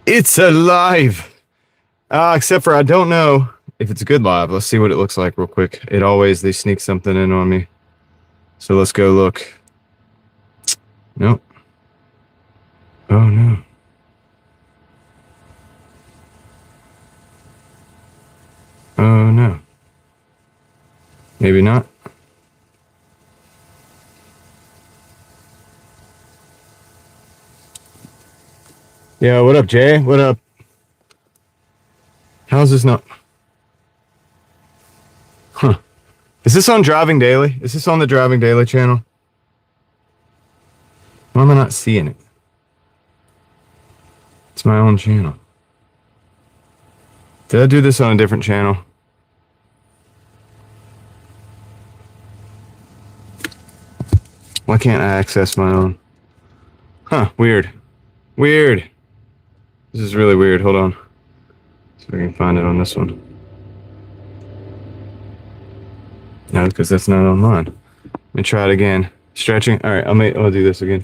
It's alive. Except for I don't know if it's good live. Let's see what it looks like real quick. They sneak something in on me. So let's go look. Nope. Oh no. Oh no. Maybe not. Yeah, what up, Jay? What up? How's this not? Huh. Is this on Driving Daily? Is this on the Driving Daily channel? Why am I not seeing it? It's my own channel. Did I do this on a different channel? Why can't I access my own? Huh, weird. Weird. This is really weird. Hold on. See if I can find it on this one. No, because that's not online. Let me try it again. Stretching. All right, I'll do this again.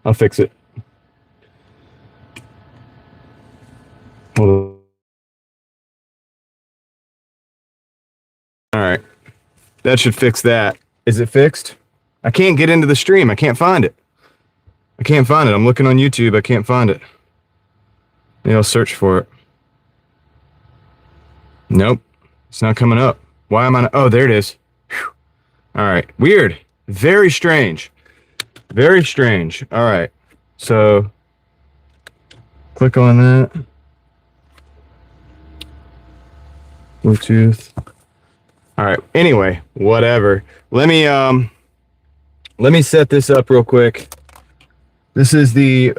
I'll fix it. Hold on. All right. That should fix that. Is it fixed? I can't get into the stream. I can't find it. I'm looking on YouTube. I can't find it. Maybe I'll search for it. Nope. It's not coming up. Why am I not? Oh, there it is. Whew. All right. Weird. Very strange. Very strange. All right. So click on that. Bluetooth. All right. Anyway, whatever. Let me set this up real quick. This is the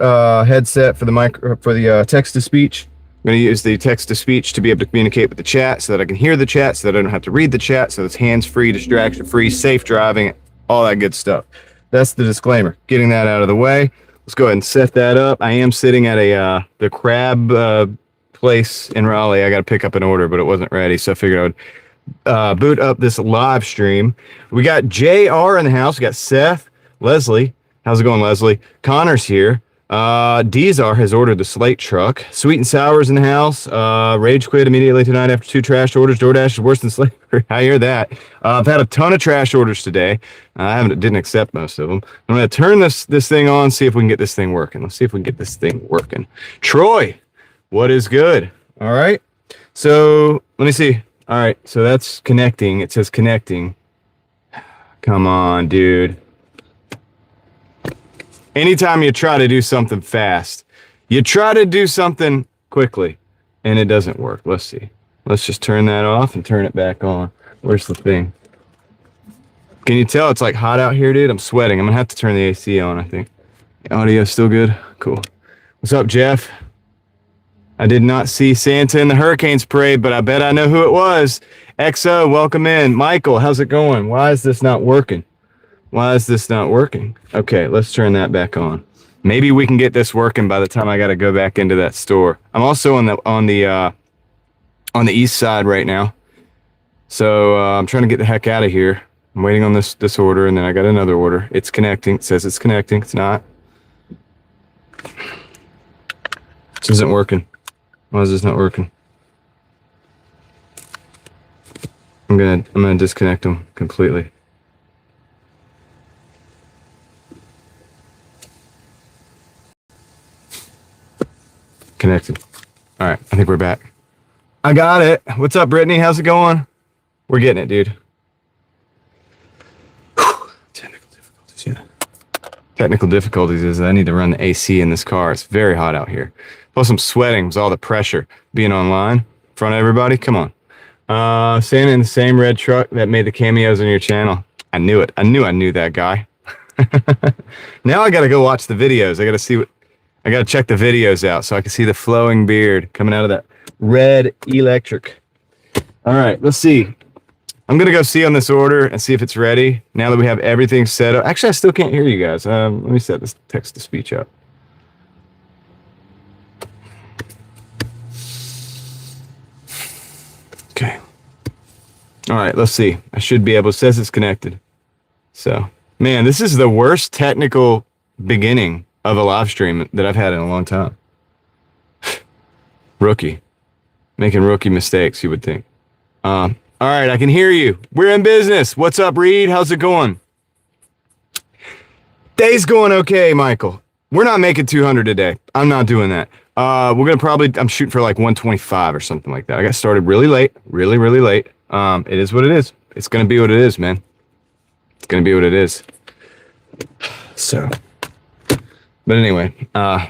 headset for the text-to-speech. I'm going to use the text-to-speech to be able to communicate with the chat so that I can hear the chat, so that I don't have to read the chat, so it's hands-free, distraction-free, safe driving, all that good stuff. That's the disclaimer. Getting that out of the way. Let's go ahead and set that up. I am sitting at the crab place in Raleigh. I got to pick up an order, but it wasn't ready, so I figured I would boot up this live stream. We got JR in the house. We got Seth, Leslie. How's it going, Leslie? Connor's here. Dizar has ordered the Slate truck. Sweet and Sour's in the house. Rage quit immediately tonight after 2 trash orders. Doordash is worse than Slate. I hear that. I've had a ton of trash orders today. I didn't accept most of them. I'm going to turn this thing on, see if we can get this thing working. Let's see if we can get this thing working. Troy, what is good? All right. So let me see. All right. So that's connecting. It says connecting. Come on, dude. Anytime you try to do something fast, you try to do something quickly, and it doesn't work. Let's see. Let's just turn that off and turn it back on. Where's the thing? Can you tell it's like hot out here, dude? I'm sweating. I'm going to have to turn the AC on, I think. The audio still good? Cool. What's up, Jeff? I did not see Santa in the Hurricanes parade, but I bet I know who it was. XO, welcome in. Michael, how's it going? Why is this not working? Why is this not working? Okay, let's turn that back on. Maybe we can get this working by the time I got to go back into that store. I'm also on the east side right now, so I'm trying to get the heck out of here. I'm waiting on this order, and then I got another order. It's connecting. It says it's connecting. It's not. This isn't working. Why is this not working? I'm gonna disconnect them completely. Connected. All right, I think we're back. I got it. What's up, Brittany? How's it going? We're getting it, dude. Whew. Technical difficulties, yeah. Technical difficulties is I need to run the AC in this car. It's very hot out here. Plus I'm sweating with all the pressure being online in front of everybody. Come on. Santa in the same red truck that made the cameos on your channel. I knew it. I knew that guy. Now I got to go watch the videos. I got to check the videos out so I can see the flowing beard coming out of that red electric. All right, let's see. I'm going to go see on this order and see if it's ready now that we have everything set up. Actually, I still can't hear you guys. Let me set this text-to-speech up. Okay. All right, let's see. I should be able. It says it's connected. So, man, this is the worst technical beginning of a live stream that I've had in a long time. Rookie. Making rookie mistakes, you would think. All right, I can hear you. We're in business. What's up, Reed? How's it going? Day's going okay, Michael. We're not making 200 today. I'm not doing that. We're going to probably, I'm shooting for like 125 or something like that. I got started really late, really late. It is what it is. It's going to be what it is, man. It's going to be what it is. So, but anyway,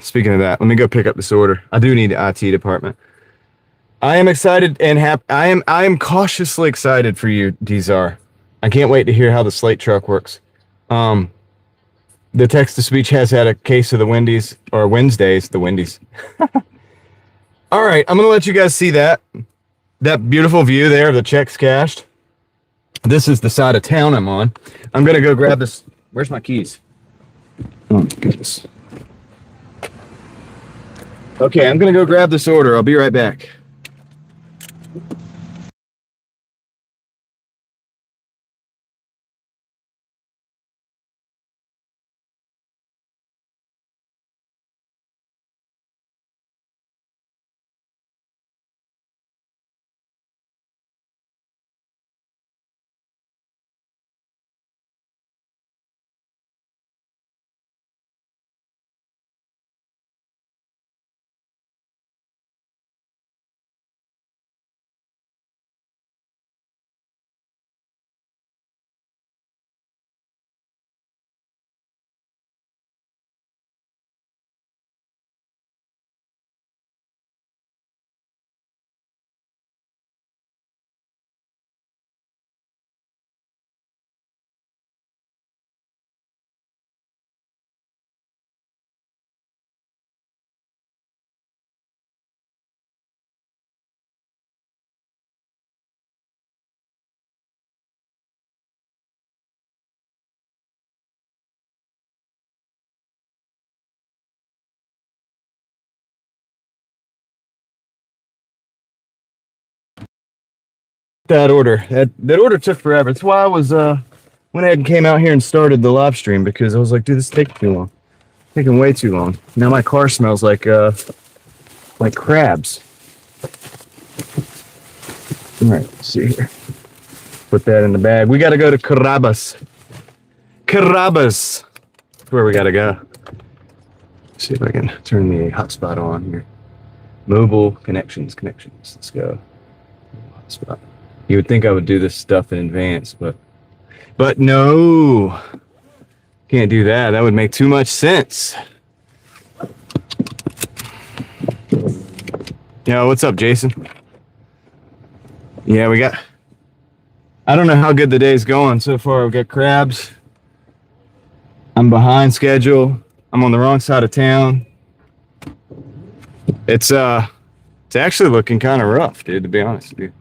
speaking of that, let me go pick up this order. I do need the IT department. I am excited and happy. I am cautiously excited for you, Dzar. I can't wait to hear how the Slate truck works. The text-to-speech has had a case of the Wendy's, or Wednesdays, the Wendy's. All right, I'm going to let you guys see that beautiful view there of the checks cashed. This is the side of town I'm on. I'm going to go grab this. Where's my keys? Oh, my goodness. Okay, I'm going to go grab this order. I'll be right back. That order. That order took forever. That's why I was went ahead and came out here and started the live stream, because I was like, dude, this is taking too long. Taking way too long. Now my car smells like crabs. All right, let's see here. Put that in the bag. We got to go to Carrabas. Carrabas. That's where we got to go. Let's see if I can turn the hotspot on here. Mobile connections. Let's go. Hotspot. You would think I would do this stuff in advance, but no. Can't do that. That would make too much sense. Yo, what's up, Jason? Yeah, we got... I don't know how good the day's going so far. We've got crabs. I'm behind schedule. I'm on the wrong side of town. It's actually looking kind of rough, dude, to be honest with you.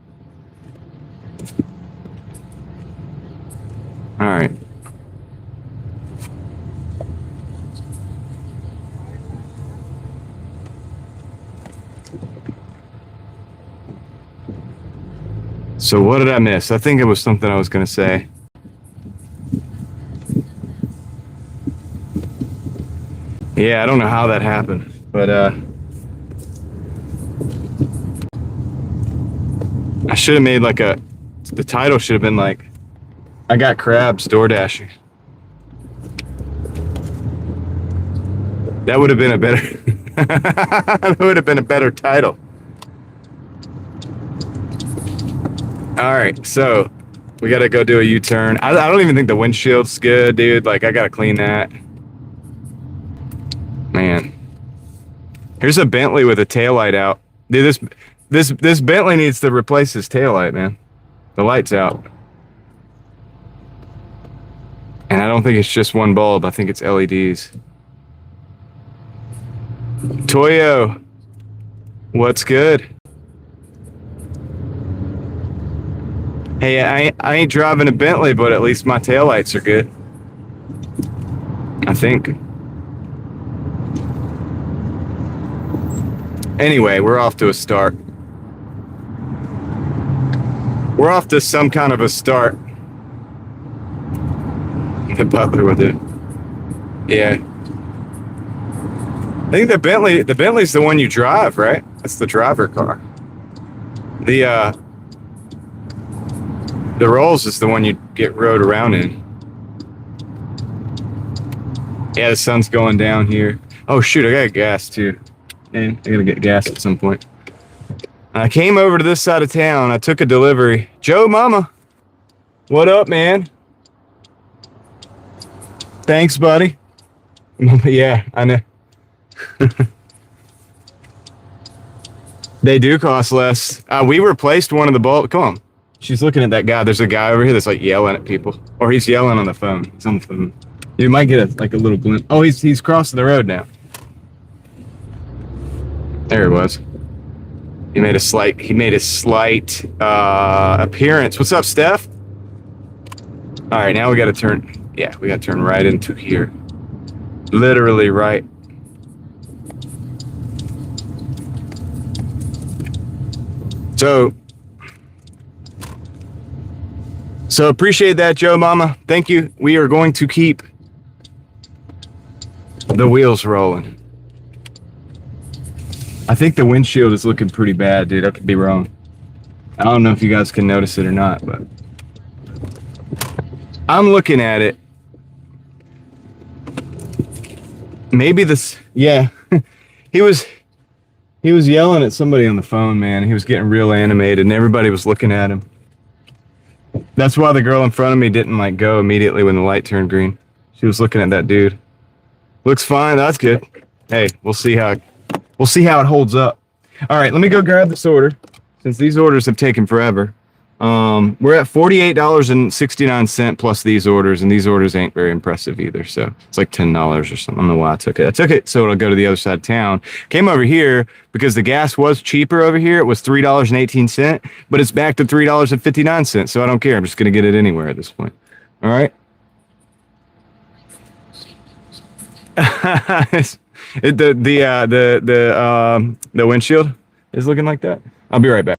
All right. So what did I miss? I think it was something I was going to say. Yeah, I don't know how that happened, but I should have made like the title should have been like, I got crabs Doordashing. That would have been a better that would have been a better title. All right, so we got to go do a U-turn. I don't even think the windshield's good, dude. Like, I got to clean that. Man. Here's a Bentley with a taillight out. Dude, this Bentley needs to replace his taillight, man. The light's out. And I don't think it's just one bulb. I think it's LEDs. Toyo, what's good? Hey, I ain't driving a Bentley, but at least my taillights are good. I think. Anyway, we're off to a start. We're off to some kind of a start. The butler with it. Yeah. I think the Bentley's the one you drive, right? That's the driver car. The Rolls is the one you get rode around in. Yeah, the sun's going down here. Oh shoot, I got gas too. Man, I gotta get gas at some point. I came over to this side of town. I took a delivery. Joe Mama, what up, man? Thanks, buddy. Yeah, I know. They do cost less. We replaced one of the bulbs. Come on. She's looking at that guy. There's a guy over here that's like yelling at people. Or he's yelling on the phone. He's on the phone. You might get a little glimpse. Oh, he's crossing the road now. There he was. He made a slight appearance. What's up, Steph? All right, now we got to turn. Yeah, we got to turn right into here. Literally right. So appreciate that, Joe Mama. Thank you. We are going to keep the wheels rolling. I think the windshield is looking pretty bad, dude. I could be wrong. I don't know if you guys can notice it or not, but I'm looking at it. Maybe this, yeah. He was yelling at somebody on the phone, man. He was getting real animated and everybody was looking at him. That's why the girl in front of me didn't like go immediately when the light turned green. She was looking at that dude. Looks fine. That's good. Hey, we'll see how it holds up. All right, let me go grab this order since these orders have taken forever. We're at $48.69 plus these orders, and these orders ain't very impressive either. So it's like $10 or something. I don't know why I took it. I took it so it'll go to the other side of town. Came over here because the gas was cheaper over here. It was $3.18, but it's back to $3.59. So I don't care. I'm just gonna get it anywhere at this point. All right. The windshield is looking like that. I'll be right back.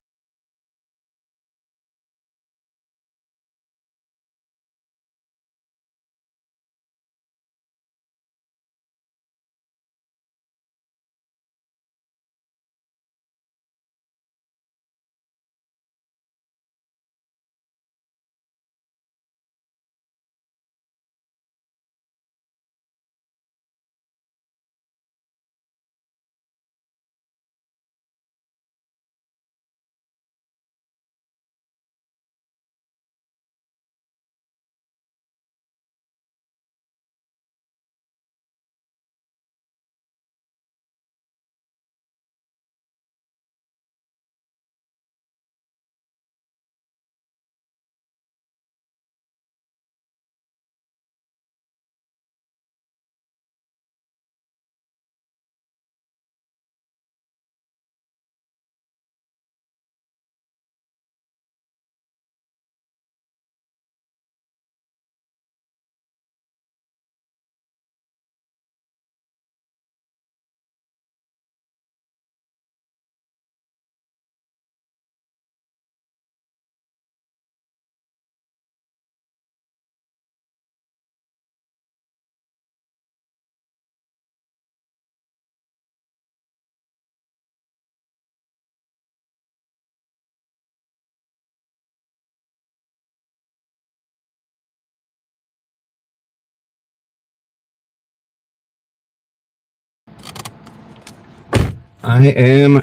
I am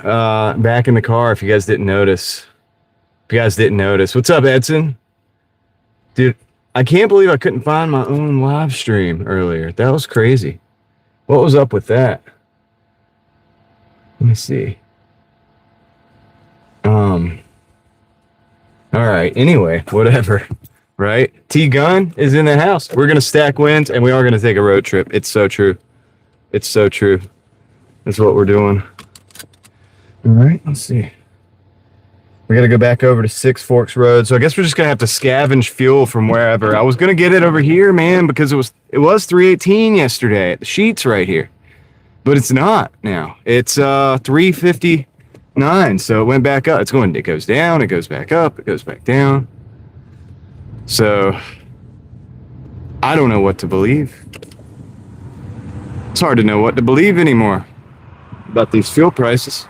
back in the car. If you guys didn't notice, what's up, Edson? Dude, I can't believe I couldn't find my own live stream earlier. That was crazy. What was up with that? Let me see. All right. Anyway, whatever. Right? T Gun is in the house. We're gonna stack wins, and we are gonna take a road trip. It's so true. It's so true. That's what we're doing. All right. Let's see. We got to go back over to Six Forks Road. So I guess we're just gonna have to scavenge fuel from wherever. I was gonna get it over here, man, because it was 318 yesterday at the Sheets right here, but it's not now. It's 359. So it went back up. It goes down. It goes back up. It goes back down. So I don't know what to believe. It's hard to know what to believe anymore. about these fuel prices.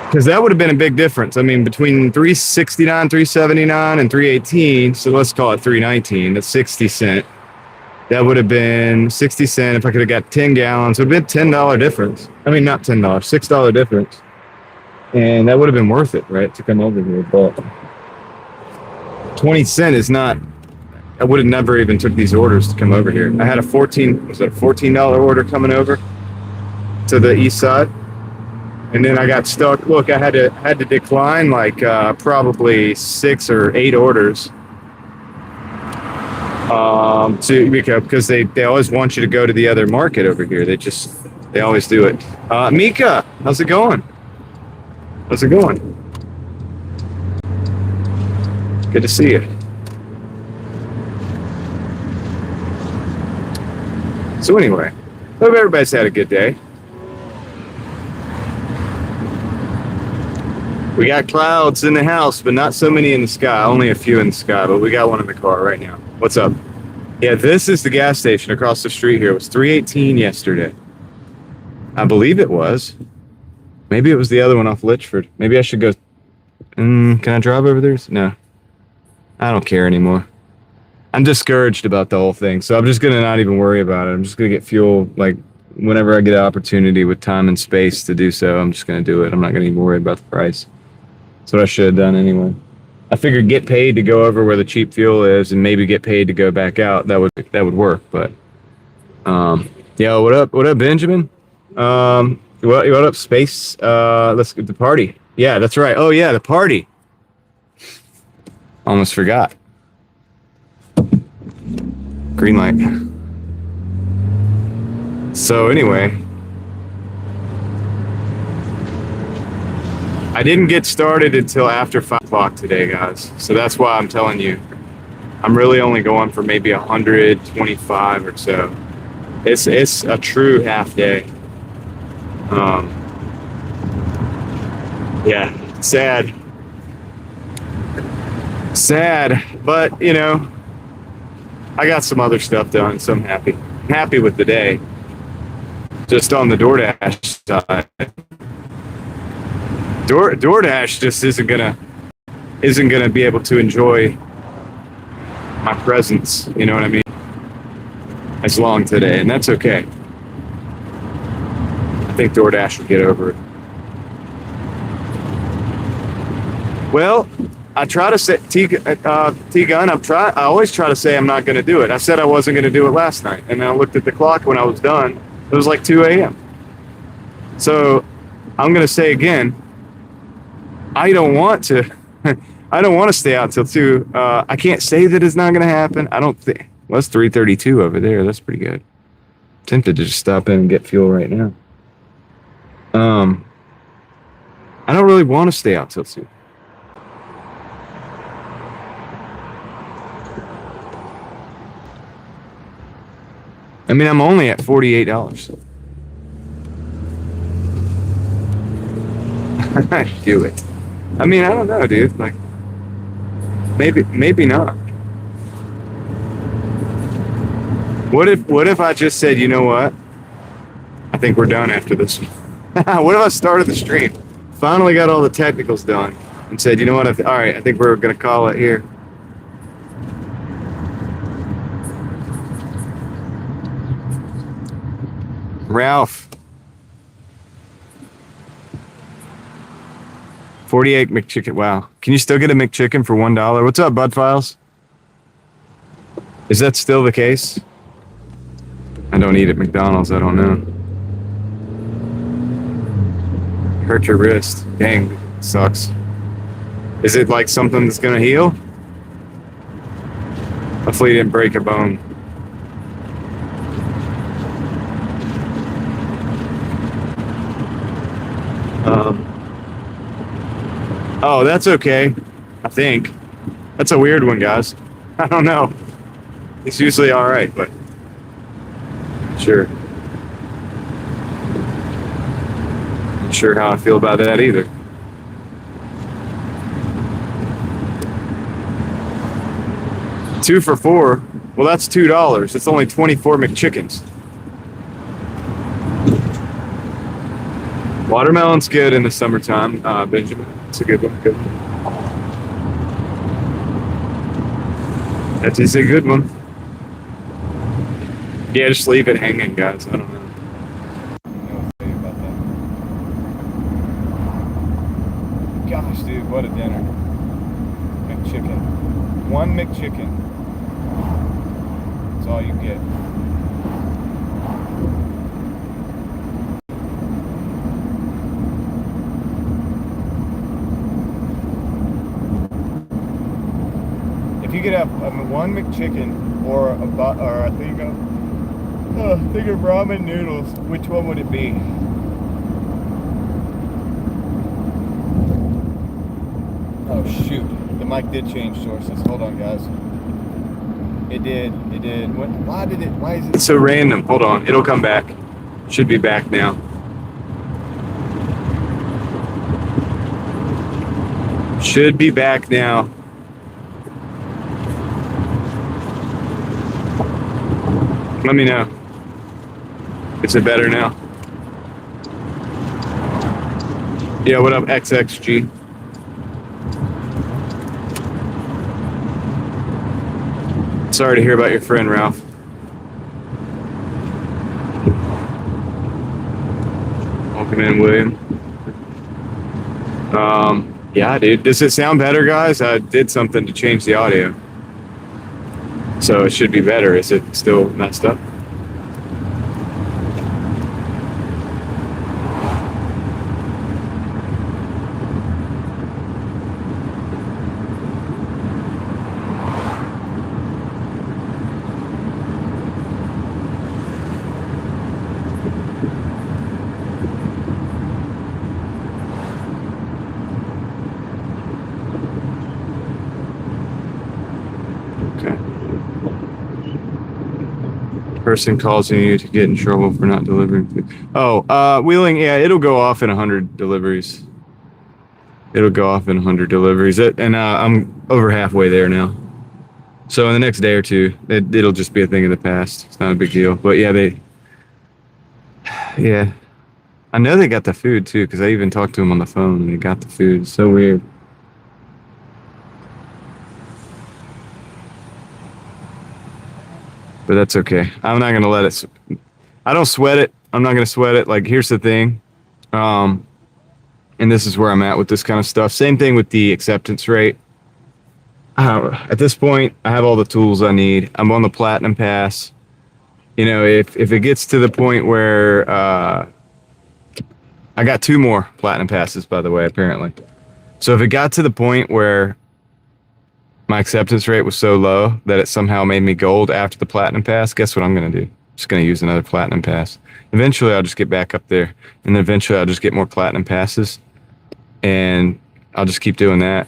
Because that would have been a big difference. I mean, between 369, 379, and 318, so let's call it 319, that's 60 cents. That would have been 60 cents if I could have got 10 gallons. It would have been $10 difference. I mean, not $10, $6 difference. And that would have been worth it, right, to come over here. But 20 cents is not, I would have never even took these orders to come over here. I had a $14 order coming over to the east side. And then I got stuck. Look, I had to decline like probably 6 or 8 orders because they always want you to go to the other market over here. They always do it. Mika, how's it going? How's it going? Good to see you. So anyway, hope everybody's had a good day. We got clouds in the house, but not so many in the sky. Only a few in the sky, but we got one in the car right now. What's up? Yeah, this is the gas station across the street here. It was 318 yesterday. I believe it was. Maybe it was the other one off Litchford. Maybe I should go. Can I drive over there? No. I don't care anymore. I'm discouraged about the whole thing, so I'm just going to not even worry about it. I'm just going to get fuel, like, whenever I get an opportunity with time and space to do so. I'm just going to do it. I'm not going to even worry about the price. That's what I should have done anyway. I figured get paid to go over where the cheap fuel is and maybe get paid to go back out. That would work. But yeah, what up, Benjamin? What up, Space? Let's get the party. Yeah, that's right. Oh yeah, the party. Almost forgot. Green light. So anyway, I didn't get started until after 5 o'clock today, guys. So that's why I'm telling you, I'm really only going for maybe 125 or so. It's a true half day. Yeah, sad, but you know, I got some other stuff done, so I'm happy. I'm happy with the day. Just on the Doordash side. Doordash just isn't gonna be able to enjoy my presence, you know what I mean, as long today, and that's okay. I think Doordash will get over it. Well, I try to say T-Gun, I always try to say I'm not gonna do it. I said I wasn't gonna do it last night, and then I looked at the clock when I was done. It was like 2 a.m. So I'm gonna say again, I don't want to stay out till 2. I can't say that it's not gonna happen. I don't think. Well, it's 3:32 over there. That's pretty good. I'm tempted to just stop in and get fuel right now. I don't really want to stay out till 2. I mean, I'm only at $48. Do it. I mean, I don't know, dude. Like, maybe not. What if I just said, you know what? I think we're done after this. What if I started the stream, finally got all the technicals done, and said, you know what? All right, I think we're gonna call it here. Ralph. 48 McChicken. Wow. Can you still get a McChicken for $1? What's up, Bud Files? Is that still the case? I don't eat at McDonald's. I don't know. Hurt your wrist. Dang. Sucks. Is it like something that's going to heal? Hopefully you didn't break a bone. Oh, that's okay. I think. That's a weird one, guys. I don't know. It's usually all right, but sure. Not sure how I feel about that either. $2 for $4. Well, that's $2. It's only 24 McChickens. Watermelon's good in the summertime, Benjamin. It's a good one. Good one. That is a good one. Yeah, just leave it hanging, guys. I don't know. Gosh, dude, what a dinner. McChicken. One McChicken. That's all you get. If you could have one McChicken or a thing of ramen noodles, which one would it be? Oh shoot, the mic did change sources. Hold on, guys. It did. Why is it so random? Hold on, it'll come back. Should be back now. Should be back now. Let me know. Is it better now? Yeah, what up, XXG? Sorry to hear about your friend, Ralph. Welcome in, William. Yeah, dude. Does it sound better, guys? I did something to change the audio. So it should be better. Is it still messed up? Person calls you to get in trouble for not delivering food. Oh, wheeling, yeah, it'll go off in 100 deliveries. It'll go off in 100 deliveries. And I'm over halfway there now. So in the next day or two, it'll just be a thing of the past. It's not a big deal. But yeah, yeah. I know they got the food too, because I even talked to them on the phone and they got the food. It's so weird. But that's okay. I'm not going to let it. I don't sweat it. I'm not going to sweat it. Like, here's the thing. And this is where I'm at with this kind of stuff. Same thing with the acceptance rate. At this point, I have all the tools I need. I'm on the Platinum Pass. You know, if it gets to the point where I got 2 more Platinum Passes, by the way, apparently. So if it got to the point where my acceptance rate was so low that it somehow made me gold after the Platinum Pass, guess what I'm going to do? I'm just going to use another Platinum Pass. Eventually, I'll just get back up there. And then eventually, I'll just get more Platinum Passes. And I'll just keep doing that.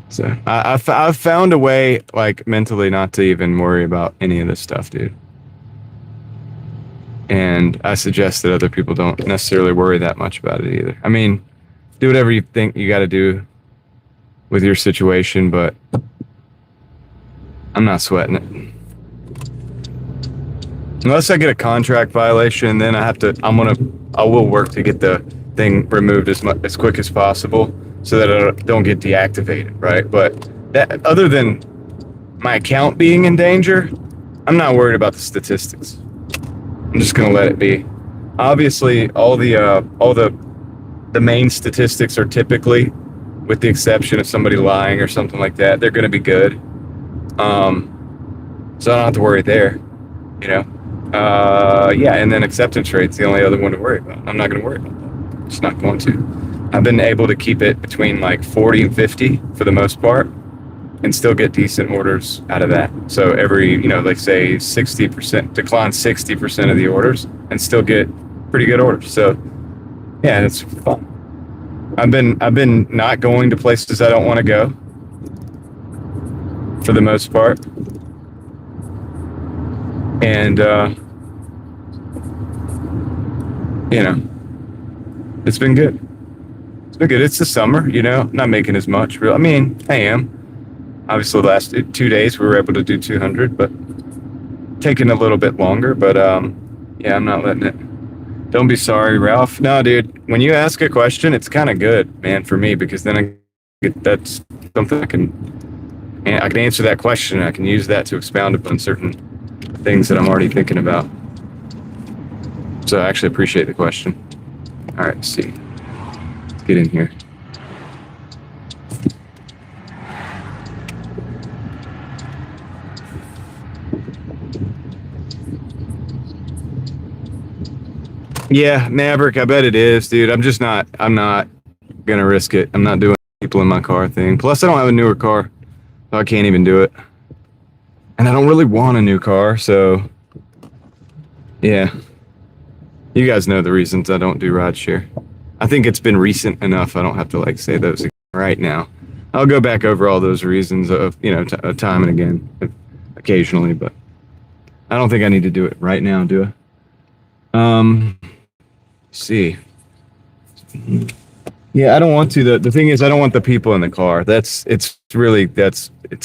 So I've found a way, like, mentally not to even worry about any of this stuff, dude. And I suggest that other people don't necessarily worry that much about it either. I mean, do whatever you think you got to do with your situation, but I'm not sweating it. Unless I get a contract violation, then I will work to get the thing removed as quick as possible so that I don't get deactivated, right? But that, other than my account being in danger, I'm not worried about the statistics. I'm just gonna let it be. Obviously, all the main statistics are typically, with the exception of somebody lying or something like that, they're going to be good. So I don't have to worry there, you know. Yeah, and then acceptance rate's the only other one to worry about. I'm not going to worry about that. Just not going to. I've been able to keep it between like 40 and 50 for the most part and still get decent orders out of that. So every, you know, like say 60%, decline 60% of the orders and still get pretty good orders. So yeah, it's fun. I've been not going to places I don't want to go for the most part. And you know, it's been good. It's been good. It's the summer, you know, not making as much. I mean, I am. Obviously, the last 2 days we were able to do 200, but taking a little bit longer. But yeah, I'm not letting it Don't be sorry, Ralph. No, dude, when you ask a question, it's kind of good, man, for me, because then that's something I can answer that question. I can use that to expound upon certain things that I'm already thinking about. So I actually appreciate the question. All right, let's see. Let's get in here. Yeah, Maverick, I bet it is, dude. I'm not gonna risk it. I'm not doing people in my car thing. Plus, I don't have a newer car, so I can't even do it. And I don't really want a new car, so yeah. You guys know the reasons I don't do rideshare. I think it's been recent enough. I don't have to like say those again right now. I'll go back over all those reasons of time and again, occasionally, but I don't think I need to do it right now, do I? See. Yeah, I don't want to. The thing is, I don't want the people in the car. It's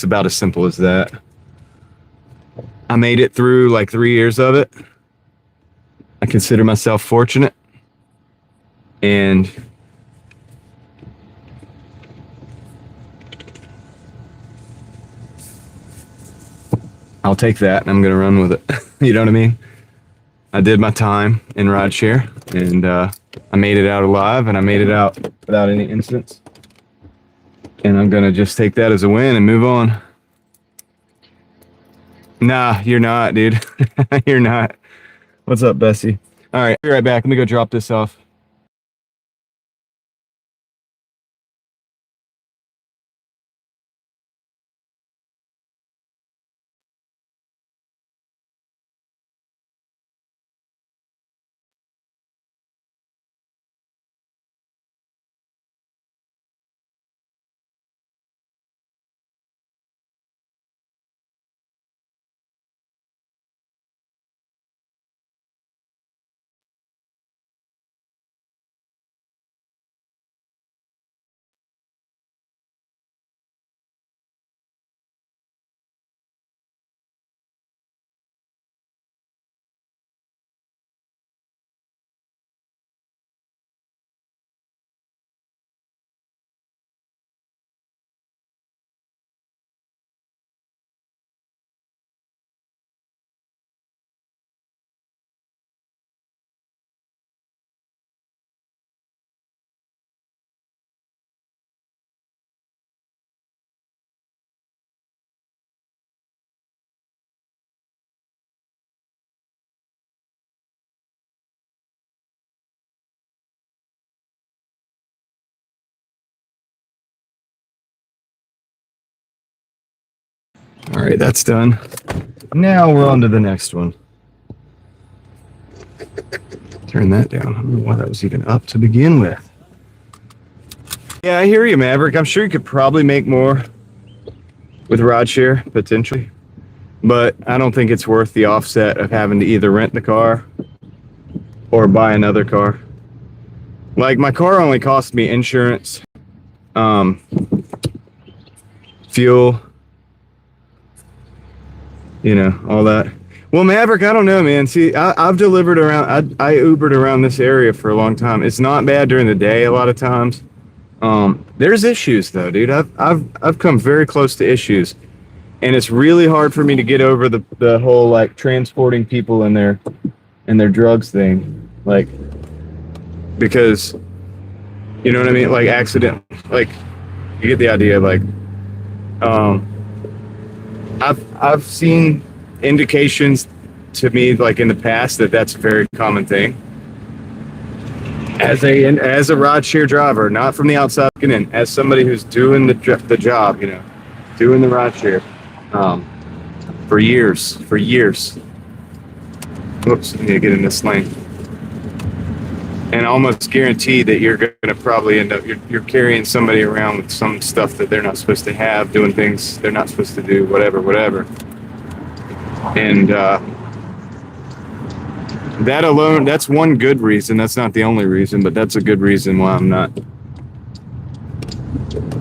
about as simple as that. I made it through like 3 years of it. I consider myself fortunate. And I'll take that and I'm going to run with it. You know what I mean? I did my time in rideshare and I made it out alive and I made it out without any incidents. And I'm going to just take that as a win and move on. Nah, you're not, dude. You're not. What's up, Bessie? All right, be right back. Let me go drop this off. All right, that's done. Now we're on to the next one. Turn that down. I don't know why that was even up to begin with. Yeah, I hear you, Maverick. I'm sure you could probably make more with rideshare, potentially. But I don't think it's worth the offset of having to either rent the car or buy another car. Like, my car only cost me insurance, fuel, all that. Well, Maverick, I don't know, man. See, I've delivered around, I Ubered around this area for a long time. It's not bad during the day a lot of times. There's issues though, dude. I've come very close to issues. And it's really hard for me to get over the whole like transporting people and their drugs thing. Like, because you know what I mean? Like accident, like you get the idea. Like, I've seen indications to me like in the past that that's a very common thing. As a rideshare driver, not from the outside looking in, as somebody who's doing the job, doing the rideshare, for years. Whoops, I need to get in this lane. And almost guaranteed that you're going to probably end up, you're carrying somebody around with some stuff that they're not supposed to have, doing things they're not supposed to do, whatever. And that alone, that's one good reason. That's not the only reason, but that's a good reason why I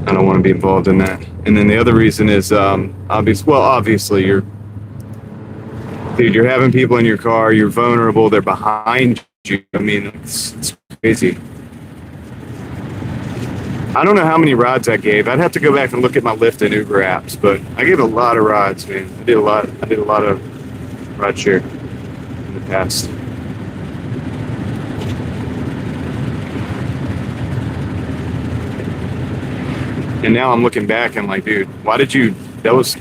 don't want to be involved in that. And then the other reason is obviously you're having people in your car, you're vulnerable, they're behind I mean, it's crazy. I don't know how many rides I gave. I'd have to go back and look at my Lyft and Uber apps, but I gave a lot of rides, man. I did a lot of rideshare in the past. And now I'm looking back and like, dude, why did you, that was,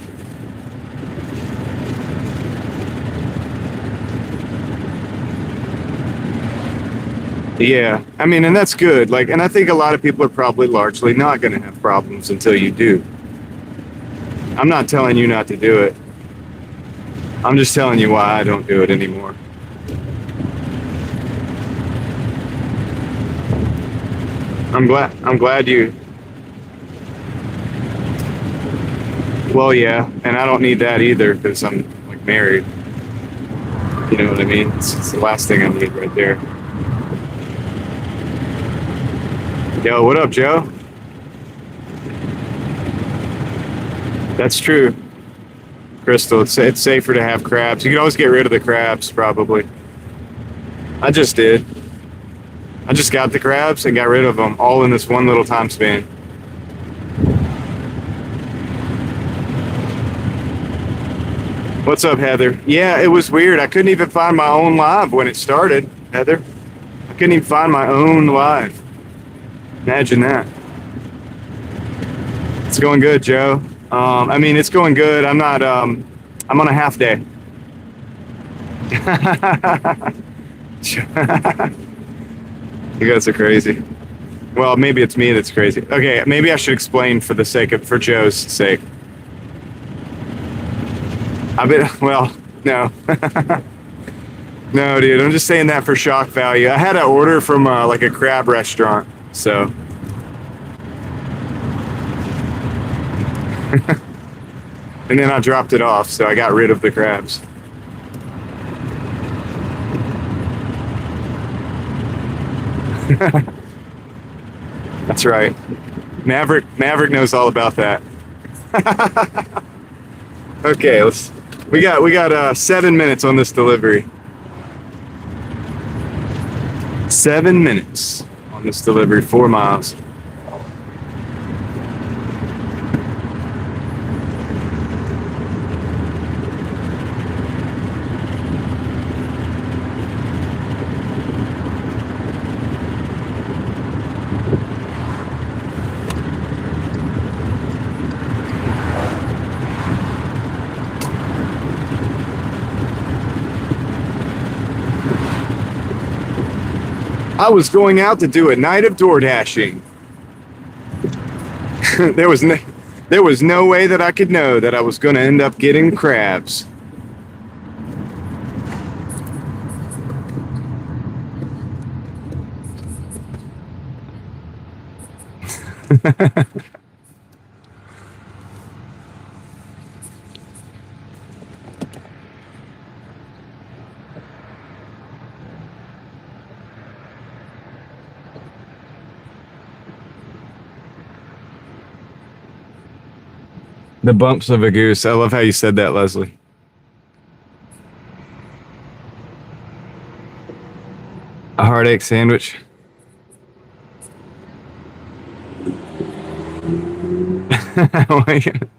yeah, I mean, and that's good. Like, and I think a lot of people are probably largely not going to have problems until you do. I'm not telling you not to do it. I'm just telling you why I don't do it anymore. I'm glad you. Well, yeah, and I don't need that either because I'm like married. You know what I mean? It's the last thing I need right there. Yo, what up, Joe? That's true. Crystal, it's safer to have crabs. You can always get rid of the crabs, probably. I just did. I just got the crabs and got rid of them all in this one little time span. What's up, Heather? Yeah, it was weird. I couldn't even find my own live when it started, Heather. I couldn't even find my own live. Imagine that. It's going good, Joe. I mean, it's going good. I'm not, I'm on a half day. You guys are crazy. Well, maybe it's me that's crazy. Okay, maybe I should explain for Joe's sake. Well, no. No, dude, I'm just saying that for shock value. I had an order from like a crab restaurant, so. And then I dropped it off, so I got rid of the crabs. That's right. Maverick knows all about that. Okay, we got 7 minutes on this delivery. 7 minutes on this delivery, 4 miles. I was going out to do a night of Doordashing. There was no way that I could know that I was going to end up getting crabs. The bumps of a goose. I love how you said that, Leslie. A heartache sandwich. Oh my God.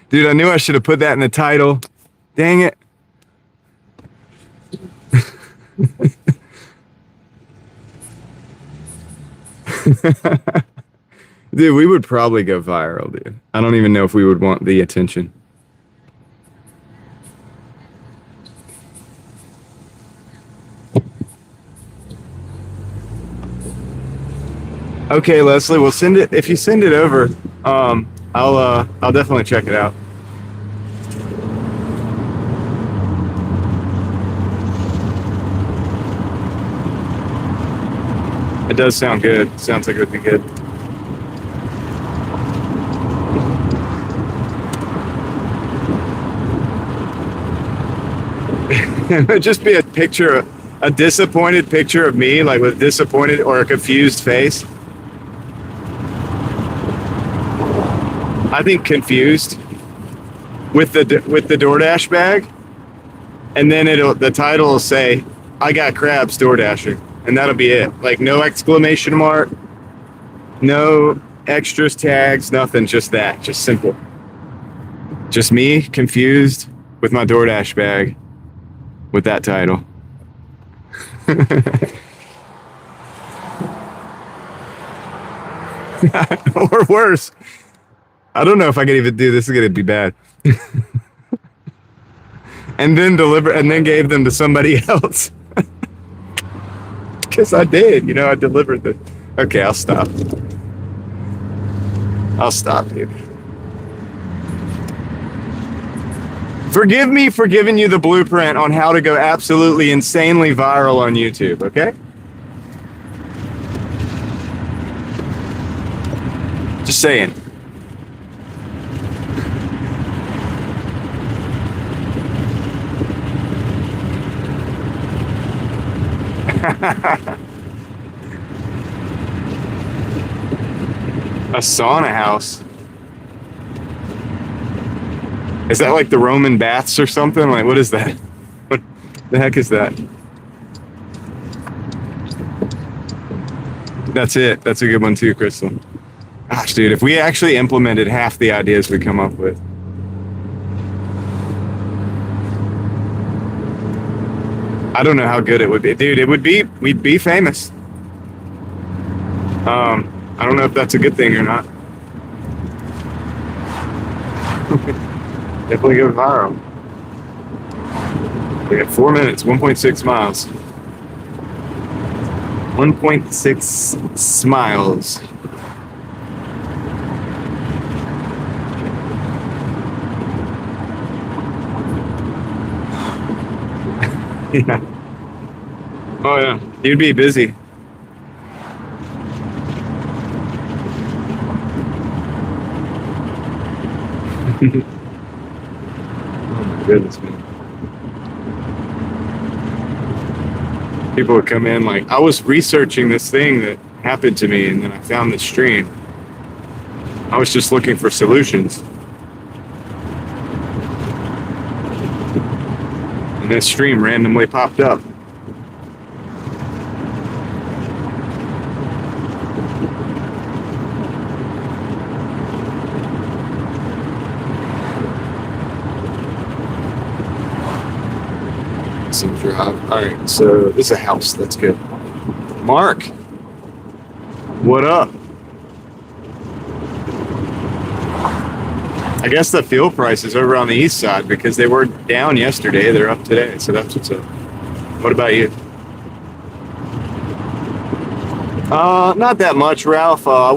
Dude, I knew I should have put that in the title. Dang it. Dude, we would probably go viral, dude. I don't even know if we would want the attention. Okay, Leslie, we'll send it. If you send it over, I'll definitely check it out. It does sound good. Sounds like it would be good. It would just be a disappointed picture of me, like with disappointed or a confused face. I think confused with the DoorDash bag, and then the title will say, "I got crabs Doordashing." and that'll be it. Like no exclamation mark, no extras, tags, nothing. Just that. Just simple. Just me confused with my DoorDash bag with that title. Or worse. I don't know if I can even do this. It's gonna be bad. And then gave them to somebody else. Because I did, I delivered the. Okay, I'll stop. Dude. Forgive me for giving you the blueprint on how to go absolutely insanely viral on YouTube, okay? Just saying. A sauna house. Is that like the Roman baths or something? Like, what is that? What the heck is that? That's it. That's a good one too, Crystal. Gosh, dude, if we actually implemented half the ideas we come up with. I don't know how good it would be. Dude, we'd be famous. I don't know if that's a good thing or not. Definitely go viral. We got 4 minutes, 1.6 miles. 1.6 smiles. Yeah. Oh yeah, you'd be busy. Oh my goodness, man. People would come in like, I was researching this thing that happened to me and then I found this stream. I was just looking for solutions. And this stream randomly popped up. Some drive. All right, so this is a house. That's good. Mark, what up? I guess the fuel prices over on the east side, because they were down yesterday, they're up today. So that's what's up. What about you? Not that much, Ralph. I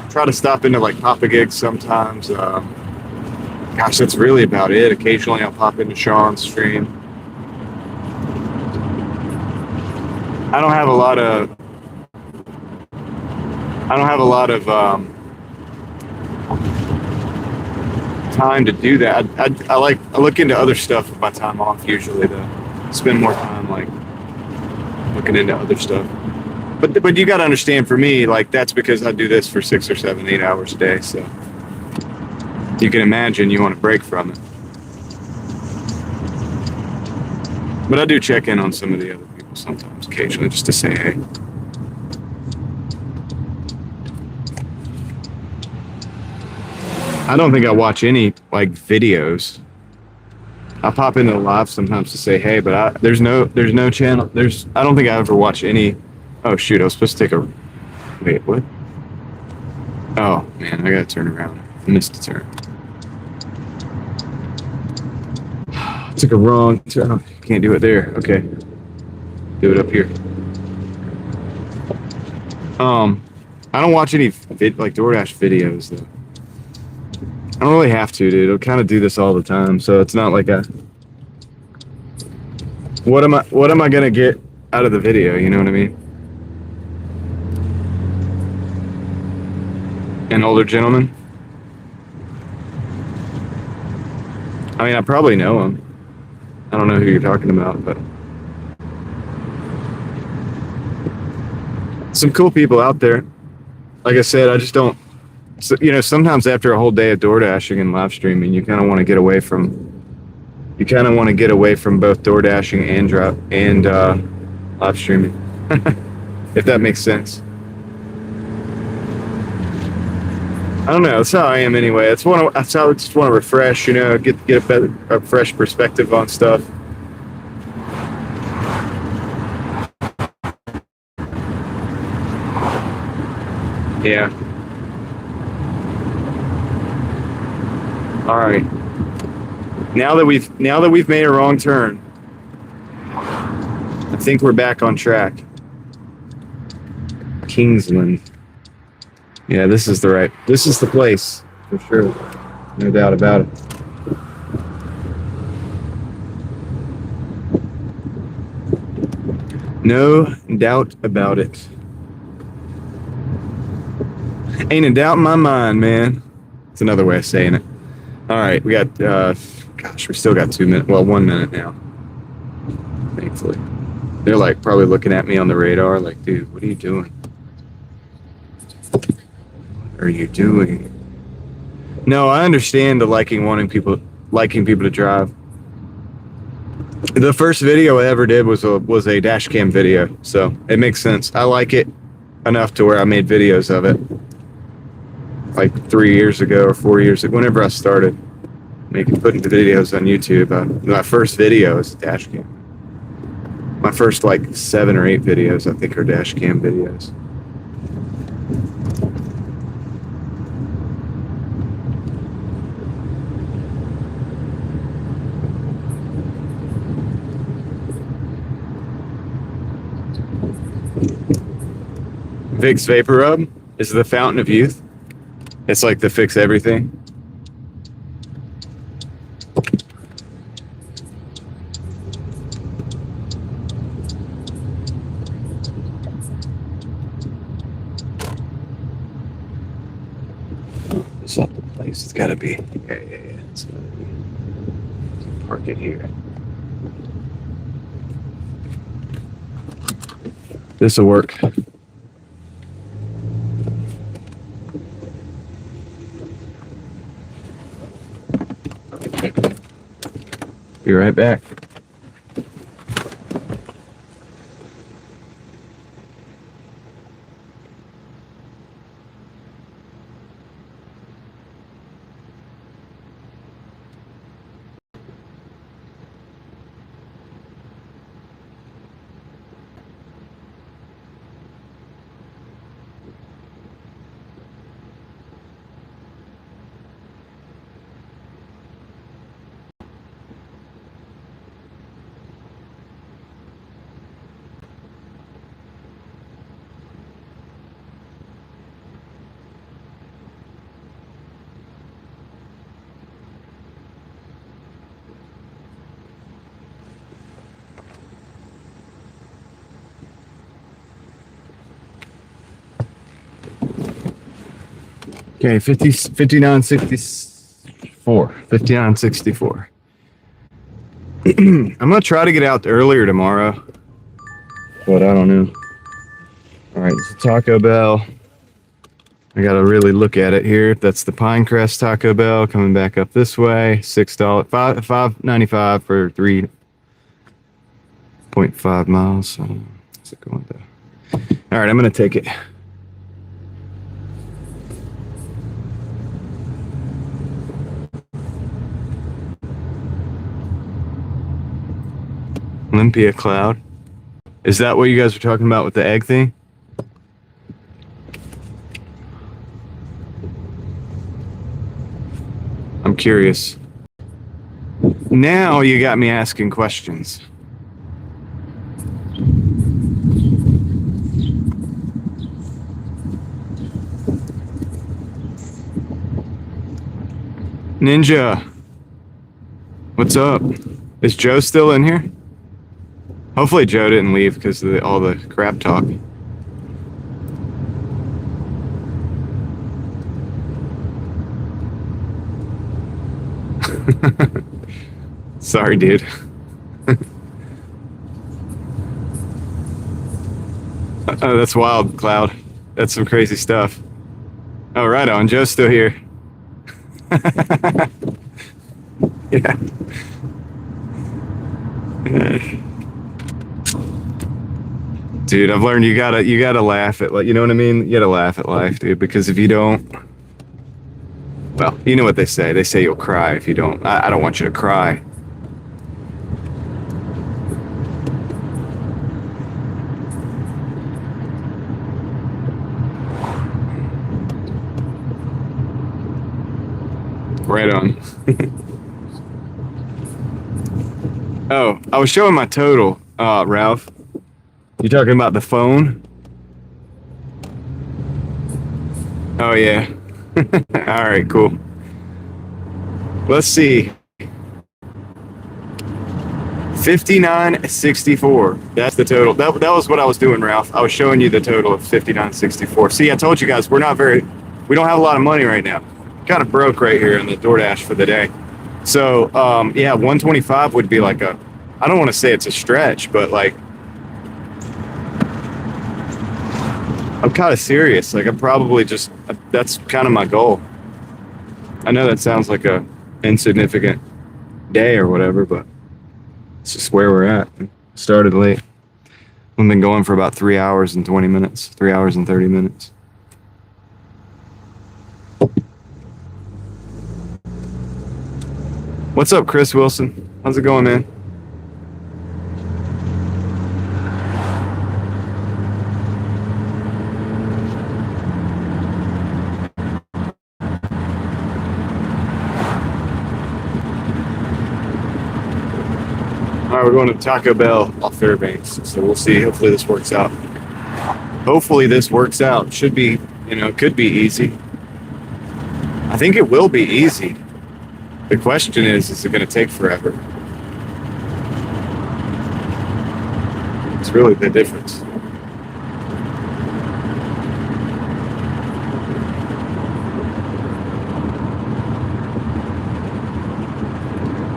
try to stop into like Papa gigs sometimes. Gosh, that's really about it. Occasionally I'll pop into Sean's stream. I don't have a lot of time to do that. I look into other stuff with my time off usually to spend more time like looking into other stuff. But you got to understand, for me, like that's because I do this for 6 or 7, 8 hours a day. So you can imagine you want to break from it. But I do check in on some of the other people sometimes, occasionally, just to say hey. I don't think I watch any like videos. I pop into the live sometimes to say hey, but there's no channel. I don't think I ever watch any. Oh shoot, I was supposed to take a. Wait, what? Oh man, I gotta turn around. I missed a turn. Took a wrong turn. Can't do it there. Okay. Do it up here. I don't watch any like DoorDash videos though. I don't really have to, dude. I kind of do this all the time, so it's not like what am I gonna get out of the video? You know what I mean? An older gentleman. I mean, I probably know him. I don't know who you're talking about, but some cool people out there. Like I said, I just don't. So, sometimes after a whole day of DoorDashing and live streaming, you kind of want to get away from. You kind of want to get away from both DoorDashing and live streaming. If that makes sense. I don't know. That's how I am anyway. That's how I just want to refresh. You know, get a fresh perspective on stuff. Yeah. All right. Now that we've made a wrong turn, I think we're back on track. Kingsland. Yeah, this is the place for sure. No doubt about it. No doubt about it. Ain't a doubt in my mind, man. It's another way of saying it. All right, we got, we still got 2 minutes. Well, 1 minute now. Thankfully. They're like probably looking at me on the radar like, dude, what are you doing? What are you doing? No, I understand the liking people to drive. The first video I ever did was a dash cam video, so it makes sense. I like it enough to where I made videos of it. Like 3 years ago or 4 years ago, whenever I started putting the videos on YouTube. My first video is dash cam. My first like 7 or 8 videos, I think, are dash cam videos. Vicks Vapor Rub is the fountain of youth. It's like the fix everything. It's not the place. It's gotta be. Yeah. It's gotta be. Park it here. This'll work. Be right back. Okay, 5964. 5964. I'm gonna try to get out earlier tomorrow, but I don't know. All right, it's a Taco Bell. I gotta really look at it here. That's the Pinecrest Taco Bell coming back up this way. $6, $5.95 for 3.5 miles. So what's it going to? All right, I'm gonna take it. Olympia Cloud. Is that what you guys were talking about with the egg thing? I'm curious. Now you got me asking questions. Ninja, what's up? Is Joe still in here? Hopefully Joe didn't leave because of all the crap talk. Sorry, dude. Oh, that's wild, Cloud. That's some crazy stuff. Oh, right on. Joe's still here. Yeah. Dude, I've learned you gotta laugh at, like, you know what I mean? You gotta laugh at life, dude, because if you don't, well, you know what they say. They say you'll cry if you don't. I don't want you to cry. Right on. Oh, I was showing my total, Ralph. You talking about the phone? Oh yeah. All right, cool. Let's see. 59.64. That's the total. That was what I was doing, Ralph. I was showing you the total of 59.64. See, I told you guys we don't have a lot of money right now. Kind of broke right here in the Doordash for the day. So, yeah, 125 would be like I don't want to say it's a stretch, but like, I'm kind of serious. Like, I'm probably that's kind of my goal. I know that sounds like a insignificant day or whatever, but it's just where we're at. Started late. We've been going for about 3 hours and 20 minutes, 3 hours and 30 minutes. What's up, Chris Wilson? How's it going, man? All right, we're going to Taco Bell off Fairbanks, so we'll see. Hopefully this works out. Hopefully this works out. Should be, it could be easy. I think it will be easy. The question is it going to take forever? It's really the difference.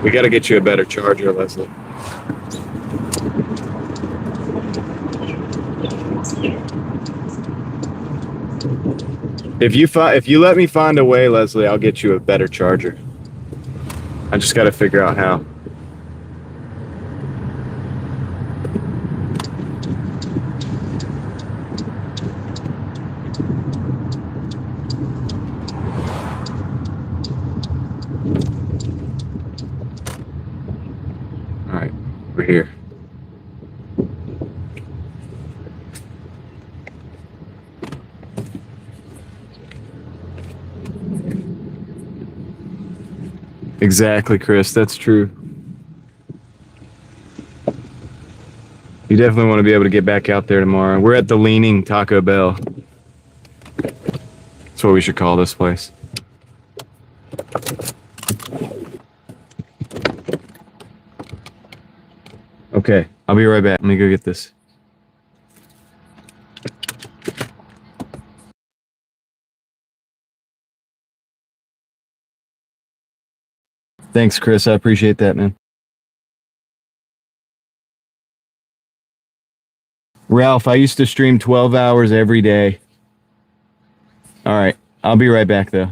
We got to get you a better charger, Leslie. If you let me find a way, Leslie, I'll get you a better charger. I just got to figure out how. All right, we're here. Exactly, Chris. That's true. You definitely want to be able to get back out there tomorrow. We're at the Leaning Taco Bell. That's what we should call this place. Okay, I'll be right back. Let me go get this. Thanks, Chris. I appreciate that, man. Ralph, I used to stream 12 hours every day. All right, I'll be right back, though.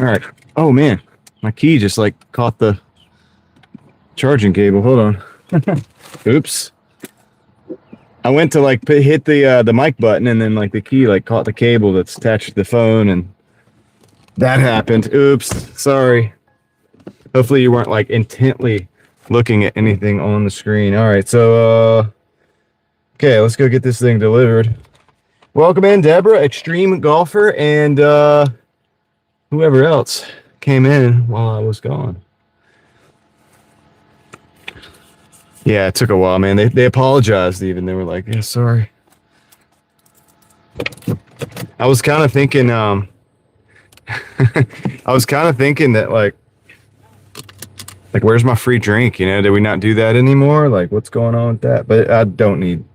All right. Oh man, my key just like caught the charging cable. Hold on. Oops. I went to like hit the mic button, and then like the key like caught the cable that's attached to the phone, and that happened. Oops. Sorry. Hopefully you weren't like intently looking at anything on the screen. All right. So okay, let's go get this thing delivered. Welcome in, Deborah, extreme golfer, and whoever else came in while I was gone. Yeah, it took a while, man. They apologized even. They were like, yeah, sorry. I was kind of thinking, I was kind of thinking that like, where's my free drink? You know, did we not do that anymore? Like, what's going on with that? But I don't need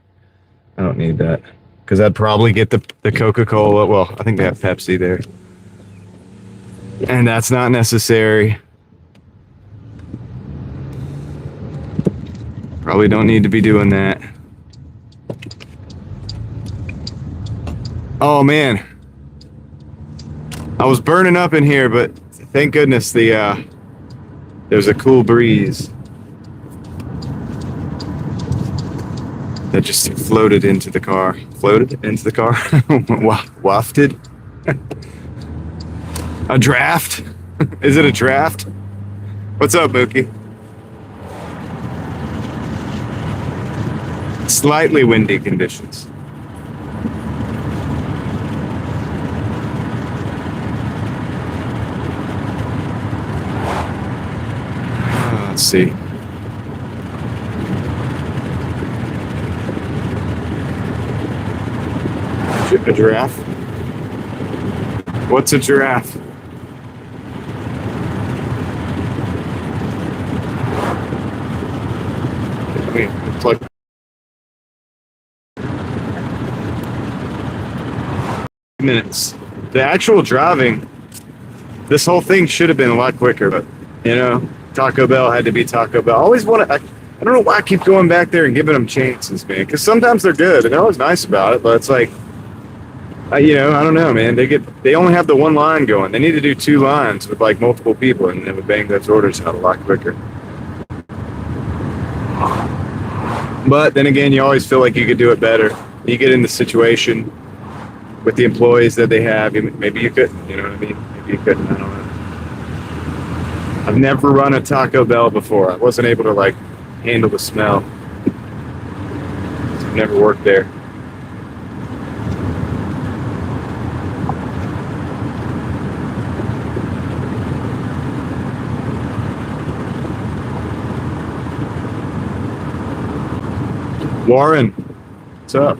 that. Because I'd probably get the Coca-Cola. Well, I think they have Pepsi there. And that's not necessary. Probably don't need to be doing that. Oh man, I was burning up in here, but thank goodness there's a cool breeze that just floated into the car. Floated into the car? Wafted? A draft? Is it a draft? What's up, Mookie? Slightly windy conditions. Let's see. A giraffe? What's a giraffe? I mean, it's like minutes. The actual driving, this whole thing should have been a lot quicker, but you know, Taco Bell had to be Taco Bell. I always want to. I don't know why I keep going back there and giving them chances, man. Because sometimes they're good and they're always nice about it, but it's like, you know, I don't know, man. They only have the one line going. They need to do 2 lines with like multiple people, and it would bang those orders out a lot quicker. But then again, you always feel like you could do it better. You get in the situation with the employees that they have. Maybe you couldn't. You know what I mean? Maybe you couldn't. I don't know. I've never run a Taco Bell before. I wasn't able to like handle the smell. I've never worked there. Warren, what's up?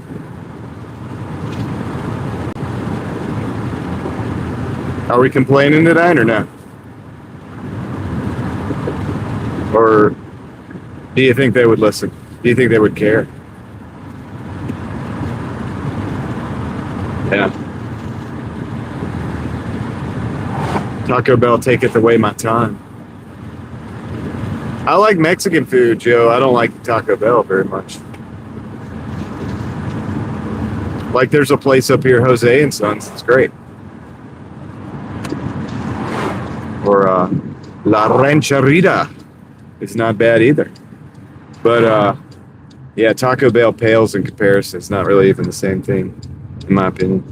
Are we complaining tonight or not? Or do you think they would listen? Do you think they would care? Yeah. Taco Bell taketh away my time. I like Mexican food, Joe. I don't like Taco Bell very much. Like there's a place up here, Jose and Sons. It's great. Or La Rancherita is not bad either. But yeah, Taco Bell pales in comparison. It's not really even the same thing, in my opinion.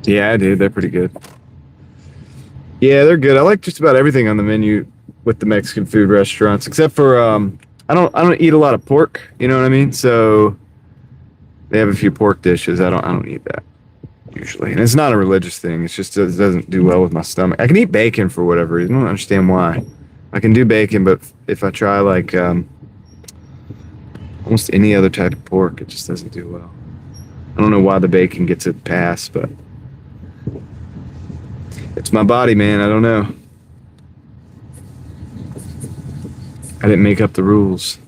Yeah, dude, they're pretty good. Yeah, they're good. I like just about everything on the menu with the Mexican food restaurants, except for I don't eat a lot of pork. You know what I mean? So they have a few pork dishes. I don't eat that usually, and it's not a religious thing. It's just it doesn't do well with my stomach. I can eat bacon for whatever reason. I don't understand why. I can do bacon, but if I try like almost any other type of pork, it just doesn't do well. I don't know why the bacon gets a pass, but it's my body, man. I don't know. I didn't make up the rules.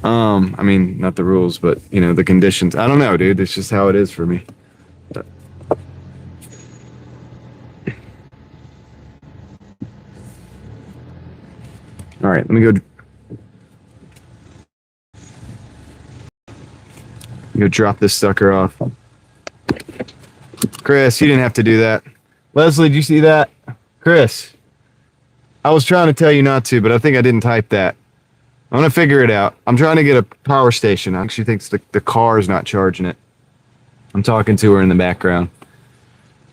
I mean, not the rules, but you know, the conditions. I don't know, dude. It's just how it is for me. But all right, let me go. Go drop this sucker off. Chris, you didn't have to do that. Leslie, did you see that? Chris, I was trying to tell you not to, but I think I didn't type that. I'm going to figure it out. I'm trying to get a power station. I actually think the car is not charging it. I'm talking to her in the background.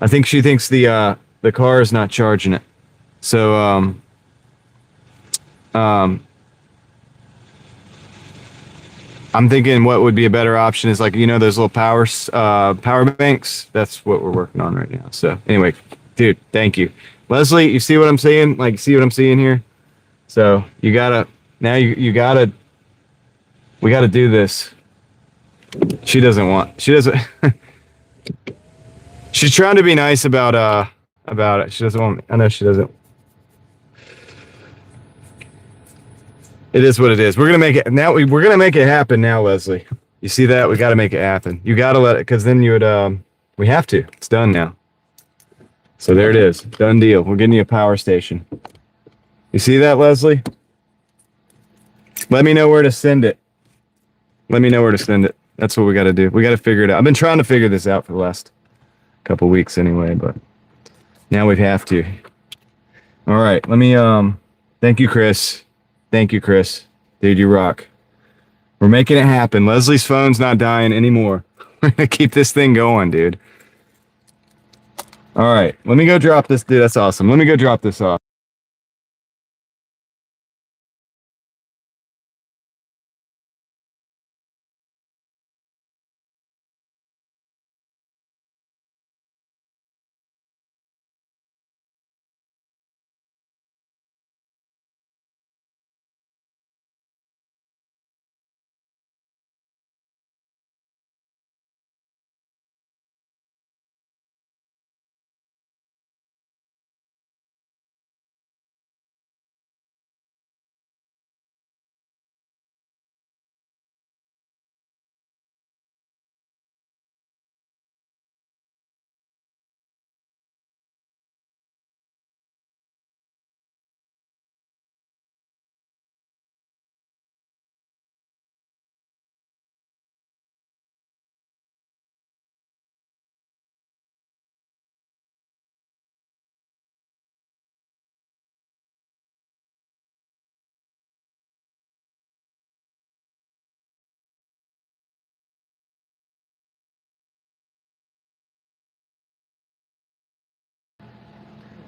I think she thinks the car is not charging it. So, I'm thinking what would be a better option is like, you know, those little power banks. That's what we're working on right now. So anyway, dude, thank you. Leslie, you see what I'm saying? Like, see what I'm seeing here? So you gotta, now you gotta, we gotta do this. She doesn't, she's trying to be nice about it. She doesn't want, I know she doesn't. It is what it is. We're gonna make it now. We're gonna make it happen now, Leslie. You see that? We got to make it happen. You got to let it, because then you would. We have to. It's done now. So there it is. Done deal. We're getting you a power station. You see that, Leslie? Let me know where to send it. Let me know where to send it. That's what we got to do. We got to figure it out. I've been trying to figure this out for the last couple weeks anyway, but now we have to. All right. Let me. Thank you, Chris. Thank you, Chris. Dude, you rock. We're making it happen. Leslie's phone's not dying anymore. We're going to keep this thing going, dude. All right. Let me go drop this. Dude, that's awesome. Let me go drop this off.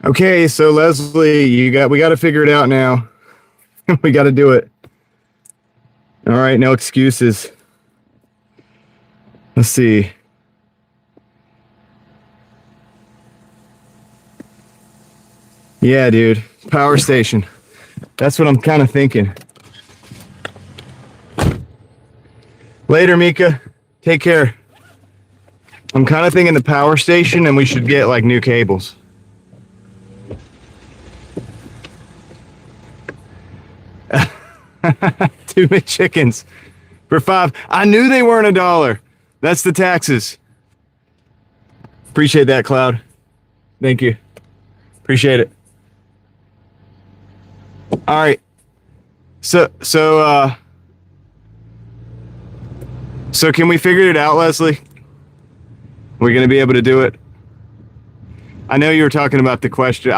Okay, so Leslie, we got to figure it out now. We got to do it. All right, no excuses. Let's see. Yeah, dude. Power station. That's what I'm kind of thinking. Later, Mika. Take care. I'm kind of thinking the power station, and we should get like new cables. Two McChickens for $5. I knew they weren't $1. That's the taxes. Appreciate that, Cloud. Thank you. Appreciate it. All right. So can we figure it out, Leslie? We're gonna be able to do it. I know you were talking about the question.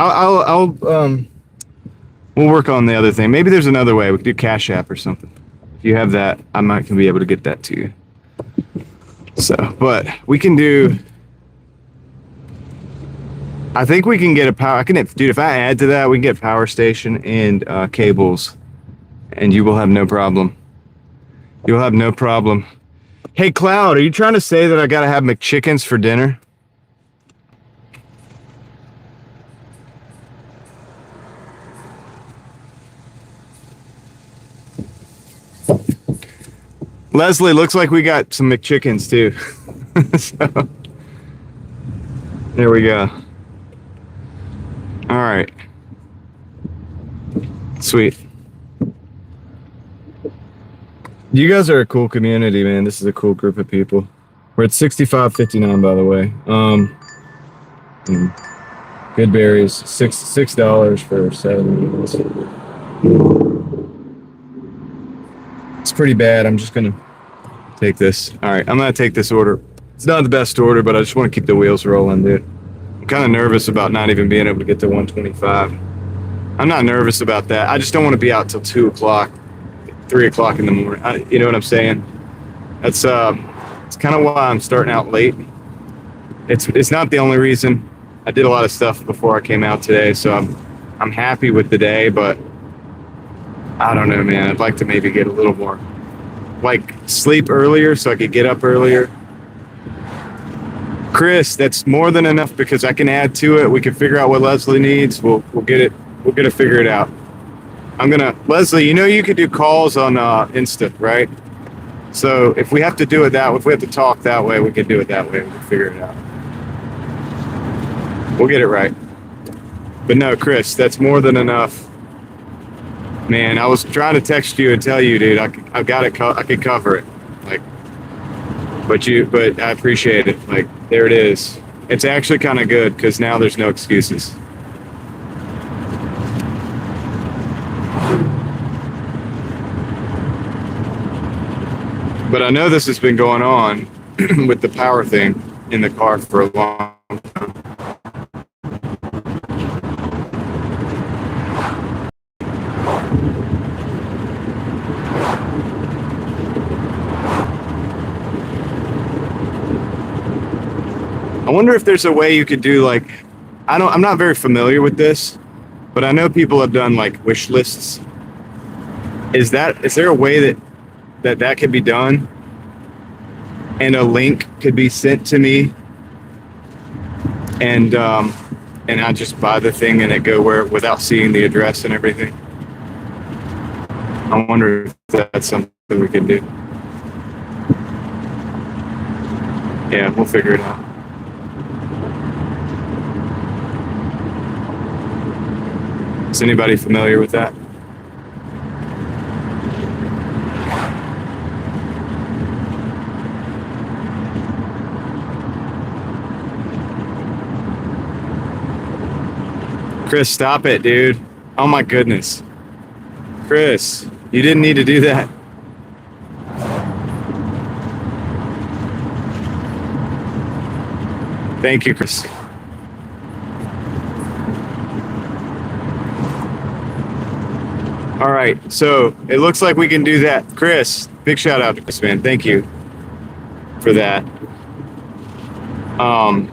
We'll work on the other thing. Maybe there's another way. We could do Cash App or something. If you have that, I might be able to get that to you. So, but we can do. I think we can get a power. Dude, if I add to that, we can get power station and cables, and you will have no problem. You'll have no problem. Hey, Cloud, are you trying to say that I gotta have McChickens for dinner? Leslie, looks like we got some McChickens too. So, there we go. All right. Sweet. You guys are a cool community, man. This is a cool group of people. We're at 65.59, by the way. Good berries. $6 for 7 units. It's pretty bad. I'm just gonna Take this. All right, I'm gonna take this order. It's not the best order, but I just want to keep the wheels rolling, dude. I'm kind of nervous about not even being able to get to 125. I'm not nervous about that. I just don't want to be out till 2 o'clock, 3 o'clock in the morning. You know what I'm saying? That's it's kind of why I'm starting out late. It's not the only reason. I did a lot of stuff before I came out today, so I'm happy with the day, but I don't know, man. I'd like to maybe get a little more, like, sleep earlier so I could get up earlier. Chris, that's more than enough because I can add to it. We can figure out what Leslie needs. We'll get it. We're gonna figure it out. Leslie, you know you could do calls on Insta, right? So if we have to do it if we have to talk that way, we can do it that way. We can figure it out. We'll get it right. But no, Chris, that's more than enough. Man, I was trying to text you and tell you, dude, I've got it. I could cover it. Like, but I appreciate it. Like, there it is. It's actually kind of good because now there's no excuses. But I know this has been going on with the power thing in the car for a long time. I wonder if there's a way you could do, like, I'm not very familiar with this, but I know people have done like wish lists. Is there a way that could be done and a link could be sent to me and I just buy the thing and it go where without seeing the address and everything? I wonder if that's something we can do. Yeah, we'll figure it out. Is anybody familiar with that? Chris, stop it, dude. Oh my goodness. Chris, you didn't need to do that. Thank you, Chris. All right, so it looks like we can do that. Chris, big shout out to Chris, man. Thank you for that. I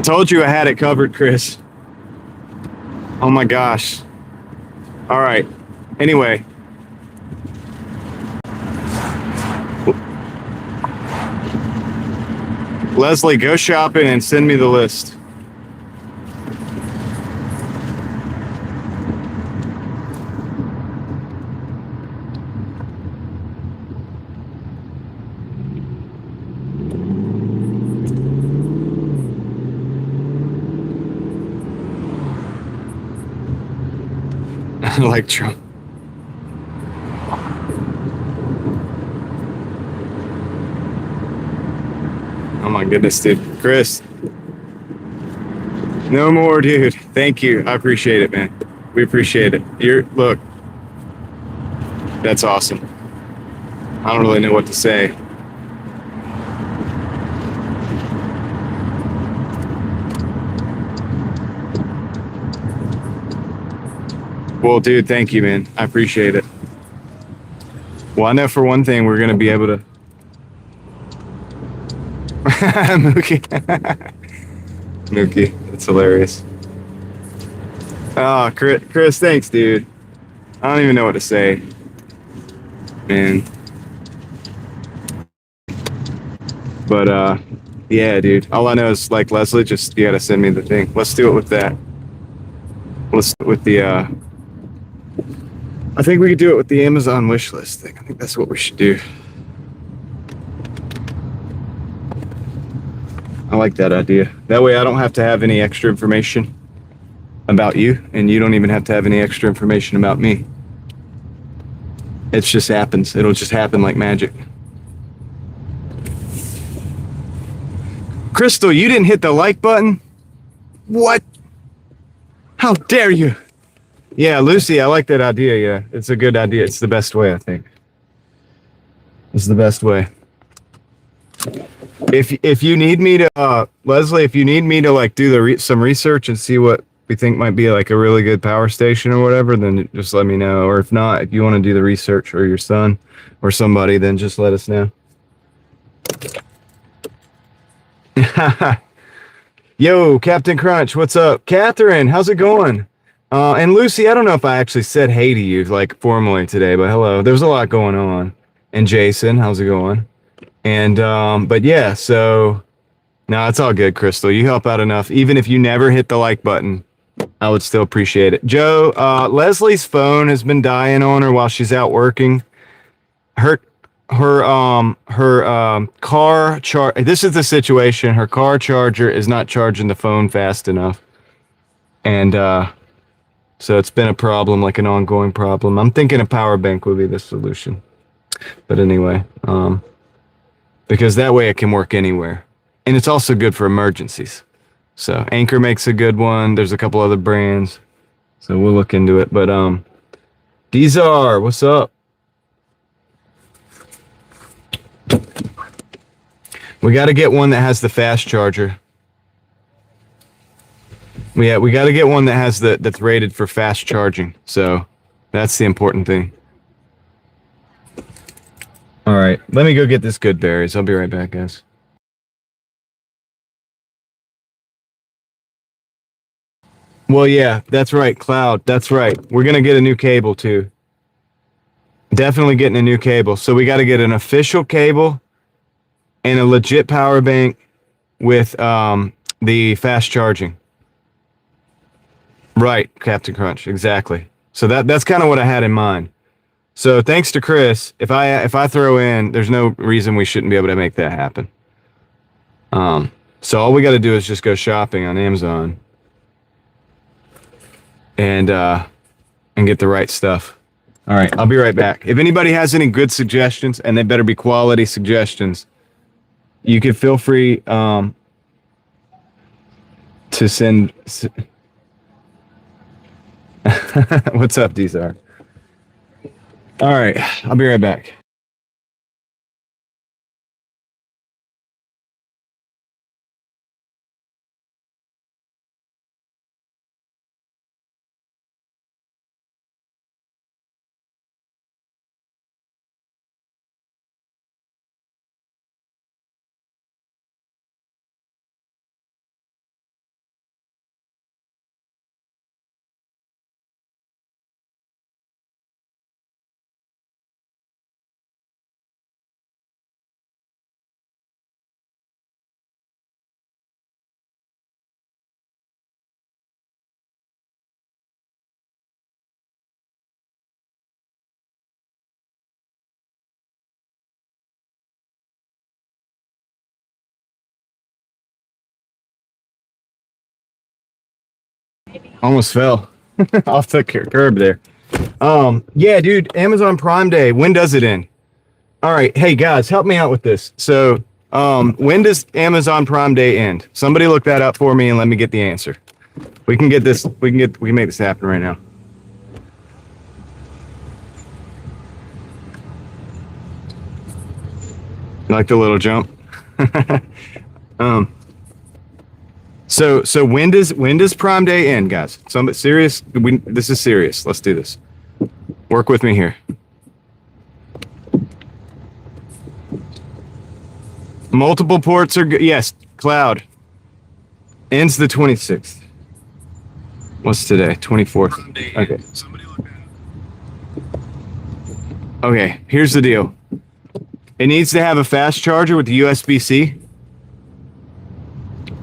told you I had it covered, Chris. Oh my gosh. All right. Anyway. Leslie, go shopping and send me the list. Like Trump. Oh my goodness, dude. Chris. No more, dude. Thank you. I appreciate it, man. We appreciate it. Look. That's awesome. I don't really know what to say. Well, dude, thank you, man. I appreciate it. Well, I know for one thing, we're going to be able to... Mookie. Mookie. That's hilarious. Oh, Chris, thanks, dude. I don't even know what to say. Man. But, yeah, dude. All I know is, like, Leslie, just, you got to send me the thing. Let's do it with that. Let's do it with the, I think we could do it with the Amazon wish list thing. I think that's what we should do. I like that idea. That way I don't have to have any extra information about you, and you don't even have to have any extra information about me. It just happens. It'll just happen like magic. Crystal, you didn't hit the like button? What? How dare you? Yeah, Lucy, I like that idea. Yeah, it's a good idea. It's the best way, I think. This is the best way. If you need me to, Leslie, if you need me to like do some research and see what we think might be like a really good power station or whatever, then just let me know. Or if not, if you want to do the research, or your son or somebody, then just let us know. Yo, Captain Crunch, what's up? Catherine, how's it going? And Lucy, I don't know if I actually said hey to you like formally today, but hello. There's a lot going on. And Jason, how's it going? And but yeah, so no, it's all good, Crystal. You help out enough. Even if you never hit the like button, I would still appreciate it. Joe, Leslie's phone has been dying on her while she's out working. Her car this is the situation. Her car charger is not charging the phone fast enough. And so it's been a problem, like an ongoing problem. I'm thinking a power bank would be the solution. But anyway, because that way it can work anywhere. And it's also good for emergencies. So Anchor makes a good one. There's a couple other brands. So we'll look into it. But Dizar, what's up? We got to get one that has the fast charger. We got to get one that has that's rated for fast charging. So that's the important thing. All right, let me go get this good berries. I'll be right back, guys. Well, yeah, that's right, Cloud. That's right. We're going to get a new cable, too. Definitely getting a new cable. So we got to get an official cable and a legit power bank with the fast charging. Right, Captain Crunch. Exactly. So that's kind of what I had in mind. So thanks to Chris, if I throw in, there's no reason we shouldn't be able to make that happen. So all we got to do is just go shopping on Amazon and get the right stuff. All right, I'll be right back. If anybody has any good suggestions, and they better be quality suggestions, you can feel free to send. What's up, Dizar? All right, I'll be right back. Almost fell off the curb there. Yeah, dude, Amazon Prime Day. When does it end? All right, hey guys, help me out with this. So, when does Amazon Prime Day end? Somebody look that up for me and let me get the answer. We can get this. We can make this happen right now. You like the little jump? So when does Prime Day end, guys? Somebody serious? This is serious. Let's do this. Work with me here. Multiple ports are good. Yes, Cloud. Ends the 26th. What's today? 24th. Okay. Okay, here's the deal. It needs to have a fast charger with the USB-C,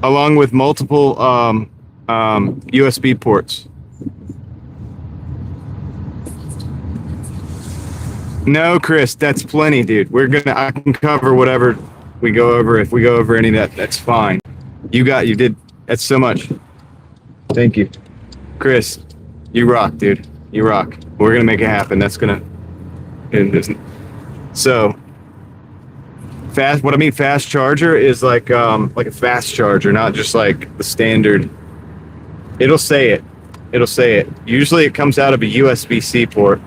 along with multiple USB ports. No, Chris, that's plenty, dude. I can cover whatever we go over. If we go over any of that, that's fine. You did. That's so much. Thank you. Chris, you rock, dude. You rock. We're gonna make it happen. That's gonna. So fast. What I mean, fast charger is like a fast charger, not just like the standard. It'll say it. It'll say it. Usually, it comes out of a USB-C port.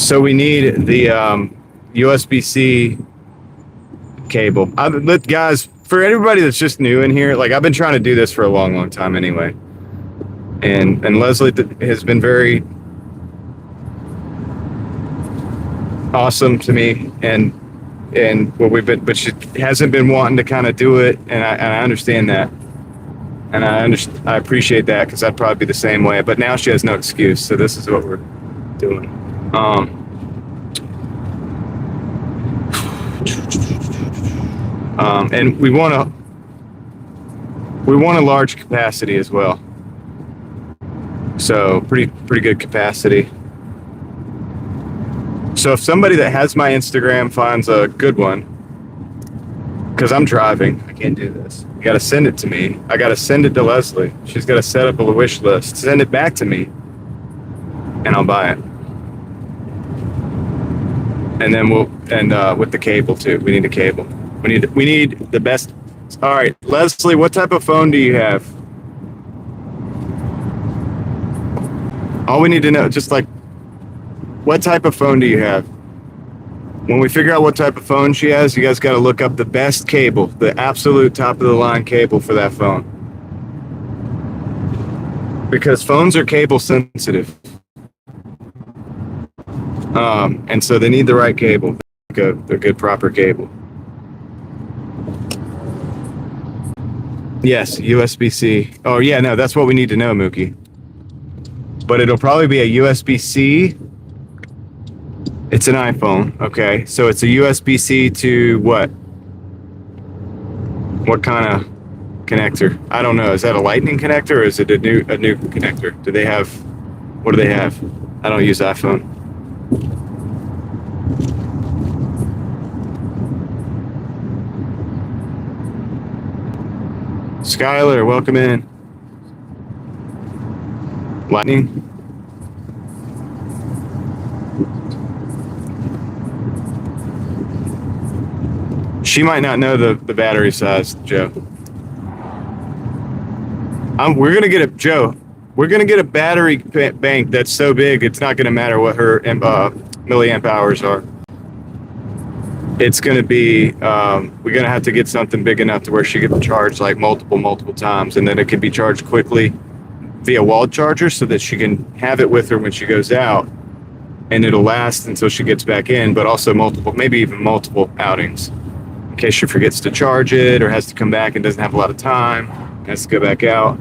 So we need the USB-C cable. But guys, for everybody that's just new in here, like I've been trying to do this for a long time anyway. And Leslie has been very awesome to me, and what we've been, but she hasn't been wanting to kind of do it, and I understand that, and I appreciate that, because I'd probably be the same way. But now she has no excuse, so this is what we're doing. And we want a large capacity as well. So pretty good capacity. So if somebody that has my Instagram finds a good one, because I'm driving, I can't do this. You got to send it to me. I got to send it to Leslie. She's got to set up a wish list. Send it back to me, and I'll buy it. And then with the cable too. We need a cable. We need the best. All right, Leslie, what type of phone do you have? All we need to know, just like, what type of phone do you have? When we figure out what type of phone she has, you guys got to look up the best cable, the absolute top of the line cable for that phone. Because phones are cable sensitive. And so they need the right cable, a good proper cable. Yes, USB-C. Oh yeah, no, that's what we need to know, Mookie. But it'll probably be a USB-C. It's an iPhone, okay? So it's a USB-C to what? What kind of connector? I don't know. Is that a Lightning connector, or is it a new connector? What do they have? I don't use iPhone. Skylar, welcome in. Lightning. She might not know the battery size, Joe. We're gonna get a battery bank that's so big it's not gonna matter what her milliamp hours are. It's gonna be we're gonna have to get something big enough to where she can charge like multiple times, and then it can be charged quickly via wall charger, so that she can have it with her when she goes out, and it'll last until she gets back in, but also maybe even multiple outings, in case she forgets to charge it or has to come back and doesn't have a lot of time, has to go back out.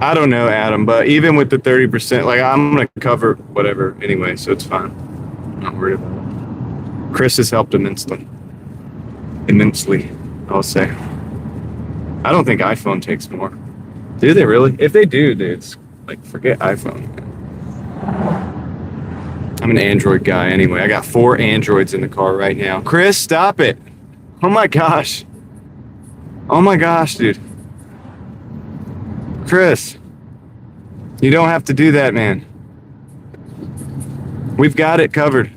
I don't know, Adam, but even with the 30%, like I'm going to cover whatever anyway, so it's fine. I'm not worried about it. Chris has helped immensely, I'll say. I don't think iPhone takes more. Do they really? If they do, dude, it's like, forget iPhone. I'm an Android guy anyway. I got 4 Androids in the car right now. Chris, stop it. Oh my gosh. Oh my gosh, dude. Chris, you don't have to do that, man. We've got it covered.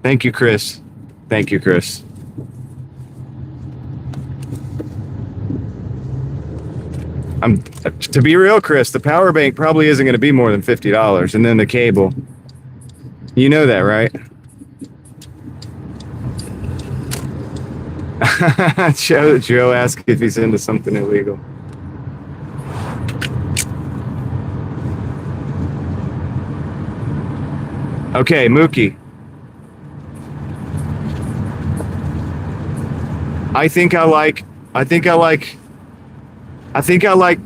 Thank you, Chris. Thank you, Chris. To be real, Chris, the power bank probably isn't going to be more than $50, and then the cable. You know that, right? Joe asked if he's into something illegal. Okay, Mookie. I think I like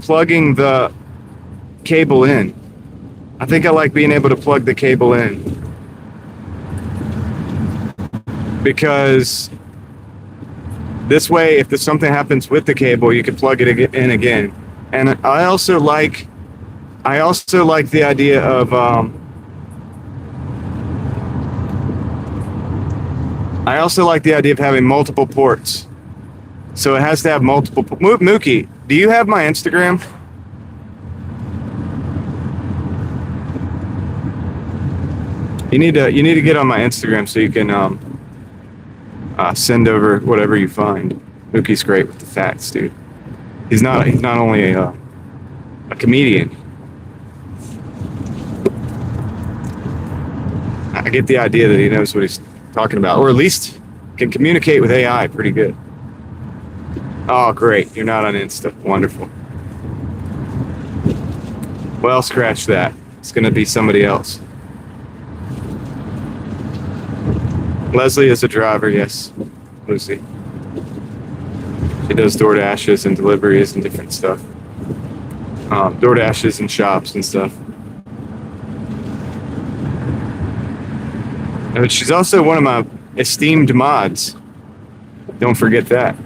plugging the cable in. I think I like being able to plug the cable in. Because this way, if there's something happens with the cable, you can plug it in again. And I also like the idea of having multiple ports. So it has to have multiple. Mookie, do you have my Instagram? You need to get on my Instagram so you can send over whatever you find. Mookie's great with the facts, dude. He's not only a comedian. I get the idea that he knows what he's talking about, or at least can communicate with AI pretty good. Oh, great. You're not on Insta. Wonderful. Well, scratch that. It's going to be somebody else. Leslie is a driver, yes. Lucy. She does Doordashes and deliveries and different stuff. Doordashes and shops and stuff. But she's also one of my esteemed mods. Don't forget that.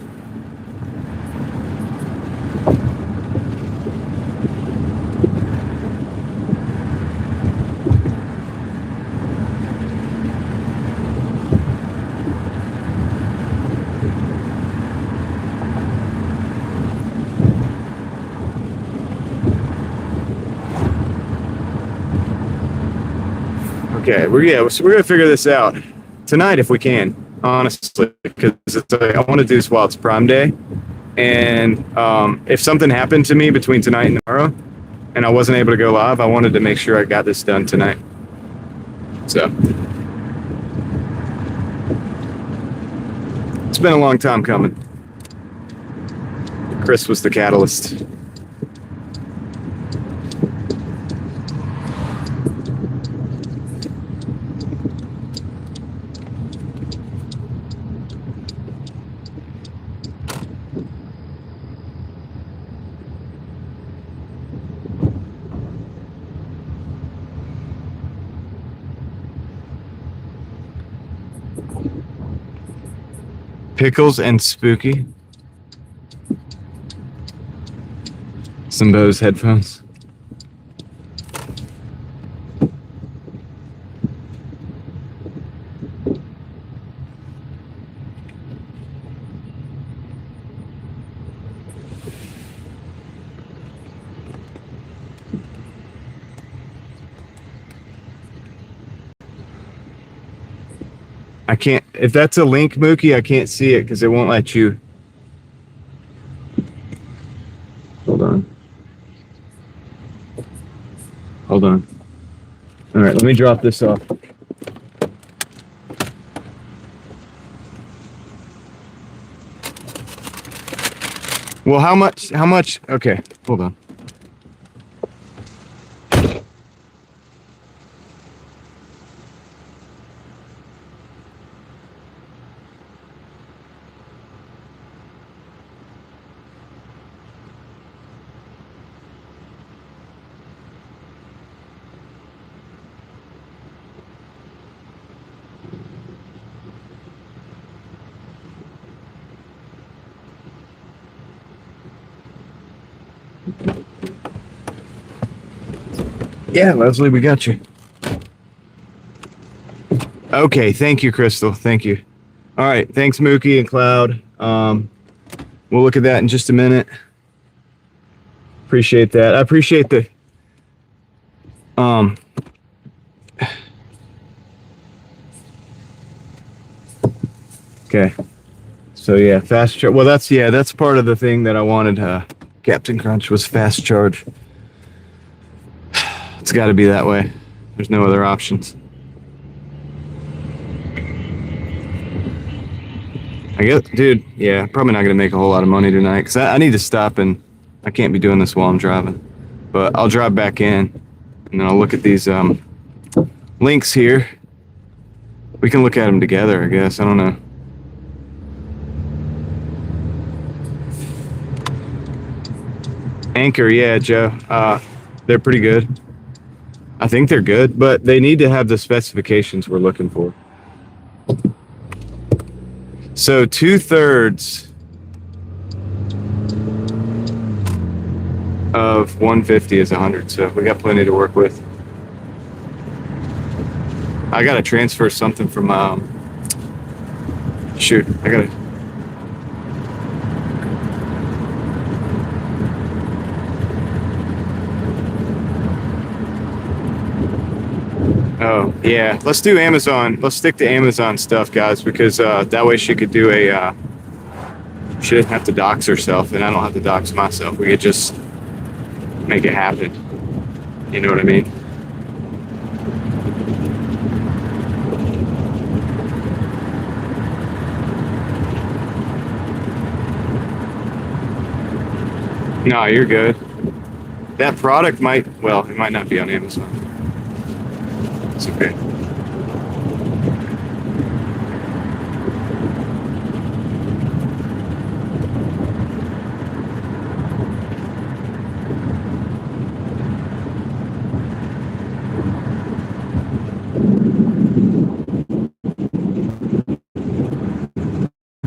Okay, so we're gonna figure this out tonight if we can, honestly, because I want to do this while it's Prime Day, and if something happened to me between tonight and tomorrow, and I wasn't able to go live, I wanted to make sure I got this done tonight. So it's been a long time coming. Chris was the catalyst. Pickles and Spooky. Some Bose headphones. I can't, if that's a link, Mookie, I can't see it because it won't let you. Hold on. Hold on. All right, let me drop this off. Well, how much, okay, hold on. Yeah, Leslie, we got you. Okay, thank you, Crystal. Thank you. All right, thanks, Mookie and Cloud. We'll look at that in just a minute. Appreciate that. I appreciate the okay. So yeah, fast charge. Well, that's part of the thing that I wanted. Captain Crunch was fast charge. It's got to be that way. There's no other options. I guess, dude, yeah, probably not going to make a whole lot of money tonight because I need to stop, and I can't be doing this while I'm driving. But I'll drive back in, and then I'll look at these links here. We can look at them together, I guess. I don't know. Anchor, yeah, Joe. They're pretty good. I think they're good, but they need to have the specifications we're looking for. So 2/3 of 150 is 100, so we got plenty to work with. I gotta transfer something from shoot, I gotta. Oh, yeah. Let's do Amazon. Let's stick to Amazon stuff, guys, because that way she could do a. She doesn't have to dox herself, and I don't have to dox myself. We could just make it happen. You know what I mean? No, you're good. That product might, well, it might not be on Amazon. It's okay.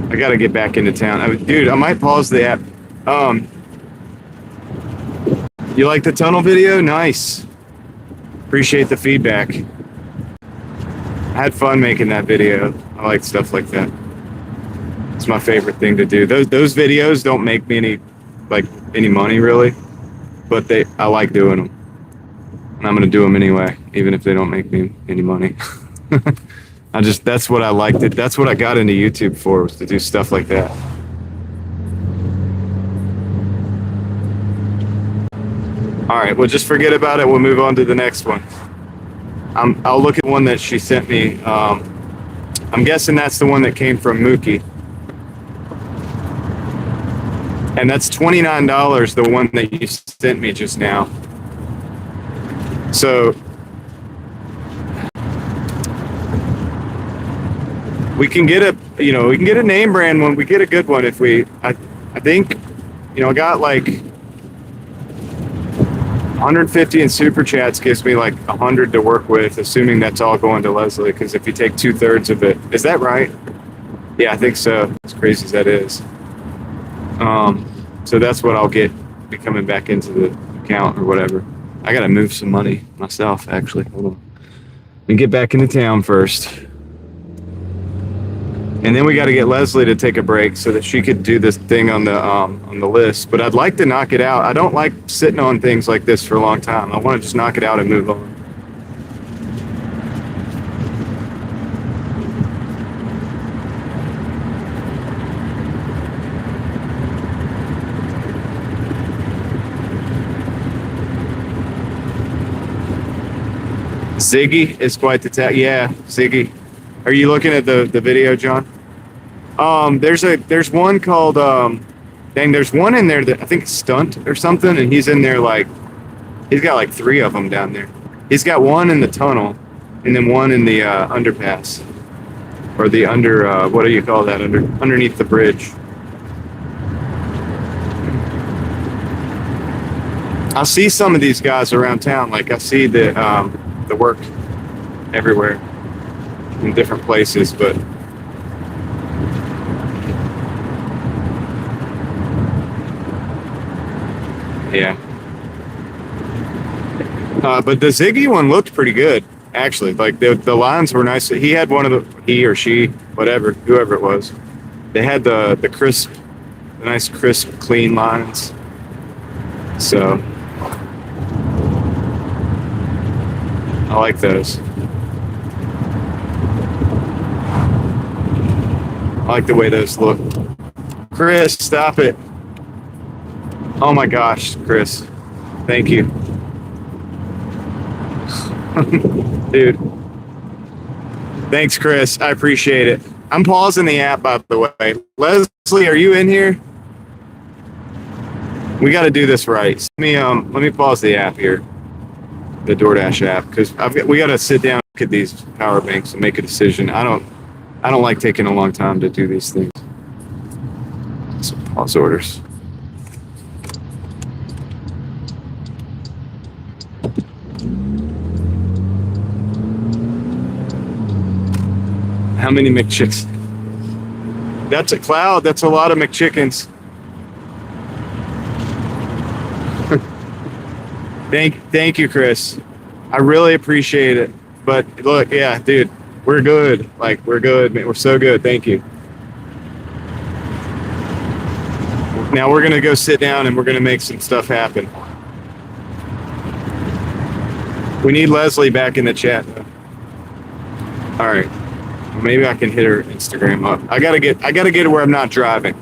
I gotta get back into town. Dude, I might pause the app. You like the tunnel video? Nice. Appreciate the feedback. I had fun making that video. I like stuff like that. It's my favorite thing to do. Those videos don't make me any money really, but I like doing them. And I'm gonna do them anyway, even if they don't make me any money. That's what I liked. That's what I got into YouTube for, was to do stuff like that. All right, well, just forget about it. We'll move on to the next one. I'll look at one that she sent me. I'm guessing that's the one that came from Mookie. And that's $29, the one that you sent me just now. So we can get a name brand one. We get a good one if I think, I got like 150 in super chats, gives me like 100 to work with, assuming that's all going to Leslie, because if you take 2/3 of it, is that right? Yeah, I think so. As crazy as that is. So that's what I'll be coming back into the account or whatever. I gotta move some money myself, actually. Hold on. Let me get back into town first. And then we got to get Leslie to take a break so that she could do this thing on the list. But I'd like to knock it out. I don't like sitting on things like this for a long time. I want to just knock it out and move on. Ziggy is quite the tag. Yeah, Ziggy. Are you looking at the video, John? There's one called there's one in there that I think is Stunt or something, and he's in there he's got like 3 of them down there. He's got one in the tunnel, and then one in the underpass, or the what do you call that, underneath the bridge. I see some of these guys around town. Like I see the work everywhere in different places, but yeah. But the Ziggy one looked pretty good, actually. Like the lines were nice. He had he or she, whatever, whoever it was. They had the nice crisp, clean lines. So I like those. I like the way those look. Chris, stop it. Oh my gosh, Chris. Thank you. Dude. Thanks, Chris. I appreciate it. I'm pausing the app, by the way. Leslie, are you in here? We got to do this right. Let me pause the app here. The Doordash app, because we got to sit down and look at these power banks and make a decision. I don't like taking a long time to do these things. So pause orders. How many McChicks? That's a cloud. That's a lot of McChickens. Thank you, Chris. I really appreciate it. But look, yeah, dude, we're good. Like, we're good, man. We're so good. Thank you. Now we're going to go sit down and we're going to make some stuff happen. We need Leslie back in the chat, though. All right. Maybe I can hit her Instagram up. I gotta get it where I'm not driving.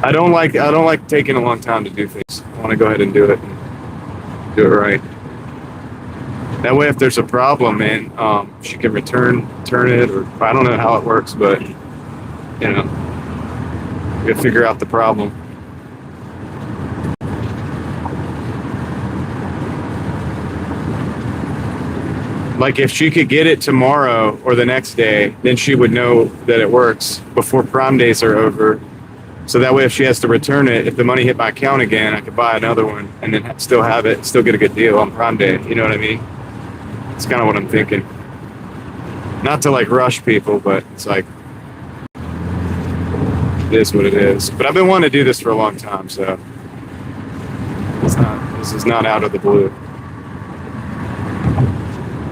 I don't like taking a long time to do things. I want to go ahead and do it right. That way, if there's a problem, man, she can return it, or I don't know how it works, but you know, we gotta figure out the problem. Like if she could get it tomorrow or the next day, then she would know that it works before Prime days are over. So that way, if she has to return it, if the money hit my account again, I could buy another one and then still have it, still get a good deal on Prime Day. You know what I mean? It's kind of what I'm thinking. Not to like rush people, but it's like, it is what it is. But I've been wanting to do this for a long time, so this is not out of the blue.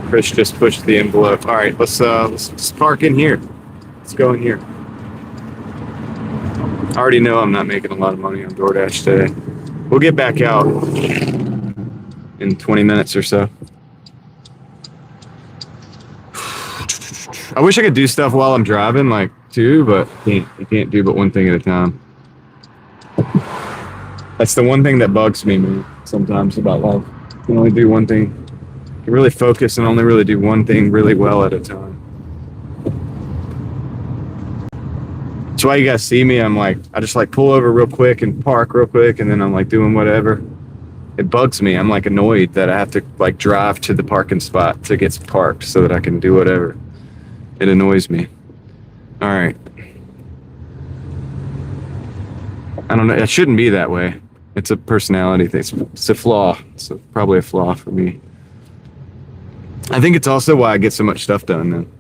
Chris just pushed the envelope. All right, let's just park in here. Let's go in here. I already know I'm not making a lot of money on Doordash today. We'll get back out in 20 minutes or so. I wish I could do stuff while I'm driving, like too, but you can't do but one thing at a time. That's the one thing that bugs me, man, sometimes about life. You can only do one thing. You can really focus and only really do one thing really well at a time. That's why you guys see me. I just like pull over real quick and park real quick, and then I'm like doing whatever. It bugs me. I'm like annoyed that I have to like drive to the parking spot to get parked so that I can do whatever. It annoys me. All right. I don't know. It shouldn't be that way. It's a personality thing. It's a flaw. It's probably a flaw for me. I think it's also why I get so much stuff done then.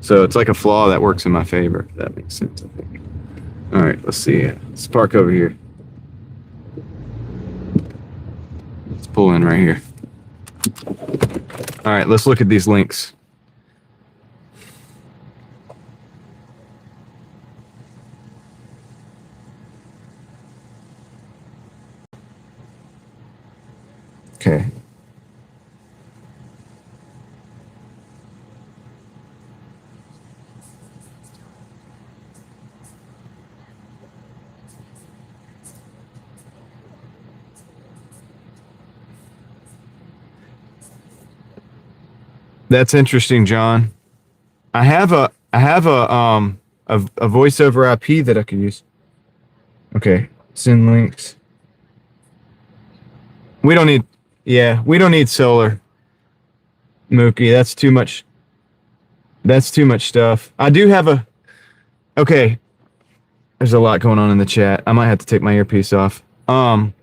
So it's like a flaw that works in my favor, if that makes sense, I think. All right, let's see. Let's park over here. Let's pull in right here. All right, let's look at these links. Okay. That's interesting, John. I have a voice over IP that I can use. Okay, send links. We don't need solar. Mookie, that's too much. That's too much stuff. I do have okay. There's a lot going on in the chat. I might have to take my earpiece off. John,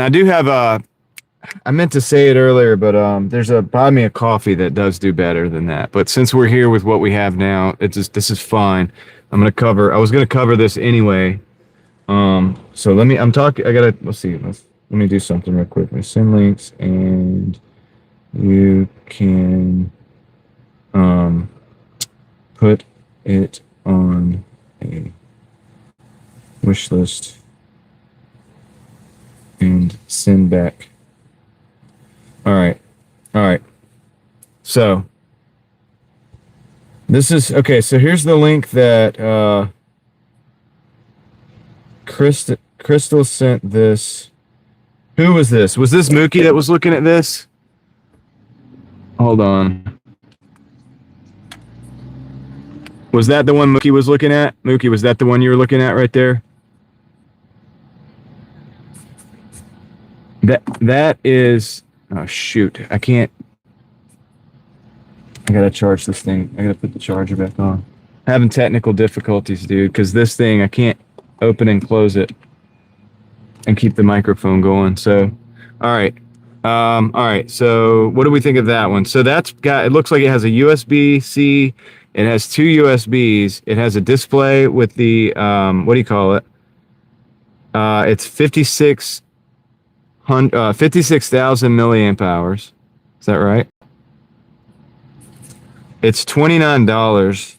I do have I meant to say it earlier, but there's a buy me a coffee that does do better than that. But since we're here with what we have now, this is fine. I was gonna cover this anyway. So let's let me do something real quick. Let me send links, and you can put it on a wish list and send back. All right. So this is okay. So here's the link that Crystal sent this. Who was this? Was this Mookie that was looking at this? Hold on. Was that the one Mookie was looking at? Mookie, was that the one you were looking at right there? That is. Oh shoot! I gotta charge this thing. I gotta put the charger back on. Having technical difficulties, dude, because this thing I can't open and close it and keep the microphone going. So, all right. So, what do we think of that one? So it looks like it has a USB-C. It has two USBs. It has a display with the what do you call it? It's 56,000 milliamp hours. Is that right? It's $29,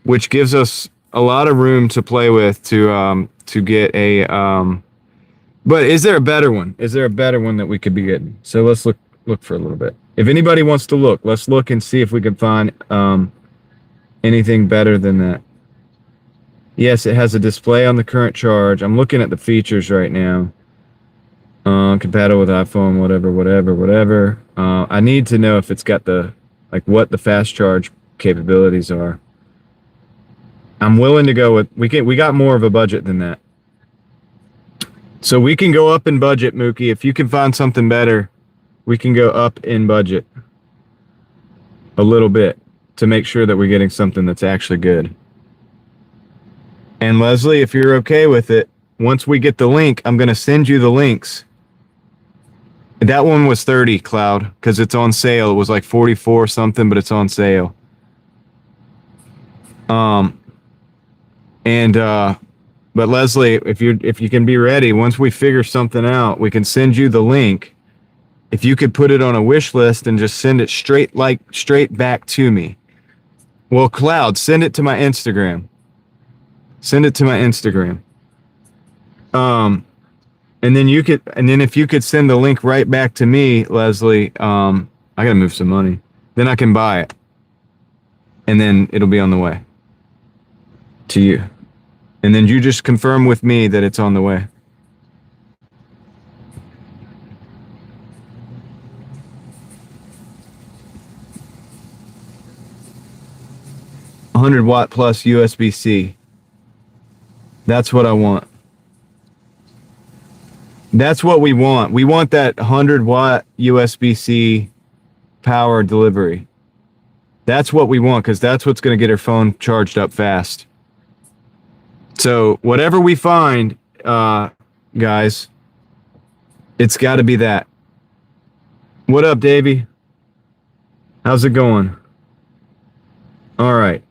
which gives us a lot of room to play with to get a but is there a better one? Is there a better one that we could be getting? So let's look for a little bit. If anybody wants to look, let's look and see if we can find anything better than that. Yes, it has a display on the current charge. I'm looking at the features right now. Compatible with iPhone, whatever. I need to know if it's got the, like, what the fast charge capabilities are. I'm willing to go with, we got more of a budget than that. So we can go up in budget, Mookie. If you can find something better, we can go up in budget a little bit to make sure that we're getting something that's actually good. And Leslie, if you're okay with it, once we get the link, I'm going to send you the links. That one was 30, Cloud, because it's on sale. It was like 44 something, but it's on sale. But Leslie, if you can be ready, once we figure something out, we can send you the link. If you could put it on a wish list and just send it straight back to me. Well, Cloud, send it to my Instagram. Send it to my Instagram. And then if you could send the link right back to me, Leslie, I gotta move some money. Then I can buy it. And then it'll be on the way to you. And then you just confirm with me that it's on the way. $100 watt plus USB-C. That's what I want. That's what we want. We want that 100-watt USB-C power delivery. That's what we want, because that's what's going to get our phone charged up fast. So whatever we find, guys, it's got to be that. What up, Davey? How's it going? All right.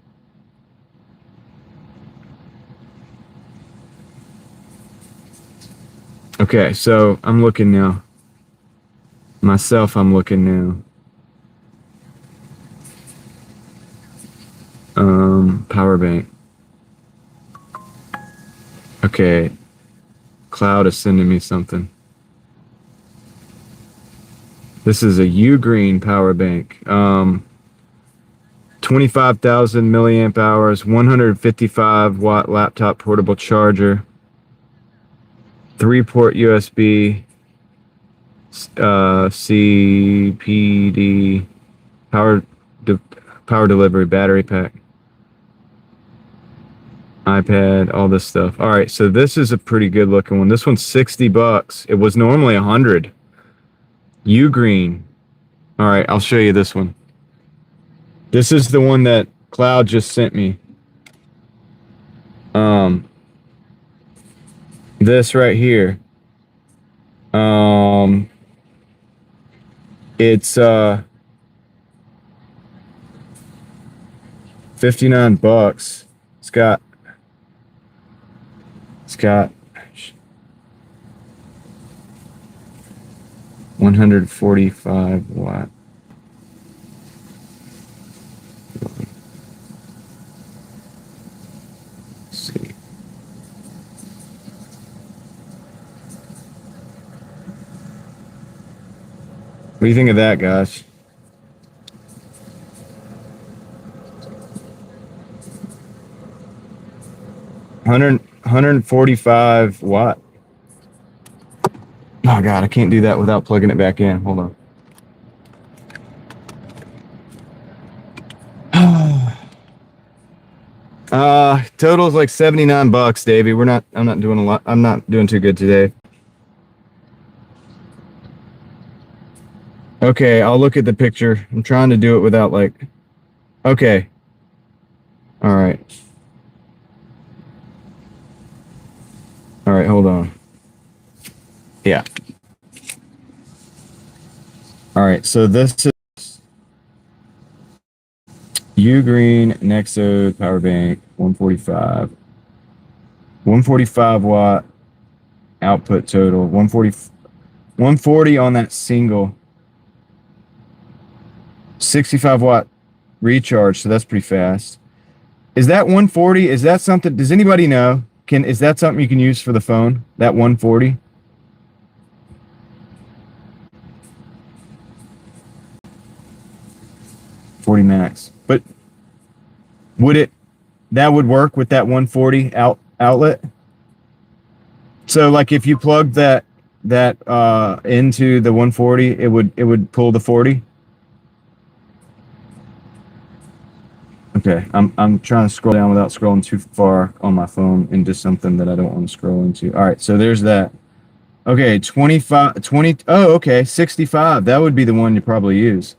Okay, so I'm looking now. Myself, I'm looking now. Power bank. Okay. Cloud is sending me something. This is a Ugreen power bank. 25,000 milliamp hours, 155 watt laptop portable charger, 3-port USB, CPD, power delivery, battery pack, iPad, all this stuff. All right, so this is a pretty good looking one. This one's $60. It was normally $100. Ugreen. All right, I'll show you this one. This is the one that Cloud just sent me. This right here. It's $59. It's got 145 watt. Let's see. What do you think of that, guys? $145 watt. Oh God, I can't do that without plugging it back in. Hold on. Total is like $79, Davey. I'm not doing a lot. I'm not doing too good today. Okay, I'll look at the picture. I'm trying to do it without like, okay. All right. All right, hold on. Yeah. All right, so this is Ugreen Nexo power bank, 145 watt output total, 140 on that single, 65 watt recharge, so that's pretty fast. Is that 140? Is that something? Does anybody know? Is that something you can use for the phone? That 140? 40 max. But that would work with that 140 outlet? So like if you plug that into the 140, it would pull the 40? Okay, I'm trying to scroll down without scrolling too far on my phone into something that I don't want to scroll into. All right, so there's that. Okay, 25, 20, oh, okay, 65. That would be the one you probably use.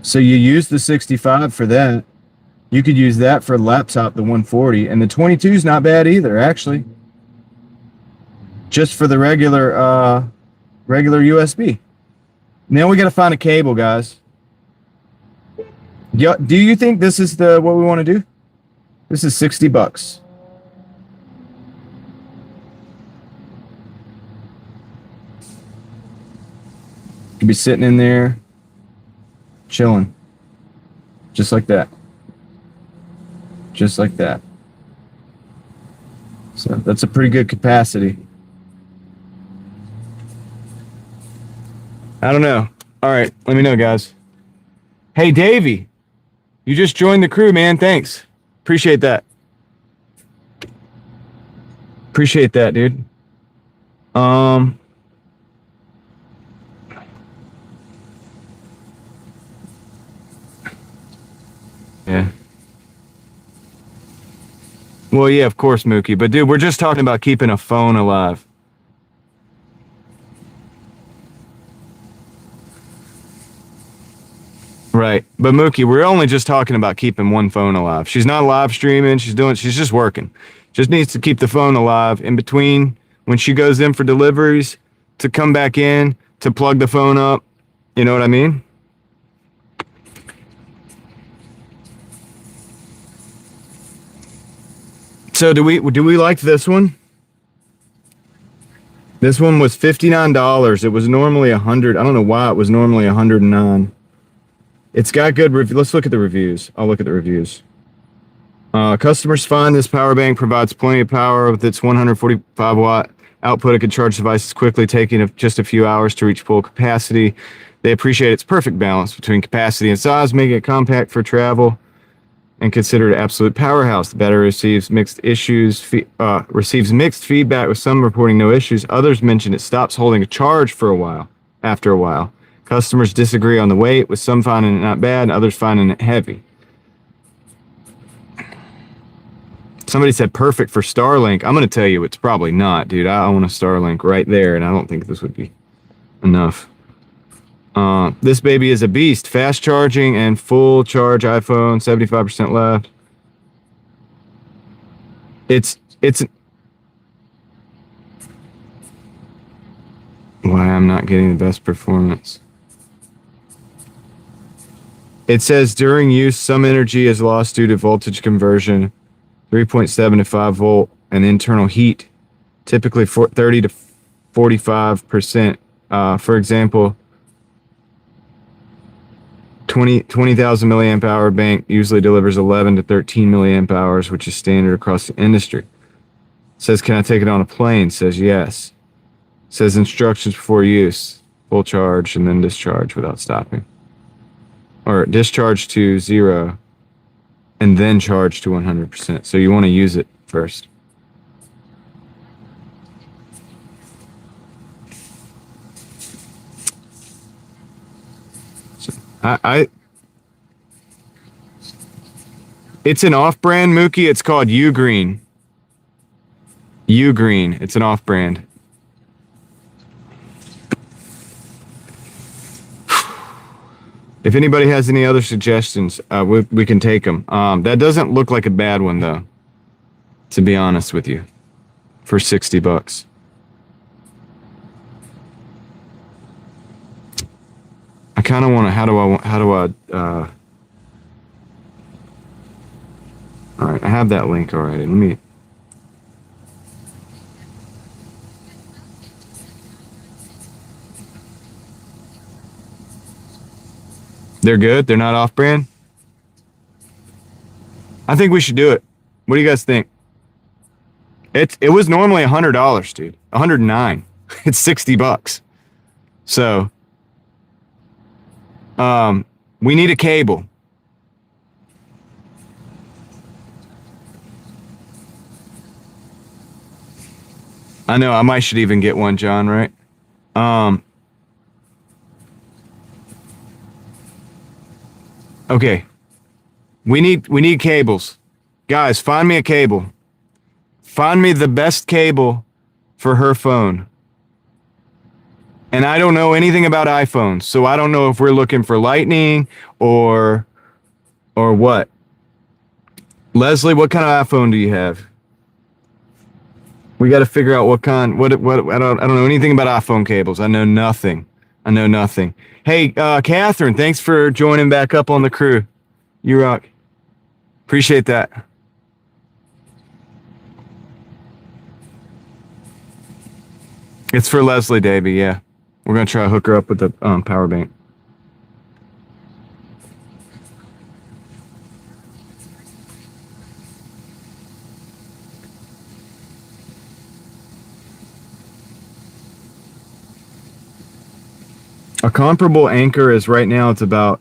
So you use the 65 for that. You could use that for laptop, the 140, and the 22 is not bad either, actually. Just for the regular USB. Now we got to find a cable, guys. Yeah, do you think this is what we want to do? This is $60. Could be sitting in there, chilling, just like that. Just like that. So that's a pretty good capacity. I don't know. All right, let me know, guys. Hey, Davey, you just joined the crew, man. Thanks. Appreciate that. Appreciate that, dude. Yeah. Well, yeah, of course, Mookie. But, dude, we're just talking about keeping a phone alive. Right. But, Mookie, we're only just talking about keeping one phone alive. She's not live streaming. She's just working. Just needs to keep the phone alive in between when she goes in for deliveries to come back in to plug the phone up. You know what I mean? So do we like this one? This one was $59. It was normally $100. I don't know why it was normally $109. It's got good reviews. Let's look at the reviews. I'll look at the reviews. Customers find this power bank provides plenty of power with its 145 watt output. It can charge devices quickly, taking just a few hours to reach full capacity. They appreciate its perfect balance between capacity and size, making it compact for travel and considered an absolute powerhouse. The battery receives mixed feedback, with some reporting no issues. Others mention it stops holding a charge after a while. Customers disagree on the weight, with some finding it not bad and others finding it heavy. Somebody said perfect for Starlink. I'm going to tell you it's probably not, dude. I own a Starlink right there, and I don't think this would be enough. This baby is a beast. Fast charging and full charge iPhone, 75% left. It's why I'm not getting the best performance. It says during use, some energy is lost due to voltage conversion, 3.7 to 5 volt, and internal heat, typically 30 to 45%. For example, 20,000 milliamp hour bank usually delivers 11 to 13 milliamp hours, which is standard across the industry. Says, can I take it on a plane? Says yes. Says instructions before use, full charge and then discharge without stopping. Or discharge to 0 and then charge to 100%. So you want to use it first. So it's an off-brand, Mookie. It's called Ugreen. Ugreen. It's an off-brand. If anybody has any other suggestions, we can take them. That doesn't look like a bad one, though, to be honest with you, for $60. I kind of want to, how do I, all right, I have that link already. Let me, they're good? They're not off-brand? I think we should do it. What do you guys think? It was normally $100, dude. $109. It's $60. So We need a cable. I know I might should even get one, John, right? Okay. We need cables. Guys, find me a cable. Find me the best cable for her phone. And I don't know anything about iPhones, so I don't know if we're looking for Lightning or what. Leslie, what kind of iPhone do you have? We got to figure out what kind. What I don't know anything about iPhone cables. I know nothing. I know nothing. Hey, Catherine, thanks for joining back up on the crew. You rock. Appreciate that. It's for Leslie, Davey. Yeah, we're gonna try to hook her up with the power bank. A comparable Anchor is right now. It's about.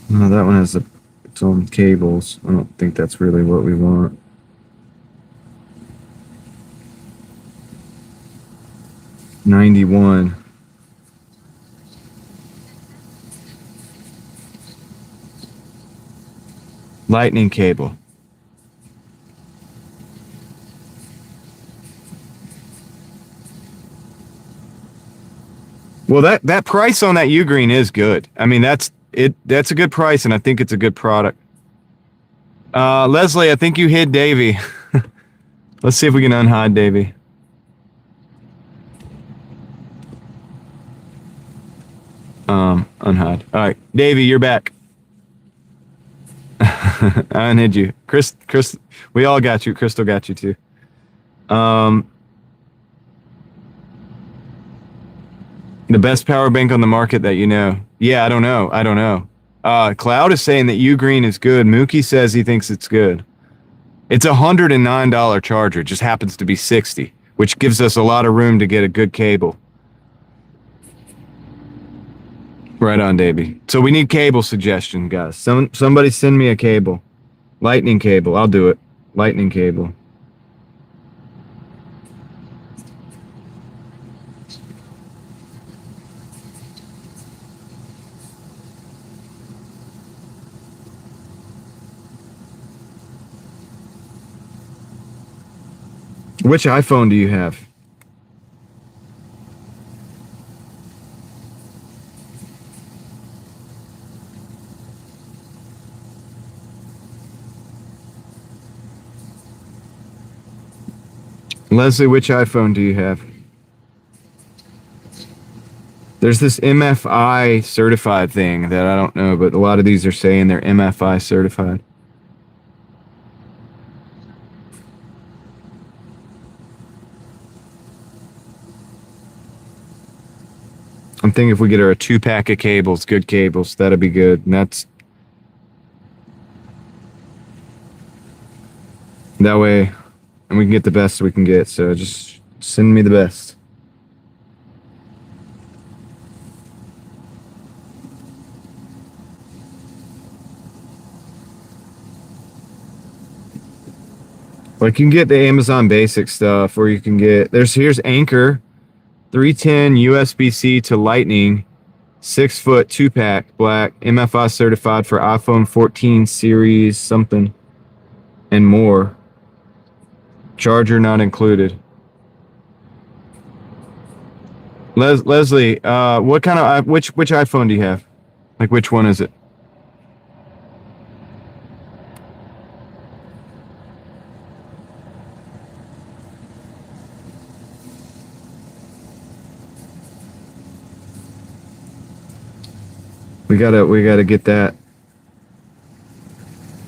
No, that one has its own cables. I don't think that's really what we want. $91. Lightning cable. Well, that price on that Ugreen is good. I mean, that's a good price, and I think it's a good product. Leslie, I think you hid Davey. Let's see if we can unhide Davey. Unhide. All right, Davey, you're back. I unhid you. Chris, we all got you. Crystal got you too. The best power bank on the market that you know. Yeah, I don't know. Cloud is saying that Ugreen is good. Mookie says he thinks it's good. It's a $109 charger. It just happens to be 60, which gives us a lot of room to get a good cable. Right on, Davey. So we need cable suggestion, guys. Somebody send me a cable. Lightning cable. I'll do it. Lightning cable. Which iPhone do you have? Leslie, which iPhone do you have? There's this MFI certified thing that I don't know, but a lot of these are saying they're MFI certified. I'm thinking if we get her a 2-pack of cables, good cables, that'll be good. And that way, and we can get the best we can get. So just send me the best. Like you can get the Amazon basic stuff, or you can get here's Anchor, 310 USB-C to Lightning, 6-foot 2-pack, black, MFI certified for iPhone 14 series something, and more. Charger not included. Leslie, what kind of which iPhone do you have? Like which one is it? We gotta get that.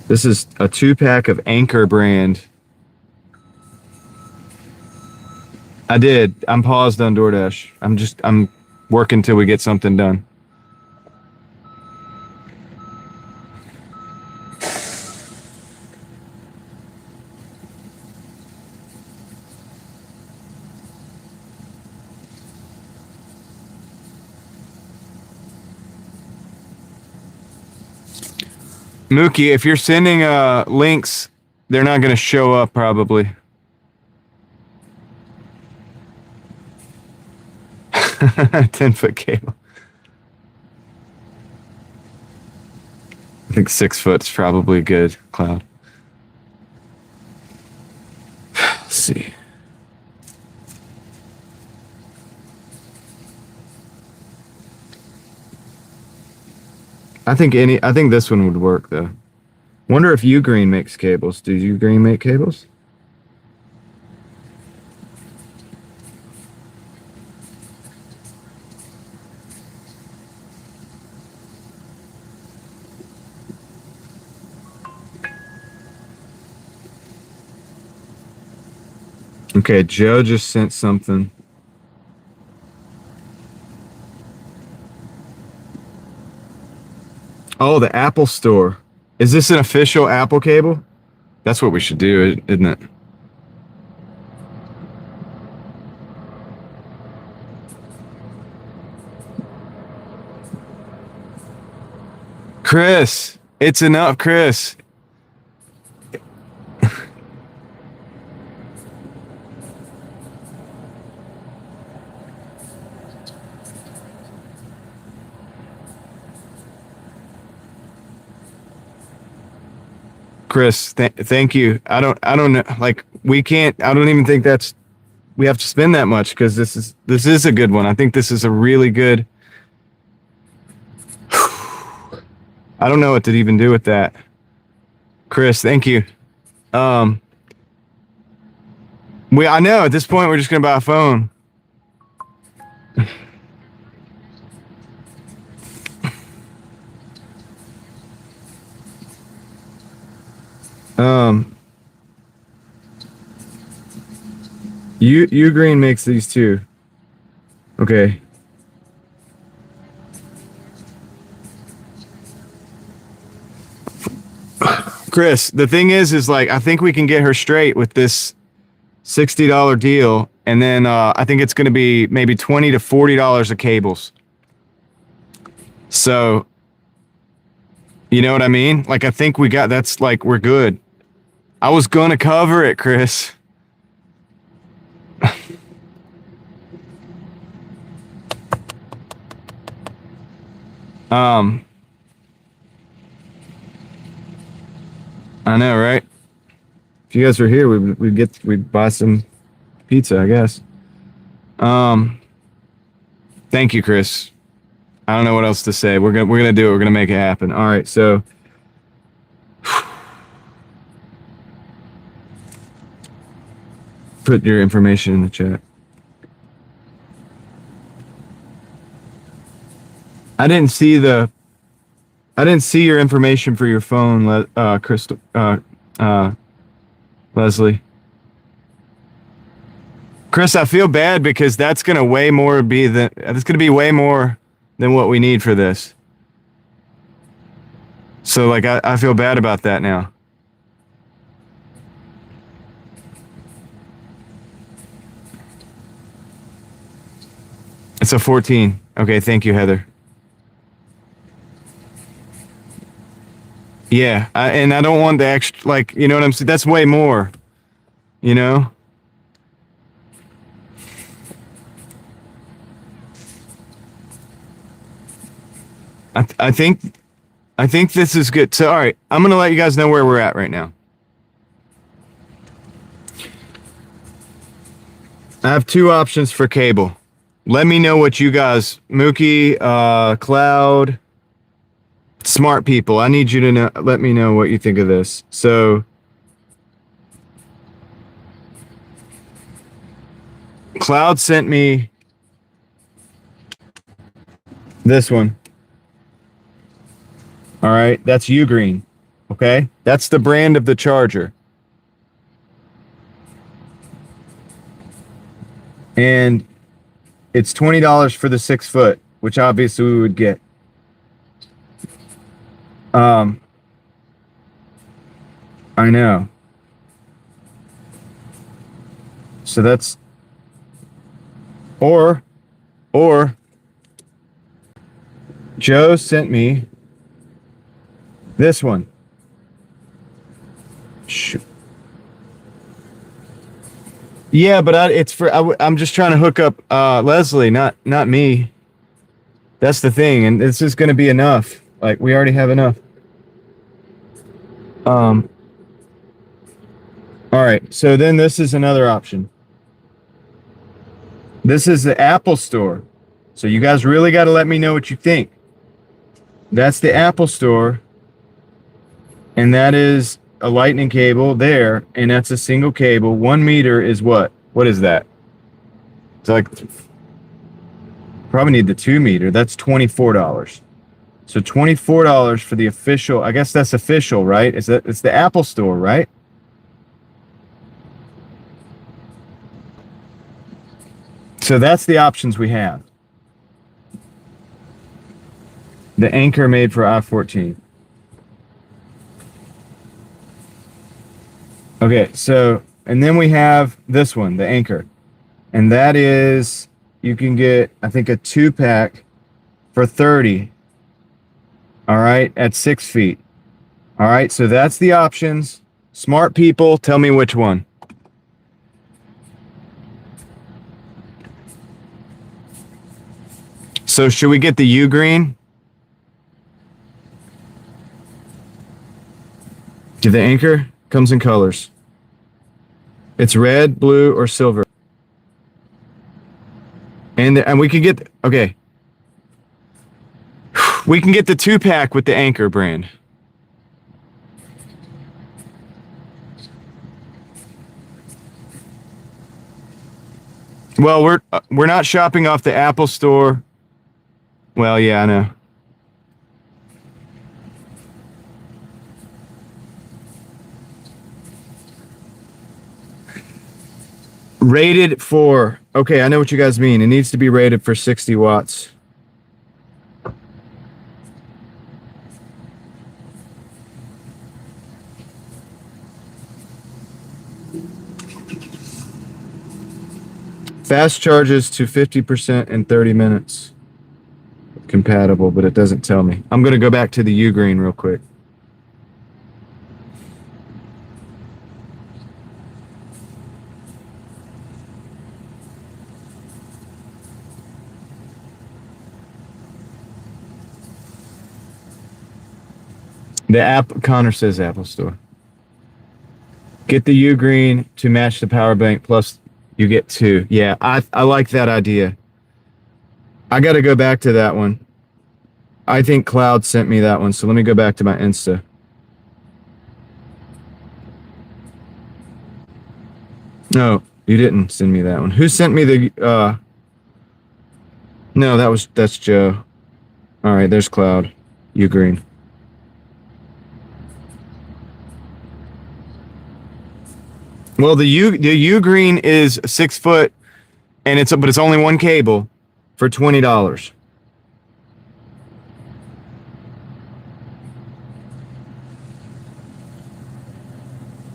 This is a 2-pack of Anchor brand. I did. I'm paused on Doordash. I'm working till we get something done. Mookie, if you're sending links, they're not going to show up probably. 10-foot cable. I think 6 foot's probably good, Cloud. Let's see. I think this one would work though. Wonder if Ugreen makes cables. Does Ugreen make cables? Okay, Joe just sent something. Oh, the Apple Store. Is this an official Apple cable? That's what we should do, isn't it? Chris, it's enough, Chris. Chris, thank you. I don't know. Like we can't. I don't even think we have to spend that much because this is a good one. I think this is a really good. I don't know what to even do with that. Chris, thank you. I know at this point we're just gonna buy a phone. Ugreen makes these too. Okay. Chris, the thing is like I think we can get her straight with this $60 deal, and then I think it's going to be maybe $20 to $40 of cables. So, you know what I mean? Like I think that's like we're good. I was going to cover it, Chris. I know, right? If you guys were here, we'd buy some pizza, I guess. Thank you, Chris. I don't know what else to say. We're gonna do it. We're gonna make it happen. All right, so put your information in the chat. I didn't see your information for your phone, Crystal, Leslie. Chris, I feel bad because that's gonna way more that's gonna be way more than what we need for this. So like I feel bad about that now. It's a 14. Okay, thank you, Heather. Yeah, and I don't want the extra, like, you know what I'm saying? That's way more, you know? I think this is good. So, all right, I'm going to let you guys know where we're at right now. I have two options for cable. Let me know what you guys, Mookie, Cloud, smart people. I need you to let me know what you think of this. So, Cloud sent me this one. All right, that's Ugreen. Okay, that's the brand of the charger. And it's $20 for the 6 foot, which obviously we would get. I know. So that's or Joe sent me this one. Shoot. Yeah, but I'm just trying to hook up Leslie, not me. That's the thing, and this is going to be enough. Like, we already have enough. All right, so then this is another option. This is the Apple Store. So you guys really got to let me know what you think. That's the Apple Store, and that is a lightning cable there, and that's a single cable. 1 meter is what? What is that? It's like, probably need the 2 meter. That's $24. So $24 for the official. I guess that's official, right? It's the Apple Store, right? So that's the options we have. The anchor made for I-14. Okay, so, and then we have this one, the anchor. And that is, you can get, I think, a 2-pack for $30. All right, at 6 feet. All right, so that's the options. Smart people, tell me which one. So should we get the U green? The anchor comes in colors. It's red, blue, or silver. And we can get, okay. We can get the 2-pack with the Anchor brand. Well, we're not shopping off the Apple Store. Well, yeah, I know. Rated for, okay, I know what you guys mean. It needs to be rated for 60 watts. Fast charges to 50% in 30 minutes. Compatible, but it doesn't tell me. I'm going to go back to the U green real quick. The app, Connor says Apple Store. Get the U green to match the power bank, plus you get 2. Yeah, I like that idea. I got to go back to that one. I think Cloud sent me that one, so let me go back to my Insta. No, you didn't send me that one. Who sent me the No, that's Joe. All right, there's Cloud. U green. Well, the U green is 6 foot, and but it's only one cable for $20.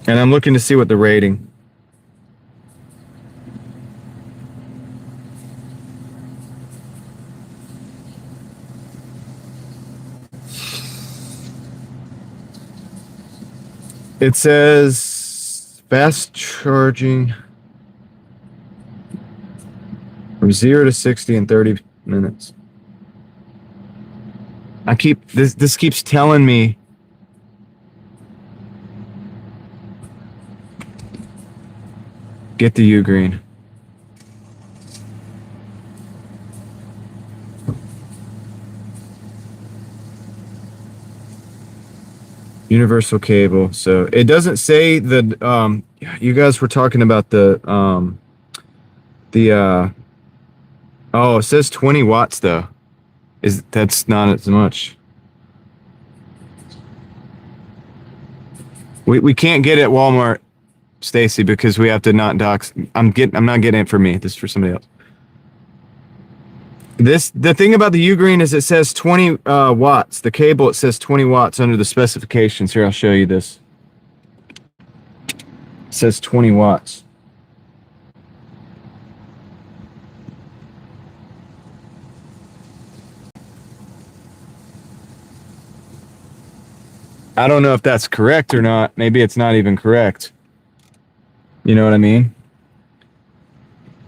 And I'm looking to see what the rating. It says fast charging from 0 to 60 in 30 minutes. This keeps telling me get the U green. Universal cable. So it doesn't say the you guys were talking about the oh, it says 20 watts though. That's not as much. We can't get it at Walmart, Stacy, because we have to not dox. I'm not getting it for me. This is for somebody else. The thing about the U green is it says 20 watts. The cable, it says 20 watts under the specifications. Here, I'll show you this. It says 20 watts. I don't know if that's correct or not. Maybe it's not even correct. You know what I mean?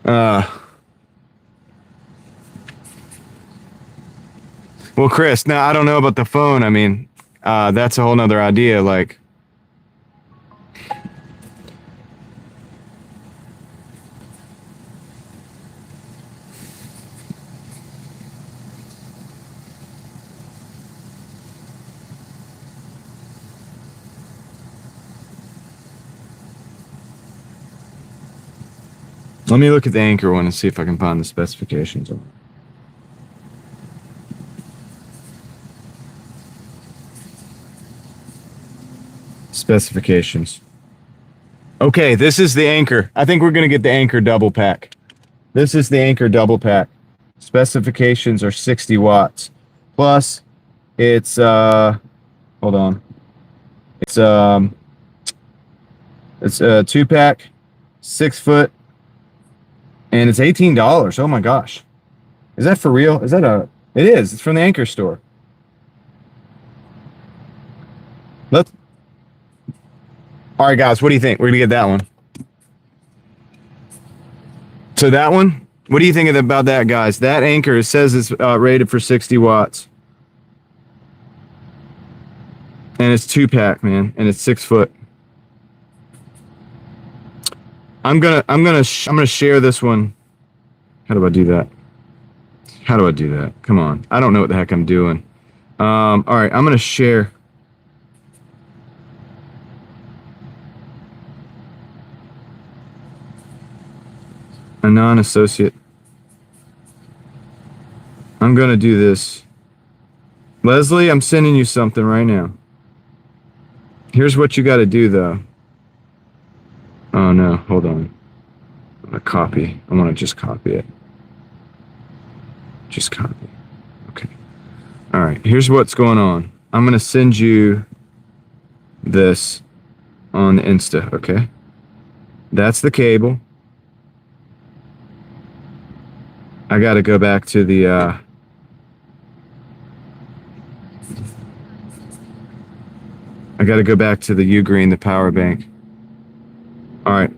Well, Chris, now I don't know about the phone. I mean, that's a whole nother idea. Like, let me look at the Anchor one and see if I can find the specifications. Specifications. Okay, this is the Anchor. I think we're going to get the Anchor double pack. This is the Anchor double pack. Specifications are 60 watts. Plus, it's, hold on. It's a 2-pack, 6 foot, and it's $18. Oh my gosh. Is that for real? Is that it is. It's from the Anchor store. All right, guys, what do you think? We're going to get that one. So that one, what do you think about that, guys? That Anchor, it says it's rated for 60 watts. And it's 2-pack, man, and it's 6 foot. I'm gonna share this one. How do I do that? How do I do that? Come on. I don't know what the heck I'm doing. All right, I'm gonna share. A non-associate. I'm gonna do this. Leslie, I'm sending you something right now. Here's what you got to do, though. Oh no, hold on. I'm gonna copy. I want to just copy it. Just copy. Okay. All right. Here's what's going on. I'm gonna send you this on Insta. Okay. That's the cable. I got to go back to the, I got to go back to the Ugreen, the power bank. All right.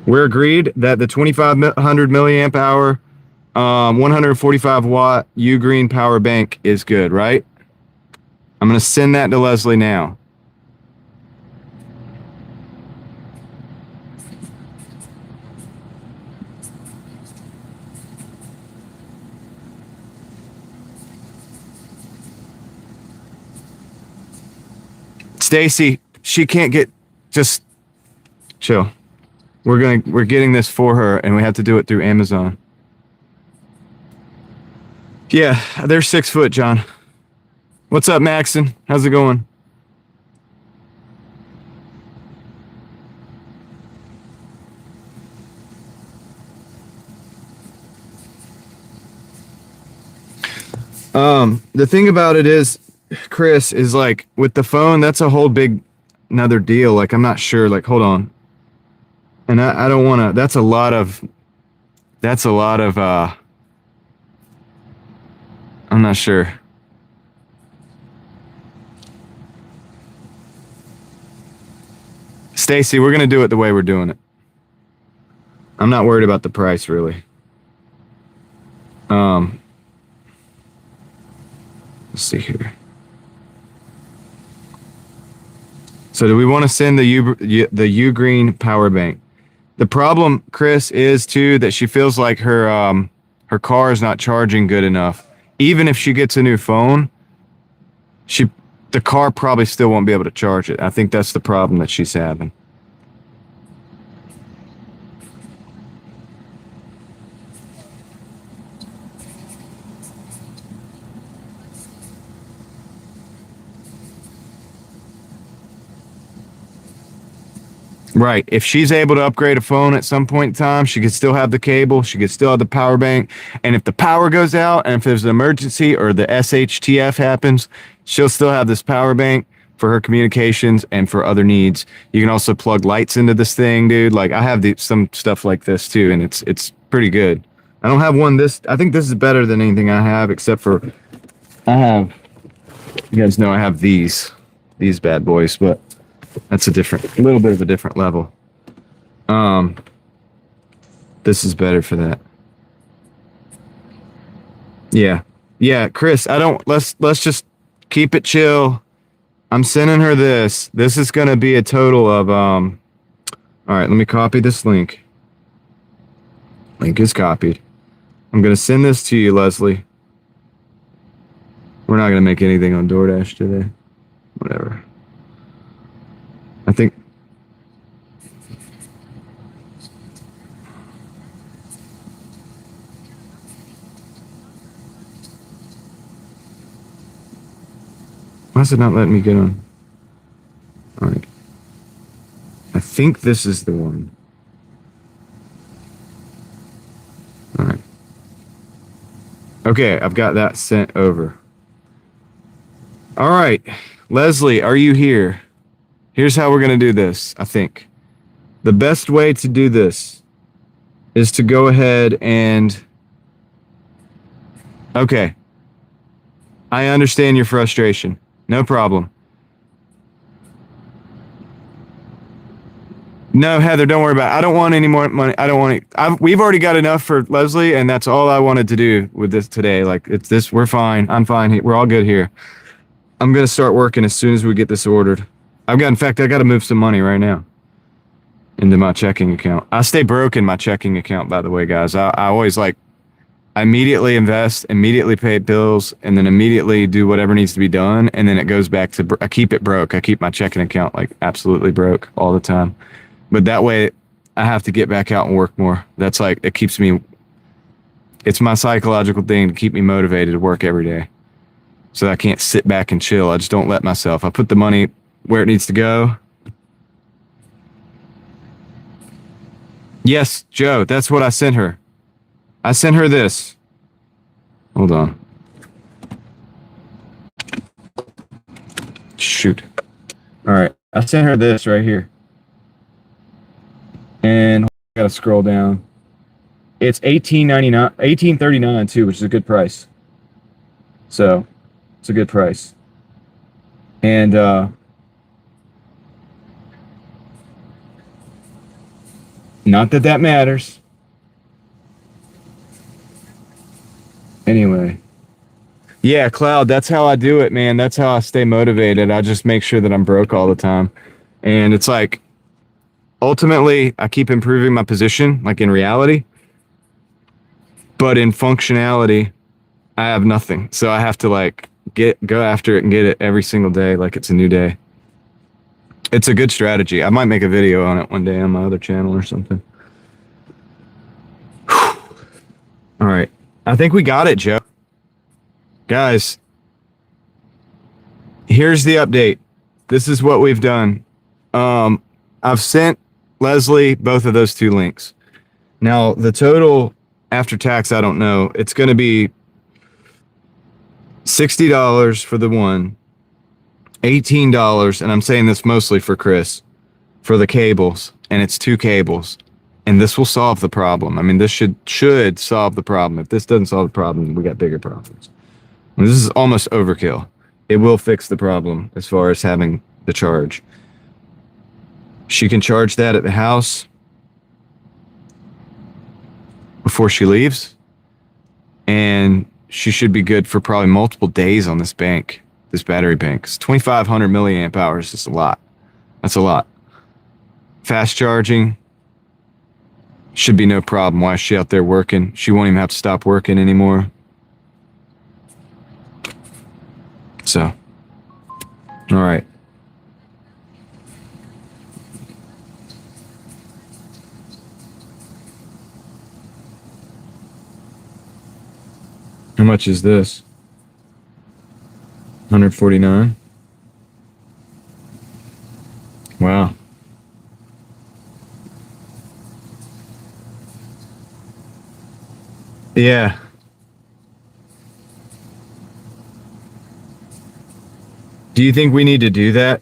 We're agreed that the 2500 milliamp hour, 145 watt Ugreen power bank is good, right? I'm going to send that to Leslie now. Stacy, she can't get, just chill. We're getting this for her, and we have to do it through Amazon. Yeah, they're 6 foot, John. What's up, Maxon? How's it going? The thing about it is, Chris, is like with the phone, that's a whole big another deal. Like, I'm not sure, like, hold on. And I don't want to, that's a lot of, I'm not sure. Stacy, we're going to do it the way we're doing it. I'm not worried about the price, really. Let's see here. So do we want to send the Ugreen power bank? The problem, Chris, is too that she feels like her car is not charging good enough. Even if she gets a new phone, the car probably still won't be able to charge it. I think that's the problem that she's having. Right. If she's able to upgrade a phone at some point in time, she could still have the cable. She could still have the power bank. And if the power goes out and if there's an emergency or the SHTF happens, she'll still have this power bank for her communications and for other needs. You can also plug lights into this thing, dude. Like, I have some stuff like this too, and it's pretty good. I don't have one I think this is better than anything I have, except for I have You guys know I have these bad boys, but that's a little bit of a different level. This is better for that. Yeah, Chris, let's just keep it chill. I'm sending her this. This is going to be a total of, all right, let me copy this link. Link is copied. I'm going to send this to you, Leslie. We're not going to make anything on Doordash today. Whatever. I think. Why is it not letting me get on? All right. I think this is the one. All right. Okay, I've got that sent over. All right. Leslie, are you here? Here's how we're going to do this, I think. The best way to do this is to go ahead and... Okay. I understand your frustration. No problem. No, Heather, don't worry about it. I don't want any more money. I don't want it. We've already got enough for Leslie, and that's all I wanted to do with this today. Like, it's this. We're fine. I'm fine. We're all good here. I'm going to start working as soon as we get this ordered. In fact, I got to move some money right now into my checking account. I stay broke in my checking account, by the way, guys. I always I immediately invest, immediately pay bills, and then immediately do whatever needs to be done. And then it goes back to, I keep it broke. I keep my checking account absolutely broke all the time. But that way I have to get back out and work more. That's it keeps me, it's my psychological thing to keep me motivated to work every day. So I can't sit back and chill. I just don't let myself. I put the money where it needs to go. Yes, Joe, that's what I sent her. I sent her this. Hold on. Shoot. All right. I sent her this right here. And I gotta scroll down. It's $18.39 too, which is a good price. So it's a good price. And not that that matters. Anyway. Yeah, Cloud, that's how I do it, man. That's how I stay motivated. I just make sure that I'm broke all the time. And it's ultimately, I keep improving my position, in reality. But in functionality, I have nothing. So I have to go after it and get it every single day like it's a new day. It's a good strategy. I might make a video on it one day on my other channel or something. All right. I think we got it, Joe. Guys, here's the update. This is what we've done. I've sent Leslie both of those two links. Now, the total after tax, I don't know. It's going to be $60 for the one, $18, and I'm saying this mostly for Chris, for the cables, and it's 2 cables. And this will solve the problem. I mean, this should solve the problem. If this doesn't solve the problem, we got bigger problems. And this is almost overkill. It will fix the problem as far as having the charge. She can charge that at the house before she leaves. And she should be good for probably multiple days on this battery bank. It's 2,500 milliamp hours is a lot. That's a lot. Fast charging. Should be no problem. Why is she out there working? She won't even have to stop working anymore. So, all right. How much is this? 149. Wow. Yeah. Do you think we need to do that,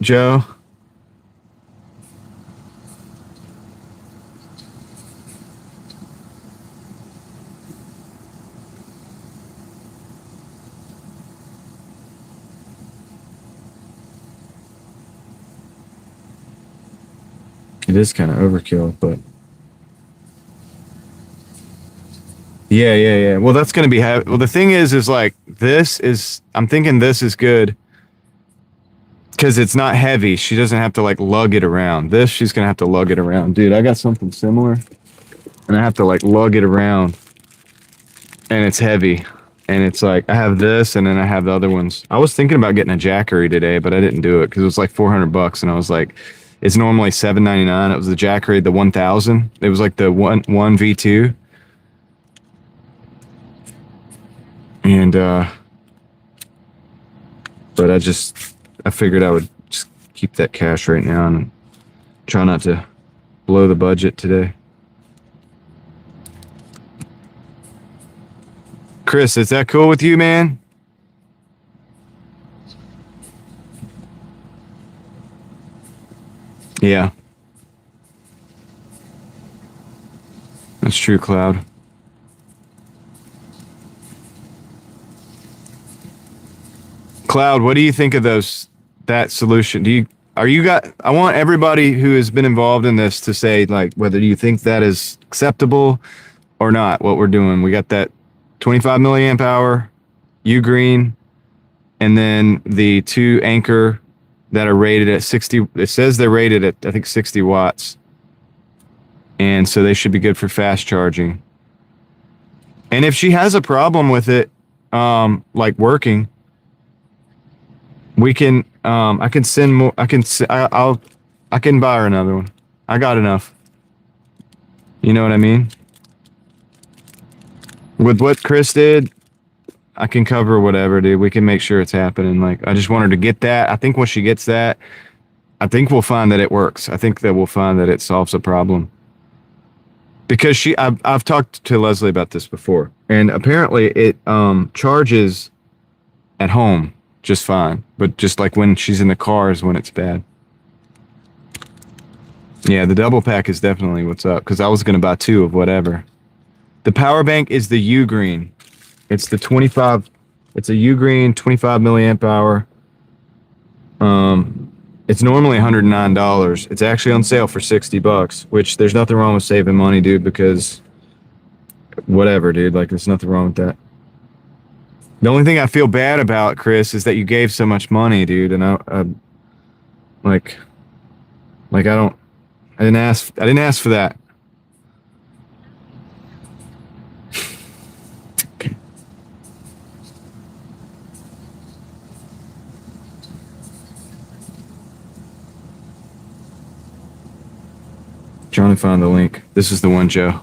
Joe? is kind of overkill, but yeah. Well, that's gonna be well, the thing is like I'm thinking this is good because it's not heavy. She doesn't have to like lug it around. This she's gonna have to lug it around, dude. I got something similar, and I have to like lug it around, and it's heavy. And it's like, I have this, and then I have the other ones. I was thinking about getting a Jackery today, but I didn't do it because it was like $400, and I was like, it's normally $799. It was the Jackery, the 1000. It was like the one V2. And but I figured I would just keep that cash right now and try not to blow the budget today. Chris, is that cool with you, man? Yeah. That's true, Cloud. Cloud, what do you think of that solution? I want everybody who has been involved in this to say like whether you think that is acceptable or not, what we're doing. We got that 25 milliamp hour U-Green, and then the 2 Anchor that are rated at 60. It says they're rated at, I think, 60 watts. And so they should be good for fast charging. And if she has a problem with it, like working, we can, I can send more, I can buy her another one. I got enough. You know what I mean? With what Chris did, I can cover whatever, dude. We can make sure it's happening. Like, I just want her to get that. I think when she gets that, I think we'll find that it works. I think that we'll find that it solves a problem. Because I've talked to Leslie about this before, and apparently it charges at home just fine, but just like when she's in the car is when it's bad. Yeah, the double pack is definitely what's up, because I was going to buy 2 of whatever. The power bank is the U-Green. It's the 25. It's a U-Green 25 milliamp hour. It's normally $109. It's actually on sale for $60, which there's nothing wrong with saving money, dude, because whatever, dude. Like, there's nothing wrong with that. The only thing I feel bad about, Chris, is that you gave so much money, dude, and I didn't ask for that. Trying to find the link. This is the one, Joe.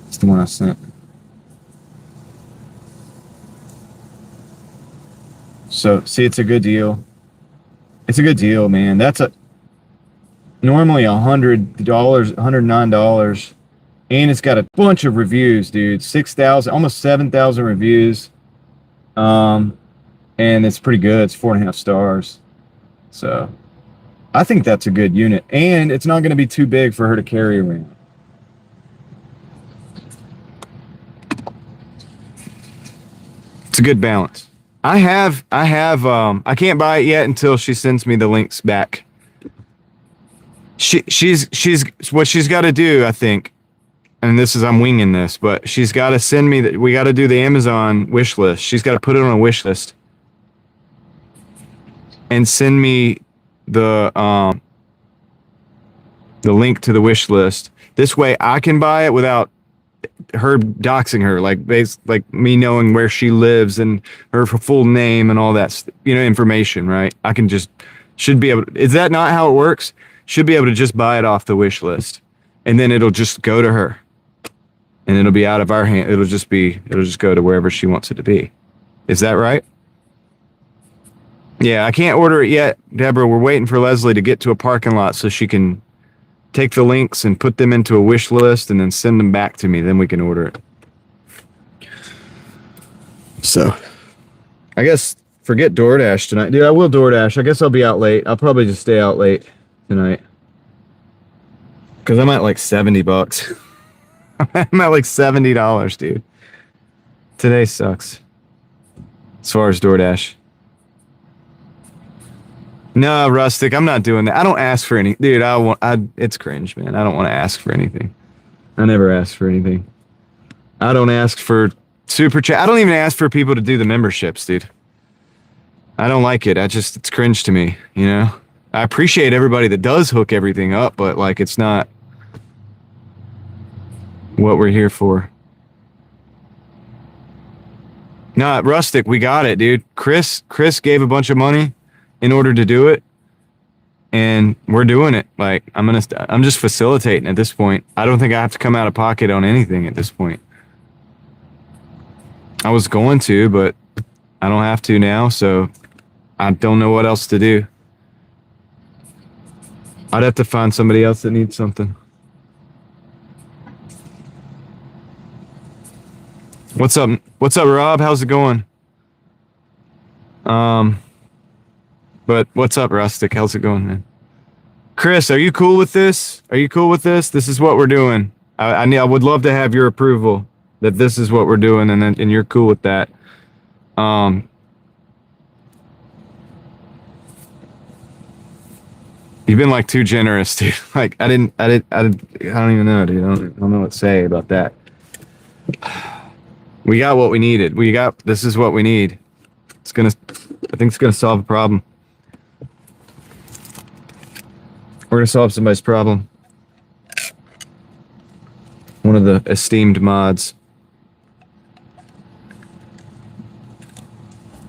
It's the one I sent. So, see, it's a good deal. It's a good deal, man. That's normally $100, $109, and it's got a bunch of reviews, dude. 6,000, almost 7,000 reviews. And it's pretty good. It's 4.5 stars. So I think that's a good unit, and it's not going to be too big for her to carry around. It's a good balance. I can't buy it yet until she sends me the links back. She's what she's got to do, I think, and I'm winging this, but she's got to send me we got to do the Amazon wish list. She's got to put it on a wish list and send me the link to the wish list. This way I can buy it without her doxing her, like me knowing where she lives and her full name and all that, information, right? I can should be able to, is that not how it works? Should be able to just buy it off the wish list, and then it'll just go to her, and it'll be out of our hand. It'll just go to wherever she wants it to be. Is that right? Yeah, I can't order it yet, Deborah. We're waiting for Leslie to get to a parking lot so she can take the links and put them into a wish list and then send them back to me. Then we can order it. So, I guess forget Doordash tonight. Dude, I will Doordash. I guess I'll be out late. I'll probably just stay out late tonight. Because I'm at like $70. I'm at like $70, dude. Today sucks. as far as DoorDash. No, Rustic, I'm not doing that. I don't ask for any, dude. It's cringe, man. I don't want to ask for anything. I never ask for anything. I don't ask for super chat. I don't even ask for people to do the memberships, dude. I don't like it. It's cringe to me, you know? I appreciate everybody that does hook everything up, but like, it's not what we're here for. No, Rustic, we got it, dude. Chris gave a bunch of money in order to do it, and we're doing it. Like, I'm just facilitating at this point. I don't think I have to come out of pocket on anything at this point. I was going to, but I don't have to now, so I don't know what else to do. I'd have to find somebody else that needs something. What's up, Rob? How's it going? But what's up, Rustic? How's it going, man? Chris, are you cool with this? This is what we're doing. I would love to have your approval that this is what we're doing, and you're cool with that. You've been like too generous, dude. Like I don't even know, dude. I don't know what to say about that. We got what we needed. This is what we need. I think it's gonna solve a problem. We're gonna solve somebody's problem. One of the esteemed mods.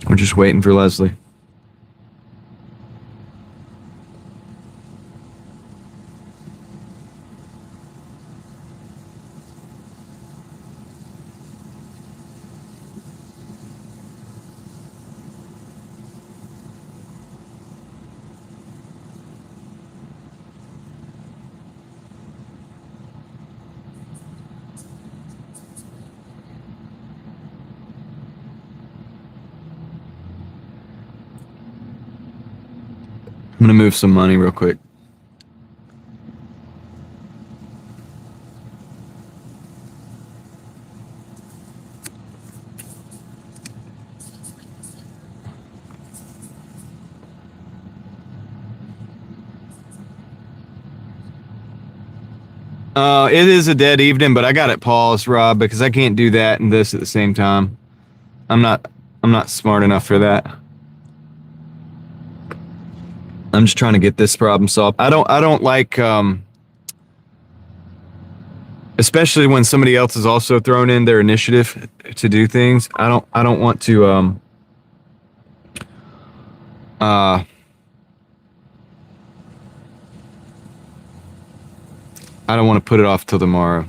We're just waiting for Leslie. I'm gonna move some money real quick. It is a dead evening, but I got it paused, Rob, because I can't do that and this at the same time. I'm not smart enough for that. I'm just trying to get this problem solved. I don't like, especially when somebody else has also thrown in their initiative to do things. I don't want to, I don't want to put it off till tomorrow.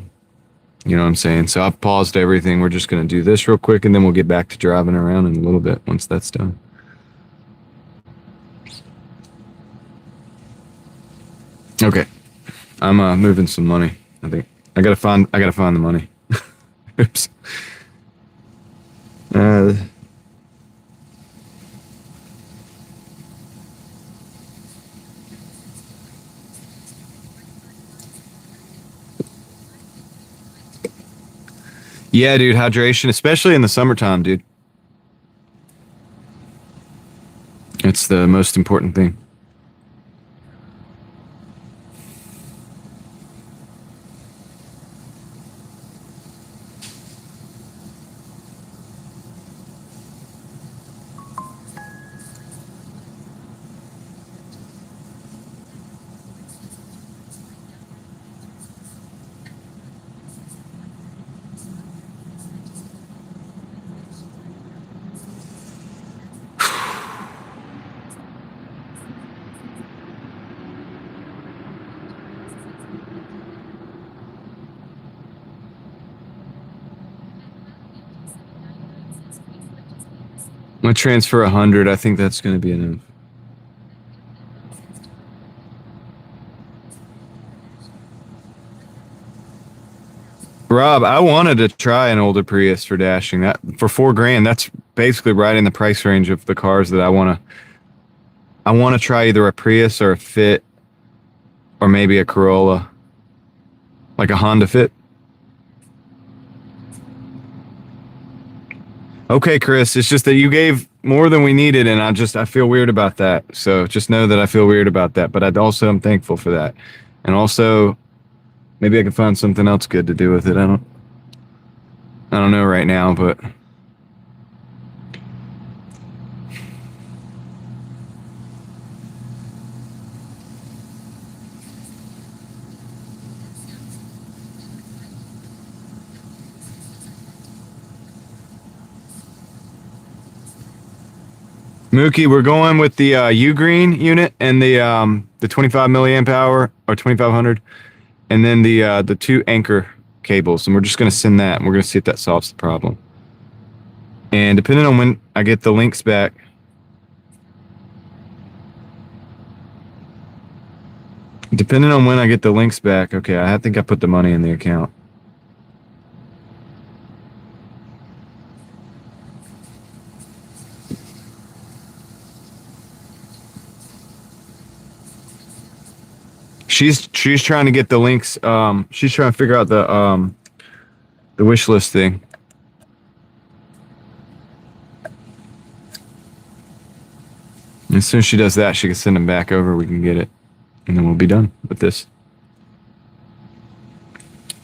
You know what I'm saying? So I've paused everything. We're just going to do this real quick, and then we'll get back to driving around in a little bit once that's done. Okay. I'm moving some money. I think I gotta find the money. Oops. Yeah, dude, hydration, especially in the summertime, dude. It's the most important thing. I'm gonna transfer 100. I think that's gonna be enough. Rob, I wanted to try an older Prius for dashing. That for $4,000. That's basically right in the price range of the cars that I want to try either a Prius or a Fit, or maybe a Corolla, like a Honda Fit. Okay, Chris, it's just that you gave more than we needed, and I feel weird about that. So just know that I feel weird about that, but I also am thankful for that. And also, maybe I can find something else good to do with it. I don't know right now, but Mookie, we're going with the U Green unit and the 25 milliamp hour or 2500, and then the two anchor cables, and we're just going to send that, and we're going to see if that solves the problem. And depending on when I get the links back, okay, I think I put the money in the account. She's trying to get the links. She's trying to figure out the wish list thing. As soon as she does that, she can send them back over. We can get it, and then we'll be done with this.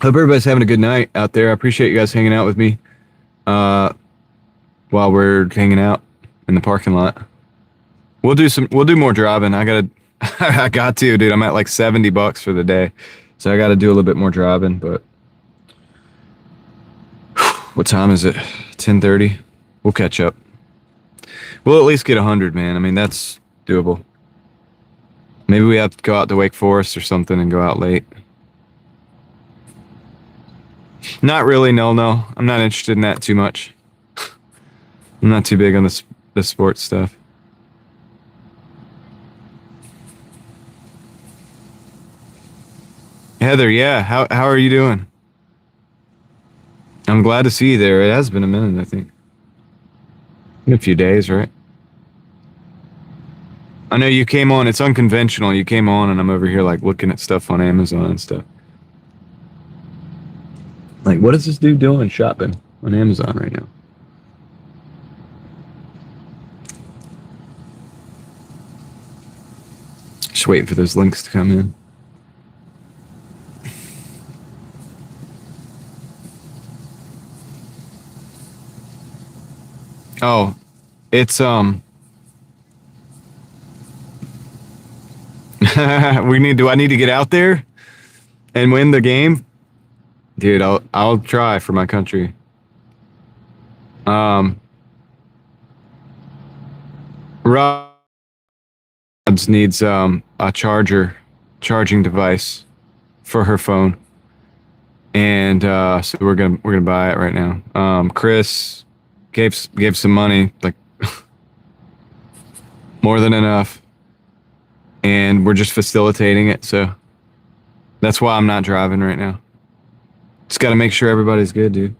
Hope everybody's having a good night out there. I appreciate you guys hanging out with me while we're hanging out in the parking lot. We'll do more driving. I got to, dude. I'm at like $70 for the day, so I got to do a little bit more driving. But what time is it? 10:30. We'll catch up. We'll at least get 100, man. I mean, that's doable. Maybe we have to go out to Wake Forest or something and go out late. Not really. No. I'm not interested in that too much. I'm not too big on the sports stuff. Heather, yeah. How are you doing? I'm glad to see you there. It has been a minute, I think. In a few days, right? I know you came on. It's unconventional. You came on, and I'm over here like looking at stuff on Amazon and stuff. Like, what is this dude doing shopping on Amazon right now? Just waiting for those links to come in. Oh, it's do I need to get out there and win the game? Dude, I'll try for my country. Rob needs a charging device for her phone. And so we're gonna buy it right now. Chris gave some money, like more than enough, and we're just facilitating it. So that's why I'm not driving right now. Just got to make sure everybody's good, dude.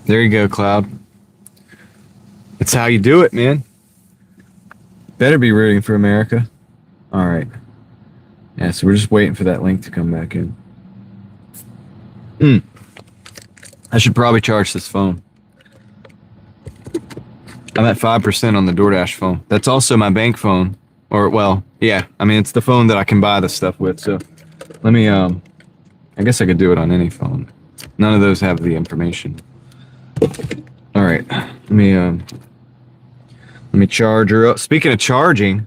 There you go, Cloud. That's how you do it, man. Better be rooting for America. All right. Yeah, so we're just waiting for that link to come back in. I should probably charge this phone. I'm at 5% on the Doordash phone. That's also my bank phone. Or, well, yeah. I mean, it's the phone that I can buy the stuff with. So let me, I guess I could do it on any phone. None of those have the information. All right. Let me charge her up. Speaking of charging,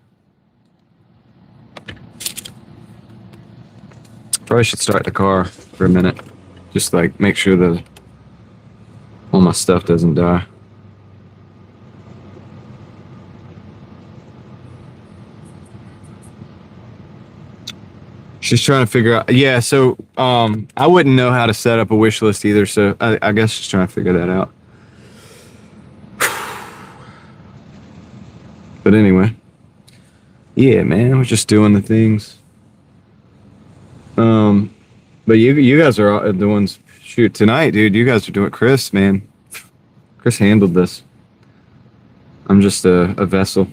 probably should start the car for a minute. Just like make sure that all my stuff doesn't die. She's trying to figure out. Yeah, so I wouldn't know how to set up a wish list either. So I guess she's trying to figure that out. But anyway, yeah, man, we're just doing the things. But you guys are the ones. Shoot, tonight, dude. You guys are doing. Chris, man. Chris handled this. I'm just a vessel.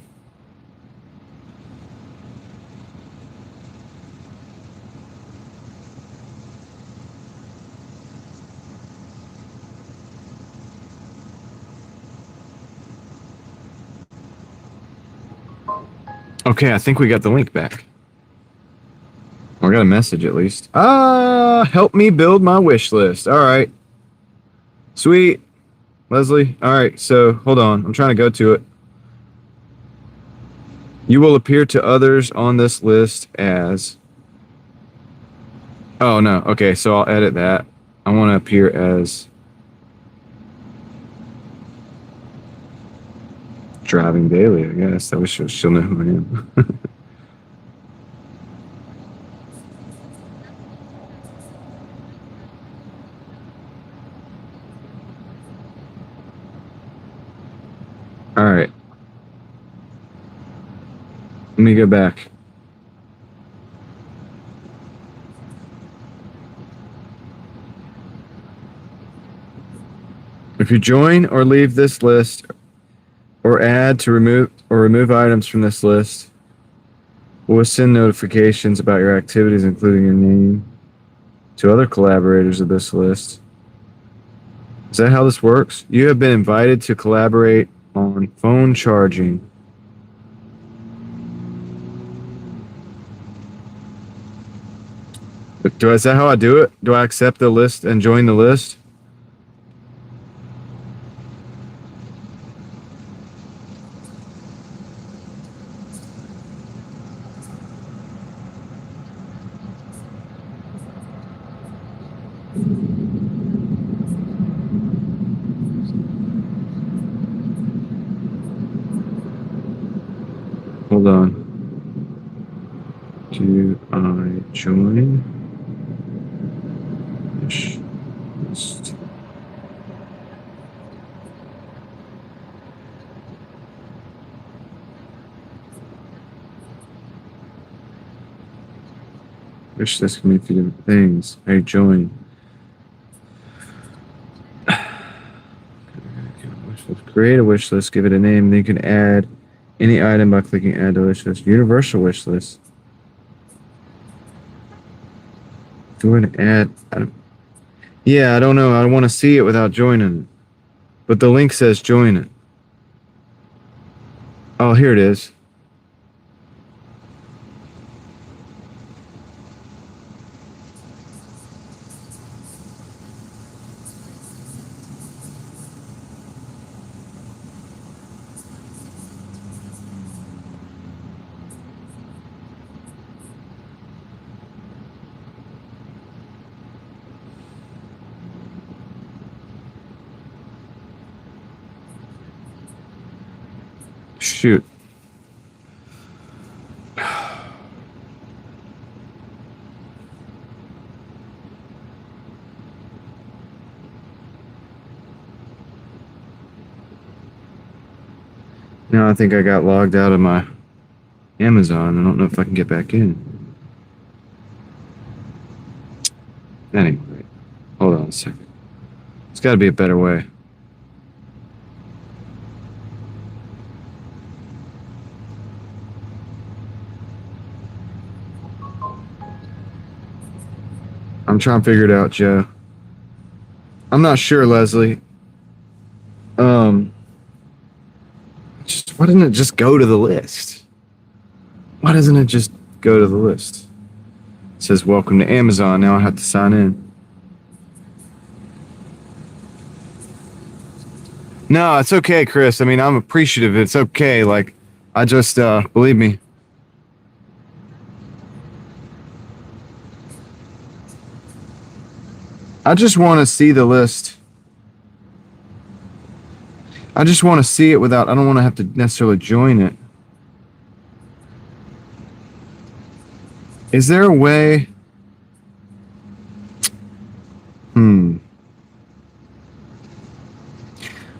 Okay, I think we got the link back. I got a message at least. Help me build my wish list. All right. Sweet. Leslie. All right, so hold on. I'm trying to go to it. You will appear to others on this list as... Oh, no. Okay, so I'll edit that. I want to appear as... Driving Daily, I guess. That way she'll know who I am. All right. Let me go back. If you join or leave this list or add to remove items from this list, we'll send notifications about your activities, including your name, to other collaborators of this list. Is that how this works? You have been invited to collaborate on phone charging. Is that how I do it? Do I accept the list and join the list? Hold on. Do I join? List. Wish this can mean a few different things. I join. Create a wish list, give it a name, then you can add any item by clicking add to wish list. Universal wish list. Go ahead and add. Yeah, I don't know. I want to see it without joining it. But the link says join it. Oh, here it is. Shoot. Now I think I got logged out of my Amazon. I don't know if I can get back in. Anyway, hold on a second. There's got to be a better way. I'm trying to figure it out, Joe. I'm not sure, Leslie. Why doesn't it just go to the list? Why doesn't it just go to the list? It says, welcome to Amazon. Now I have to sign in. No, it's okay, Chris. I mean, I'm appreciative. It's okay. Like, I just, believe me. I just want to see the list. I just want to see it without, I don't want to have to necessarily join it. Is there a way?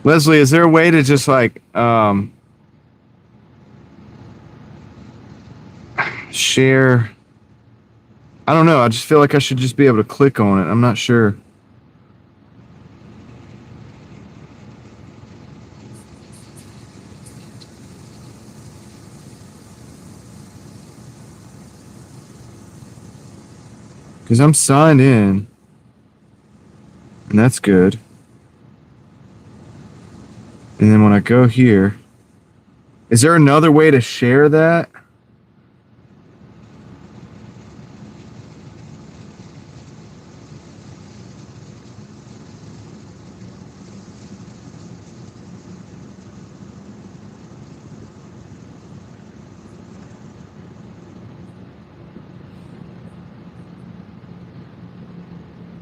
Leslie, is there a way to just like, share I don't know. I just feel like I should just be able to click on it. I'm not sure. Because I'm signed in. And that's good. And then when I go here, is there another way to share that?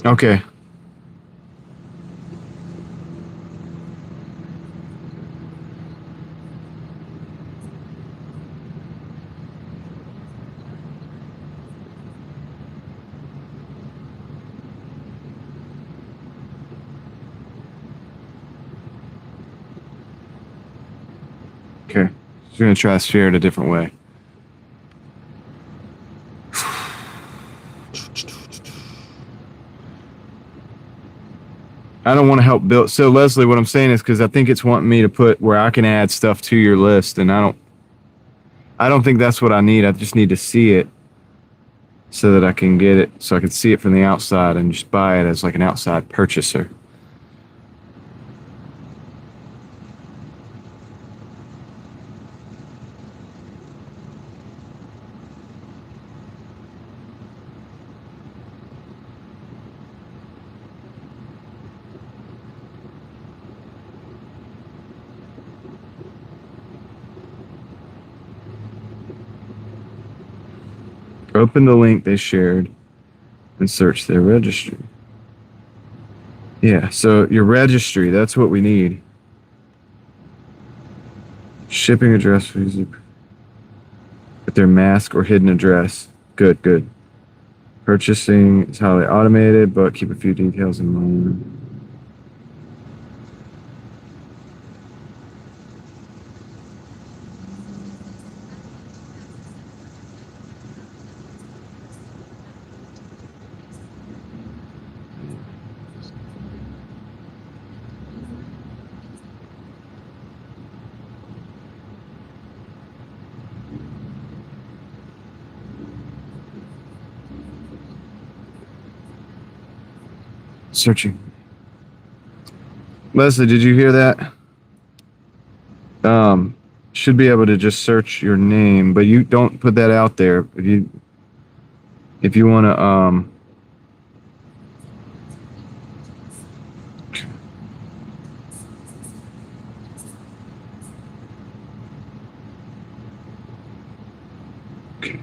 Okay. Okay. Just going to try to share it a different way. I don't want to help build. So Leslie, what I'm saying is because I think it's wanting me to put where I can add stuff to your list, and I don't think that's what I need. I just need to see it so that I can get it, so I can see it from the outside and just buy it as like an outside purchaser. Open the link they shared and search their registry. Yeah, so your registry, that's what we need. Shipping address for easy. Put their mask or hidden address. Good, good. Purchasing is highly automated, but keep a few details in mind. Searching. Leslie, did you hear that? Should be able to just search your name, but you don't put that out there. If you want to, okay.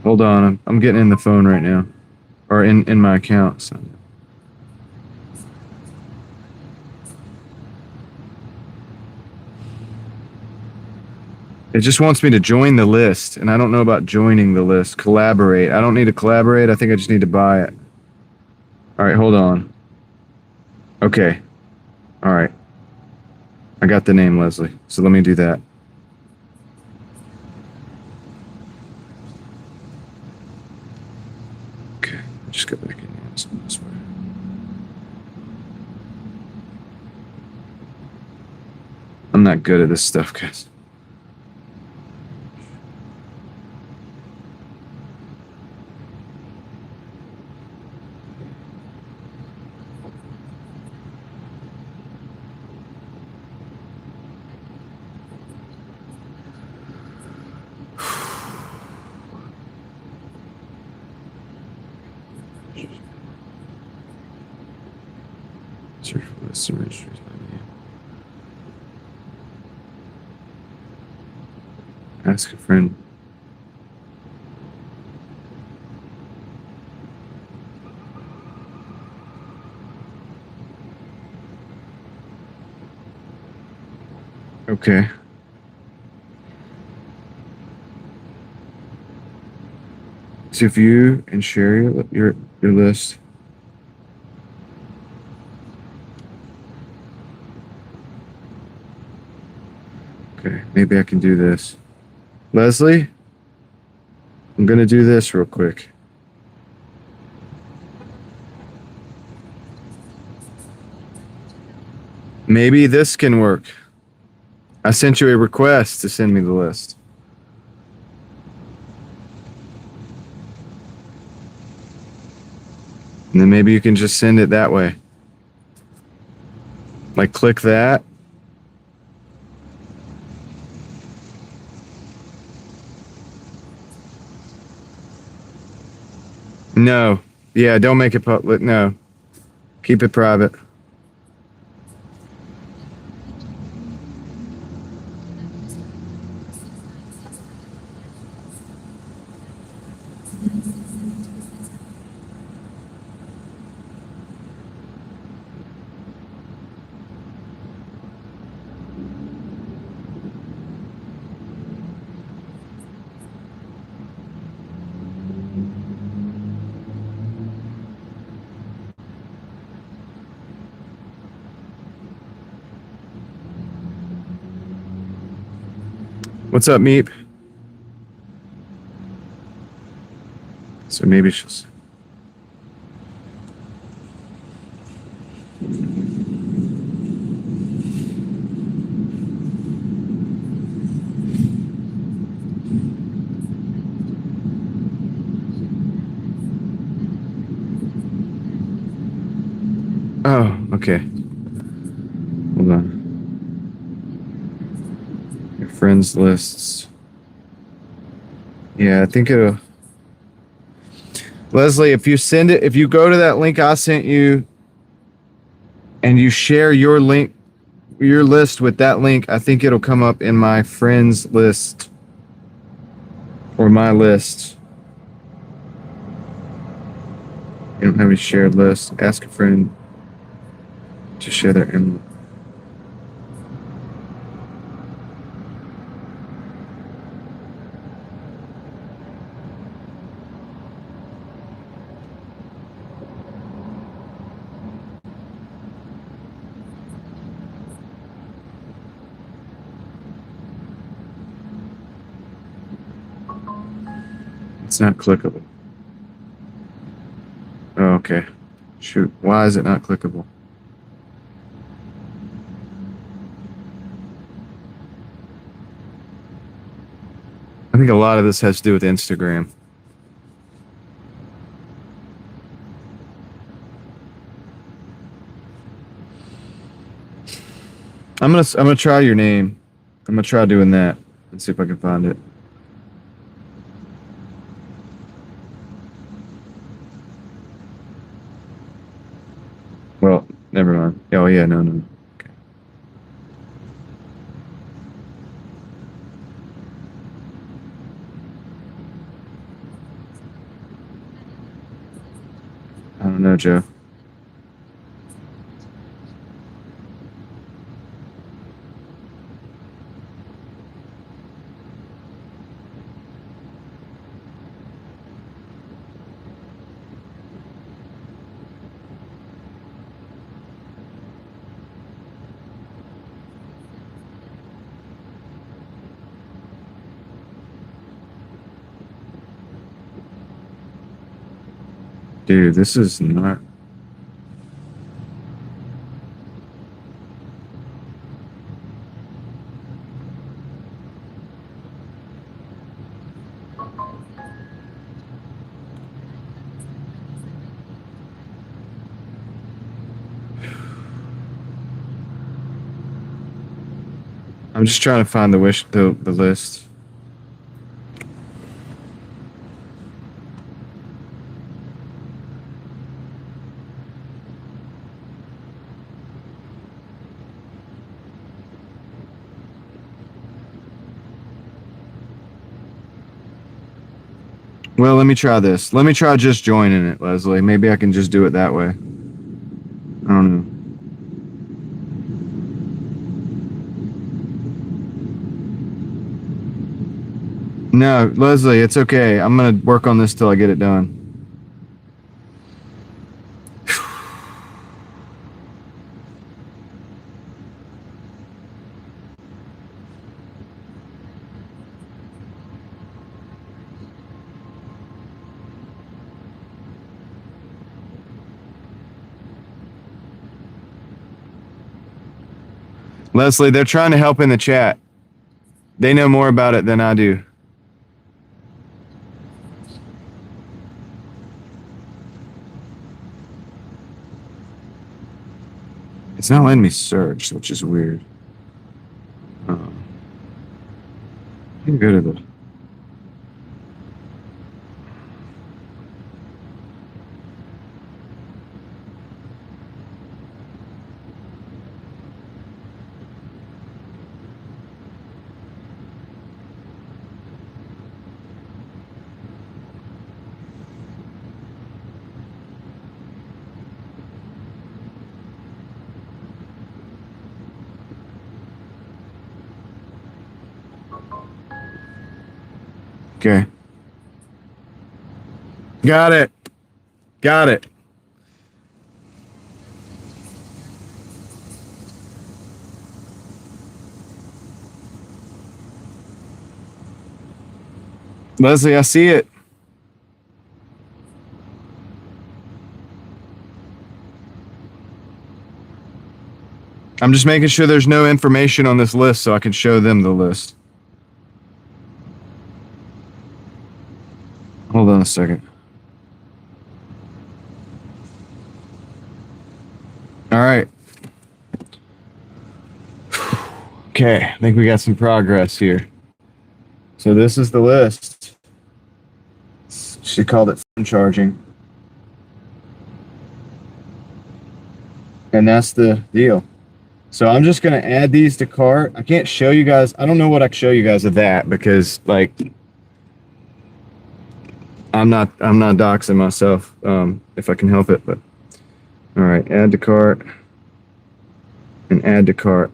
Hold on, I'm getting in the phone right now, or in my account. So. It just wants me to join the list, and I don't know about joining the list. Collaborate. I don't need to collaborate. I think I just need to buy it. All right, hold on. Okay. All right. I got the name, Leslie. So let me do that. Okay. Just go back in this way. I'm not good at this stuff, guys. Search for lists and registries by name. Ask a friend. Okay. To view and share your list. Okay, maybe I can do this. Leslie, I'm gonna do this real quick. Maybe this can work. I sent you a request to send me the list. And then maybe you can just send it that way. Like click that. No. Yeah, don't make it public. No. Keep it private. What's up, Meep? So maybe she'll. Oh, okay. Hold on. Your friends lists. Yeah, I think it'll. Leslie, if you send it, if you go to that link I sent you and you share your link, your list with that link, I think it'll come up in my friends list or my list. You don't have any shared lists. Ask a friend to share their inbox. It's not clickable. Oh, okay. Shoot. Why is it not clickable? I think a lot of this has to do with Instagram. I'm gonna try your name. I'm gonna try doing that and see if I can find it. Well, never mind. Oh yeah, no. Okay. I don't know, Joe. Dude, this is not. I'm just trying to find the list. Well, let me try this. Let me try just joining it, Leslie. Maybe I can just do it that way. I don't know. No, Leslie, it's okay. I'm gonna work on this till I get it done. Leslie, they're trying to help in the chat. They know more about it than I do. It's not letting me search, which is weird. Get rid of it. Okay. Got it. Got it. Leslie, I see it. I'm just making sure there's no information on this list so I can show them the list. Hold on a second. All right. Okay, I think we got some progress here. So this is the list. She called it phone charging. And that's the deal. So I'm just going to add these to cart. I can't show you guys. I don't know what I can show you guys of that because like I'm not doxing myself if I can help it, but all right, add to cart and add to cart.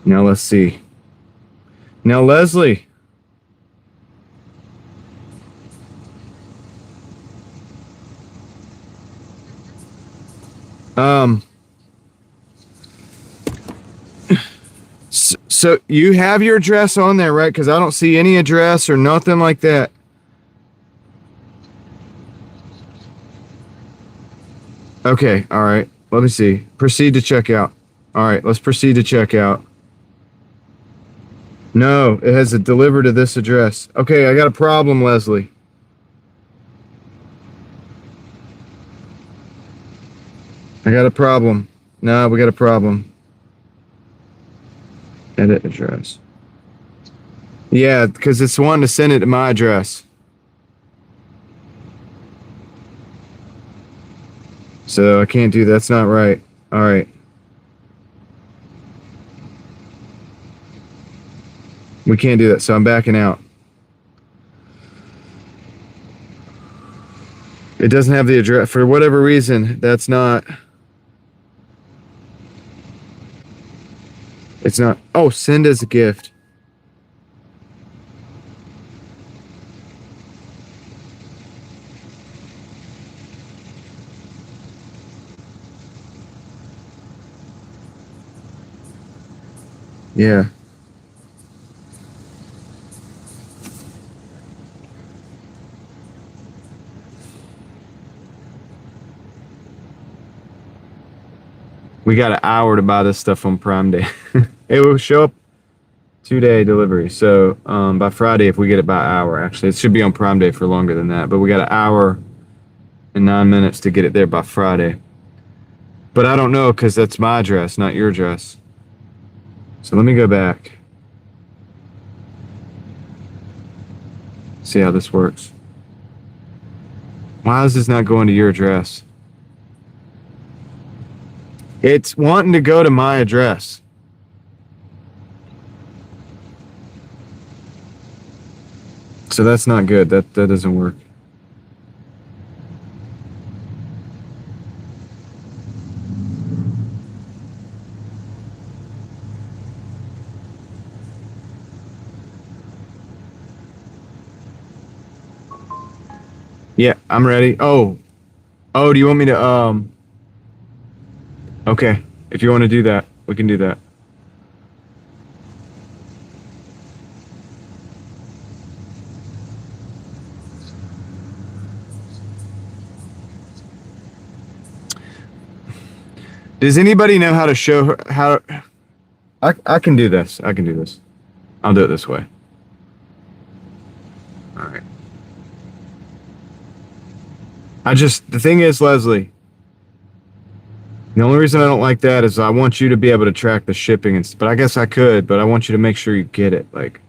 Now let's see. Now Leslie. So you have your address on there, right? Because I don't see any address or nothing like that. Okay, all right. Let me see. Proceed to checkout. All right, let's proceed to checkout. No, it has a deliver to this address. Okay, I got a problem, Leslie. I got a problem. No, we got a problem. Edit address. Yeah, because it's wanting to send it to my address. So I can't do that. That's not right. All right. We can't do that. So I'm backing out. It doesn't have the address. For whatever reason, that's not. It's not. Oh, send as a gift. Yeah. We got an hour to buy this stuff on Prime Day. It will show up 2-day delivery. So by Friday, if we get it by hour, actually, it should be on Prime Day for longer than that. But we got an hour and 9 minutes to get it there by Friday. But I don't know because that's my address, not your address. So let me go back. See how this works. Why is this not going to your address? It's wanting to go to my address. So that's not good. That doesn't work. Yeah, I'm ready. Oh, do you want me to, okay. If you want to do that, we can do that. Does anybody know how to show her how? I can do this. I can do this. I'll do it this way. All right. The thing is, Leslie, the only reason I don't like that is I want you to be able to track the shipping, but I guess I could, but I want you to make sure you get it. Like,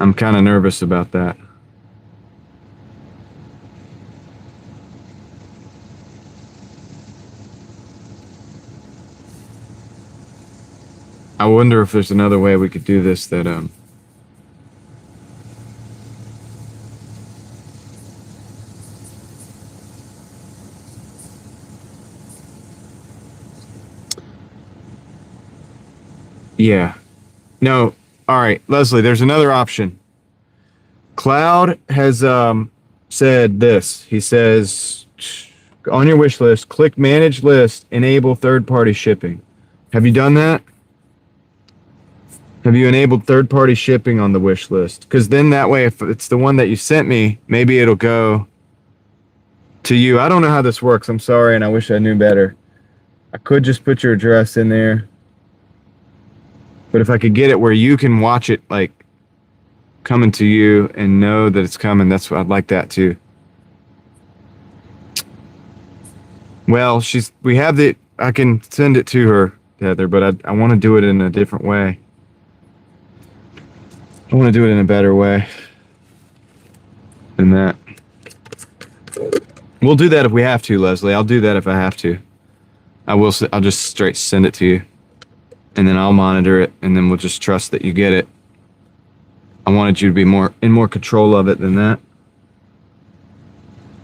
I'm kind of nervous about that. I wonder if there's another way we could do this that, yeah. No. All right, Leslie, there's another option. Cloud has said this. He says on your wish list, click manage list, enable third-party shipping. Have you done that? Have you enabled third-party shipping on the wish list? Because then that way, if it's the one that you sent me, maybe it'll go to you. I don't know how this works. I'm sorry, and I wish I knew better. I could just put your address in there. But if I could get it where you can watch it, like, coming to you and know that it's coming, that's what I'd like that too. Well, we have I can send it to her, Heather, but I want to do it in a different way. I want to do it in a better way than that. We'll do that if we have to, Leslie. I'll do that if I have to. I'll just straight send it to you, and then I'll monitor it, and then we'll just trust that you get it. I wanted you to be in more control of it than that.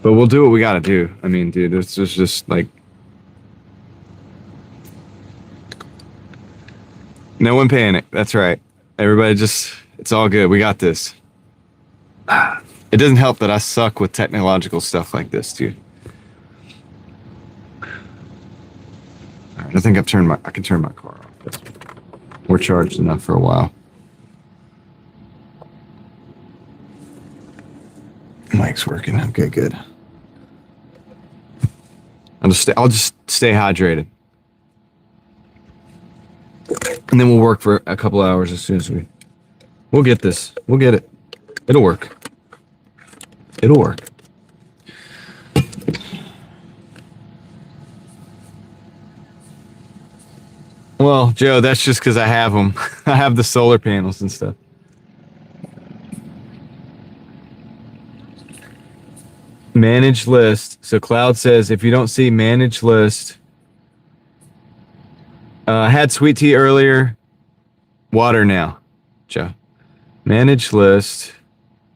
But we'll do what we got to do. I mean, dude, this is just like... No one panic. That's right. Everybody it's all good. We got this. It doesn't help that I suck with technological stuff like this, dude. All right, I think I can turn my car off. We're charged enough for a while. Mic's working. Okay, good. I'll just stay hydrated. And then we'll work for a couple hours as soon as we'll get this. We'll get it. It'll work. It'll work. Well, Joe, that's just because I have them. I have the solar panels and stuff. Manage list. So Cloud says if you don't see manage list, I had sweet tea earlier. Water now, Joe. Manage list.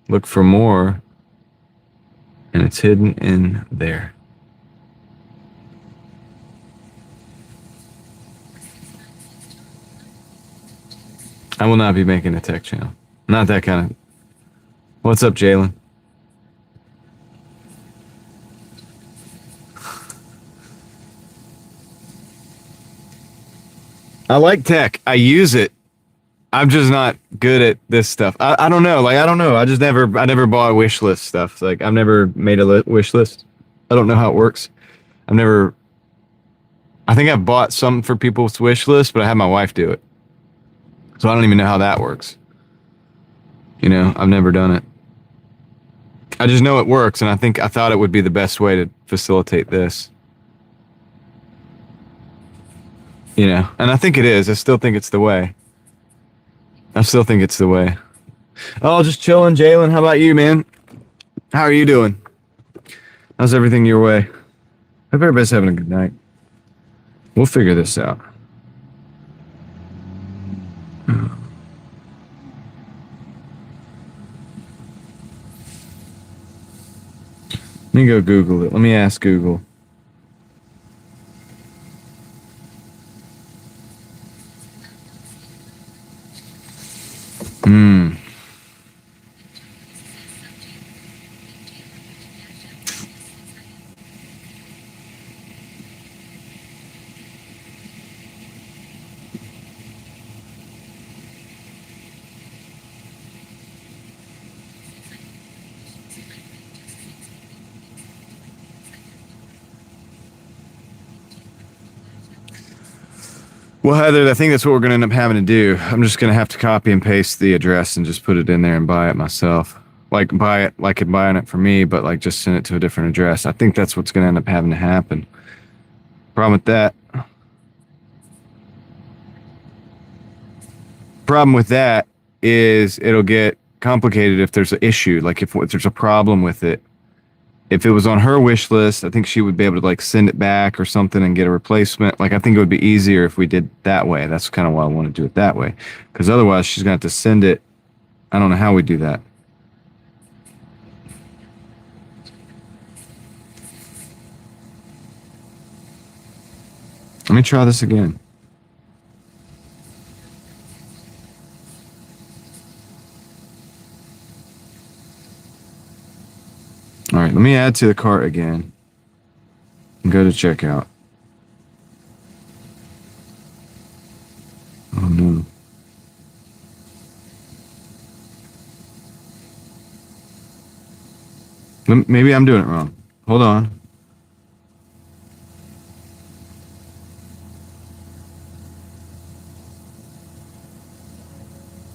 Look for more. And it's hidden in there. I will not be making a tech channel. Not that kind of... What's up, Jalen? I like tech. I use it. I'm just not good at this stuff. I don't know. Like, I don't know. I never bought wish list stuff. Like, I've never made a wish list. I don't know how it works. I think I've bought some for people's wish list, but I had my wife do it. So I don't even know how that works. You know, I've never done it. I just know it works, and I thought it would be the best way to facilitate this. You know, and I think it is. I still think it's the way. Oh, just chilling, Jalen. How about you, man? How are you doing? How's everything your way? Hope everybody's having a good night. We'll figure this out. Let me go Google it. Let me ask Google. Well, Heather, I think that's what we're going to end up having to do. I'm just going to have to copy and paste the address and just put it in there and buy it myself. Like buy it, like buying it for me, but like just send it to a different address. I think that's what's going to end up having to happen. Problem with that is it'll get complicated if there's an issue. Like if there's a problem with it. If it was on her wish list, I think she would be able to like send it back or something and get a replacement. Like I think it would be easier if we did that way. That's kind of why I want to do it that way. Because otherwise she's going to have to send it. I don't know how we do that. Let me try this again. All right, let me add to the cart again and go to checkout. Oh no. Maybe I'm doing it wrong. Hold on.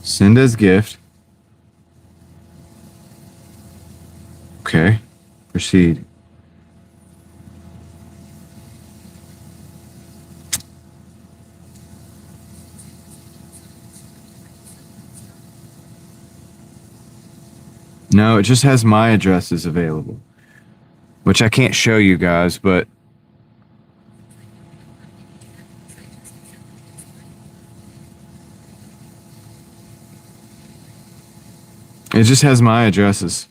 Send as gift. Okay. Proceed. No, it just has my addresses available, which I can't show you guys, but it just has my addresses.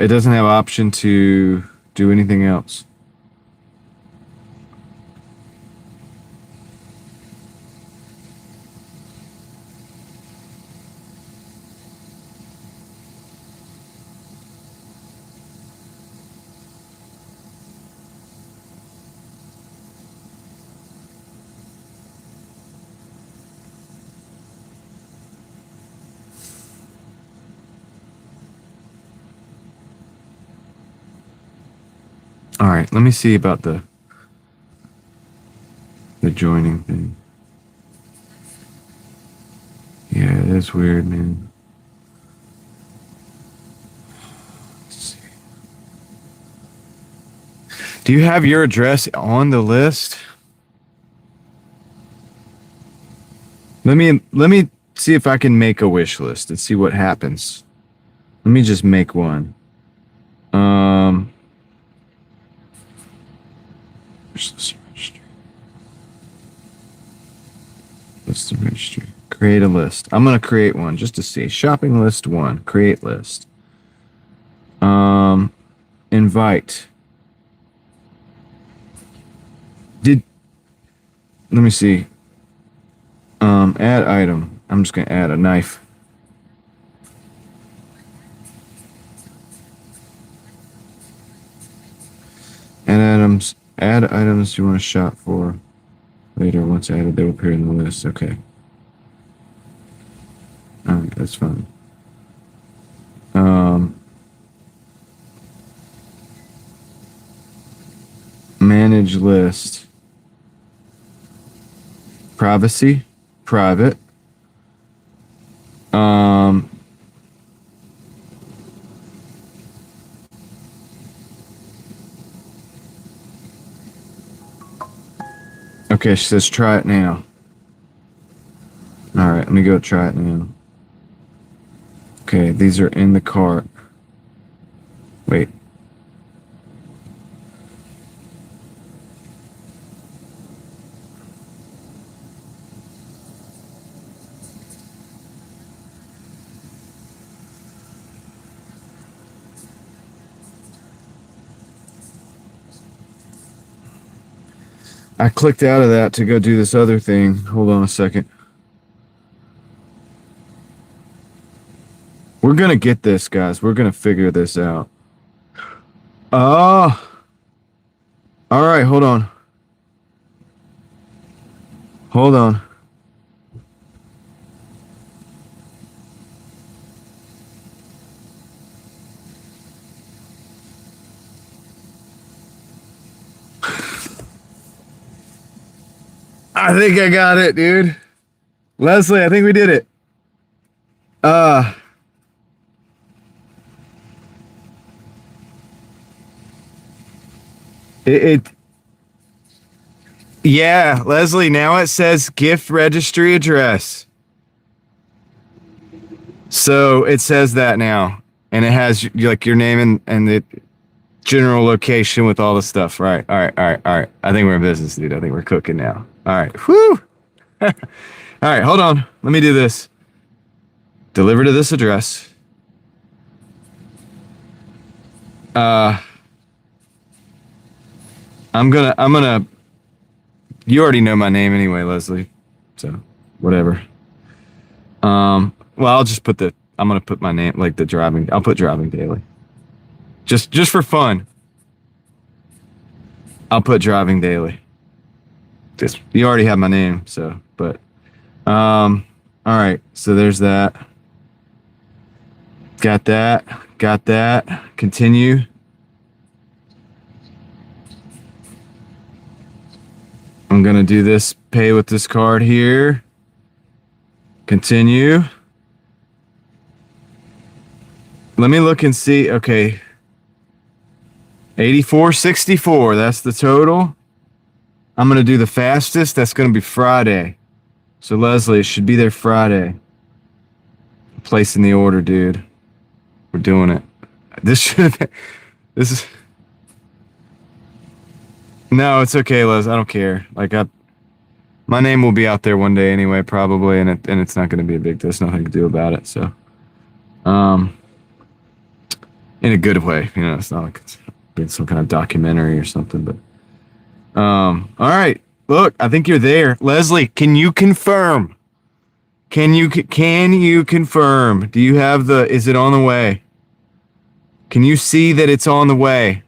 It doesn't have option to do anything else. All right, let me see about the joining thing. Yeah, it is weird, man. Let's see. Do you have your address on the list? Let me see if I can make a wish list and see what happens. Let me just make one. Wish list registry. What's the registry? Create a list. I'm gonna create one just to see. Shopping list 1. Create list. Invite. Let me see. Add item. I'm just gonna add a knife. Add items you want to shop for later. Once added, they will appear in the list. Okay. Alright, that's fine. Manage list. Privacy. Private. Okay, she says try it now. Alright, let me go try it now. Okay, these are in the cart. Wait. I clicked out of that to go do this other thing. Hold on a second. We're gonna get this, guys. We're gonna figure this out. Oh. All right, hold on. Hold on. I think I got it, dude. Leslie, I think we did it. Yeah, Leslie, now it says gift registry address. So it says that now. And it has like your name and the general location with all the stuff. Right. All right. All right. All right. I think we're in business, dude. I think we're cooking now. All right. Whew. All right. Hold on. Let me do this. Deliver to this address. I'm gonna, you already know my name anyway, Leslie. So whatever. Well, I'll just put I'm gonna put my name, like I'll put DrivingDaily. Just for fun. I'll put DrivingDaily. You already have my name, so, but, all right. So there's that. Got that. Got that. Continue. I'm gonna do this, pay with this card here. Continue. Let me look and see. Okay. 84.64. That's the total. I'm going to do the fastest. That's going to be Friday. So Leslie, it should be there Friday. Placing the order, dude. We're doing it. This should have been, this is, no, it's okay, Les. I don't care. Like, my name will be out there one day anyway, probably, and it's not going to be a big deal. There's nothing to do about it. So, in a good way, you know, it's not like it's been some kind of documentary or something, but, all right. Look, I think you're there. Leslie, can you confirm? Can you confirm? Do you have is it on the way? Can you see that it's on the way?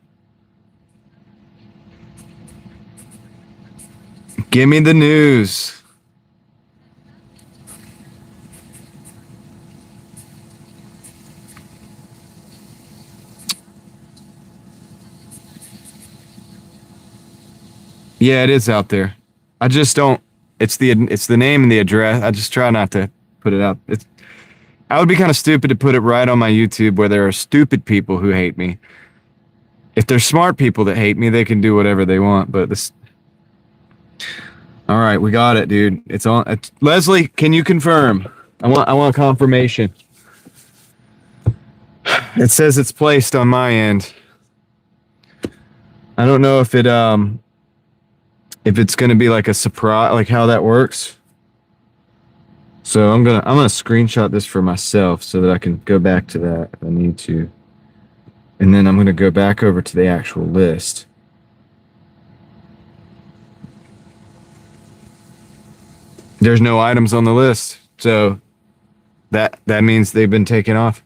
Give me the news. Yeah, it is out there. I just don't. It's the name and the address. I just try not to put it out. I would be kind of stupid to put it right on my YouTube where there are stupid people who hate me. If there's smart people that hate me, they can do whatever they want. But this. All right, we got it, dude. It's on. Leslie, can you confirm? I want confirmation. It says it's placed on my end. I don't know if it's gonna be like a surprise, like how that works. So I'm gonna screenshot this for myself so that I can go back to that if I need to. And then I'm gonna go back over to the actual list. There's no items on the list, so that means they've been taken off.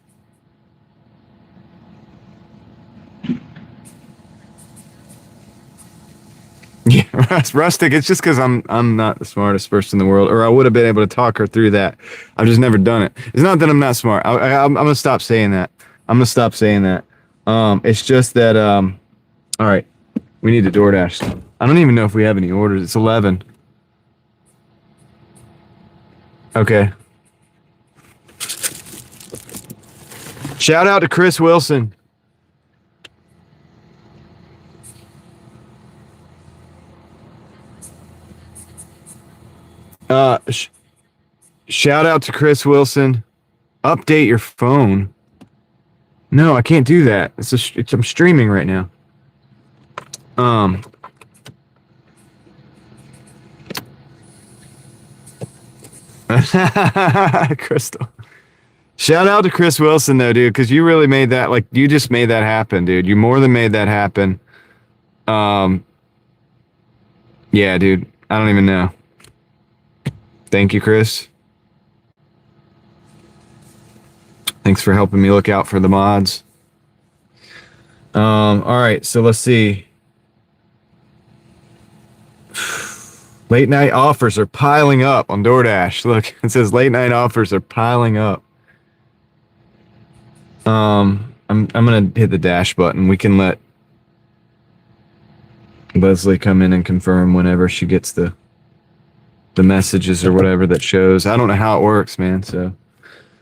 Yeah, Rustic. It's just because I'm not the smartest person in the world, or I would have been able to talk her through that. I've just never done it. It's not that I'm not smart. I'm gonna stop saying that. It's just that all right, we need to DoorDash. I don't even know if we have any orders. It's 11. Okay. Shout out to Chris Wilson. Shout out to Chris Wilson. Update your phone. No, I can't do that. I'm streaming right now. Crystal. Shout out to Chris Wilson though, dude, because you really made that, like, you just made that happen, dude. You more than made that happen. Yeah, dude. I don't even know. Thank you, Chris. Thanks for helping me look out for the mods. All right, so let's see. Late night offers are piling up on DoorDash. Look, it says late night offers are piling up. I'm gonna hit the dash button. We can let Leslie come in and confirm whenever she gets the the messages or whatever that shows. I don't know how it works, man. So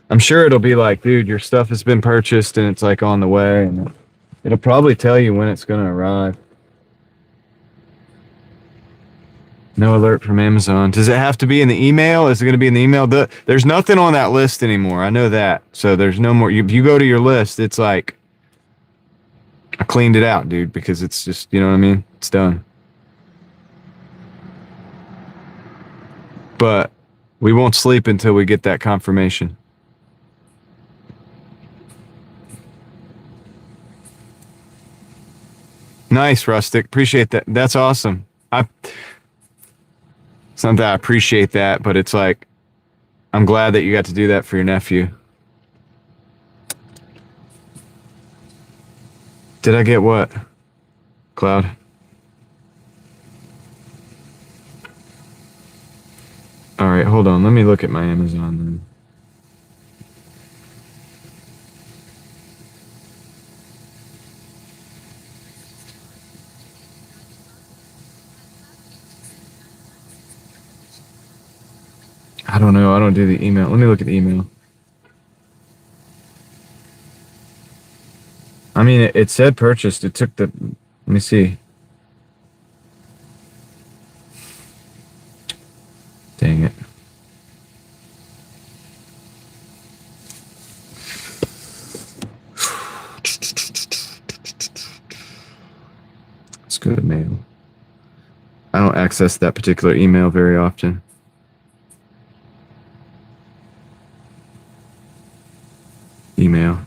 I'm sure it'll be like, dude, your stuff has been purchased and it's like on the way, and it'll probably tell you when it's going to arrive. No alert from Amazon. Does it have to be in the email? Is it going to be in the email? There's nothing on that list anymore. I know that. So there's no more. If you go to your list, it's like, I cleaned it out, dude, because it's just, you know what I mean? It's done. But we won't sleep until we get that confirmation. Nice, Rustic. Appreciate that. That's awesome. It's not that I appreciate that, but it's like, I'm glad that you got to do that for your nephew. Did I get what? Cloud? All right, hold on. Let me look at my Amazon then. I don't know. I don't do the email. Let me look at the email. I mean, it said purchased. It took the... Let me see. Dang it. Let's go to mail. I don't access that particular email very often. Email.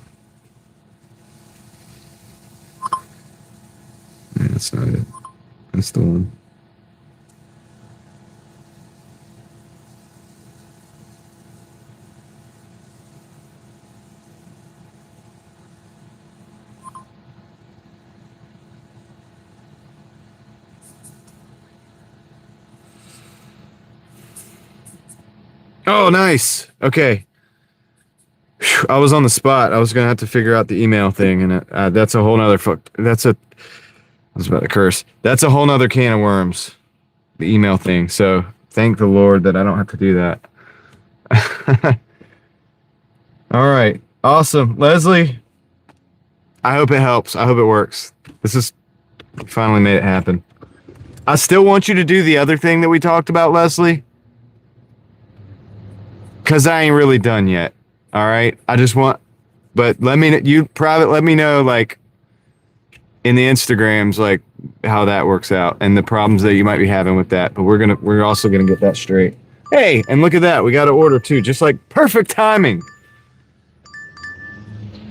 Yeah, that's not it. That's the one. Oh, nice. Okay. Whew, I was on the spot. I was gonna have to figure out the email thing, and that's a whole nother I was about to curse. That's a whole nother can of worms. The email thing. So thank the Lord that I don't have to do that. All right. Awesome. Leslie, I hope it helps. I hope it works. Finally made it happen. I still want you to do the other thing that we talked about, Leslie. Because I ain't really done yet. All right. But let me know, like, in the Instagrams, like, how that works out and the problems that you might be having with that. But we're also gonna get that straight. Hey, and look at that. We got to order too. Just like perfect timing.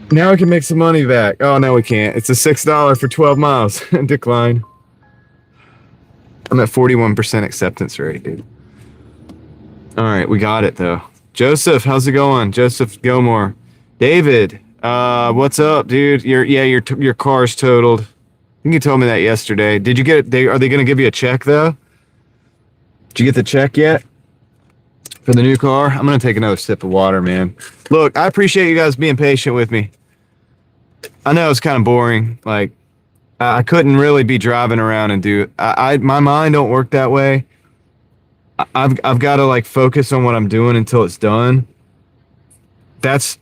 Now we can make some money back. Oh, no, we can't. It's a $6 for 12 miles. Decline. I'm at 41% acceptance rate, dude. All right, we got it though. Joseph, how's it going? Joseph Gilmore. David, what's up, dude? Your car's totaled. I think you told me that yesterday. Did you get it? Are they going to give you a check though? Did you get the check yet for the new car? I'm going to take another sip of water, man. Look, I appreciate you guys being patient with me. I know it's kind of boring. Like, I couldn't really be driving around and do it. My mind don't work that way. I've got to like focus on what I'm doing until it's done. That's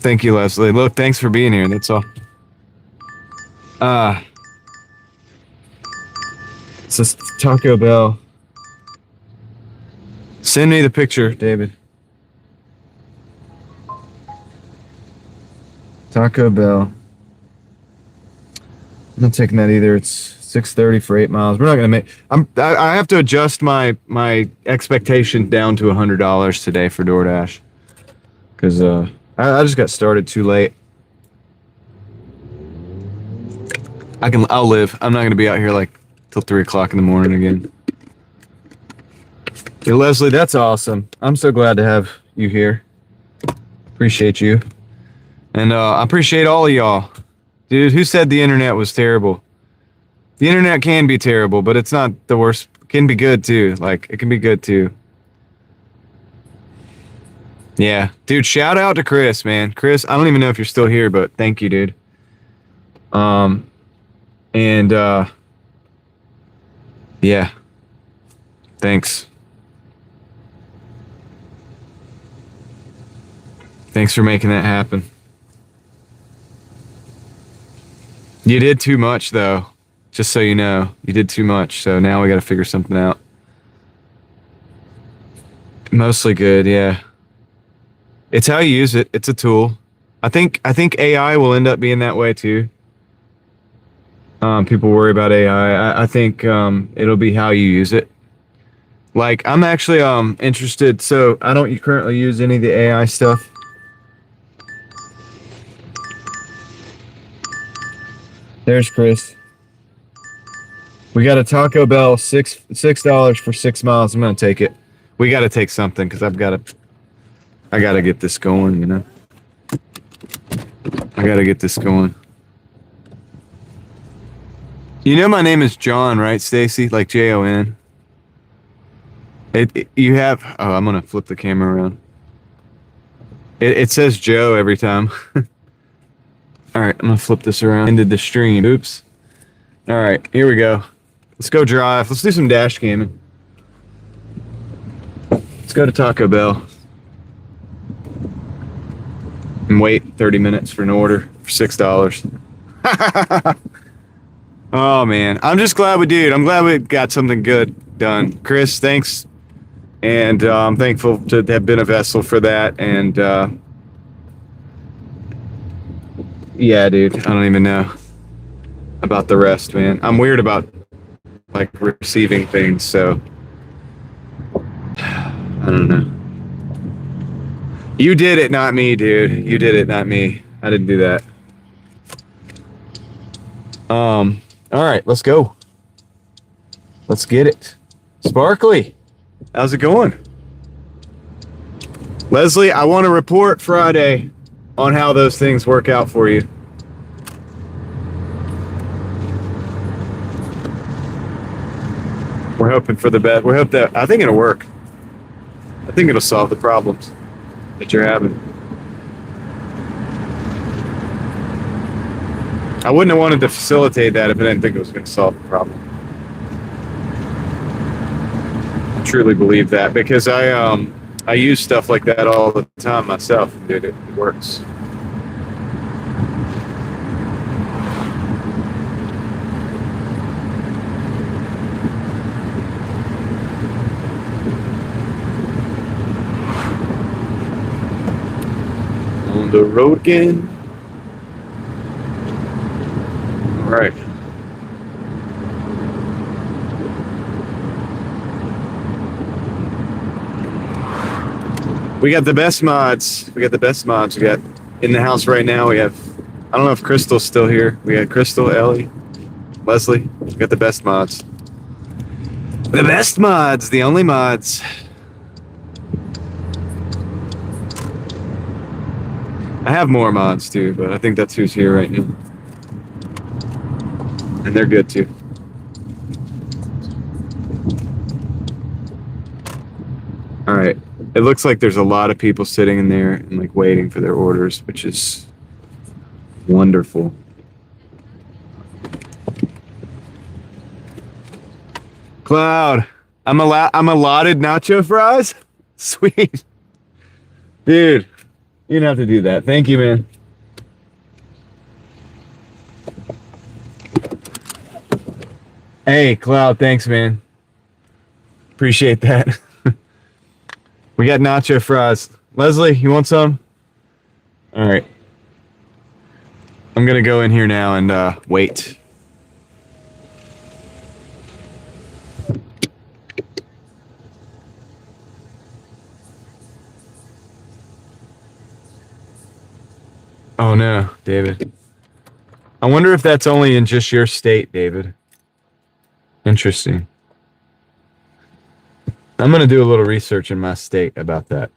Thank you, Leslie. Look, thanks for being here. That's all. It's just Taco Bell. Send me the picture, David. Taco Bell. I'm not taking that either. It's $6.30 for 8 miles. We're not gonna make. I have to adjust my expectation down to $100 today for DoorDash because I just got started too late. I'll live. I'm not gonna be out here like till 3 o'clock in the morning again. Hey, Leslie, that's awesome. I'm so glad to have you here. Appreciate you. And I appreciate all of y'all. Dude, who said the internet was terrible? The internet can be terrible, but it's not the worst. It can be good too. Like, it can be good too. Yeah. Dude, shout out to Chris, man. Chris, I don't even know if you're still here, but thank you, dude. And yeah, thanks. Thanks for making that happen. You did too much, though. Just so you know, you did too much. So now we got to figure something out. Mostly good, yeah. It's how you use it. It's a tool. I think AI will end up being that way too. People worry about AI. I think it'll be how you use it. Like I'm actually interested. So I don't currently use any of the AI stuff. There's Chris. We got a Taco Bell, $6 for 6 miles. I'm gonna take it. We got to take something because I gotta get this going. You know, I gotta get this going. You know my name is John, right, Stacy? Like Jon. You have. Oh, I'm gonna flip the camera around. It says Joe every time. All right, I'm gonna flip this around. Ended the stream. Oops. All right, here we go. Let's go drive. Let's do some dash gaming. Let's go to Taco Bell and wait 30 minutes for an order for $6. Oh man, I'm just glad I'm glad we got something good done. Chris, thanks, and I'm thankful to have been a vessel for that. And yeah, dude, I don't even know about the rest, man. I'm weird about like receiving things, so I don't know. You did it, not me, dude. You did it, not me. I didn't do that. All right, let's go. Let's get it. Sparkly, how's it going? Leslie, I want to report Friday on how those things work out for you. We're hoping for the best. I think it'll work. I think it'll solve the problems that you're having. I wouldn't have wanted to facilitate that if I didn't think it was going to solve the problem. I truly believe that because I use stuff like that all the time myself, and dude, it works. On the road again. All right. We got the best mods. We got in the house right now. We have, I don't know if Crystal's still here. We got Crystal, Ellie, Leslie. We got the best mods. The best mods, the only mods. I have more mods too, but I think that's who's here right now. And they're good too. All right. It looks like there's a lot of people sitting in there and like waiting for their orders, which is wonderful. Cloud, I'm allotted nacho fries? Sweet. Dude, you didn't have to do that. Thank you, man. Hey, Cloud, thanks, man. Appreciate that. We got nacho fries. Leslie, you want some? All right. I'm going to go in here now and wait. Oh, no, David. I wonder if that's only in just your state, David. Interesting. I'm going to do a little research in my state about that.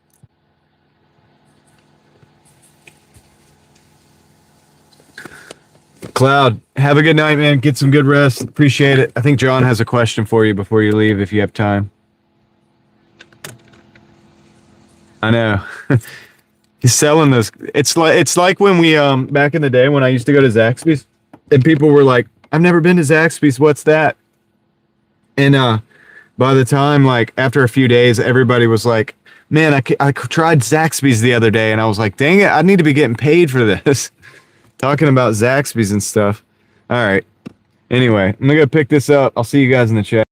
Cloud, have a good night, man. Get some good rest. Appreciate it. I think John has a question for you before you leave, if you have time. I know. He's selling those. It's like when we back in the day when I used to go to Zaxby's and people were like, I've never been to Zaxby's, what's that? And by the time, like, after a few days, everybody was like, man, I tried Zaxby's the other day, and I was like, dang it, I need to be getting paid for this. Talking about Zaxby's and stuff. All right. Anyway, I'm gonna go pick this up. I'll see you guys in the chat.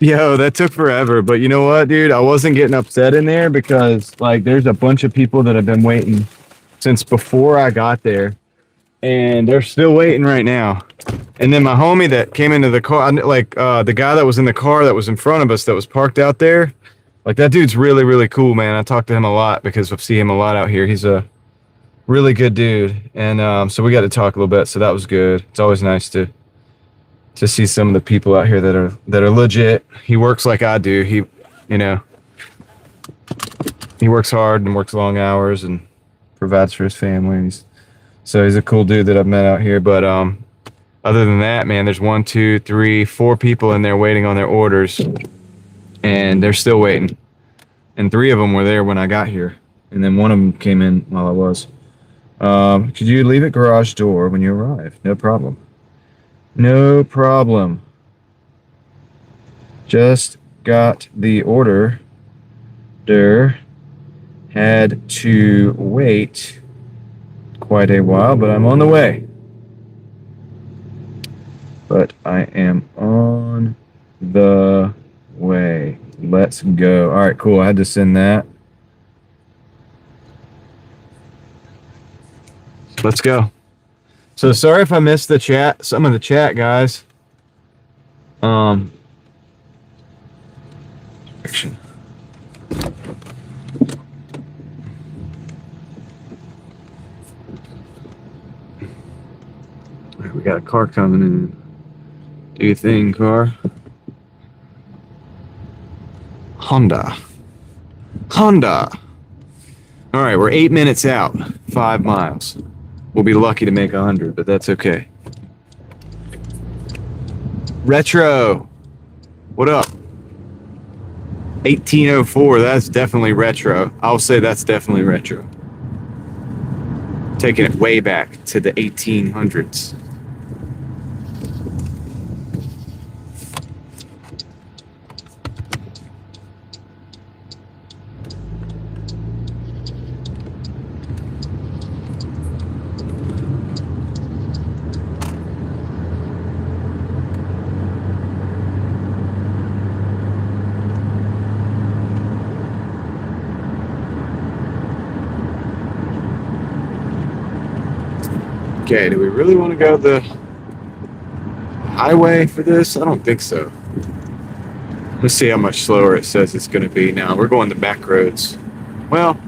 Yo, that took forever, but you know what, dude? I wasn't getting upset in there because like there's a bunch of people that have been waiting since before I got there, and they're still waiting right now. And then my homie that came into the car, like the guy that was in the car that was in front of us that was parked out there, like that dude's really, really cool, man. I talk to him a lot because I see him a lot out here. He's a really good dude, and so we got to talk a little bit. So that was good. It's always nice to see some of the people out here that are legit. He works like I do. He, you know, he works hard and works long hours and provides for his family. So he's a cool dude that I've met out here. But other than that, man, there's 1, 2, 3, 4 people in there waiting on their orders, and they're still waiting. And 3 of them were there when I got here, and then one of them came in while I was. Could you leave at garage door when you arrive? No problem. No problem. Just got the order. Had to wait quite a while, but I'm on the way. But I am on the way. Let's go. All right, cool. I had to send that. Let's go. So sorry if I missed the chat, some of the chat, guys. Action. All right, we got a car coming in. Do your thing, car. Honda. All right, we're 8 minutes out, 5 miles. We'll be lucky to make 100, but that's okay. Retro. What up? 1804, that's definitely retro. I'll say that's definitely retro. Taking it way back to the 1800s. Okay, do we really want to go the highway for this? I don't think so. Let's see how much slower it says it's going to be now. We're going the back roads. Well,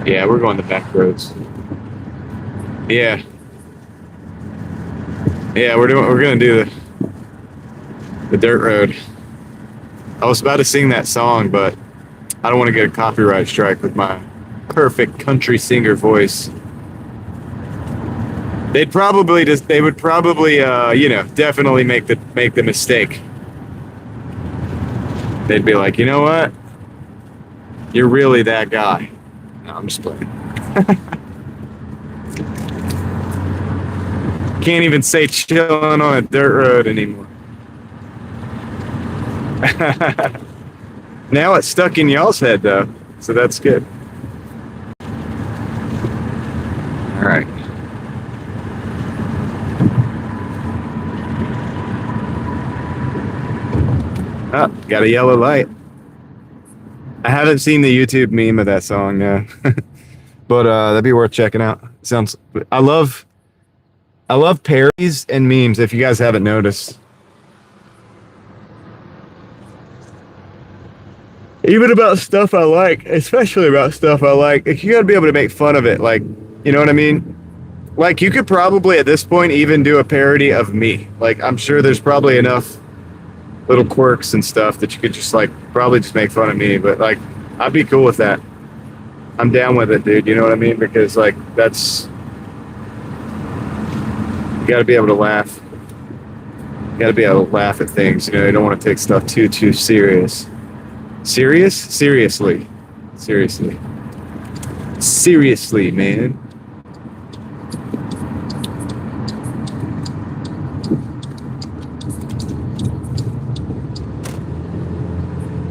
yeah, we're going the back roads. Yeah. Yeah, we're going to do the dirt road. I was about to sing that song, but I don't want to get a copyright strike with my perfect country singer voice. They would probably, definitely make the mistake. They'd be like, you know what? You're really that guy. No, I'm just playing. Can't even say chilling on a dirt road anymore. Now it's stuck in y'all's head, though, so that's good. All right. Oh, got a yellow light. I haven't seen the YouTube meme of that song, no. But that'd be worth checking out. I love parodies and memes, if you guys haven't noticed. Even about stuff I like, especially about stuff I like, you gotta be able to make fun of it. Like, you know what I mean? Like, you could probably at this point even do a parody of me. Like, I'm sure there's probably enough little quirks and stuff that you could just like probably just make fun of me. But like, I'd be cool with that. I'm down with it, dude. You know what I mean? Because like, that's, you gotta be able to laugh. You gotta be able to laugh at things. You know, you don't want to take stuff too serious. Serious? Seriously, man.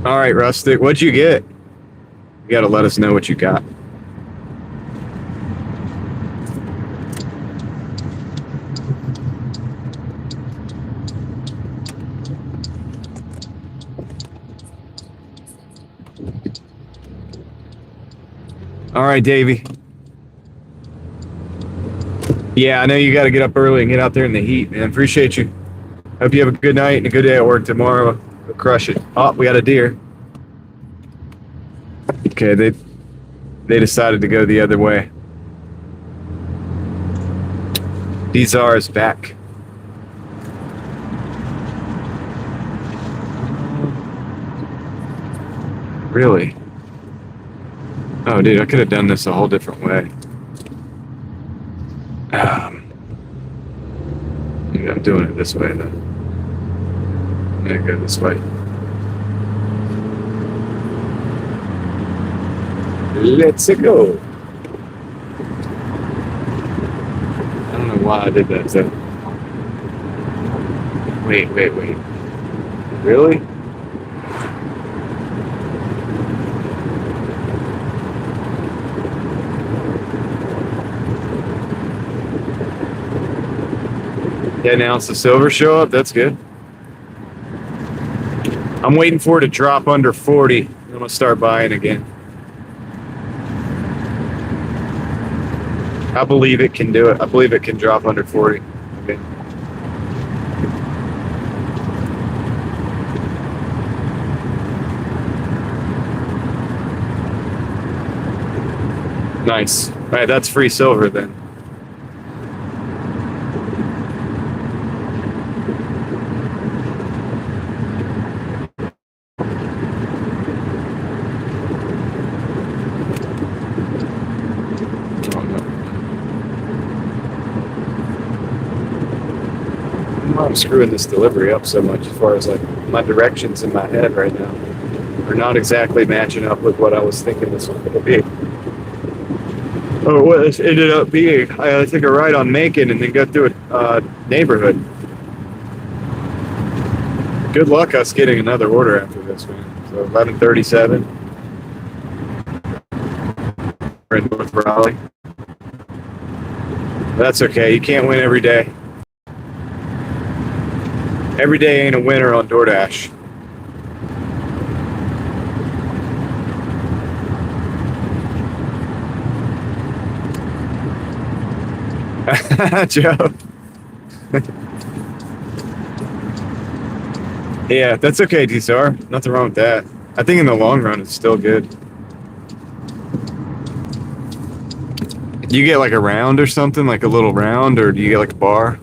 All right, Rustic, what'd you get? You gotta let us know what you got. All right, Davey. Yeah, I know you got to get up early and get out there in the heat, man. Appreciate you. Hope you have a good night and a good day at work tomorrow. We'll crush it. Oh, we got a deer. Okay, they decided to go the other way. Dizar is back. Really? Oh, dude, I could have done this a whole different way. Maybe I'm doing it this way then. I'm gonna go this way. Let's go. I don't know why I did that. So. Wait. Really? Yeah, now it's the silver show up. That's good. I'm waiting for it to drop under 40. I'm gonna start buying again. I believe it can do it. I believe it can drop under 40. Okay. Nice. All right, that's free silver then. I'm screwing this delivery up so much as far as like my directions in my head right now are not exactly matching up with what I was thinking this was going to be. Or what this ended up being. I took a ride on Macon and then go through a neighborhood. Good luck us getting another order after this, man. So 11:37. We're in North Raleigh. That's okay. You can't win every day. Every day ain't a winner on Doordash. Joe. Yeah, that's okay, Dizar. Nothing wrong with that. I think in the long run, it's still good. Do you get like a round or something, like a little round, or do you get like a bar?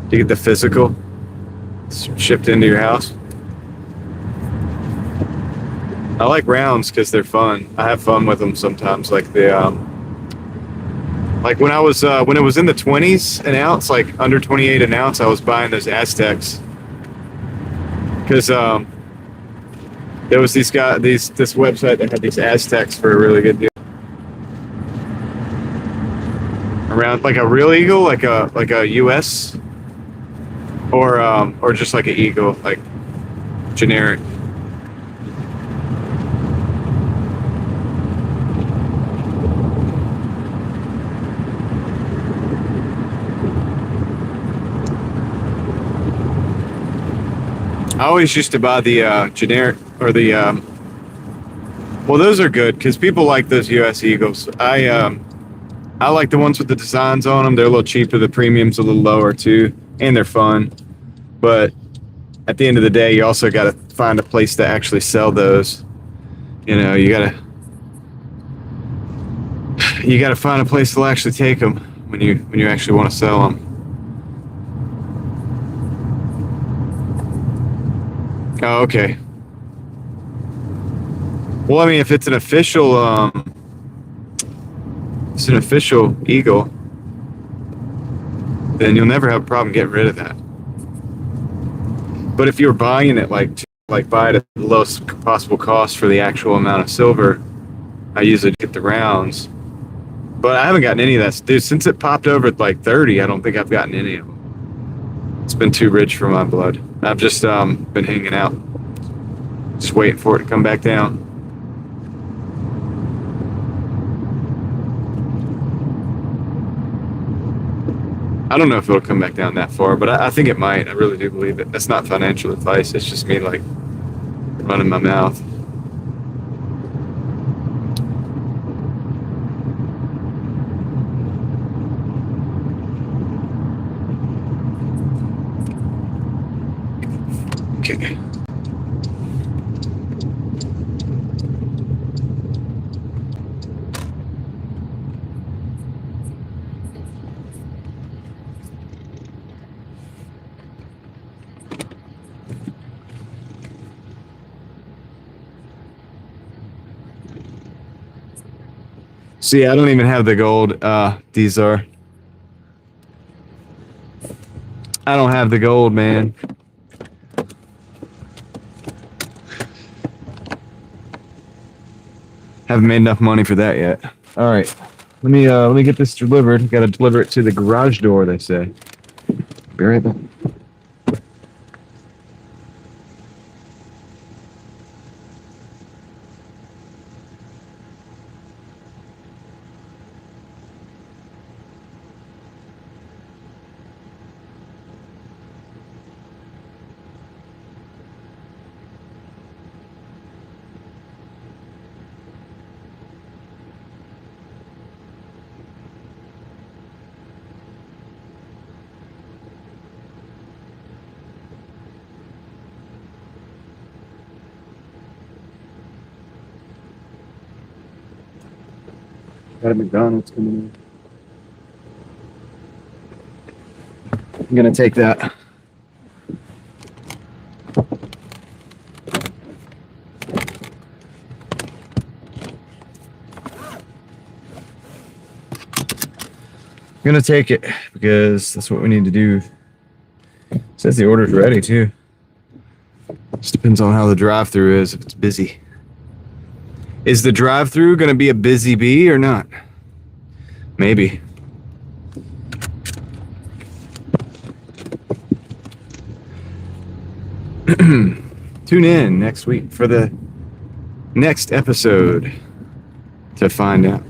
Do you get the physical shipped into your house? I like rounds because they're fun. I have fun with them sometimes. Like the like when it was in the 20s an ounce, like under 28 an ounce, I was buying those Aztecs because there was this website that had these Aztecs for a really good deal. Around like a real eagle, like a US, or just like an eagle, like generic. I always used to buy the generic or the well, those are good because people like those US Eagles. I like the ones with the designs on them. They're a little cheaper. The premium's a little lower too, and they're fun. But at the end of the day, you also got to find a place to actually sell those. You know, you gotta find a place to actually take them when you actually want to sell them. Oh, okay. Well, I mean, if it's an official eagle, then you'll never have a problem getting rid of that. But if you're buying it like buy it at the lowest possible cost for the actual amount of silver, I usually get the rounds. But I haven't gotten any of that. Dude, since it popped over at like 30, I don't think I've gotten any of them. It's been too rich for my blood. I've just been hanging out, just waiting for it to come back down. I don't know if it'll come back down that far, but I think it might. I really do believe it. That's not financial advice. It's just me like running my mouth. See, I don't even have the gold. These are. I don't have the gold, man. Haven't made enough money for that yet. All right, let me get this delivered. Got to deliver it to the garage door, they say. Be right back. Got a McDonald's coming in. I'm gonna take that. I'm gonna take it because that's what we need to do. It says the order's ready too. Just depends on how the drive-through is, if it's busy. Is the drive-through gonna be a busy bee or not? Maybe. Tune in next week for the next episode to find out.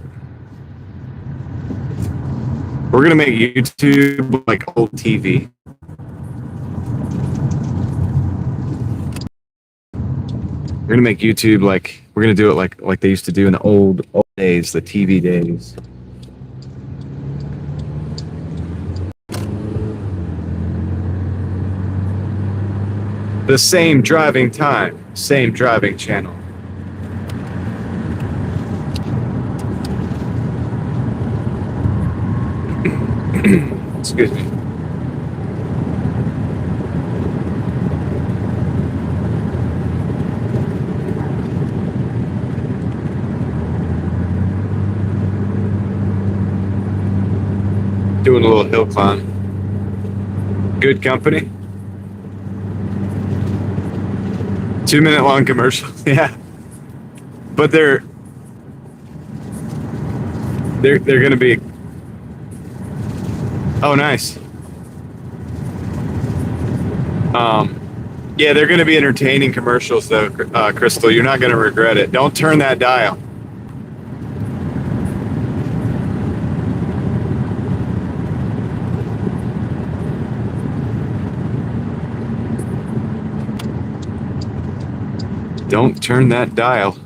We're gonna make YouTube like old TV. We're gonna make YouTube like we're gonna do it like they used to do in the old days, the TV days. The same driving time, same driving channel. Excuse me. Doing a little hill climb. Good company. 2-minute long commercial. Yeah. But they're gonna be. Oh, nice. Yeah, they're gonna be entertaining commercials though, Crystal. You're not gonna regret it. Don't turn that dial. Don't turn that dial.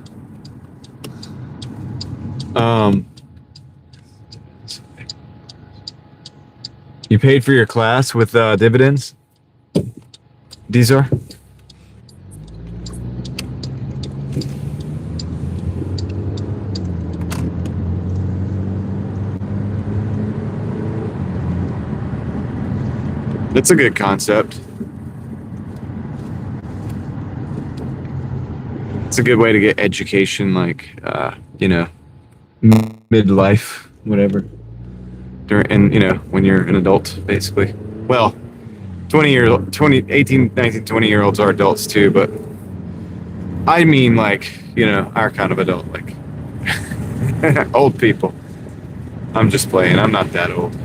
You paid for your class with dividends? These are? That's a good concept. It's a good way to get education, like, midlife, whatever. And, when you're an adult, basically. Well, 18, 19, 20-year-olds are adults too, but I mean, like, our kind of adult, like, old people. I'm just playing. I'm not that old.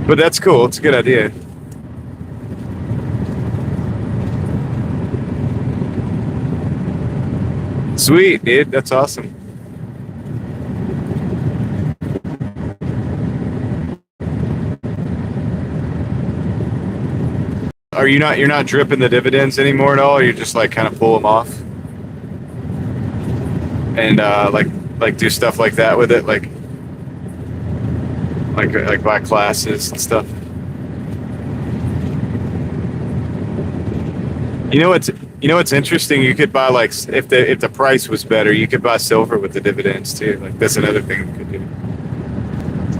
But that's cool. It's a good idea. Sweet, dude. That's awesome. You're not dripping the dividends anymore at all? Or you just like kind of pull them off and like do stuff like that with it, like buy classes and stuff. You know what's interesting? You could buy, like, if the price was better, you could buy silver with the dividends too. Like, that's another thing you could do.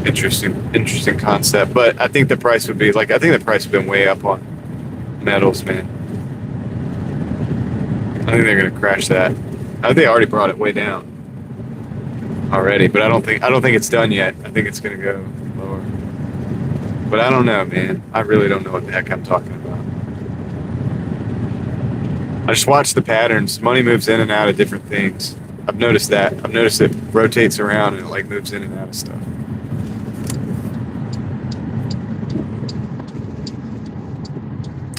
Interesting concept. But I think the price would be like, I think the price has been way up on metals, man. I think they're gonna crash that. I think they already brought it way down. already, but I don't think it's done yet. I think it's gonna go lower. But I don't know, man. I really don't know what the heck I'm talking about. I just watch the patterns. Money moves in and out of different things. I've noticed that. I've noticed it rotates around and it like moves in and out of stuff.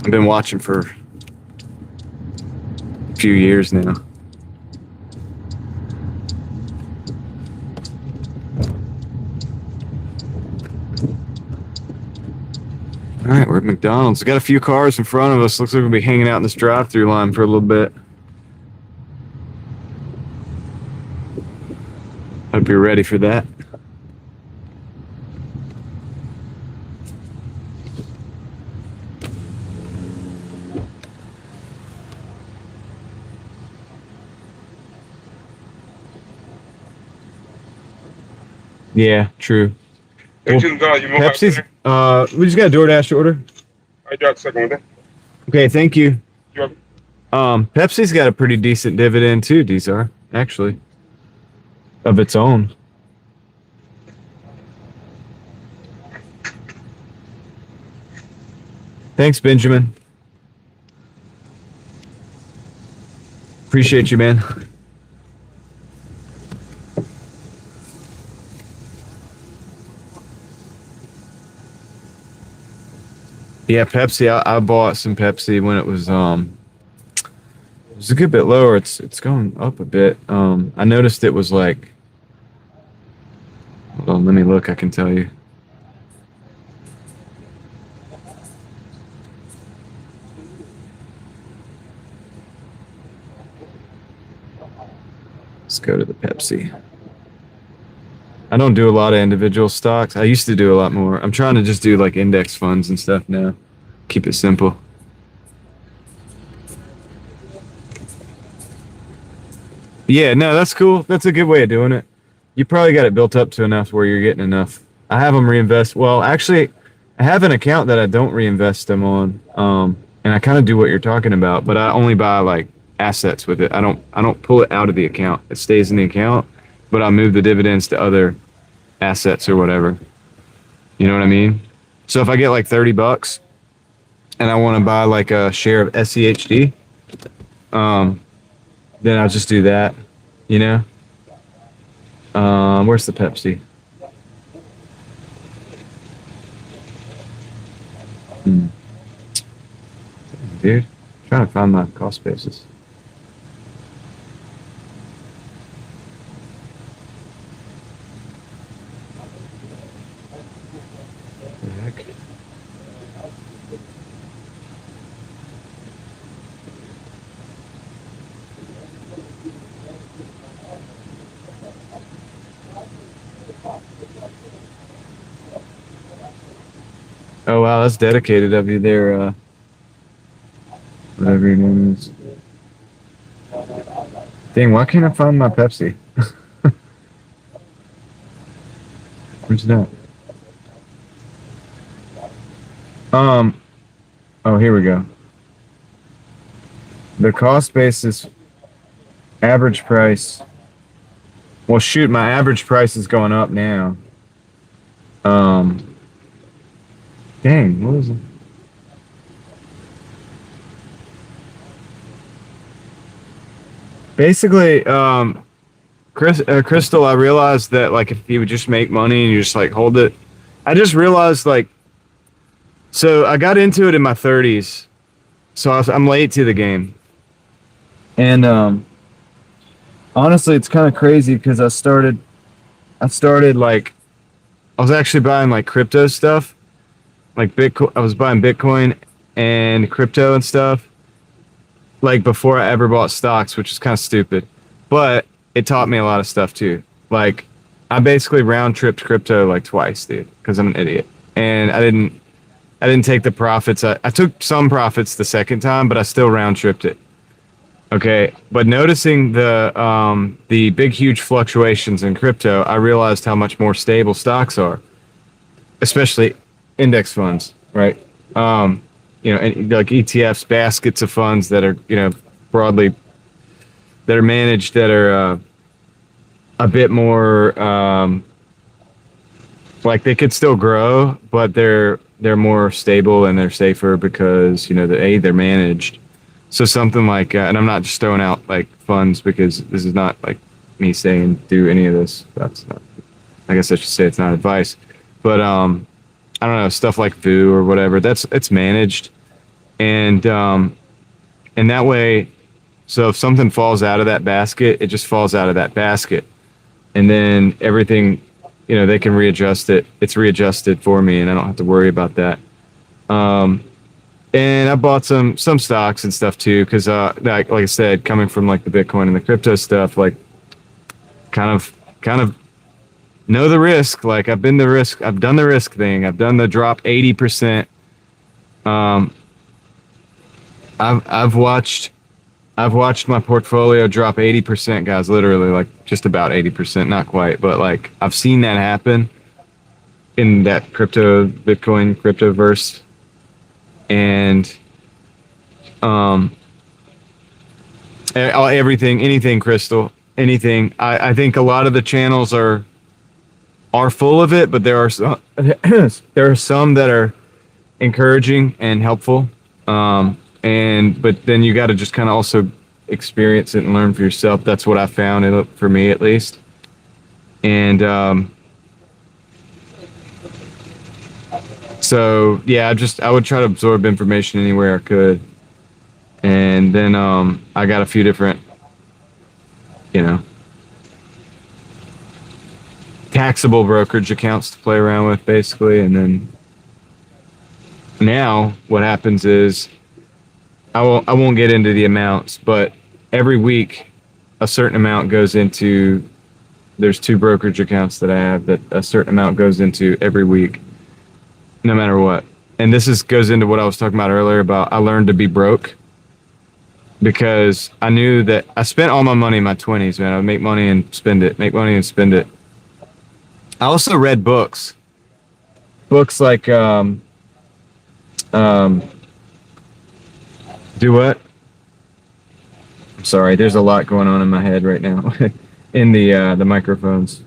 I've been watching for a few years now. All right, we're at McDonald's. We got a few cars in front of us. Looks like we'll be hanging out in this drive-through line for a little bit. Hope you're ready for that. Yeah, true. Well, Pepsi's. We just got a Doordash order. I got second one. Okay, thank you. Pepsi's got a pretty decent dividend too, Dizar, actually, of its own. Thanks, Benjamin. Appreciate you, man. Yeah, Pepsi. I bought some Pepsi when it was a good bit lower. It's going up a bit. I noticed it was like, hold on, let me look. I can tell you. Let's go to the Pepsi. I don't do a lot of individual stocks. I used to do a lot more. I'm trying to just do like index funds and stuff now. Keep it simple. Yeah, no, that's cool. That's a good way of doing it. You probably got it built up to enough where you're getting enough. I have them reinvest. Well, actually, I have an account that I don't reinvest them on. And I kind of do what you're talking about, but I only buy like assets with it. I don't pull it out of the account. It stays in the account, but I move the dividends to other assets or whatever. You know what I mean? So if I get like $30 and I want to buy like a share of SEHD, then I'll just do that, you know? Where's the Pepsi? Dude, trying to find my cost basis. What the heck? Oh wow, that's dedicated of you there, whatever your name is. Dang, why can't I find my Pepsi? Where's that? Oh, here we go. The cost basis, average price. Well, shoot, my average price is going up now. Dang, what is it? Basically, Crystal, I realized that like if you would just make money and you just like hold it, I just realized like, so I got into it in my 30s, so I'm late to the game, and honestly, it's kind of crazy because I started like, I was actually buying like crypto stuff, like Bitcoin. I was buying Bitcoin and crypto and stuff, like before I ever bought stocks, which is kind of stupid, but it taught me a lot of stuff too. Like I basically round tripped crypto like twice, dude, because I'm an idiot, and I didn't take the profits. I took some profits the second time, but I still round tripped it. Okay, but noticing the big huge fluctuations in crypto, I realized how much more stable stocks are, especially index funds, right? You know, like ETFs, baskets of funds that are, you know, broadly that are managed, that are a bit more like they could still grow, but they're more stable and they're safer because, you know, they're managed. So something like, and I'm not just throwing out like funds because this is not like me saying do any of this. That's not, I guess I should say it's not advice, but I don't know, stuff like Voo or whatever. It's managed, and that way, so if something falls out of that basket, it just falls out of that basket, and then everything, you know, they can readjust it. It's readjusted for me, and I don't have to worry about that. And I bought some stocks and stuff too, because like I said, coming from like the Bitcoin and the crypto stuff, like kind of know the risk. Like I've done the risk thing. I've done the drop 80%. I've watched my portfolio drop 80%, guys, literally, like just about 80%, not quite, but like I've seen that happen in that Bitcoin cryptoverse. And anything crystal, anything. I think a lot of the channels are full of it, but there are some that are encouraging and helpful. But then you got to just kind of also experience it and learn for yourself. That's what I found, for me at least. And so yeah, I would try to absorb information anywhere I could. And then I got a few different, you know, taxable brokerage accounts to play around with, basically. And then now what happens is I won't get into the amounts, but every week a certain amount goes into, there's 2 brokerage accounts that I have that a certain amount goes into every week, no matter what. And this goes into what I was talking about earlier about I learned to be broke, because I knew that I spent all my money in my 20s, man. I would make money and spend it, make money and spend it. I also read books like do what? I'm sorry, there's a lot going on in my head right now in the microphones.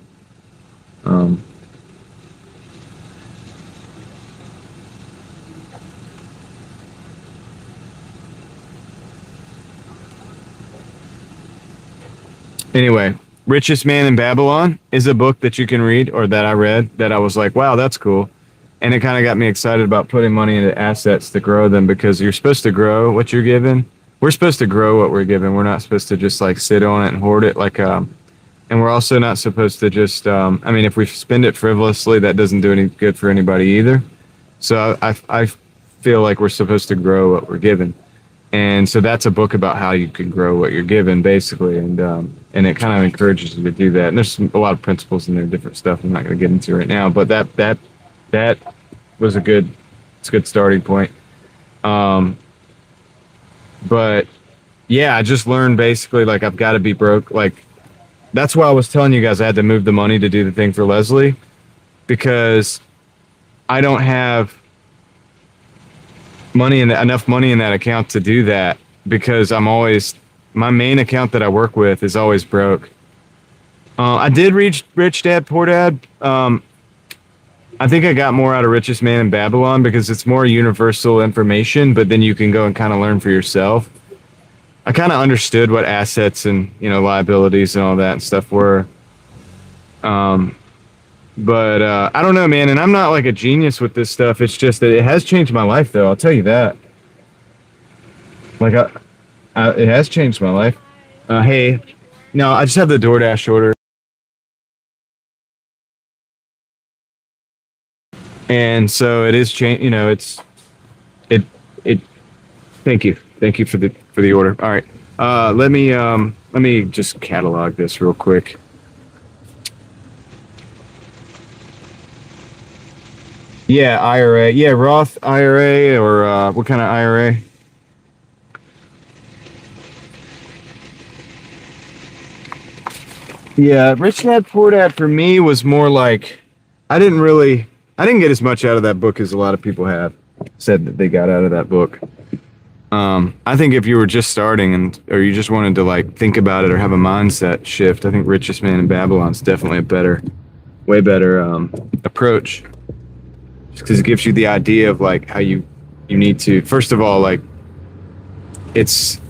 Anyway, Richest Man in Babylon is a book that you can read, or that I read, that I was like, wow, that's cool. And it kind of got me excited about putting money into assets to grow them, because you're supposed to grow what you're given. We're supposed to grow what we're given. We're not supposed to just like sit on it and hoard it. And we're also not supposed to just, I mean, if we spend it frivolously, that doesn't do any good for anybody either. So I feel like we're supposed to grow what we're given. And so that's a book about how you can grow what you're given, basically. And it kind of encourages you to do that. And there's a lot of principles in there, different stuff I'm not going to get into right now. But that was a good starting point. But yeah, I just learned basically, like, I've got to be broke. Like, that's why I was telling you guys I had to move the money to do the thing for Leslie, because I don't have enough money in that account to do that, because my main account that I work with is always broke. I did read Rich Dad Poor Dad. I think I got more out of Richest Man in Babylon because it's more universal information, but then you can go and kind of learn for yourself. I kind of understood what assets and, you know, liabilities and all that and stuff were. But I don't know, man. And I'm not like a genius with this stuff. It's just that it has changed my life, though. I'll tell you that. Like, it has changed my life. Hey, no, I just have the Doordash order. And so it is change. You know, it. Thank you for the order. All right. Let me just catalog this real quick. Yeah, IRA. Yeah, Roth IRA, or what kind of IRA? Yeah, Rich Dad Poor Dad for me was more like, I didn't get as much out of that book as a lot of people have said that they got out of that book. I think if you were just starting or you just wanted to like think about it or have a mindset shift, I think Richest Man in Babylon is definitely way better approach, just because it gives you the idea of like how you need to. First of all, like it's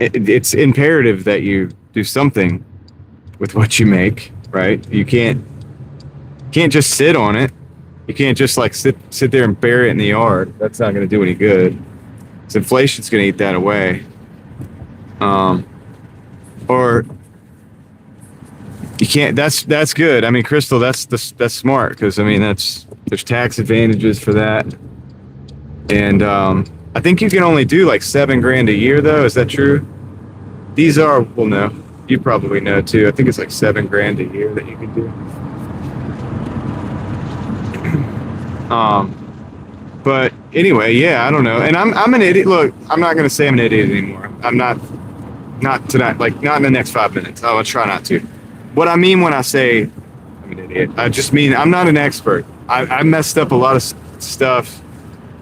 imperative that you do something with what you make, right? You can't just sit on it. You can't just like sit there and bury it in the yard. That's not going to do any good. So inflation's going to eat that away. Or you can't. That's good. I mean, Crystal, that's smart, because I mean there's tax advantages for that. And I think you can only do like $7,000 a year, though. Is that true? These are, well, no, you probably know too. I think it's like $7,000 a year that you can do. But anyway, yeah, I don't know. And I'm an idiot. Look, I'm not going to say I'm an idiot anymore. I'm not tonight, like not in the next 5 minutes. I'll try not to. What I mean when I say I'm an idiot, I just mean I'm not an expert. I messed up a lot of stuff.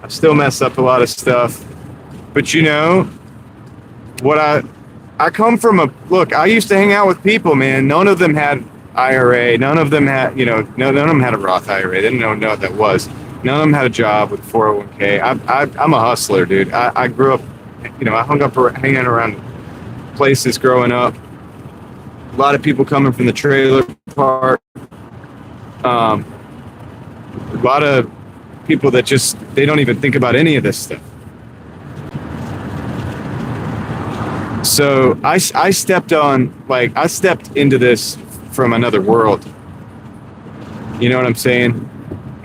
I still mess up a lot of stuff. But you know, what I come from look, I used to hang out with people, man. None of them had IRA. None of them had, none of them had a Roth IRA. They didn't know what that was. None of them had a job with 401k. I'm a hustler, dude. I grew up, I hanging around places growing up. A lot of people coming from the trailer park. A lot of people that they don't even think about any of this stuff. So I stepped into this from another world. You know what I'm saying?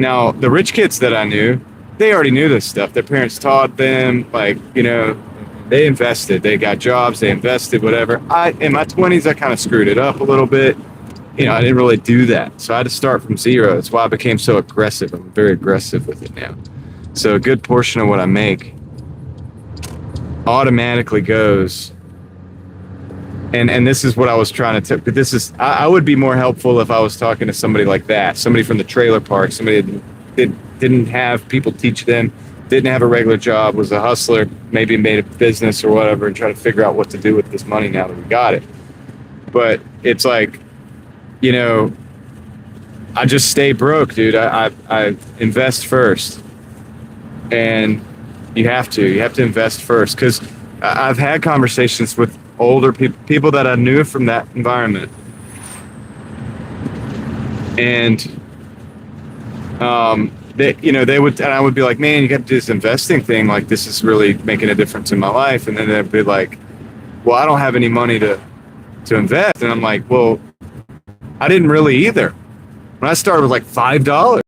Now, the rich kids that I knew, they already knew this stuff. Their parents taught them, they invested. They got jobs, they invested, whatever. In my 20s, I kind of screwed it up a little bit. I didn't really do that. So I had to start from zero. That's why I became so aggressive. I'm very aggressive with it now. So a good portion of what I make automatically goes. And this is what I was trying to but this is, I would be more helpful if I was talking to somebody like that, somebody from the trailer park, somebody that didn't have people teach them, didn't have a regular job, was a hustler, maybe made a business or whatever, and try to figure out what to do with this money now that we got it. But it's like, I just stay broke, dude. I invest first. And you have to invest first, because I've had conversations with older people that I knew from that environment, and they would, and I would be like, man, you got to do this investing thing, like this is really making a difference in my life. And then they'd be like, well, I don't have any money to invest. And I'm like, well, I didn't really either. When I started with like $5,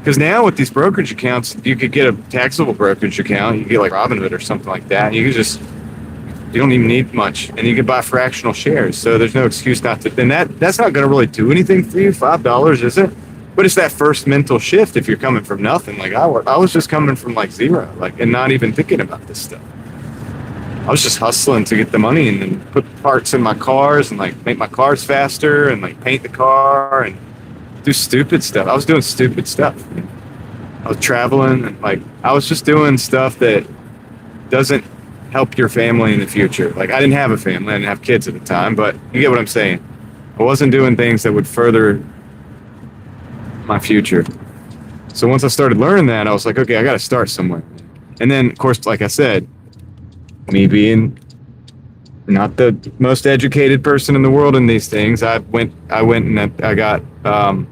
because now with these brokerage accounts, you could get a taxable brokerage account. You could get like Robinhood or something like that, and you don't even need much, and you can buy fractional shares. So there's no excuse not to. And that's not going to really do anything for you. $5, is it? But it's that first mental shift if you're coming from nothing. Like I was just coming from like zero, and not even thinking about this stuff. I was just hustling to get the money and then put parts in my cars and like make my cars faster and like paint the car and do stupid stuff. I was doing stupid stuff. I was traveling and I was just doing stuff that doesn't help your family in the future. Like I didn't have a family, I didn't have kids at the time, but you get what I'm saying. I wasn't doing things that would further my future. So once I started learning that, I was like, okay, I got to start somewhere. And then, of course, like I said, me being not the most educated person in the world in these things, I went and I got, I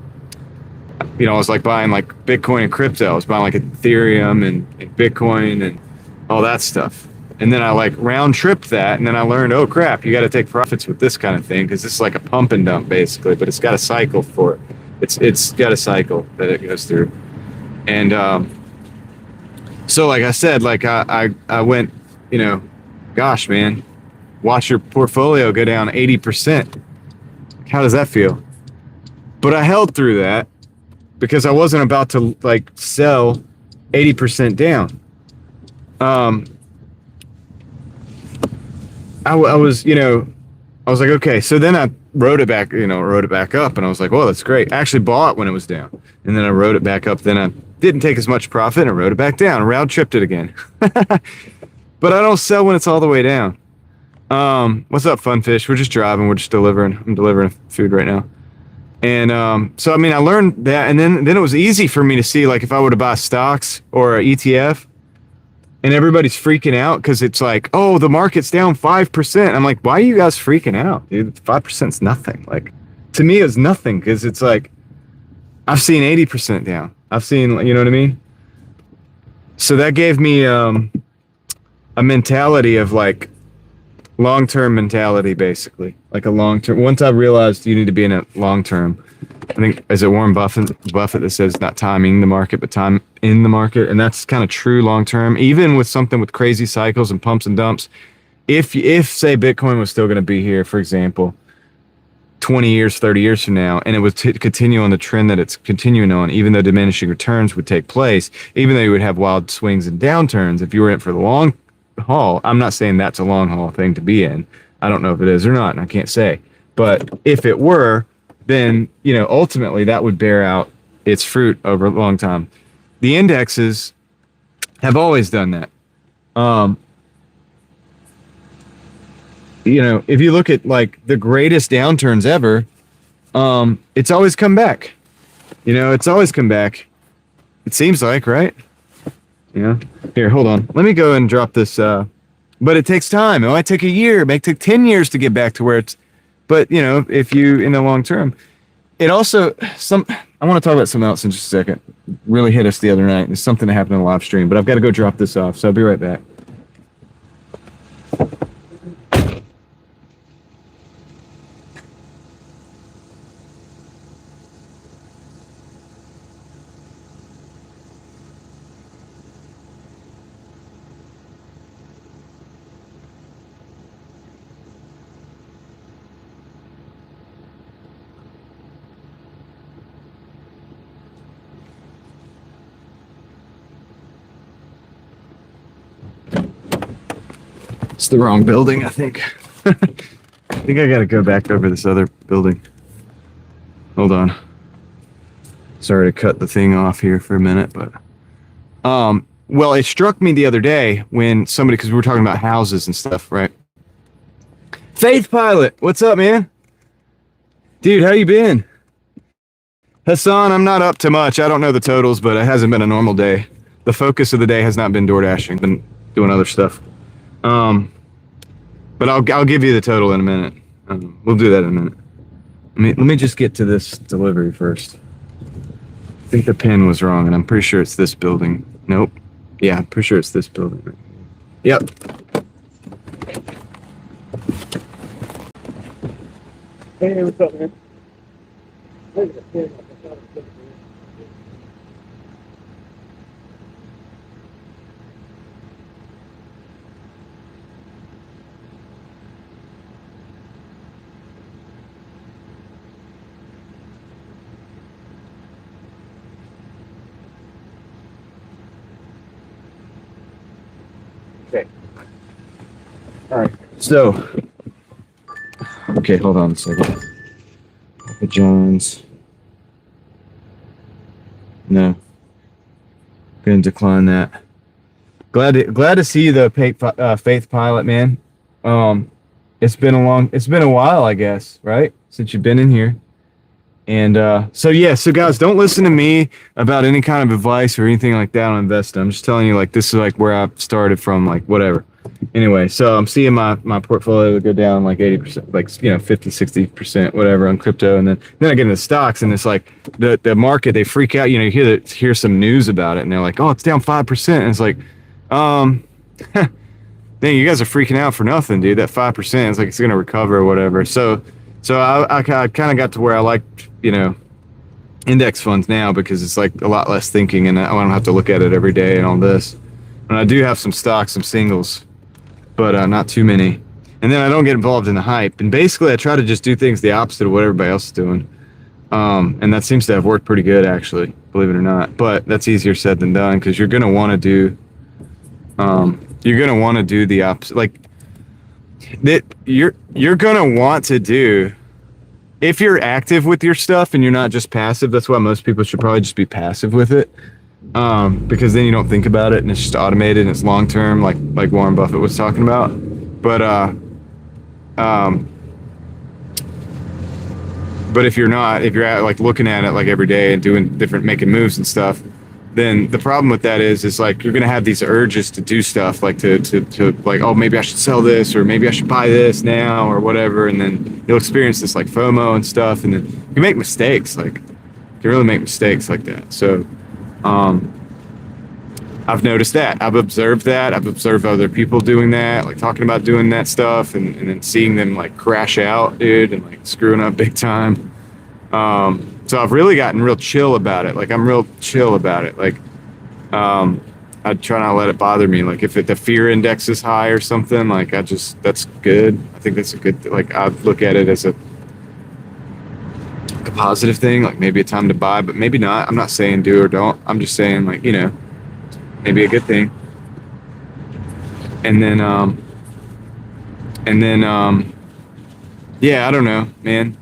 was like buying like Bitcoin and crypto. I was buying like Ethereum and Bitcoin and all that stuff. And then I like round tripped that, and then I learned, oh crap, you got to take profits with this kind of thing, because this is like a pump and dump basically, but it's got a cycle for it. It's got a cycle that it goes through. And so like I said, like I went, gosh, man, watch your portfolio go down 80%. How does that feel? But I held through that because I wasn't about to like sell 80% down. I was like, okay. So then I wrote it back up, and I was like, well, that's great. I actually bought when it was down, and then I wrote it back up. Then I didn't take as much profit, and I wrote it back down, round tripped it again. but I don't sell when it's all the way down. What's up, Funfish? We're just driving. We're just delivering. I'm delivering food right now. And so, I mean, I learned that, and then it was easy for me to see, like, if I were to buy stocks or an ETF, and everybody's freaking out because it's like, oh, the market's down 5%. I'm like, why are you guys freaking out, dude? 5% is nothing. Like, to me, it's nothing because it's like, I've seen 80% down. I've seen, you know what I mean? So that gave me a mentality of like long-term mentality, basically, like a long-term. Once I realized you need to be in a long-term, I think, is it Warren Buffett that says not timing the market, but time in the market. And that's kind of true long-term, even with something with crazy cycles and pumps and dumps. If say Bitcoin was still going to be here, for example, 20 years, 30 years from now, and it would continue on the trend that it's continuing on, even though diminishing returns would take place, even though you would have wild swings and downturns, if you were in it for the long haul. I'm not saying that's a long haul thing to be in. I don't know if it is or not, and I can't say. But if it were, then, you know, ultimately that would bear out its fruit over a long time. The indexes have always done that. You know, if you look at like the greatest downturns ever, it's always come back. You know, it's always come back. It seems like, right? Yeah. Here, hold on. Let me go and drop this. But it takes time. It might take a year. It might take 10 years to get back to where it's. But, you know, if you, in the long term, it also, I want to talk about something else in just a second. Really hit us the other night. It's something that happened in the live stream, but I've got to go drop this off. So I'll be right back. It's the wrong building, I think. I think I gotta go back over this other building. Hold on. Sorry to cut the thing off here for a minute, but well, it struck me the other day when somebody, because we were talking about houses and stuff, right? Faith Pilot, what's up, man? Dude, how you been? Hassan, I'm not up to much. I don't know the totals, but it hasn't been a normal day. The focus of the day has not been Doordashing. Been doing other stuff. But I'll give you the total in a minute. We'll do that in a minute. Let me just get to this delivery first. I think the pin was wrong, and I'm pretty sure it's this building. Nope. Yeah, I'm pretty sure it's this building. Yep. Hey, what's up, man? Okay. All right. So, okay, hold on a second. Papa John's. No. Gonna decline that. Glad to see the Faith Pilot, man. It's been a while, I guess, right? Since you've been in here. And so guys, don't listen to me about any kind of advice or anything like that on investing. I'm just telling you, like, this is like where I started from, like, whatever. Anyway, so I'm seeing my portfolio go down like 80%, like, you know, 50, 60%, whatever, on crypto. And then I get into stocks, and it's like the market, they freak out. You know, you hear some news about it, and they're like, oh, it's down 5%. And it's like, dang, you guys are freaking out for nothing, dude. That 5%, it's like it's going to recover or whatever. So I kind of got to where I like, you know, index funds now, because it's like a lot less thinking, and I don't have to look at it every day and all this. And I do have some stocks, some singles, but not too many. And then I don't get involved in the hype. And basically, I try to just do things the opposite of what everybody else is doing. And that seems to have worked pretty good, actually, believe it or not. But that's easier said than done, because you're going to want to do the opposite. Like, that you're going to want to do, if you're active with your stuff and you're not just passive. That's why most people should probably just be passive with it. because then you don't think about it and it's just automated and it's long term, like Warren Buffett was talking about. But but if you're like looking at it like every day and doing making moves and stuff, then the problem with that is like you're gonna have these urges to do stuff, like to like, oh, maybe I should sell this, or maybe I should buy this now, or whatever, and then you'll experience this like FOMO and stuff, and then you make mistakes. Like you can really make mistakes like that. So I've noticed that. I've observed that. I've observed other people doing that, like talking about doing that stuff, and then seeing them like crash out, dude, and like screwing up big time. So I've really gotten real chill about it. Like I'm real chill about it. Like I try not to let it bother me. Like if the fear index is high or something, like that's good. I think that's a good, like I look at it as a positive thing, like maybe a time to buy, but maybe not. I'm not saying do or don't. I'm just saying, like, maybe a good thing. And then yeah, I don't know, man.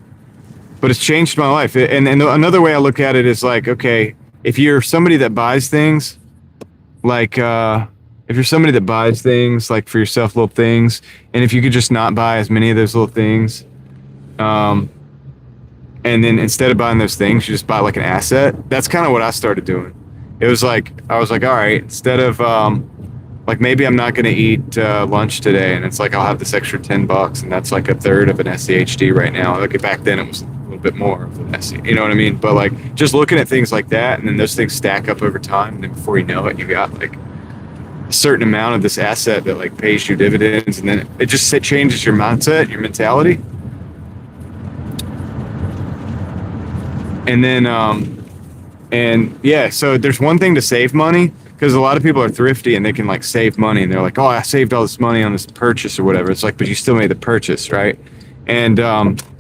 But it's changed my life. And another way I look at it is like, okay, if you're somebody that buys things, like if you're somebody that buys things like for yourself, little things, and if you could just not buy as many of those little things, and then instead of buying those things, you just buy like an asset. That's kind of what I started doing. It was like, I was like, all right, instead of like maybe I'm not going to eat lunch today, and it's like I'll have this extra $10, and that's like a third of an SCHD right now. Like back then it was a little bit more of an SC, you know what I mean? But like just looking at things like that, and then those things stack up over time, and then before you know it, you got like a certain amount of this asset that like pays you dividends, and then it changes your mindset, your mentality. And then and yeah, so there's one thing to save money, because a lot of people are thrifty and they can like save money, and they're like, oh, I saved all this money on this purchase or whatever. It's like, but you still made the purchase, right? And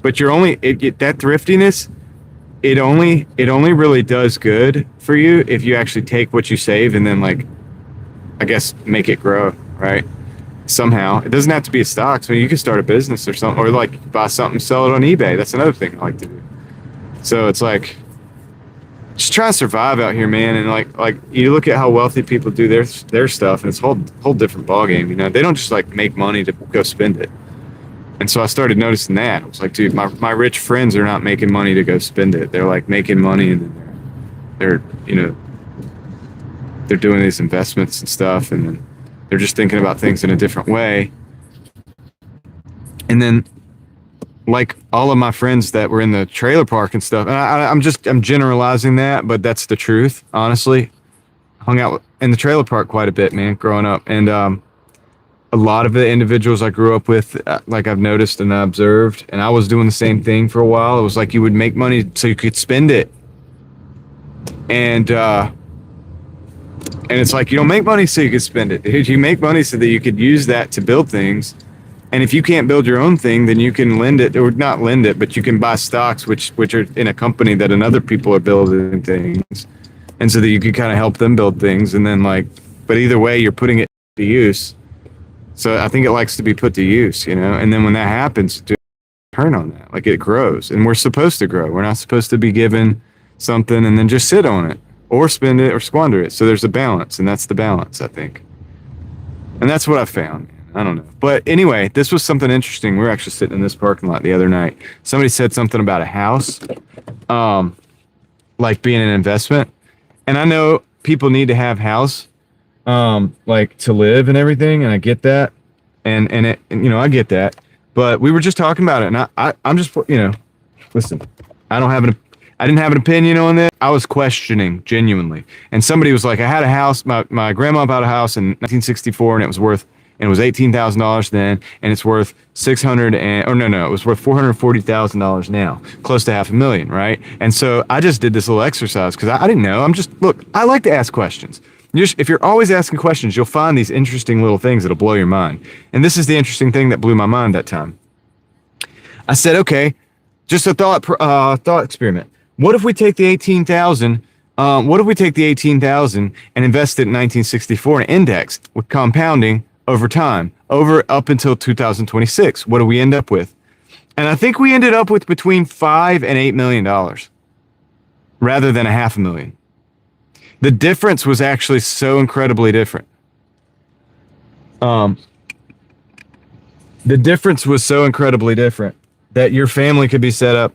but you're only that thriftiness, it only really does good for you if you actually take what you save and then like, I guess, make it grow, right? Somehow. It doesn't have to be a stock. So you can start a business or something, or like buy something, sell it on eBay. That's another thing I like to do. So it's like, just try to survive out here, man. And like you look at how wealthy people do their stuff, and it's a whole different ballgame. They don't just like make money to go spend it. And so I started noticing that. I was like, dude, my rich friends are not making money to go spend it. They're like making money, and then they're doing these investments and stuff, and then they're just thinking about things in a different way. And then, like all of my friends that were in the trailer park and stuff, and I'm generalizing that, but that's the truth, honestly. Hung out in the trailer park quite a bit, man, growing up. And a lot of the individuals I grew up with, like I've noticed and I observed, and I was doing the same thing for a while. It was like you would make money so you could spend it. And it's like, you don't make money so you could spend it, dude. You make money so that you could use that to build things. And if you can't build your own thing, then you can lend it, or not lend it, but you can buy stocks which are in a company that another people are building things. And so that you can kind of help them build things. And then like, but either way, you're putting it to use. So I think it likes to be put to use, and then when that happens, to turn on that, like it grows, and we're supposed to grow. We're not supposed to be given something and then just sit on it or spend it or squander it. So there's a balance, and that's the balance, I think. And that's what I found. I don't know. But anyway, this was something interesting. We were actually sitting in this parking lot the other night. Somebody said something about a house, like being an investment. And I know people need to have house, like to live and everything. And I get that. And I get that. But we were just talking about it. And I'm just, listen, I didn't have an opinion on this. I was questioning genuinely. And somebody was like, I had a house. My grandma bought a house in 1964, and it was $18,000 then, and it's worth it was worth $440,000 now, close to $500,000, right? And so I just did this little exercise because I didn't know. I like to ask questions. If you're always asking questions, you'll find these interesting little things that'll blow your mind. And this is the interesting thing that blew my mind that time. I said, okay, just a thought experiment. What if we take the 18,000? What if we take the 18,000 and invest it in 1964 in an index with compounding over time, up until 2026? What do we end up with? And I think we ended up with between $5 and $8 million, rather than $500,000. The difference was actually so incredibly different. The difference was so incredibly different that your family could be set up,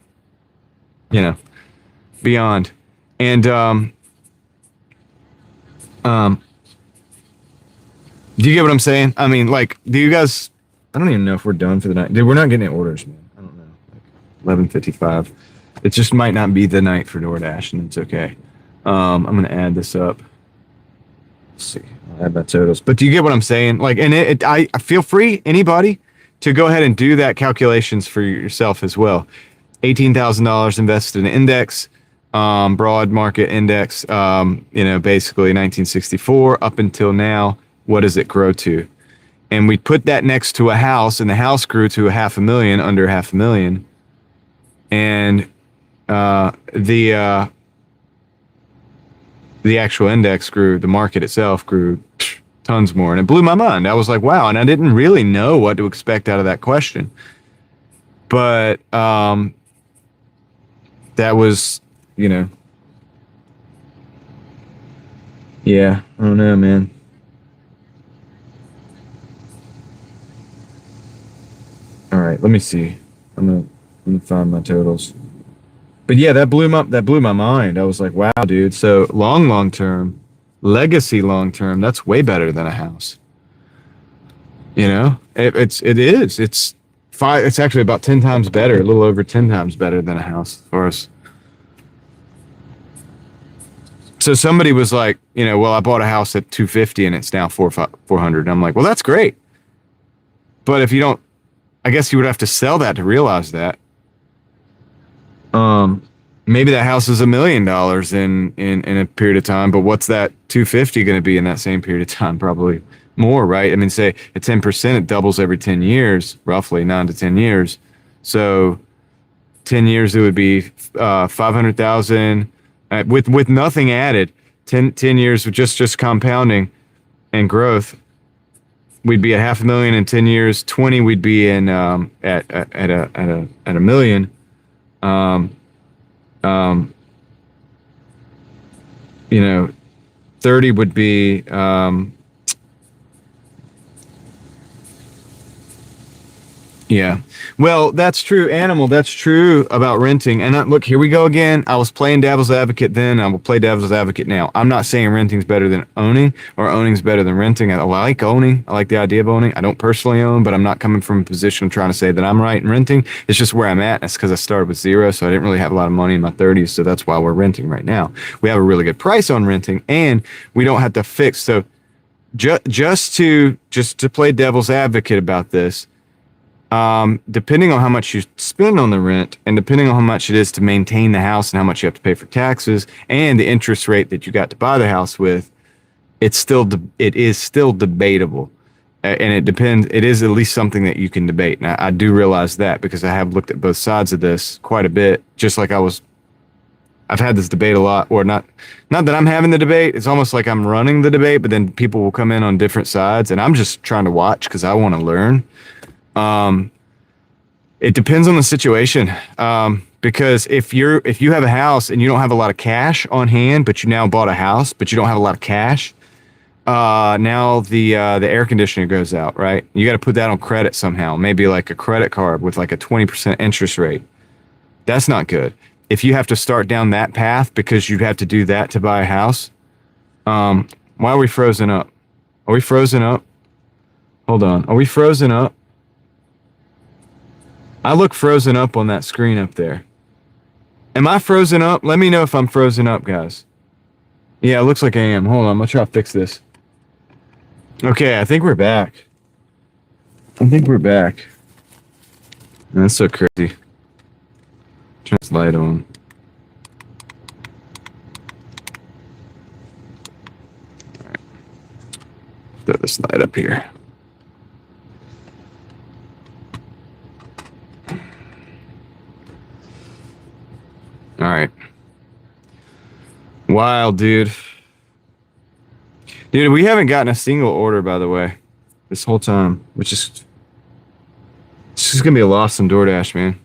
you know, beyond. And do you get what I'm saying? I mean, like, do you guys? I don't even know if we're done for the night. Dude, we're not getting any orders, man. I don't know. Like 11:55. It just might not be the night for Doordash, and it's okay. I'm gonna add this up. Let's see. I'll add my totals. But do you get what I'm saying? Like, and I feel free, anybody, to go ahead and do that calculations for yourself as well. $18,000 invested in an index, broad market index. Basically 1964 up until now. What does it grow to? And we put that next to a house, and the house grew to $500,000, under $500,000, and the actual index grew. The market itself grew tons more, and it blew my mind. I was like, wow, and I didn't really know what to expect out of that question, but that was, yeah, I don't know, man. All right, let me see. I'm gonna find my totals. But yeah, that blew my mind. I was like, wow, dude. So long term, legacy long term, that's way better than a house. It's actually about 10 times better, a little over 10 times better than a house for us. So somebody was like, well, I bought a house at 250 and it's now 400. I'm like, well, that's great. But if you don't, I guess you would have to sell that to realize that. Maybe that house is $1 million in a period of time, but what's that 250 going to be in that same period of time? Probably more, right? I mean, say at 10%, it doubles every 10 years, roughly 9 to 10 years. So 10 years, it would be 500,000 with nothing added. 10 years with just compounding and growth. We'd be at $500,000 in 10 years. 20, we'd be in at $1 million. 30 would be yeah. Well, that's true, Animal. That's true about renting. And look, here we go again. I was playing devil's advocate then. I will play devil's advocate now. I'm not saying renting's better than owning or owning's better than renting. I like owning. I like the idea of owning. I don't personally own, but I'm not coming from a position of trying to say that I'm right in renting. It's just where I'm at. It's because I started with zero, so I didn't really have a lot of money in my 30s, so that's why we're renting right now. We have a really good price on renting, and we don't have to fix. So just to play devil's advocate about this, depending on how much you spend on the rent and depending on how much it is to maintain the house and how much you have to pay for taxes and the interest rate that you got to buy the house with, it is still debatable. And it depends. It is at least something that you can debate. And I do realize that because I have looked at both sides of this quite a bit, just like I've had this debate a lot, or not that I'm having the debate. It's almost like I'm running the debate, but then people will come in on different sides and I'm just trying to watch because I want to learn. It depends on the situation. Because if you have a house and you don't have a lot of cash on hand, but you now bought a house, but you don't have a lot of cash, now the air conditioner goes out, right? You got to put that on credit somehow, maybe like a credit card with like a 20% interest rate. That's not good. If you have to start down that path because you'd have to do that to buy a house, why are we frozen up? Are we frozen up? Hold on. Are we frozen up? I look frozen up on that screen up there. Am I frozen up? Let me know if I'm frozen up, guys. Yeah, it looks like I am. Hold on, I'm gonna try to fix this. Okay, I think we're back. That's so crazy. Turn this light on. All right. Throw this light up here. All right. Wild, dude. Dude, we haven't gotten a single order, by the way, this whole time, which is... It's just going to be a loss on Doordash, man.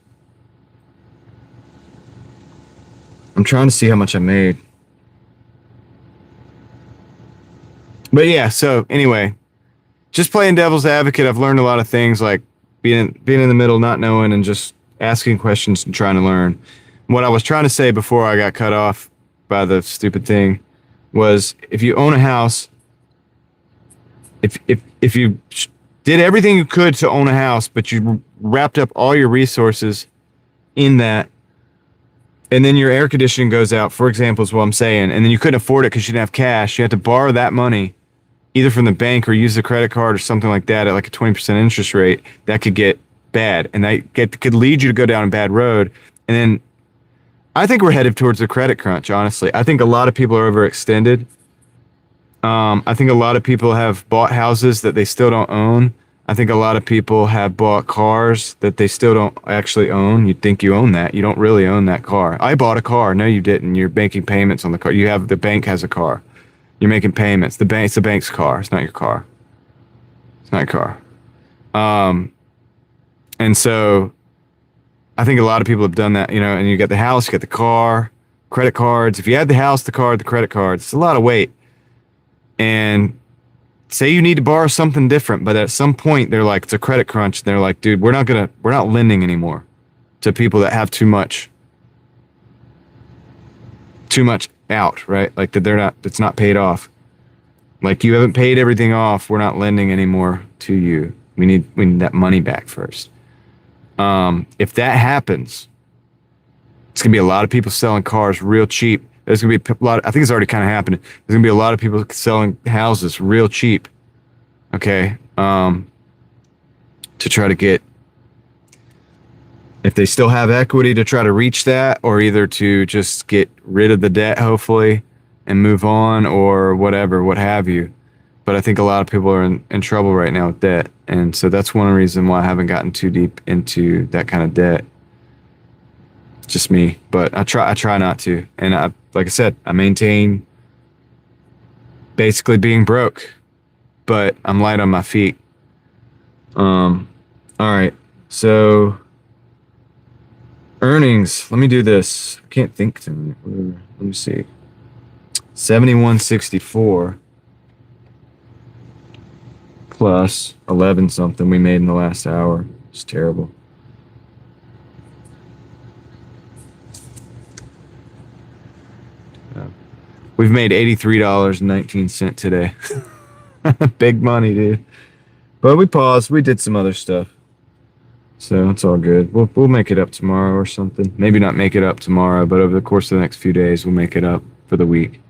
I'm trying to see how much I made. But yeah, so anyway, just playing devil's advocate, I've learned a lot of things, like being in the middle, not knowing, and just asking questions and trying to learn. What I was trying to say before I got cut off by the stupid thing was, if you own a house, if you did everything you could to own a house, but you wrapped up all your resources in that, and then your air conditioning goes out, for example, is what I'm saying, and then you couldn't afford it because you didn't have cash, you had to borrow that money either from the bank or use the credit card or something like that at like a 20% interest rate, that could get bad, and could lead you to go down a bad road. And then I think we're headed towards the credit crunch, honestly. I think a lot of people are overextended. I think a lot of people have bought houses that they still don't own. I think a lot of people have bought cars that they still don't actually own. You'd think you own that. You don't really own that car. I bought a car. No, you didn't. You're making payments on the car. The bank has a car. You're making payments. It's the bank's car. It's not your car. It's not your car. And so I think a lot of people have done that, and you got the house, you got the car, credit cards. If you had the house, the car, the credit cards, it's a lot of weight. And say you need to borrow something different, but at some point they're like, it's a credit crunch. And they're like, dude, we're not lending anymore to people that have too much out, right? Like that it's not paid off. Like, you haven't paid everything off. We're not lending anymore to you. We need that money back first. If that happens, it's gonna be a lot of people selling cars real cheap. There's gonna be a lot. I think it's already kind of happening. There's gonna be a lot of people selling houses real cheap. Okay, to try to get, if they still have equity, to try to reach that, or either to just get rid of the debt, hopefully, and move on, or whatever, what have you. But I think a lot of people are in trouble right now with debt, and so that's one reason why I haven't gotten too deep into that kind of debt. Just me, but I try not to, and like I said, I maintain basically being broke, but I'm light on my feet. All right, so earnings. Let me do this. I can't think tonight. Let me see. 71.64 plus 11 something we made in the last hour. It's terrible. We've made $83.19 today. Big money, dude. But we paused. We did some other stuff, so it's all good. We'll make it up tomorrow or something. Maybe not make it up tomorrow, but over the course of the next few days, we'll make it up for the week.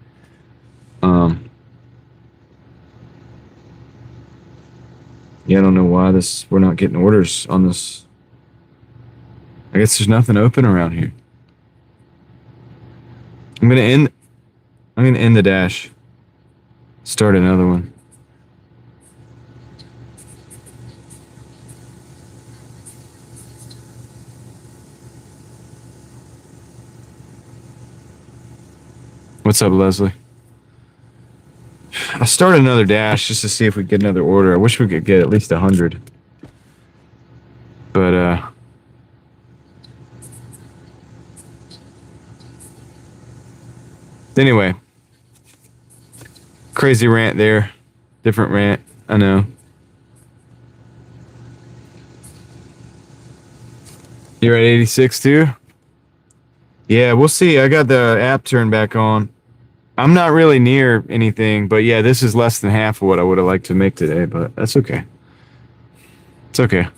Yeah, I don't know why we're not getting orders on this. I guess there's nothing open around here. I'm gonna end the dash. Start another one. What's up, Leslie? I started another dash just to see if we get another order. I wish we could get at least 100. But anyway, crazy rant there. Different rant, I know. You're at 86 too? Yeah, we'll see. I got the app turned back on. I'm not really near anything, but yeah, this is less than half of what I would have liked to make today, but that's okay. It's okay.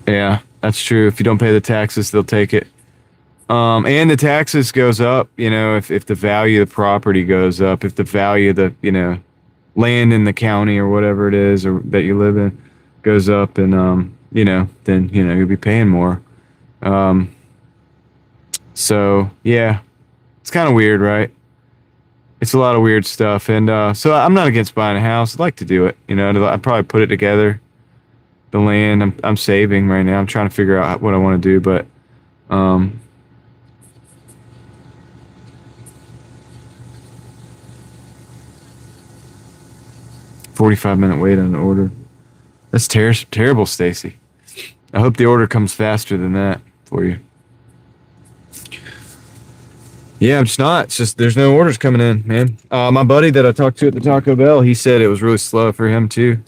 Yeah, that's true. If you don't pay the taxes, they'll take it. And the taxes goes up, if the value of the property goes up, if the value of the, land in the county or whatever it is, or that you live in, goes up, and, then, you'll be paying more. So yeah, it's kind of weird, right? It's a lot of weird stuff. And, so I'm not against buying a house. I'd like to do it, I'd probably put it together. The land I'm saving right now. I'm trying to figure out what I want to do, but, 45-minute wait on an order. That's terrible, Stacy. I hope the order comes faster than that for you. Yeah, I'm just not. It's just there's no orders coming in, man. My buddy that I talked to at the Taco Bell, he said it was really slow for him too.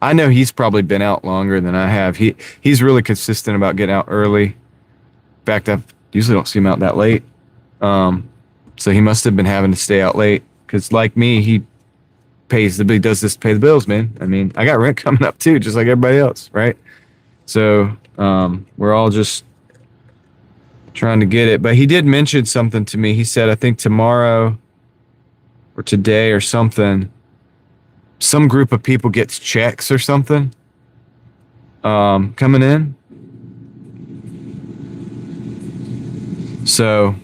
I know he's probably been out longer than I have. He's really consistent about getting out early. In fact, I usually don't see him out that late. So he must have been having to stay out late because, like me, he does this to pay the bills, man. I mean, I got rent coming up too, just like everybody else, right? So we're all just trying to get it. But he did mention something to me. He said, I think tomorrow or today or something, some group of people gets checks or something coming in. So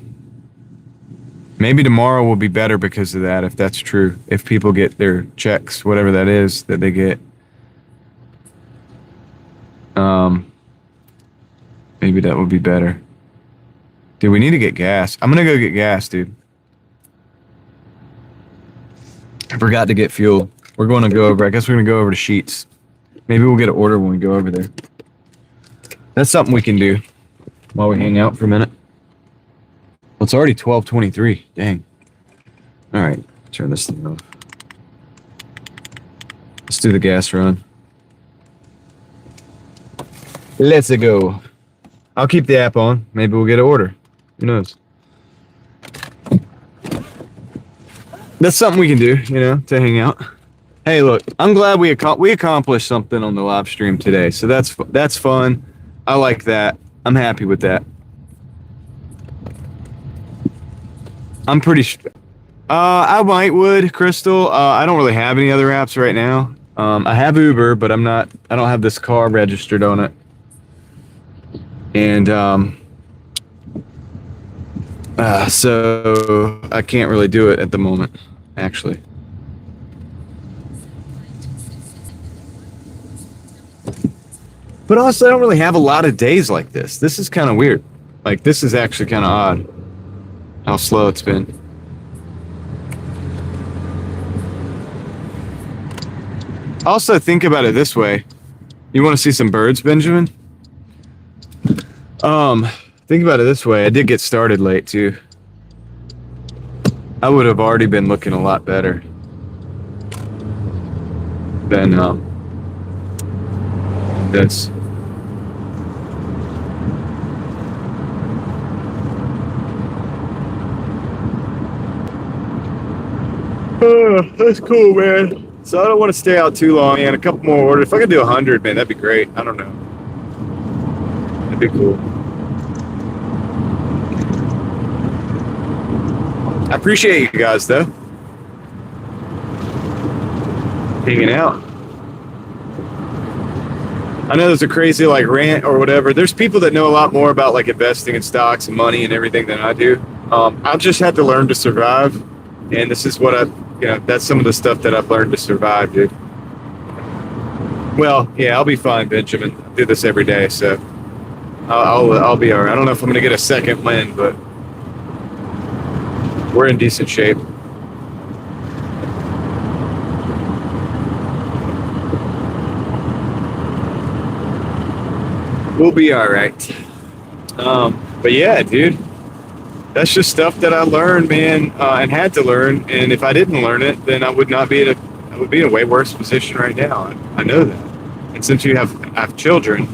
maybe tomorrow will be better because of that, if that's true. If people get their checks, whatever that is that they get. Maybe that would be better. Dude, we need to get gas. I'm gonna go get gas, dude. I forgot to get fuel. We're going to go over. I guess we're gonna go over to Sheets. Maybe we'll get an order when we go over there. That's something we can do while we hang out for a minute. Well, it's already 12:23. Dang. All right, turn this thing off. Let's do the gas run. Let's go. I'll keep the app on. Maybe we'll get an order. Who knows? That's something we can do, you know, to hang out. Hey, look, I'm glad we accomplished something on the live stream today. So that's fun. I like that. I'm happy with that. I'm pretty I would, Crystal. I don't really have any other apps right now. I have Uber, but I don't have this car registered on it. And so I can't really do it at the moment, actually. But also, I don't really have a lot of days like this. This is kind of weird. Like, this is actually kind of odd how slow it's been. Also, think about it this way. You want to see some birds, Benjamin? Think about it this way. I did get started late, too. I would have already been looking a lot better than, this. That's cool, man. So I don't want to stay out too long, man. A couple more orders. If I could do 100, man, that'd be great. I don't know. That'd be cool. I appreciate you guys, though. Hanging out. I know there's a crazy, like, rant or whatever. There's people that know a lot more about, like, investing in stocks and money and everything than I do. I've just had to learn to survive. And this is what that's some of the stuff that I've learned to survive, dude. Well, yeah, I'll be fine, Benjamin. I do this every day, so I'll be all right. I don't know if I'm going to get a second win, but we're in decent shape. We'll be all right. But yeah, dude. That's just stuff that I learned, man, and had to learn. And if I didn't learn it, then I would not be I would be in a way worse position right now. I know that. And since I have children,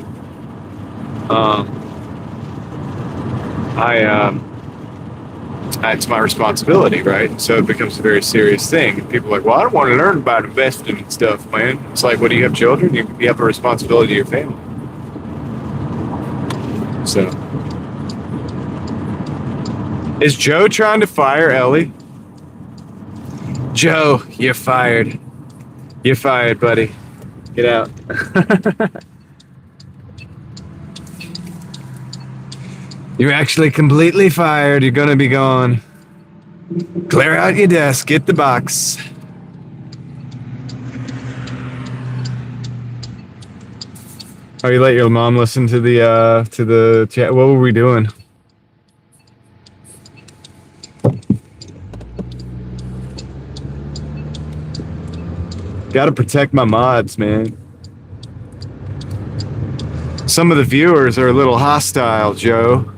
it's my responsibility, right? So it becomes a very serious thing. People are like, well, I don't want to learn about investing and stuff, man. It's like, well, do you have children? You have a responsibility to your family. So. Is Joe trying to fire Ellie? Joe, you're fired. You're fired, buddy. Get out. You're actually completely fired. You're gonna be gone. Clear out your desk. Get the box. Oh, you let your mom listen to the chat. What were we doing? Got to protect my mods, man. Some of the viewers are a little hostile, Joe.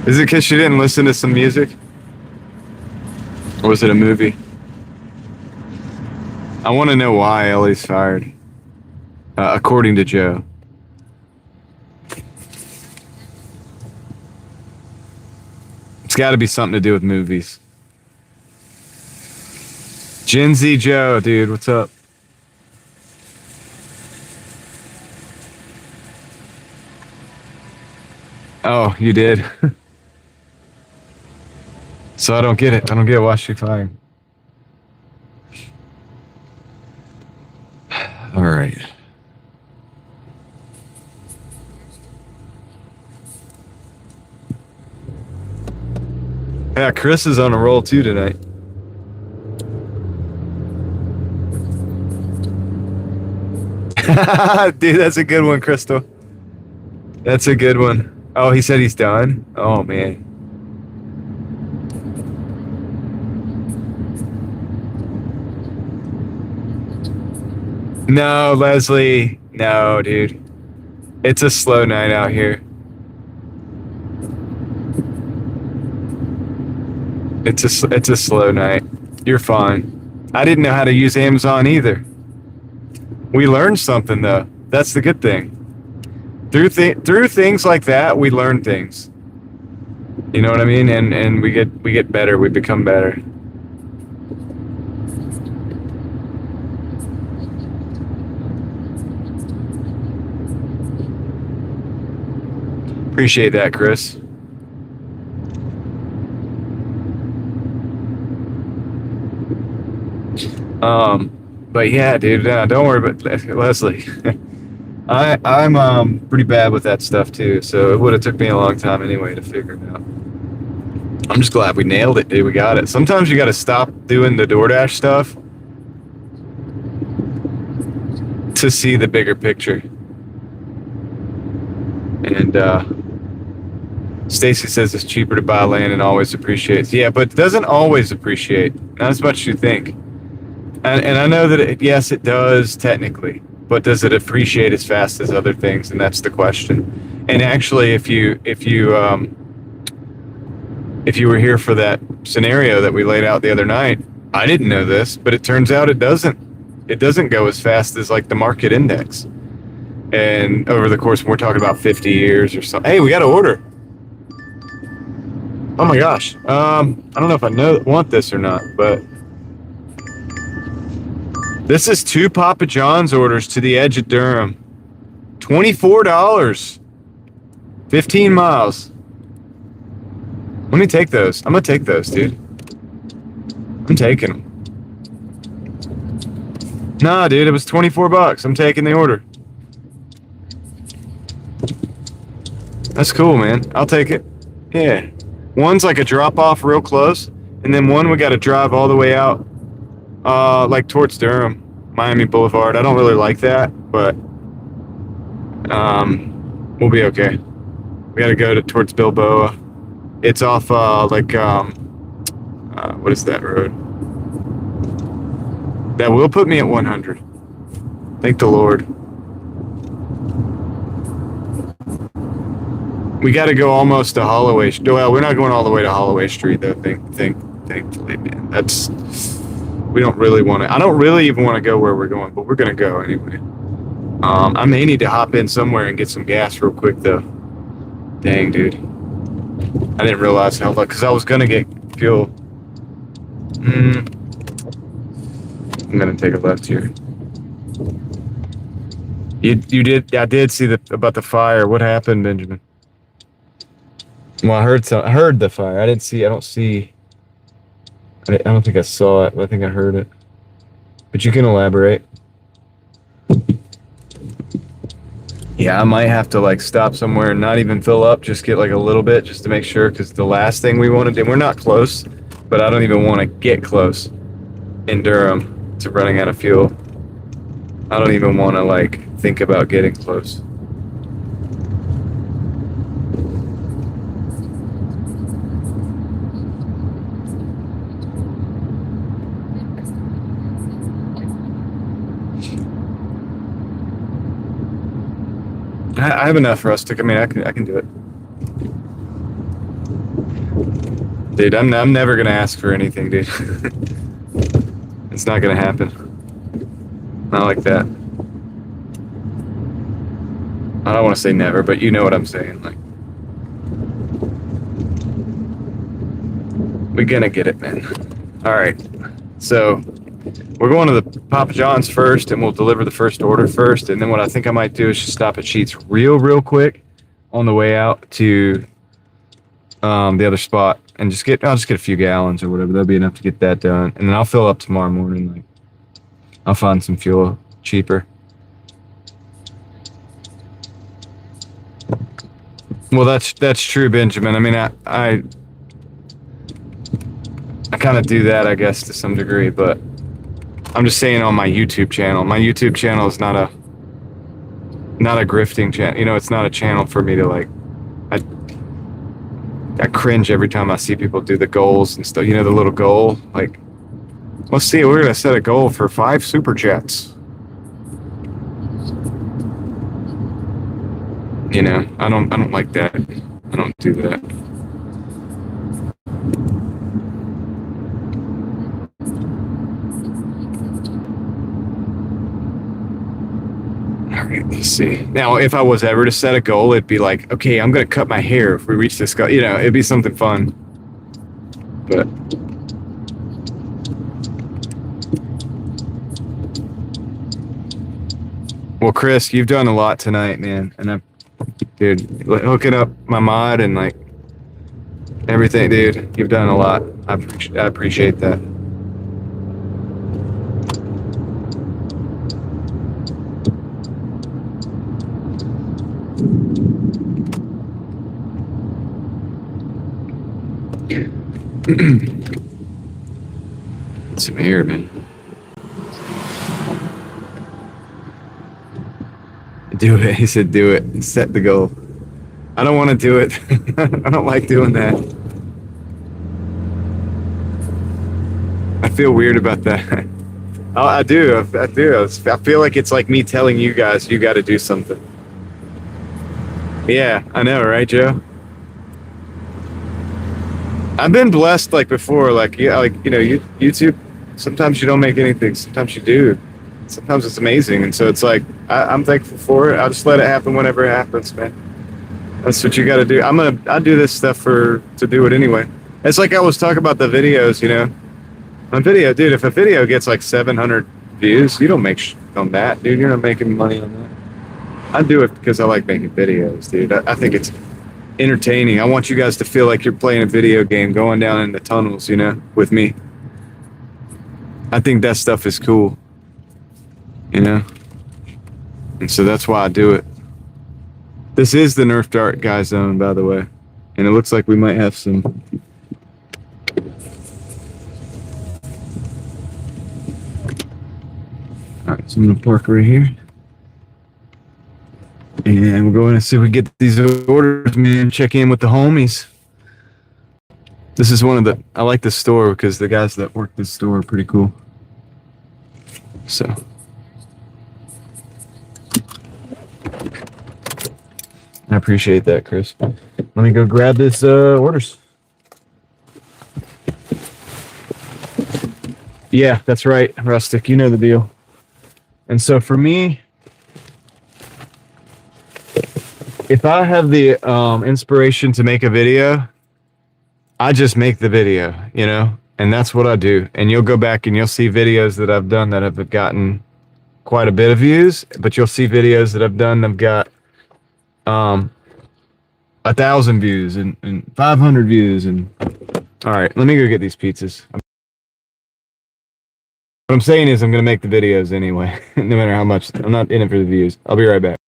Is it because she didn't listen to some music? Or was it a movie? I want to know why Ellie's fired. According to Joe. It's got to be something to do with movies. Gen Z Joe, dude, what's up? Oh, you did? So I don't get it. I don't get why she's fired. All right. Yeah, Chris is on a roll too tonight. Dude, that's a good one, Crystal. That's a good one. Oh, he said he's done? Oh, man. No, Leslie. No, dude. It's a slow night out here. It's a slow night. You're fine. I didn't know how to use Amazon either. We learned something though. That's the good thing. Through things like that, we learn things. You know what I mean? And we get better. We become better. Appreciate that, Chris. But yeah, dude, don't worry about Leslie. I'm pretty bad with that stuff too, so it would have took me a long time anyway to figure it out. I'm just glad we nailed it, dude. We got it. Sometimes you got to stop doing the Doordash stuff to see the bigger picture. And Stacy says it's cheaper to buy land and always appreciates. Yeah, but it doesn't always appreciate. Not as much as you think. And I know that yes, it does technically, but does it appreciate as fast as other things? And that's the question. And actually, if you were here for that scenario that we laid out the other night, I didn't know this, but it turns out it doesn't. It doesn't go as fast as like the market index. And over the course, we're talking about 50 years or something. Hey, we got an order. Oh my gosh. I don't know if I want this or not, but this is 2 Papa John's orders to the edge of Durham. $24. 15 miles. Let me take those. I'm gonna take those, dude. I'm taking them. Nah, dude, it was 24 bucks. I'm taking the order. That's cool, man. I'll take it. Yeah. One's like a drop off real close, and then one we got to drive all the way out, like towards Durham, Miami Boulevard. I don't really like that, but we'll be okay. We got to go towards Bilboa. It's off what is that road? That will put me at 100. Thank the Lord. We got to go almost to Holloway. Well, we're not going all the way to Holloway Street, though. Thankfully, man. We don't really want to. I don't really even want to go where we're going, but we're gonna go anyway. I may need to hop in somewhere and get some gas real quick, though. Dang, dude. I didn't realize how lucky, because I was gonna get fuel. I'm gonna take a left here. You did. I did see about the fire. What happened, Benjamin? Well, I heard the fire. I didn't see. I don't think I saw it, but I think I heard it. But you can elaborate. Yeah, I might have to like stop somewhere and not even fill up, just get like a little bit just to make sure, because the last thing we want to do, we're not close, but I don't even want to get close in Durham to running out of fuel. I don't even want to like think about getting close. I have enough for us to. I mean, I can do it. Dude, I'm never gonna ask for anything, dude. It's not gonna happen. Not like that. I don't want to say never, but you know what I'm saying. Like, we're gonna get it, man. All right. So we're going to the Papa John's first, and we'll deliver the first order first. And then what I think I might do is just stop at Sheetz real quick on the way out to the other spot, and I'll just get a few gallons or whatever. That'll be enough to get that done, and then I'll fill up tomorrow morning. Like, I'll find some fuel cheaper. Well, that's true, Benjamin. I mean, I kind of do that, I guess, to some degree, but I'm just saying on my YouTube channel. My YouTube channel is not a grifting channel. You know, it's not a channel for me to like. I cringe every time I see people do the goals and stuff. You know, the little goal. Like, let's see, we're gonna set a goal for 5 super chats. You know, I don't like that. I don't do that. All right, let's see. Now, if I was ever to set a goal, it'd be like, okay, I'm gonna cut my hair if we reach this goal. You know, it'd be something fun. But well, Chris, you've done a lot tonight, man, and dude, hooking up my mod and like everything, dude. You've done a lot. I appreciate that. Some air, man. Do it. He said, do it. Set the goal. I don't want to do it. I don't like doing that. I feel weird about that. I do. I do. I feel like it's like me telling you guys, you got to do something. Yeah, I know, right, Joe? I've been blessed like before, like yeah, like you know, YouTube. Sometimes you don't make anything. Sometimes you do. Sometimes it's amazing, and so it's like I'm thankful for it. I'll just let it happen whenever it happens, man. That's what you got to do. I do this stuff to do it anyway. It's like I was talking about the videos, you know. On video, dude, if a video gets like 700 views, you don't make on that, dude. You're not making money on that. I do it because I like making videos, dude. I think it's entertaining. I want you guys to feel like you're playing a video game, going down in the tunnels, you know, with me. I think that stuff is cool, you know. And so that's why I do it. This is the Nerf Dart guy zone, by the way, and it looks like we might have some. All right, so I'm gonna park right here. And we're going to see if we get these orders, man. Check in with the homies. This is I like this store because the guys that work this store are pretty cool. So. I appreciate that, Chris. Let me go grab this orders. Yeah, that's right, Rustic. You know the deal. And so for me, if I have the inspiration to make a video, I just make the video, you know, and that's what I do. And you'll go back and you'll see videos that I've done that have gotten quite a bit of views, but you'll see videos that I've done that have got 1,000 views and 500 views. And all right, let me go get these pizzas. What I'm saying is I'm going to make the videos anyway, no matter how much. I'm not in it for the views. I'll be right back.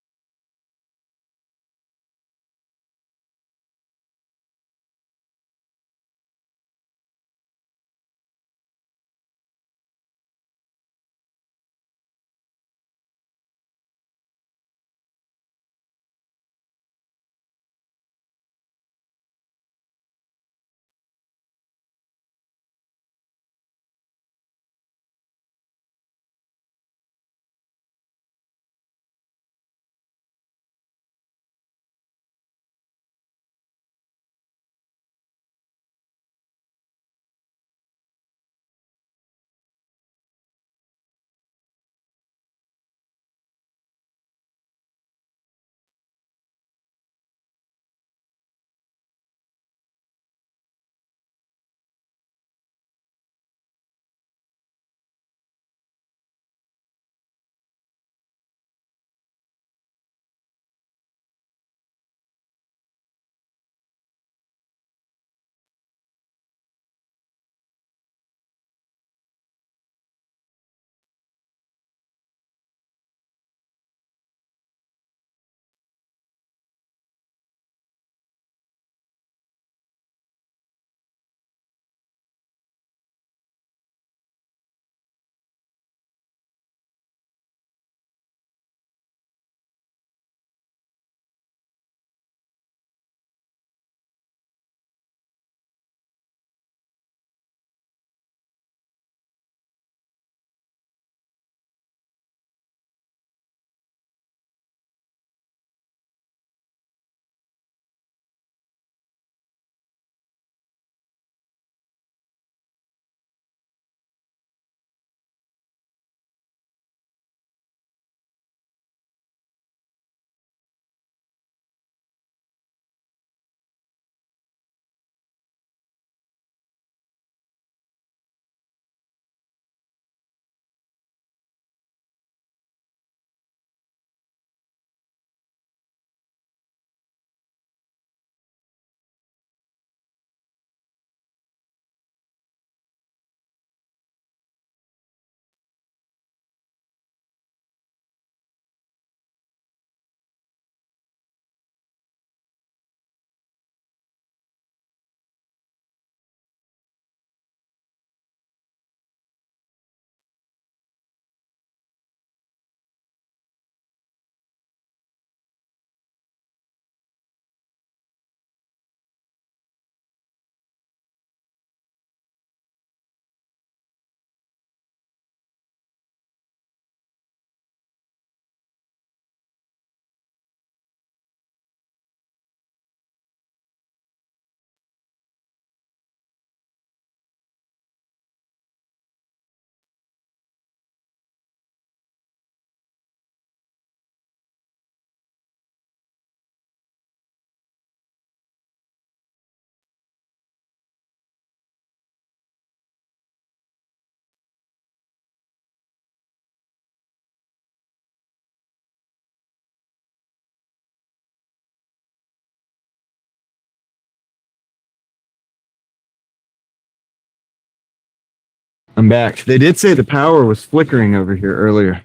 I'm back. They did say the power was flickering over here earlier.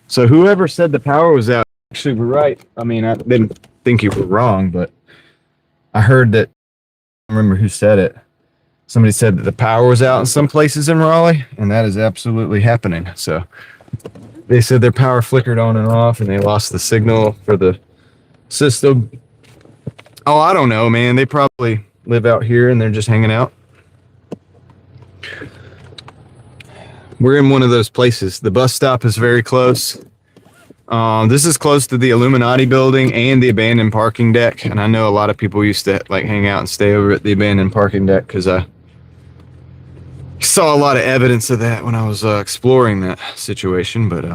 So whoever said the power was out actually were right. I mean, I didn't think you were wrong, but I heard that, I don't remember who said it. Somebody said that the power was out in some places in Raleigh, and that is absolutely happening. So they said their power flickered on and off, and they lost the signal for the system. Oh, I don't know, man. They probably live out here and they're just hanging out. We're in one of those places. The bus stop is very close. This is close to the Illuminati building and the abandoned parking deck. And I know a lot of people used to like hang out and stay over at the abandoned parking deck because I saw a lot of evidence of that when I was exploring that situation. But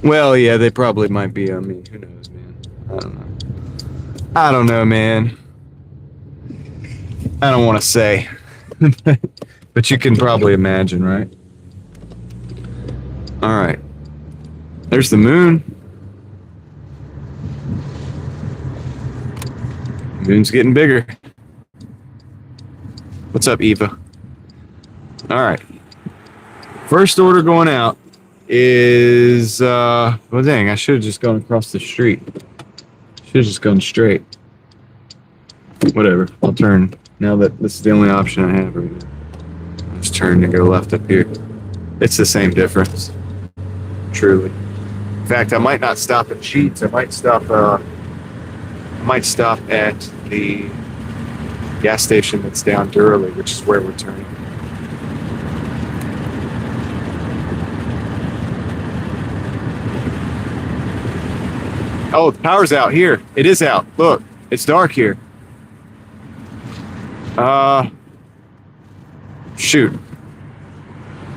well, yeah, they probably might be. I mean, who knows, man? I don't know, man. I don't want to say. But you can probably imagine, right? All right. There's the moon. Moon's getting bigger. What's up, Eva? All right. First order going out is, well, dang, I should have just gone across the street. Should have just gone straight. Whatever. I'll turn. Now that this is the only option I have right now. I'll just turn and go left up here. It's the same difference. Truly. In fact, I might not stop at Sheets. I might stop at the gas station that's down Doordash, which is where we're turning. Oh, the power's out here. It is out. Look, it's dark here. Shoot.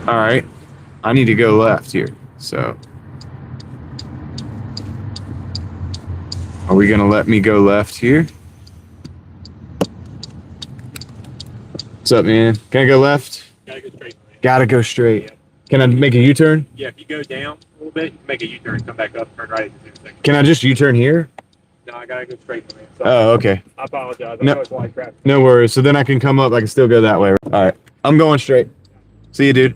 All right. I need to go left here. So, are we going to let me go left here? What's up, man? Can I go left? Gotta go straight. Gotta go straight. Yeah. Can I make a U-turn? Yeah, if you go down a little bit, you can make a U-turn, come back up, turn right at the same second. Can I just U-turn here? No, I gotta go straight, man. So, Oh, okay. I apologize. I No. know it's white traffic. No worries. So then I can come up. I can still go that way. All right. I'm going straight. See you, dude.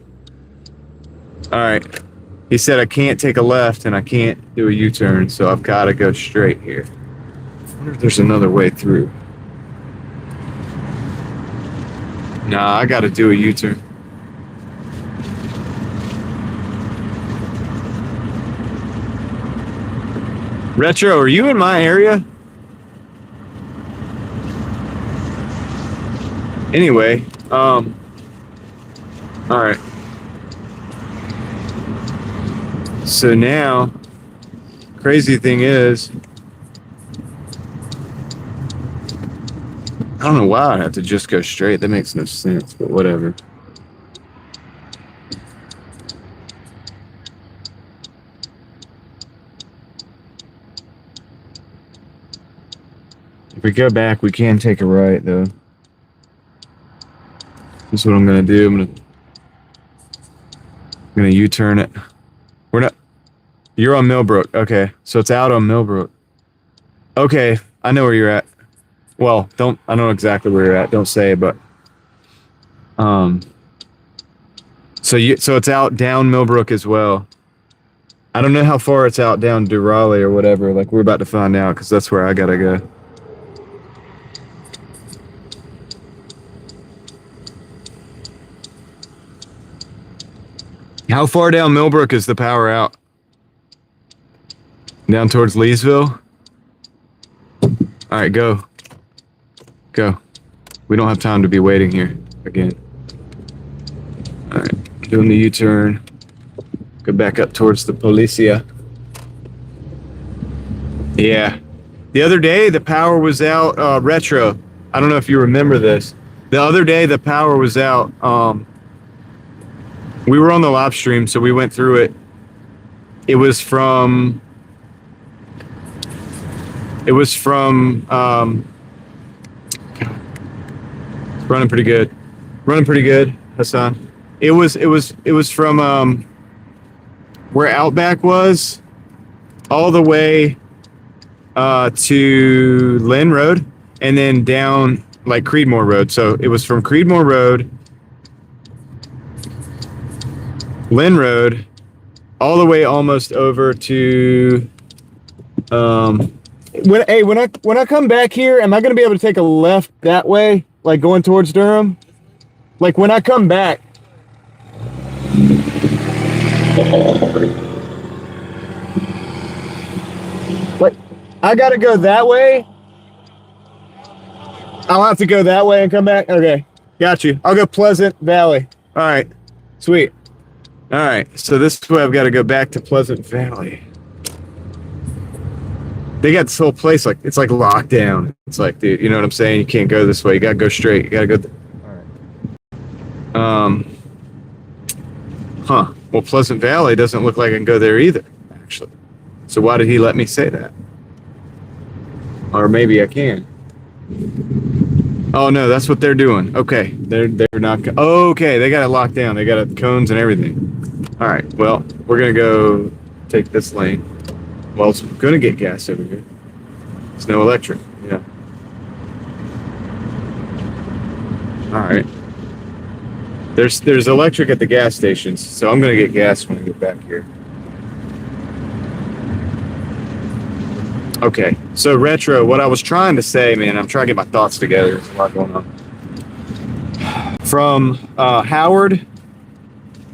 All right. He said I can't take a left and I can't do a U-turn, so I've got to go straight here. I wonder if there's another way through. Nah, I got to do a U-turn. Retro, are you in my area? Anyway, all right. So now, crazy thing is, I don't know why I'd have to just go straight. That makes no sense, but whatever. If we go back, we can take a right, though. That's what I'm gonna do. I'm gonna U-turn it. We're not. You're on Millbrook. Okay, so it's out on Millbrook. Okay, I know where you're at. Well, I don't know exactly where you're at. Don't say, but so it's out down Millbrook as well. I don't know how far it's out down to Raleigh or whatever. Like we're about to find out because that's where I gotta go. How far down Millbrook is the power out? Down towards Leesville? All right, go. Go. We don't have time to be waiting here again. All right, doing the U-turn. Go back up towards the Policia. Yeah. The other day, the power was out, Retro. I don't know if you remember this. The other day, the power was out. We were on the live stream, so we went through it. It was from running pretty good. Running pretty good, Hassan. It was from where Outback was all the way to Lynn Road and then down like Creedmoor Road. So it was from Creedmoor Road, Lynn Road, all the way almost over to when I come back here, am I gonna be able to take a left that way, like going towards Durham? Like when I come back. Like I gotta go that way. I'll have to go that way and come back. Okay, got you. I'll go Pleasant Valley. All right, sweet. All right, so this way I've got to go back to Pleasant Valley. They got this whole place like it's like locked down. It's like, dude, you know what I'm saying? You can't go this way. You gotta go straight. You gotta go. All right. Huh. Well, Pleasant Valley doesn't look like I can go there either, actually. So why did he let me say that? Or maybe I can. Oh no, that's what they're doing. Okay, they're not. Okay, they got it locked down. They got it, cones and everything. All right. Well, we're gonna go take this lane. Well, it's gonna get gas over here. There's no electric. Yeah. All right. There's electric at the gas stations, so I'm gonna get gas when I get back here. Okay, so retro, what I was trying to say, man, I'm trying to get my thoughts together. There's a lot going on. From Howard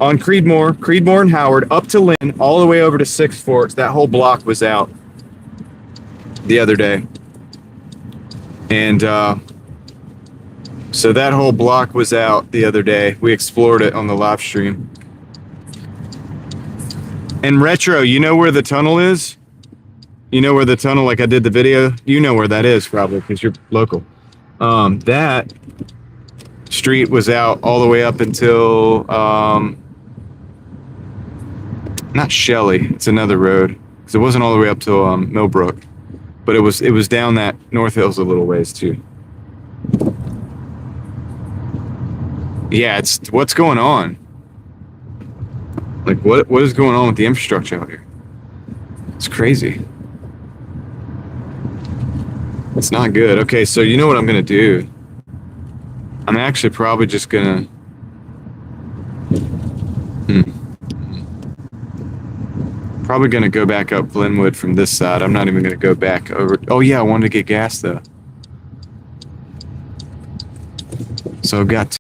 on Creedmoor and Howard, up to Lynn, all the way over to Six Forks, that whole block was out the other day. And so that whole block was out the other day. We explored it on the live stream. And retro, you know where the tunnel is? You know where the tunnel, like I did the video? You know where that is probably because you're local. That street was out all the way up until, not Shelley, it's another road. Because it wasn't all the way up to Millbrook. But it was down that North Hills a little ways too. Yeah, it's what's going on? Like what is going on with the infrastructure out here? It's crazy. It's not good. Okay, so you know what I'm gonna do? I'm actually probably just gonna probably gonna go back up Glenwood from this side. I'm not even gonna go back over. Oh yeah, I wanted to get gas though. So I've got to,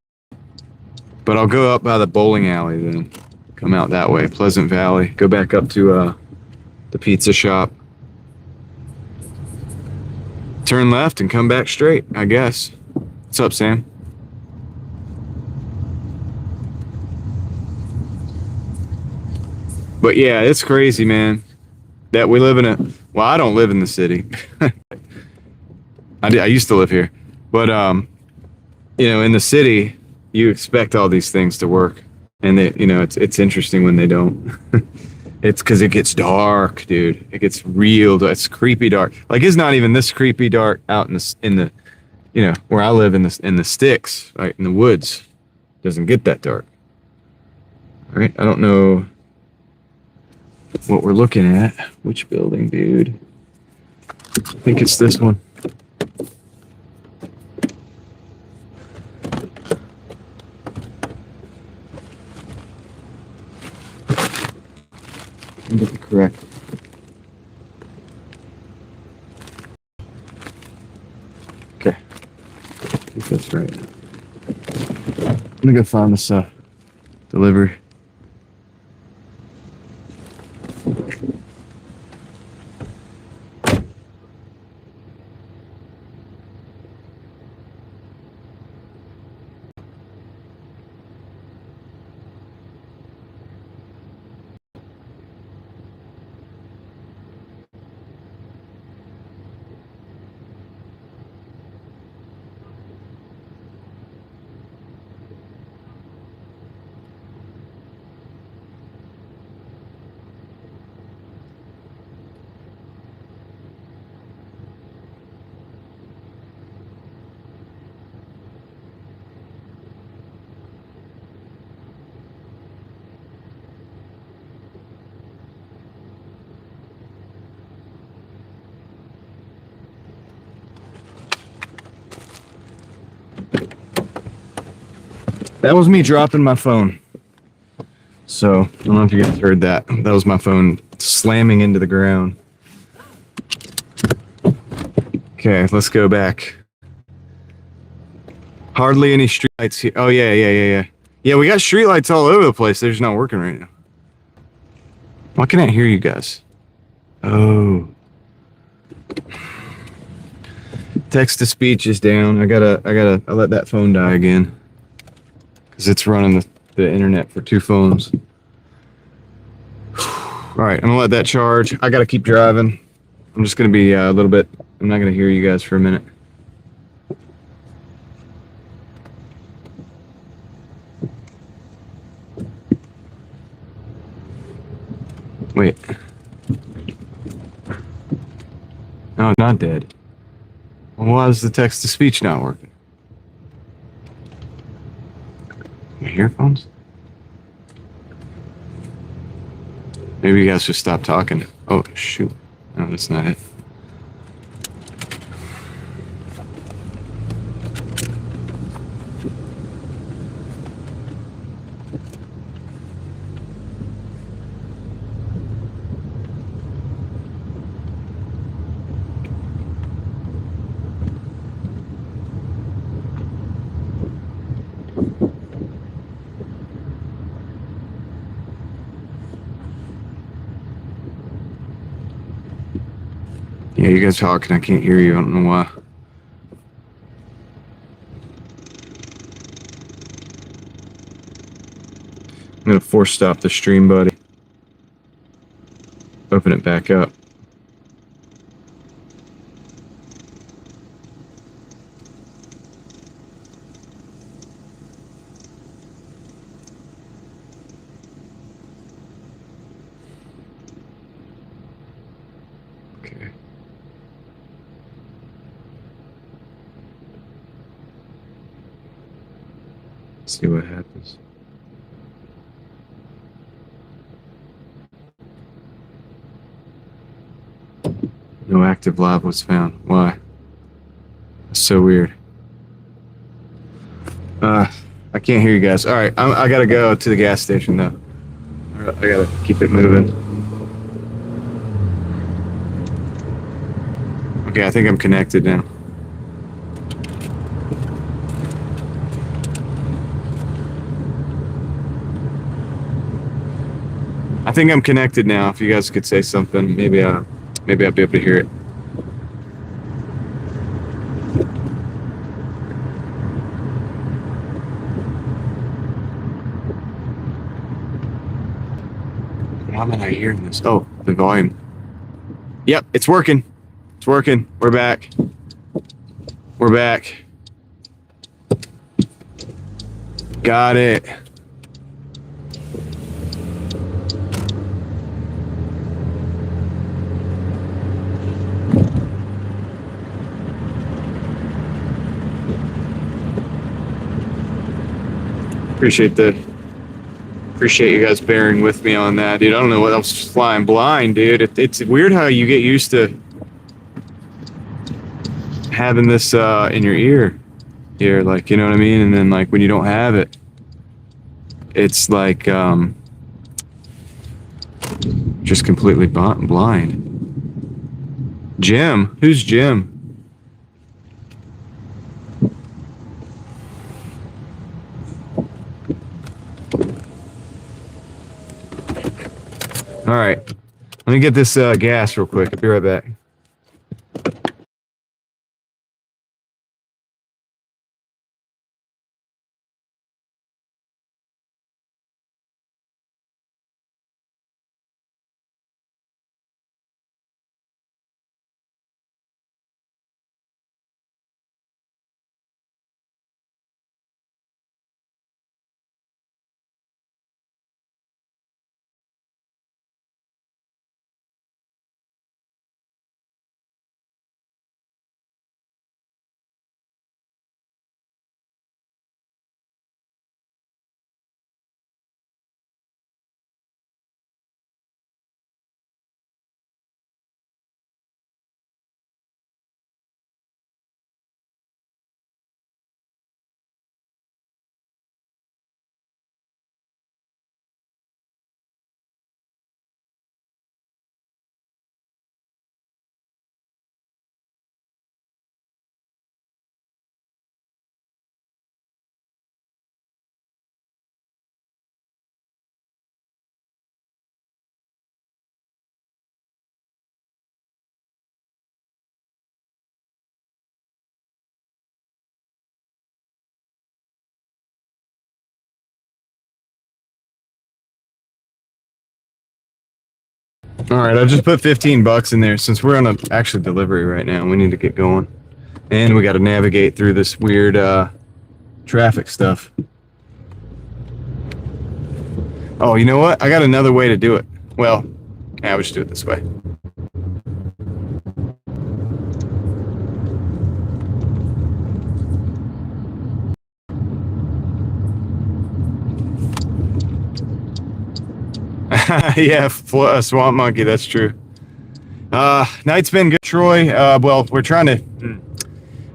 but I'll go up by the bowling alley then. Come out that way, Pleasant Valley. Go back up to the pizza shop. Turn left and come back straight, I guess. What's up, Sam? But yeah, it's crazy, man. That we live in a, well, I don't live in the city. I used to live here. But, you know, in the city, you expect all these things to work. And, they, you know, it's interesting when they don't. It's because it gets dark, dude. It gets real. It's creepy dark. Like it's not even this creepy dark out in the, you know, where I live in the sticks, right in the woods. It doesn't get that dark. All right, I don't know what we're looking at. Which building, dude? I think it's this one. Get it correct. Okay, I think that's right. I'm gonna go find this delivery. That was me dropping my phone. So, I don't know if you guys heard that. That was my phone slamming into the ground. Okay, let's go back. Hardly any streetlights here. Oh, yeah. Yeah, we got streetlights all over the place. They're just not working right now. Why can't I hear you guys? Oh. Text to speech is down. I let that phone die again. Because it's running the internet for 2 phones. All right, I'm gonna let that charge. I gotta keep driving. I'm just gonna be a little bit. I'm not gonna hear you guys for a minute. Wait. No, it's not dead. Well, why is the text to speech not working? My earphones? Maybe you guys should stop talking. Oh, shoot. No, that's not it. Yeah, you guys talking. I can't hear you. I don't know why. I'm gonna force stop the stream, buddy. Open it back up. Okay. See what happens. No active live was found. Why? That's so weird. I can't hear you guys. All right, I gotta go to the gas station though. I gotta keep it moving. Okay, I think I'm connected now. I think I'm connected now. If you guys could say something, maybe I'll be able to hear it. Why am I not hearing this? Oh, the volume. Yep, it's working. It's working. We're back. We're back. Got it. Appreciate you guys bearing with me on that, dude. I don't know what else is flying blind, dude. It's weird how you get used to having this in your ear here, like, you know what I mean? And then like when you don't have it, it's like just completely blind. Jim? Who's Jim? All right. Let me get this gas real quick. I'll be right back. All right, I just put 15 bucks in there since we're on a actual delivery right now. We need to get going, and we got to navigate through this weird traffic stuff. Oh, you know what? I got another way to do it. Well, yeah, we'll just do it this way. Yeah, swamp monkey. That's true. Night's been good, Troy. Well, we're trying to.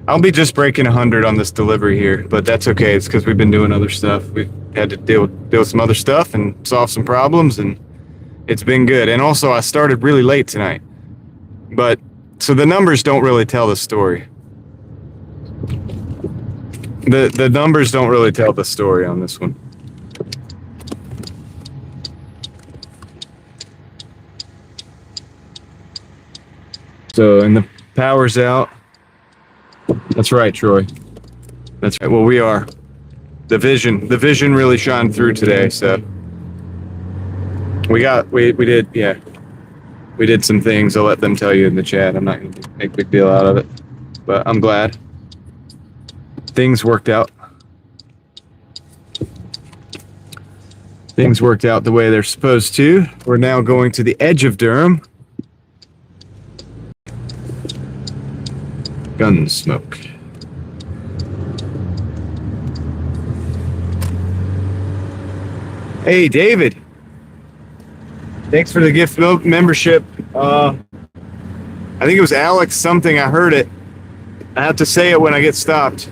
I'll be just breaking 100 on this delivery here, but that's okay. It's because we've been doing other stuff. We've had to deal with some other stuff and solve some problems, and it's been good. And also, I started really late tonight, but so the numbers don't really tell the story. The numbers don't really tell the story on this one. So, and the power's out. That's right, Troy. That's right. Well, we are. The vision really shined through today. So we did some things. I'll let them tell you in the chat. I'm not going to make a big deal out of it, but I'm glad things worked out. Things worked out the way they're supposed to. We're now going to the edge of Durham. Gunsmoke. Hey, David. Thanks for the gift membership. I think it was Alex something. I heard it. I have to say it when I get stopped.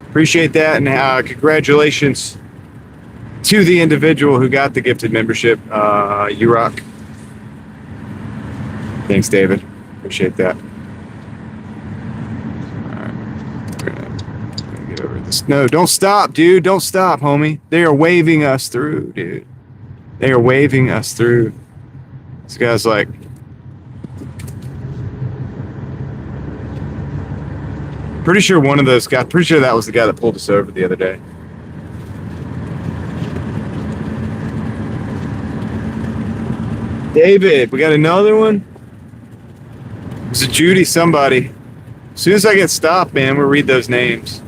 Appreciate that, and congratulations to the individual who got the gifted membership. You rock. Thanks, David. Appreciate that. No, don't stop, dude. Don't stop, homie. They are waving us through, dude. They are waving us through. This guy's like... Pretty sure one of those guys... Pretty sure that was the guy that pulled us over the other day. David, we got another one? It's a Judy somebody. As soon as I get stopped, man, we'll read those names.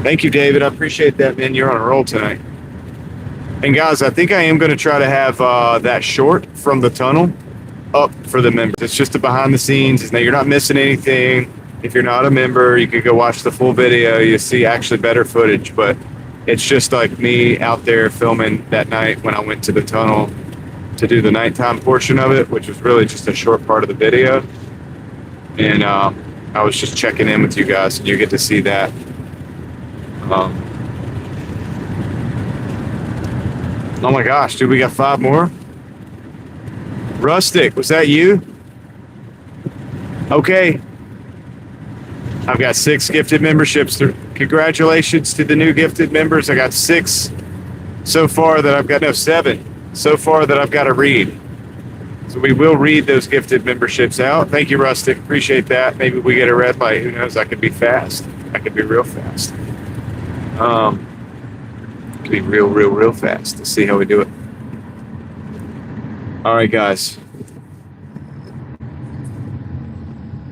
Thank you, David. I appreciate that, man. You're on a roll tonight. And guys, I think I am going to try to have that short from the tunnel up for the members. It's just a behind the scenes. Now, you're not missing anything. If you're not a member, you can go watch the full video. You see actually better footage, but it's just like me out there filming that night when I went to the tunnel to do the nighttime portion of it, which was really just a short part of the video. And I was just checking in with you guys, and you get to see that. Oh my gosh, dude, we got 5 more. Rustic, was that you? Okay. I've got 6 gifted memberships. Congratulations to the new gifted members. I got 6 so far that I've got, no, 7 so far that I've got to read. So we will read those gifted memberships out. Thank you, Rustic. Appreciate that. Maybe we get a red light. Who knows? I could be fast. I could be real fast. Could be real fast. Let's see how we do it. All right, guys.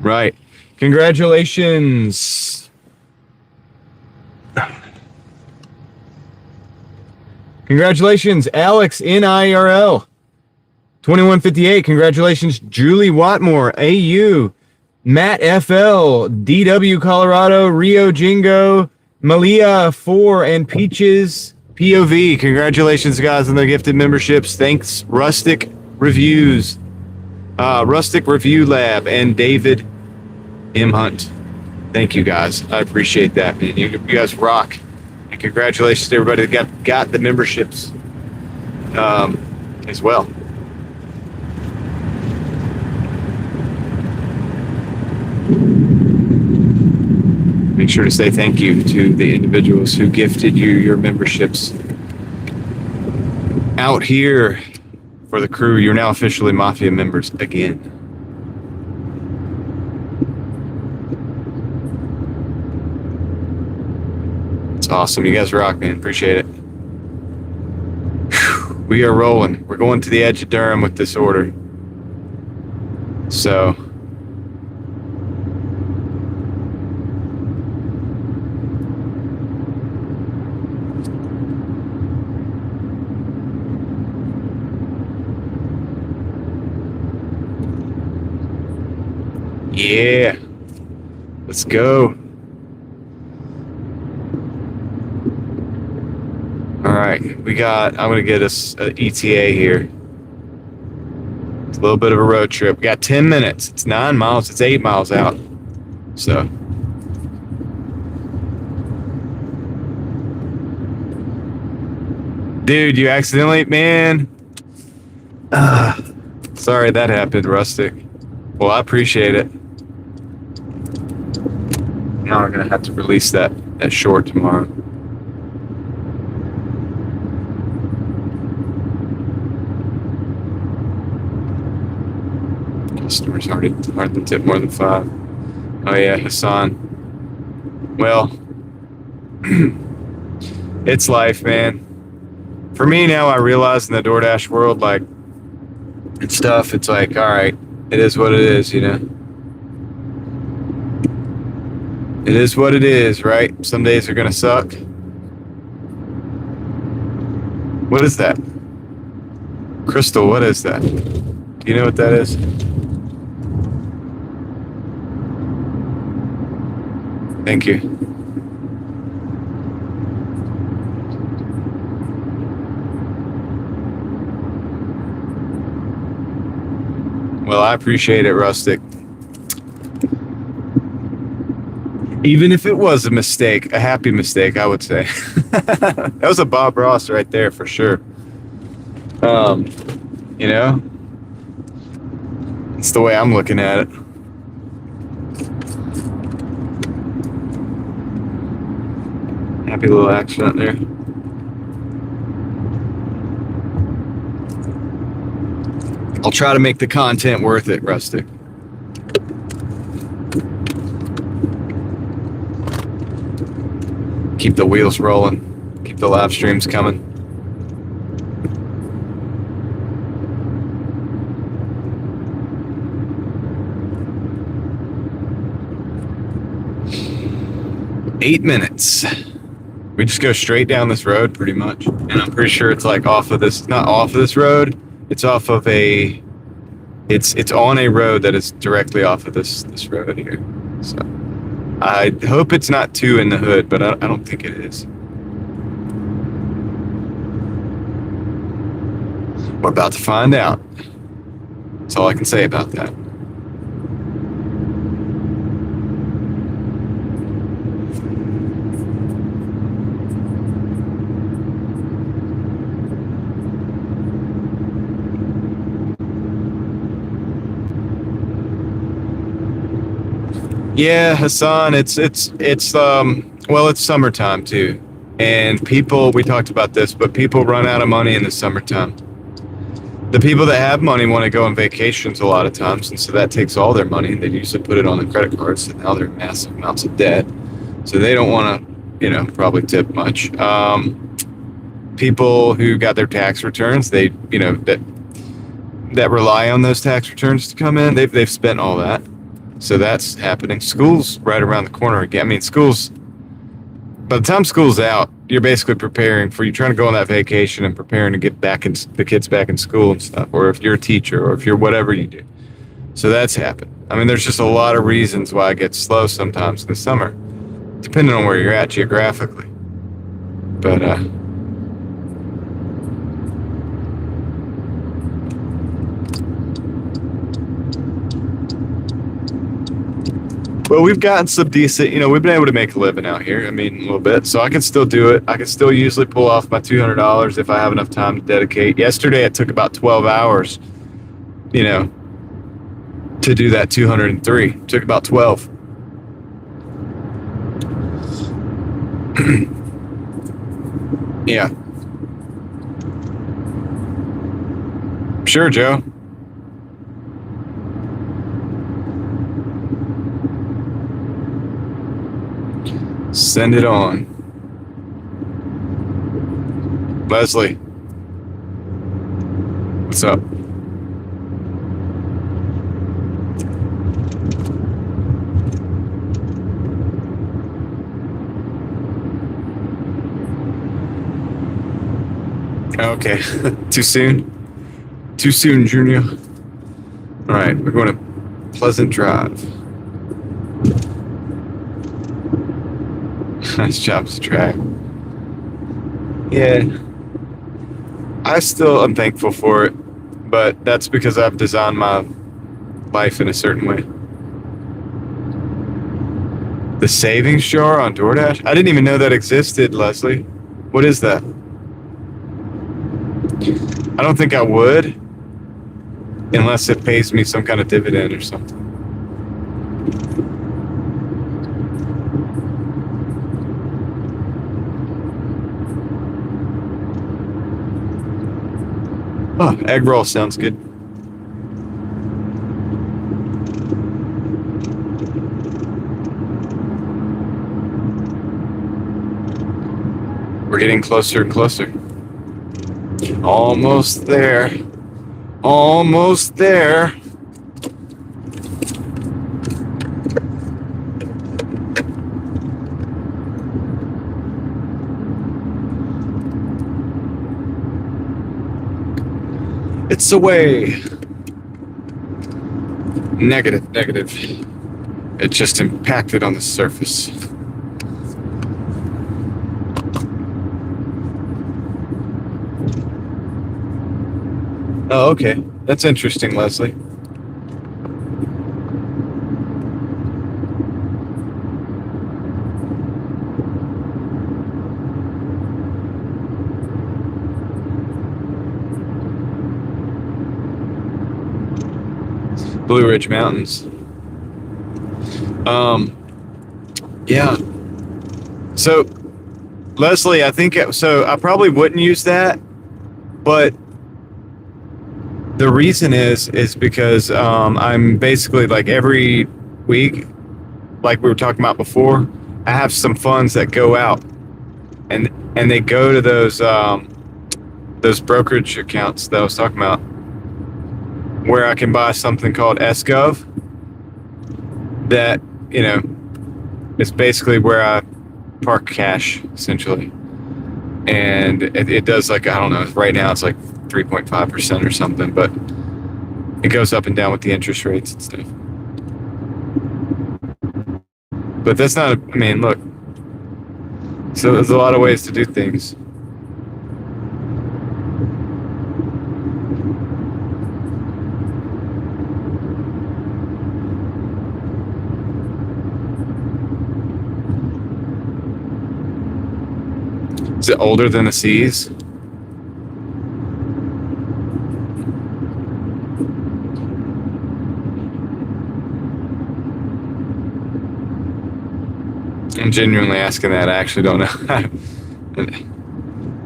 Right. Congratulations. Congratulations, Alex NIRL 2158. Congratulations, Julie Watmore, AU, Matt FL, DW Colorado, Rio Jingo, Malia 4, and Peaches POV. Congratulations, guys, on the gifted memberships. Thanks, Rustic Reviews, Rustic Review Lab, and David M. Hunt. Thank you, guys. I appreciate that, man. You guys rock. And congratulations to everybody that got the memberships as well. Make sure to say thank you to the individuals who gifted you your memberships. Out here for the crew, you're now officially Mafia members again. It's awesome. You guys rock, man. Appreciate it. Whew. We are rolling. We're going to the edge of Durham with this order. So, yeah, let's go. All right, I'm gonna get us an ETA here. It's a little bit of a road trip. We got 10 minutes. It's 9 miles. It's 8 miles out. So, dude, you accidentally, man. Sorry that happened, Rustic. Well, I appreciate it. Now I'm gonna have to release that short tomorrow. Customers hardly tip more than 5. Oh yeah, Hassan. Well, it's life, man. For me now, I realize in the Doordash world, like, and stuff, it's like, all right, it is what it is, you know? It is what it is, right? Some days are gonna suck. What is that? Crystal, what is that? Do you know what that is? Thank you. Well, I appreciate it, Rustic. Even if it was a mistake, a happy mistake, I would say. That was a Bob Ross right there for sure. You know? It's the way I'm looking at it. Happy little accident there. I'll try to make the content worth it, Rustic. Keep the wheels rolling. Keep the live streams coming. Eight minutes. We just go straight down this road pretty much. And I'm pretty sure it's like off of this, not off of this road. It's off of it's on a road that is directly off of this road here. So I hope it's not too in the hood, but I don't think it is. We're about to find out. That's all I can say about that. Yeah, Hassan, it's well, it's summertime too. And people, we talked about this, but people run out of money in the summertime. The people that have money want to go on vacations a lot of times, and so that takes all their money. They usually put it on the credit cards, and now they're in massive amounts of debt. So they don't want to, probably tip much. People who got their tax returns, they, that rely on those tax returns to come in, they've spent all that. So that's happening. School's right around the corner again. I mean, by the time school's out, you're basically preparing for, you're trying to go on that vacation and preparing to get the kids back in school and stuff, or if you're a teacher, or if you're whatever you do. So that's happened. I mean, there's just a lot of reasons why it gets slow sometimes in the summer, depending on where you're at geographically. But, well, we've gotten some decent, we've been able to make a living out here. I mean, a little bit. So I can still do it. I can still usually pull off my $200 if I have enough time to dedicate. Yesterday, it took about 12 hours, to do that 203. It took about 12. Yeah. Sure, Joe. Send it on. Leslie. What's up? Okay, too soon? Too soon, Junior. All right, we're going to Pleasant Drive. Nice job, track. Yeah, I still am thankful for it, but that's because I've designed my life in a certain way. The savings jar on Doordash? I didn't even know that existed, Leslie. What is that? I don't think I would, unless it pays me some kind of dividend or something. Oh, egg roll sounds good. We're getting closer and closer. Almost there. Almost there. It's away. Negative, negative. It just impacted on the surface. Oh, okay. That's interesting, Leslie. Blue Ridge Mountains. Yeah. So, Leslie, I think so. I probably wouldn't use that, but the reason is because I'm basically like every week, like we were talking about before, I have some funds that go out, and they go to those brokerage accounts that I was talking about, where I can buy something called SGov. That, it's basically where I park cash essentially, and it does, like, I don't know, right now it's like 3.5% or something, but it goes up and down with the interest rates and stuff. But that's not, I mean, look, so there's a lot of ways to do things. Is it older than the seas? I'm genuinely asking that. I actually don't know.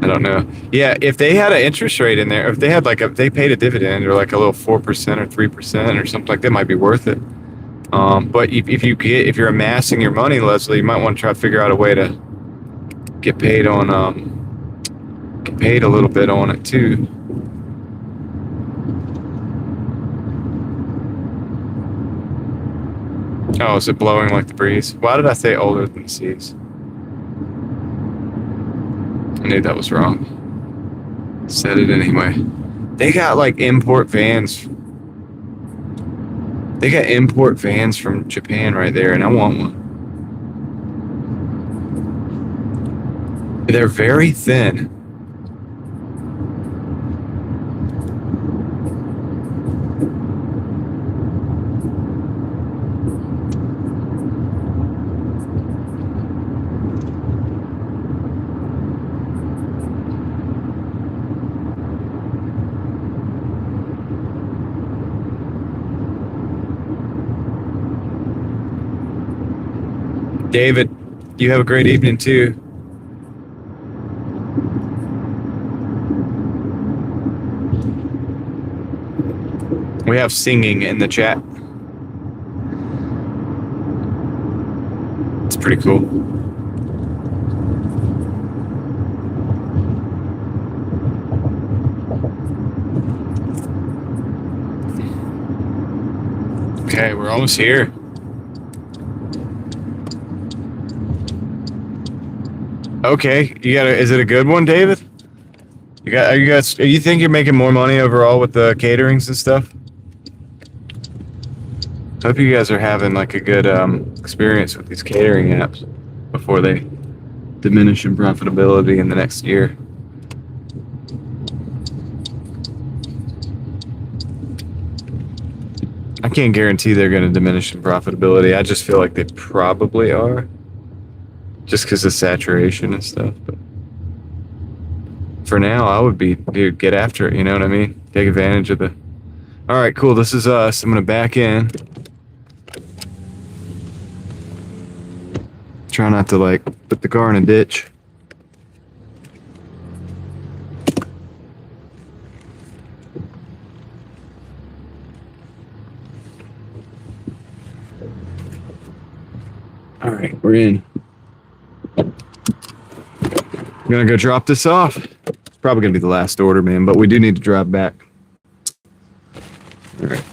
I don't know. Yeah, if they had an interest rate in there, if they had if they paid a dividend or like a little 4% or 3% or something like that, might be worth it. But if you're amassing your money, Leslie, you might want to try to figure out a way to get paid a little bit on it too. Oh, is it blowing like the breeze? Why did I say older than the seas? I knew that was wrong. Said it anyway. They got like import vans. They got import vans from Japan right there, and I want one. They're very thin. David, you have a great evening too. We have singing in the chat. It's pretty cool. Okay, we're almost here. Okay, is it a good one, David? Are you think you're making more money overall with the caterings and stuff? Hope you guys are having like a good experience with these catering apps before they diminish in profitability in the next year. I can't guarantee they're going to diminish in profitability. I just feel like they probably are, just because of saturation and stuff. But for now, I would be, dude, get after it. You know what I mean? Take advantage of the. All right, cool. This is us. I'm going to back in. Try not to like put the car in a ditch. All right, we're in. I'm gonna go drop this off. It's probably gonna be the last order, man, but we do need to drive back. All right.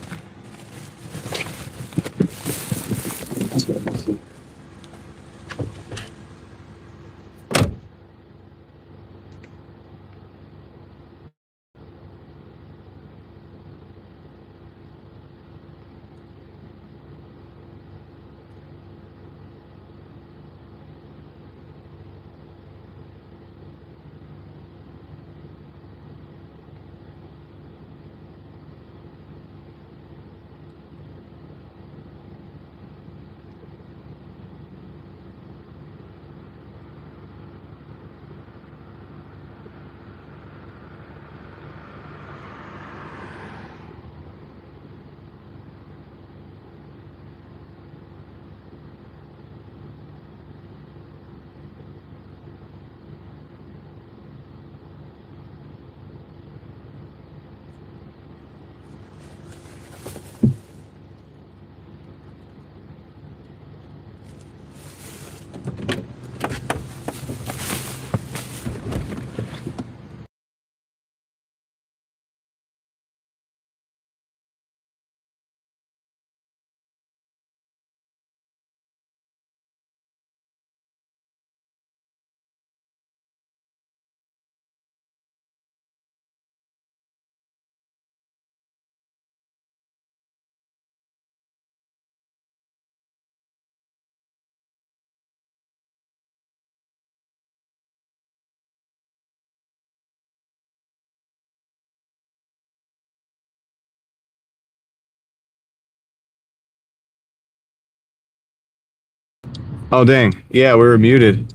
Oh dang, yeah, we were muted.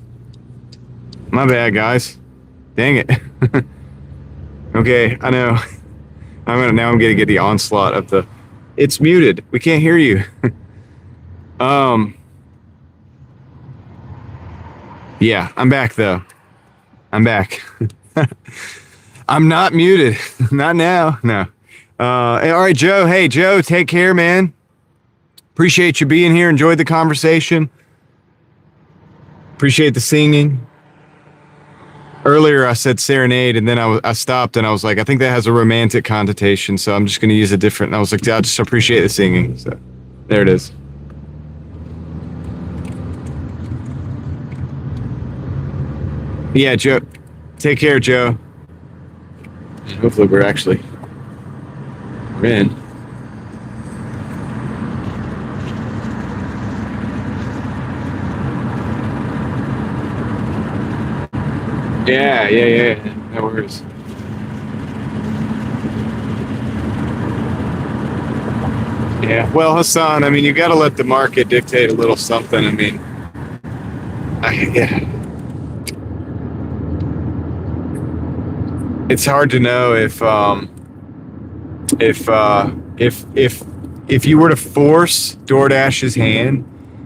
My bad, guys. Dang it. Okay, I know. I'm gonna get the onslaught of the. It's muted. We can't hear you. Yeah, I'm back though. I'm back. I'm not muted. Not now. No. All right, Joe. Hey, Joe. Take care, man. Appreciate you being here. Enjoyed the conversation. Appreciate the singing. Earlier, I said serenade, and then I stopped, and I was like, I think that has a romantic connotation, so I'm just going to use a different. And I was like, I just appreciate the singing. So there it is. Yeah, Joe. Take care, Joe. Hopefully, we're in. Yeah. No worries. Yeah. Well, Hassan, I mean, you got to let the market dictate a little something. I mean, yeah. It's hard to know if you were to force Doordash's hand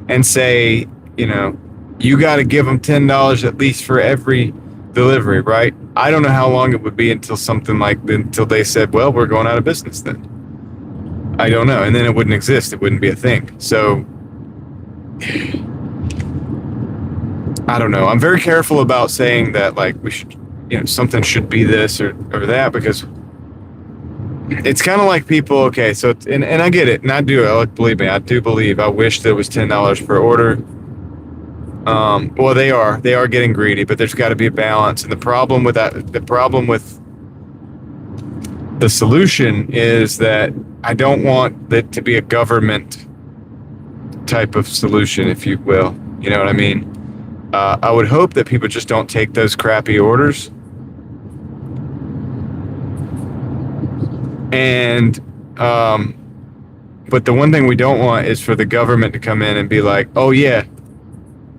and say, you know, you got to give them $10 at least for every delivery, right? I don't know how long it would be until they said, well, we're going out of business then. I don't know. And then it wouldn't exist. It wouldn't be a thing. So I don't know. I'm very careful about saying that, like, we should, you know, something should be this or that, because It's kind of like people. Okay, so and I get it, and I do. Believe me, I do believe. I wish there was $10 per order. Well, they are getting greedy, but there's got to be a balance. And the problem with the solution is that I don't want it to be a government type of solution, if you will. You know what I mean? I would hope that people just don't take those crappy orders. And, but the one thing we don't want is for the government to come in and be like, oh yeah,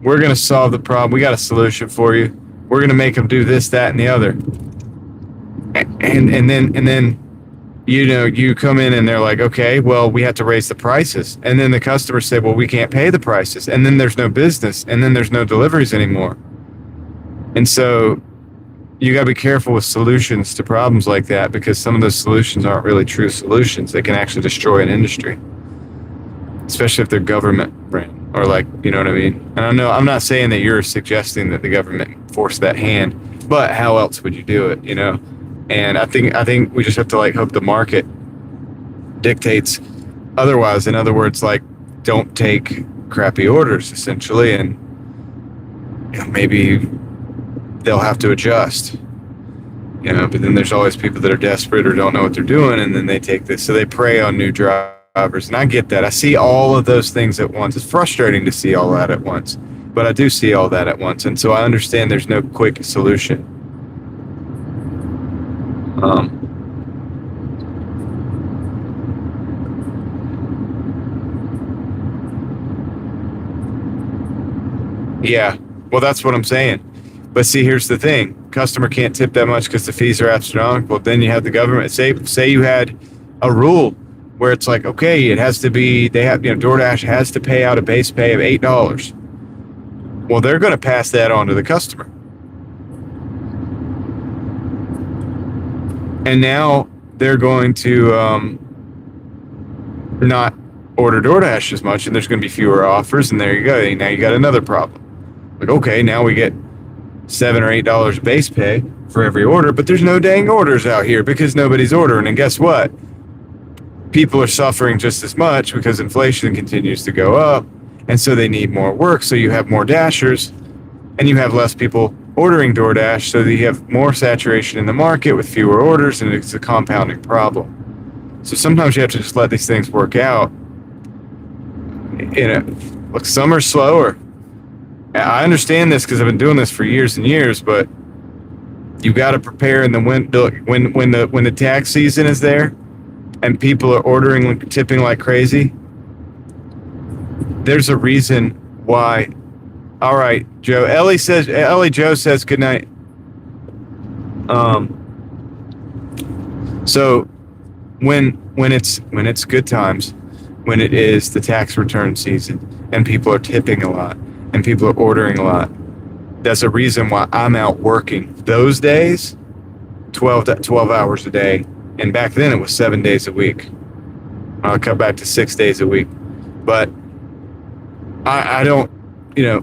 we're going to solve the problem. We got a solution for you. We're going to make them do this, that, and the other. And then, you know, you come in and they're like, okay, well, we have to raise the prices. And then the customers say, well, we can't pay the prices. And then there's no business. And then there's no deliveries anymore. And so you got to be careful with solutions to problems like that, because some of those solutions aren't really true solutions. They can actually destroy an industry, especially if they're government ran, or like, you know what I mean? And I know I'm not saying that you're suggesting that the government force that hand, but how else would you do it, you know? And I think we just have to like hope the market dictates otherwise. In other words, like, don't take crappy orders essentially, and you know, maybe they'll have to adjust, you know. But then there's always people that are desperate or don't know what they're doing, and then they take this, so they prey on new drivers. And I get that. I see all of those things at once. It's frustrating to see all that at once, but I do see all that at once, and so I understand there's no quick solution. Yeah, well, that's what I'm saying. But see, here's the thing: customer can't tip that much because the fees are astronomical. Then you have the government. Say you had a rule where it's like, okay, it has to be. They have, you know, DoorDash has to pay out a base pay of $8. Well, they're going to pass that on to the customer, and now they're going to not order DoorDash as much, and there's going to be fewer offers. And there you go. Now you got another problem. Like, okay, now we get $7 or $8 base pay for every order, but there's no dang orders out here because nobody's ordering. And guess what? People are suffering just as much because inflation continues to go up, and so they need more work. So you have more dashers, and you have less people ordering DoorDash, so that you have more saturation in the market with fewer orders, and it's a compounding problem. So sometimes you have to just let these things work out. Look, some are slower. I understand this because I've been doing this for years and years, but you got to prepare in the when the tax season is there, and people are ordering, tipping like crazy. There's a reason why. All right, Joe. Ellie Joe says good night. So when it's good times, when it is the tax return season and people are tipping a lot and people are ordering a lot, that's a reason why I'm out working those days, 12 hours a day. And back then it was 7 days a week. I'll cut back to 6 days a week. But I don't, you know,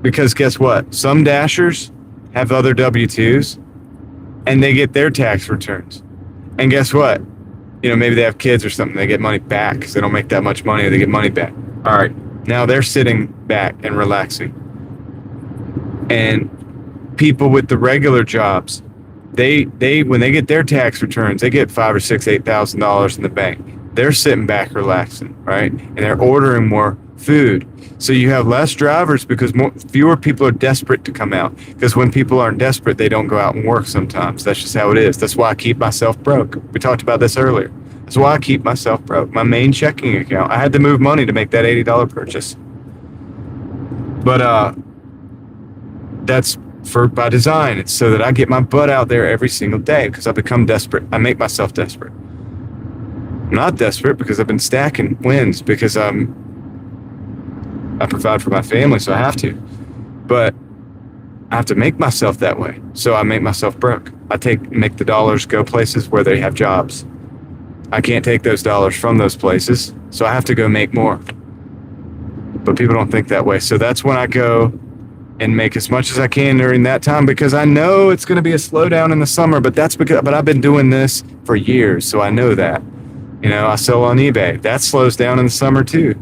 because guess what? Some dashers have other W-2s and they get their tax returns. And guess what? You know, maybe they have kids or something. They get money back because they don't make that much money, or they get money back. All right. Now they're sitting back and relaxing. And people with the regular jobs, they when they get their tax returns, they get $5,000 or $6,000, $8,000 in the bank. They're sitting back relaxing, right? And they're ordering more food. So you have less drivers because fewer people are desperate to come out. Because when people aren't desperate, they don't go out and work sometimes. That's just how it is. That's why I keep myself broke. We talked about this earlier. That's why I keep myself broke. My main checking account, I had to move money to make that $80 purchase. But that's by design. It's so that I get my butt out there every single day because I become desperate. I make myself desperate. I'm not desperate because I've been stacking wins because I provide for my family, so I have to. But I have to make myself that way. So I make myself broke. I make the dollars go places where they have jobs. I can't take those dollars from those places, so I have to go make more. But people don't think that way. So that's when I go and make as much as I can during that time, because I know it's going to be a slowdown in the summer, but I've been doing this for years, so I know that. You know, I sell on eBay. That slows down in the summer too.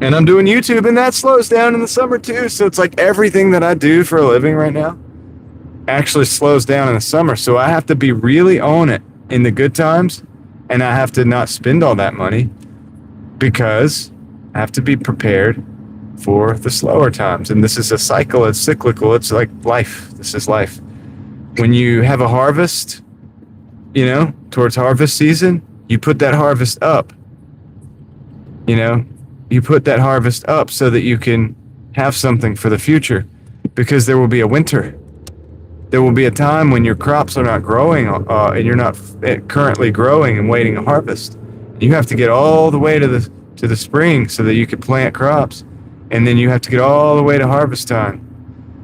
And I'm doing YouTube, and that slows down in the summer too. So it's like everything that I do for a living right now actually slows down in the summer. So I have to be really on it in the good times, and I have to not spend all that money because I have to be prepared for the slower times. And this is a cycle. It's cyclical. It's like life. This is life. When you have a harvest, you know, towards harvest season, you put that harvest up. You know, you put that harvest up so that you can have something for the future, because there will be a winter. There will be a time when your crops are not growing, and you're not currently growing and waiting a harvest. You have to get all the way to the spring so that you can plant crops, and then you have to get all the way to harvest time.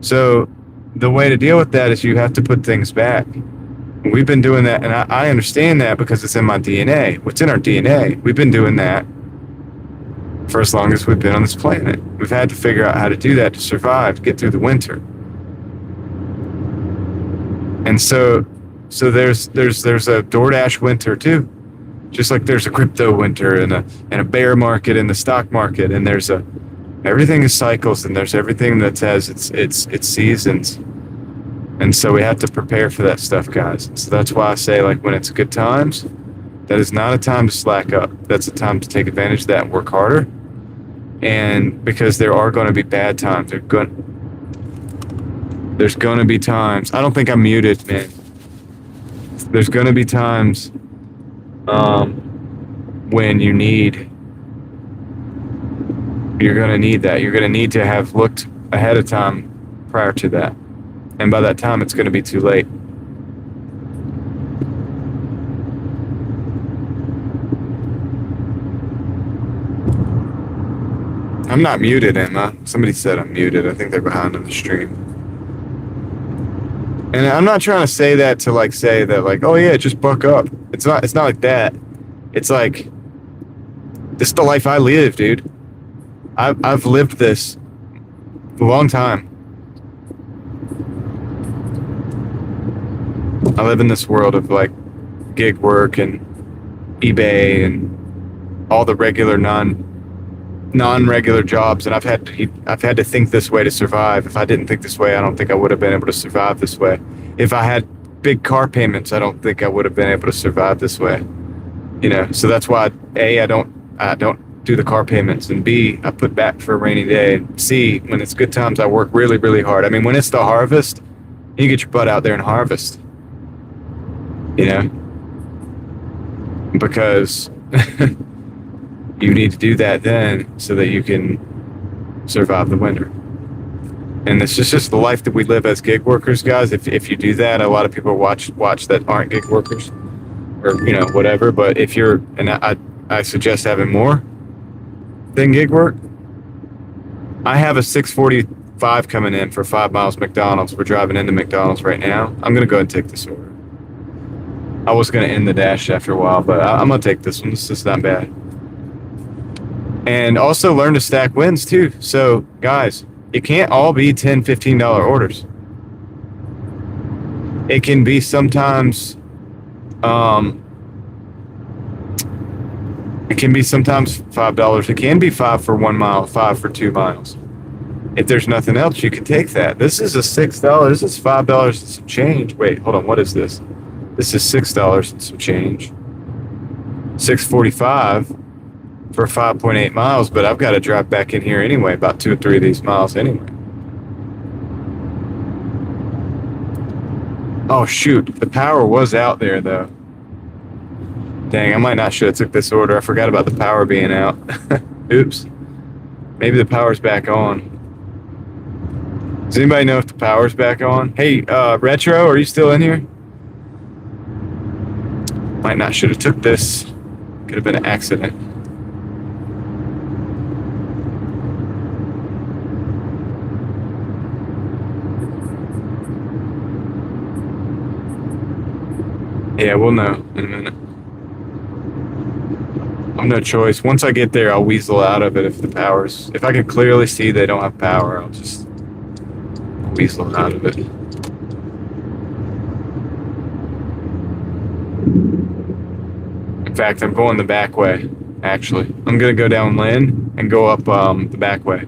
So the way to deal with that is you have to put things back. We've been doing that, and I understand that because it's in my DNA. What's in our DNA? We've been doing that for as long as we've been on this planet. We've had to figure out how to do that to survive, to get through the winter. And so there's a Doordash winter too, just like there's a crypto winter and a bear market in the stock market, and everything is cycles, and there's everything that has its seasons. And so we have to prepare for that stuff, guys. So that's why I say, like, when it's good times, that is not a time to slack up. That's a time to take advantage of that and work harder. And because there are going to be bad times. There's going to be times. I don't think I'm muted, man. There's going to be times when you're going to need that. You're going to need to have looked ahead of time prior to that. And by that time, it's going to be too late. I'm not muted, am I? Somebody said I'm muted. I think they're behind on the stream. And I'm not trying to say that to like say that like, oh yeah, just buck up. It's not like that. It's like, this is the life I live, dude. I've lived this a long time. I live in this world of like gig work and eBay and all the regular non-regular jobs, and I've had to think this way to survive. If I didn't think this way, I don't think I would have been able to survive this way. If I had big car payments, I don't think I would have been able to survive this way. You know, so that's why A, I don't do the car payments, and B, I put back for a rainy day, and C, when it's good times, I work really, really hard. I mean, when it's the harvest, you get your butt out there and harvest. You know, because you need to do that then so that you can survive the winter. And it's just the life that we live as gig workers, guys. If you do that, a lot of people watch that aren't gig workers, or, you know, whatever. But if you're, and I suggest having more than gig work. I have a 6:45 coming in for 5 miles McDonald's. We're driving into McDonald's right now. I'm going to go ahead and take this order. I was going to end the dash after a while, but I'm going to take this one. This is not bad. And also learn to stack wins too. So guys, it can't all be $10, $15 orders. It can be sometimes, it can be sometimes $5. It can be 5 for 1 mile, 5 for 2 miles. If there's nothing else, you can take that. This is a $6. This is $5 and some change. Wait, hold on. What is this? This is $6 and some change. $6.45 for 5.8 miles, but I've got to drive back in here anyway, about 2 or 3 of these miles anyway. Oh shoot, the power was out there though. Dang, I might not should have took this order. I forgot about the power being out. Oops. Maybe the power's back on. Does anybody know if the power's back on? Hey, Retro, are you still in here? Might not should have took this. Could have been an accident. Yeah, we'll know in a minute. I've no choice. Once I get there, I'll weasel out of it if I can clearly see they don't have power, I'll just weasel out of it. In fact, I'm going the back way, actually. I'm going to go down Lynn and go up the back way.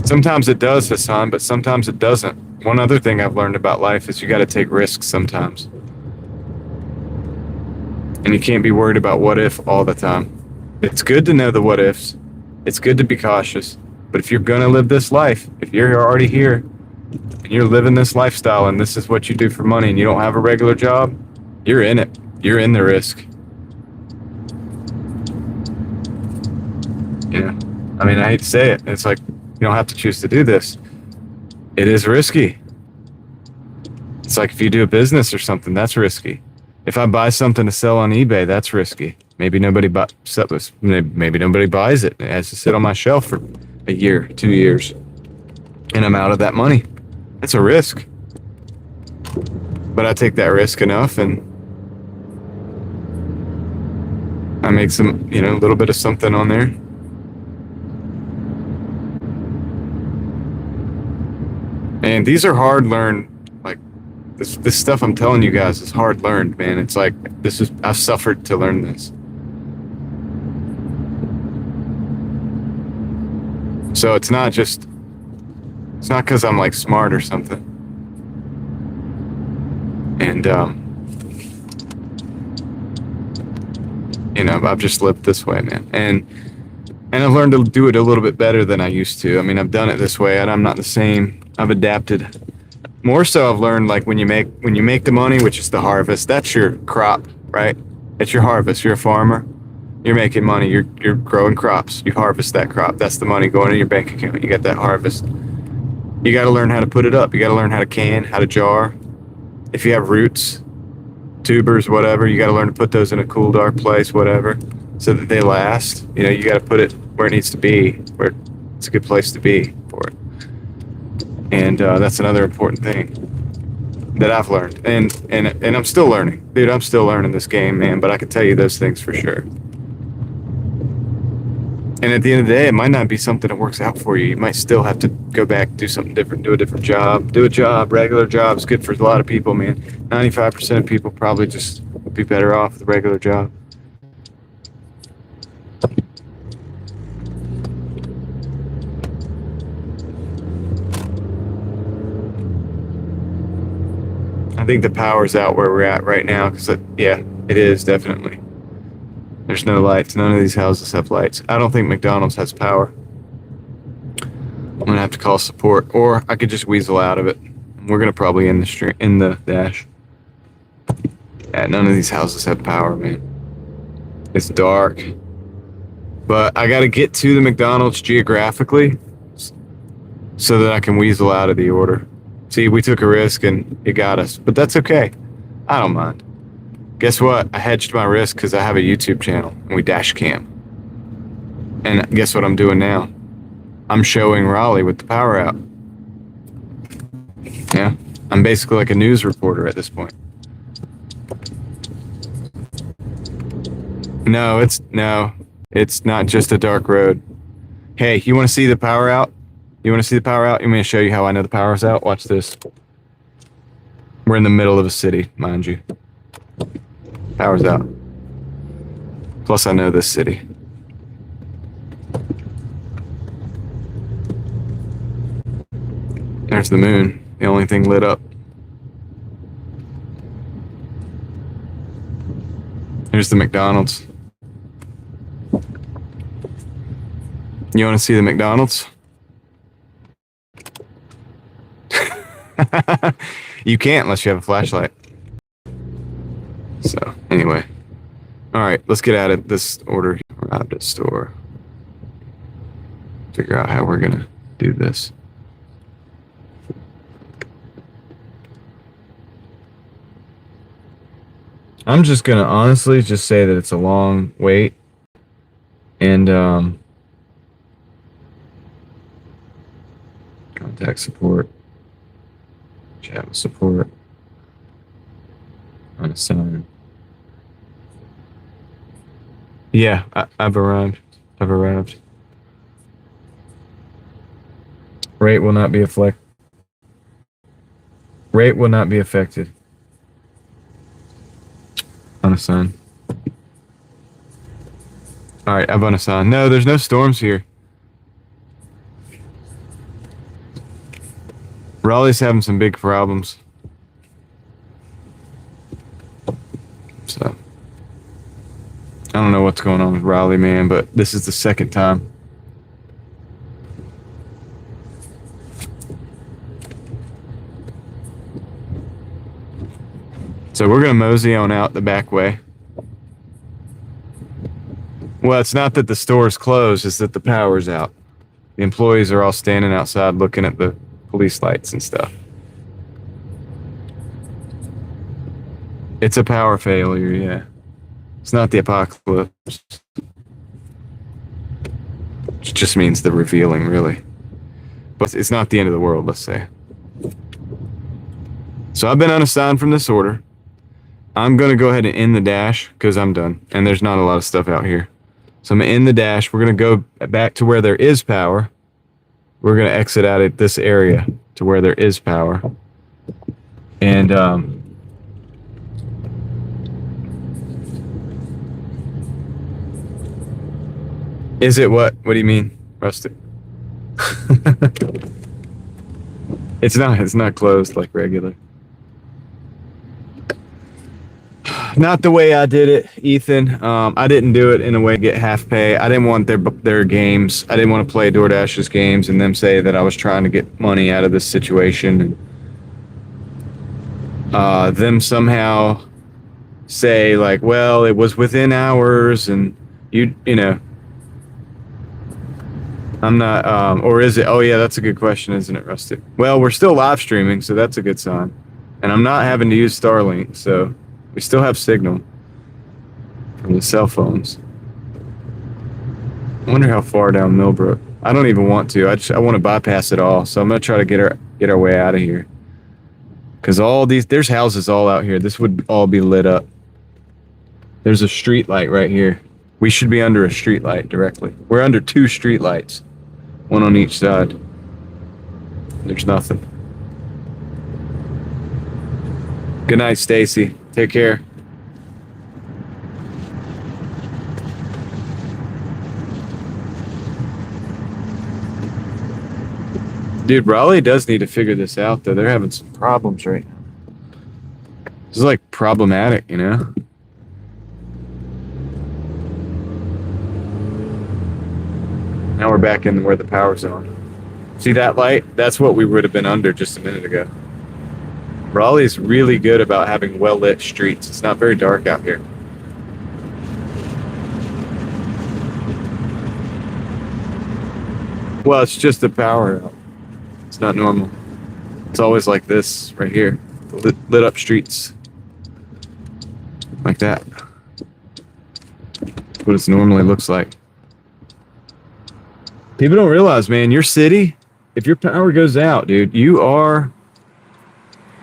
Sometimes it does, Hassan, but sometimes it doesn't. One other thing I've learned about life is you got to take risks sometimes. And you can't be worried about what if all the time. It's good to know the what ifs. It's good to be cautious. But if you're going to live this life, if you're already here and you're living this lifestyle and this is what you do for money and you don't have a regular job, you're in it. You're in the risk. Yeah. I mean, I hate to say it. It's like, you don't have to choose to do this. It is risky. It's like if you do a business or something, that's risky. If I buy something to sell on eBay, that's risky. Maybe nobody buys it. It has to sit on my shelf for a year, 2 years, and I'm out of that money. It's a risk. But I take that risk enough and I make some, a little bit of something on there. And these are hard learned, like this stuff I'm telling you guys is hard learned, man. It's like, I've suffered to learn this. So it's not because I'm like smart or something. And, I've just lived this way, man. And I've learned to do it a little bit better than I used to. I mean, I've done it this way and I'm not the same. I've adapted. More so I've learned, like, when you make the money, which is the harvest, that's your crop, right? It's your harvest. You're a farmer. You're making money. You're growing crops. You harvest that crop. That's the money going in your bank account. You got that harvest. You got to learn how to put it up. You got to learn how to can, how to jar. If you have roots, tubers, whatever, you got to learn to put those in a cool, dark place, whatever, so that they last. You got to put it where it needs to be, where it's a good place to be for it. And that's another important thing that I've learned. And I'm still learning. Dude, I'm still learning this game, man, but I can tell you those things for sure. And at the end of the day, it might not be something that works out for you. You might still have to go back, do something different, do a different job. Do a job, regular job is good for a lot of people, man. 95% of people probably just would be better off with a regular job. I think the power's out where we're at right now, because, yeah, it is, definitely. There's no lights. None of these houses have lights. I don't think McDonald's has power. I'm going to have to call support, or I could just weasel out of it. We're going to probably end the dash. Yeah, none of these houses have power, man. It's dark. But I got to get to the McDonald's geographically so that I can weasel out of the order. See, we took a risk and it got us, but that's okay. I don't mind. Guess what? I hedged my risk because I have a YouTube channel and we dash cam. And guess what I'm doing now? I'm showing Raleigh with the power out. Yeah, I'm basically like a news reporter at this point. No, it's not just a dark road. Hey, you want to see the power out? You want to see the power out? You want me to show you how I know the power's out? Watch this. We're in the middle of a city, mind you. Power's out. Plus, I know this city. There's the moon, the only thing lit up. Here's the McDonald's. You want to see the McDonald's? You can't unless you have a flashlight. So, anyway. Alright, let's get out of this order. Arrived at store. Figure out how we're gonna do this. I'm just gonna honestly just say that it's a long wait. And, contact support. Chat with support. Unassign. Yeah, I've arrived. I've arrived. Rate will not be affected. Rate will not be affected. Unassigned. All right, I've unassigned. No, there's no storms here. Raleigh's having some big problems. So, I don't know what's going on with Raleigh, man, but this is the second time. So we're gonna mosey on out the back way. Well, it's not that the store's closed, it's that the power's out. The employees are all standing outside looking at the police lights and stuff. It's a power failure, yeah. It's not the apocalypse. It just means the revealing, really. But it's not the end of the world, let's say. So I've been unassigned from this order. I'm going to go ahead and end the dash because I'm done. And there's not a lot of stuff out here. So I'm going to end the dash. We're going to go back to where there is power. We're going to exit out of this area to where there is power. And is it what? What do you mean, Rustic? It's not closed like regular. Not the way I did it, Ethan. I didn't do it in a way to get half pay. I didn't want their games. I didn't want to play Doordash's games and them say that I was trying to get money out of this situation. And them somehow say like, well, it was within hours, and you know. I'm not. Or is it? Oh yeah, that's a good question, isn't it, Rustic? Well, we're still live streaming, so that's a good sign. And I'm not having to use Starlink, so. We still have signal from the cell phones. I wonder how far down Millbrook. I don't even want to. I want to bypass it all. So I'm gonna try to get our way out of here. Cause there's houses all out here. This would all be lit up. There's a street light right here. We should be under a street light directly. We're under 2 street lights, one on each side. There's nothing. Good night, Stacy. Take care. Dude, Raleigh does need to figure this out, though. They're having some problems right now. This is like problematic, you know? Now we're back in where the power's on. See that light? That's what we would have been under just a minute ago. Raleigh's really good about having well-lit streets. It's not very dark out here. Well, it's just the power out. It's not normal. It's always like this right here. Lit up streets. Like that. That's what it normally looks like. People don't realize, man, your city, if your power goes out, dude, you are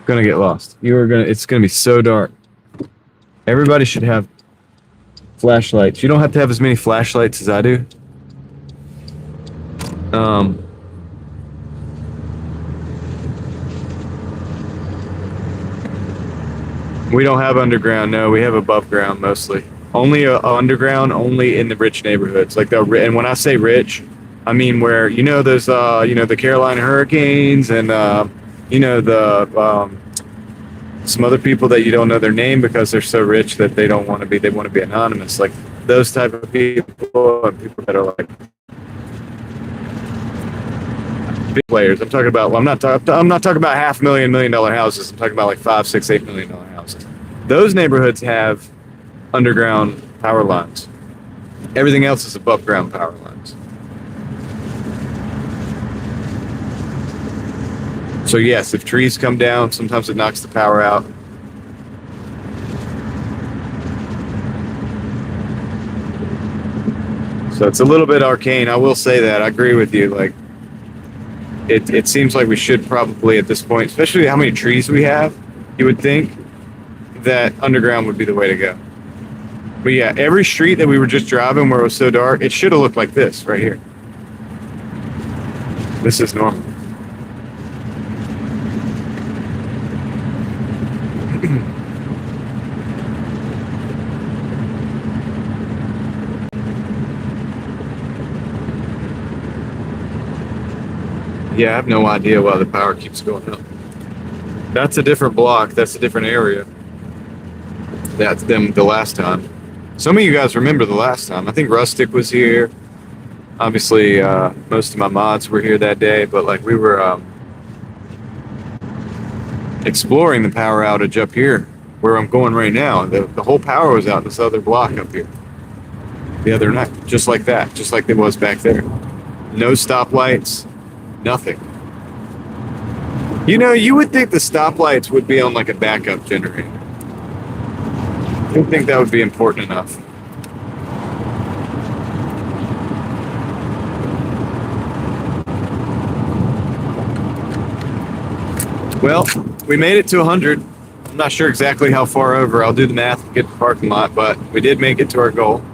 gonna get lost. It's gonna be so dark. Everybody should have flashlights. You don't have to have as many flashlights as I do. We don't have underground. No, we have above ground mostly. Only underground, only in the rich neighborhoods. Like and when I say rich, I mean where those the Carolina Hurricanes and some other people that you don't know their name because they're so rich that they don't want to be. They want to be anonymous. Like those type of people and people that are like big players. I'm talking about. Well, I'm not talking about $500,000, $1 million houses. I'm talking about like $5, $6, $8 million houses. Those neighborhoods have underground power lines. Everything else is above ground power lines. So yes, if trees come down, sometimes it knocks the power out. So it's a little bit arcane. I will say that. I agree with you. Like, it seems like we should probably at this point, especially how many trees we have, you would think that underground would be the way to go. But yeah, every street that we were just driving where it was so dark, it should have looked like this right here. This is normal. Yeah, I have no idea why the power keeps going up. That's a different block. That's a different area. That's them the last time. Some of you guys remember the last time. I think Rustic was here. Obviously, most of my mods were here that day, but like we were exploring the power outage up here where I'm going right now. The whole power was out in this other block up here the other night, just like that, just like it was back there. No stoplights, nothing. You know, you would think the stoplights would be on like a backup generator. I don't think that would be important enough. Well, we made it to 100. I'm not sure exactly how far over. I'll do the math and get to the parking lot, but we did make it to our goal.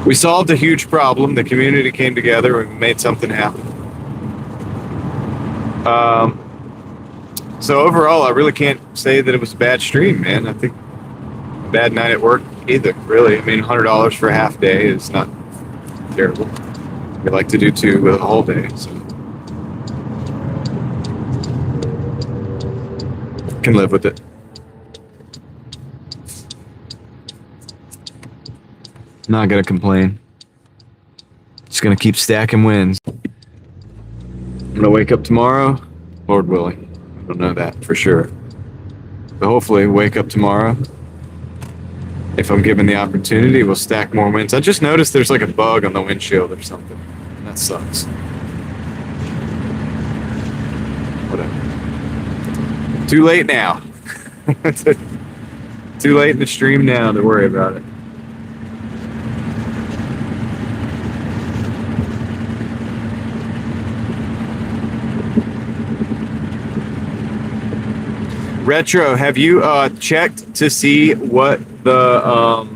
We solved a huge problem. The community came together and made something happen. So overall, I really can't say that it was a bad stream, man. I think a bad night at work either, really. I mean, $100 for a half day is not terrible. We like to do two with a whole day, so can live with it. Not gonna complain. Just gonna keep stacking wins. I'm gonna wake up tomorrow, Lord willing. I don't know that for sure. But hopefully wake up tomorrow. If I'm given the opportunity, we'll stack more wins. I just noticed there's like a bug on the windshield or something. That sucks. Whatever. Too late now. Too late in the stream now to worry about it. Retro, have you checked to see what the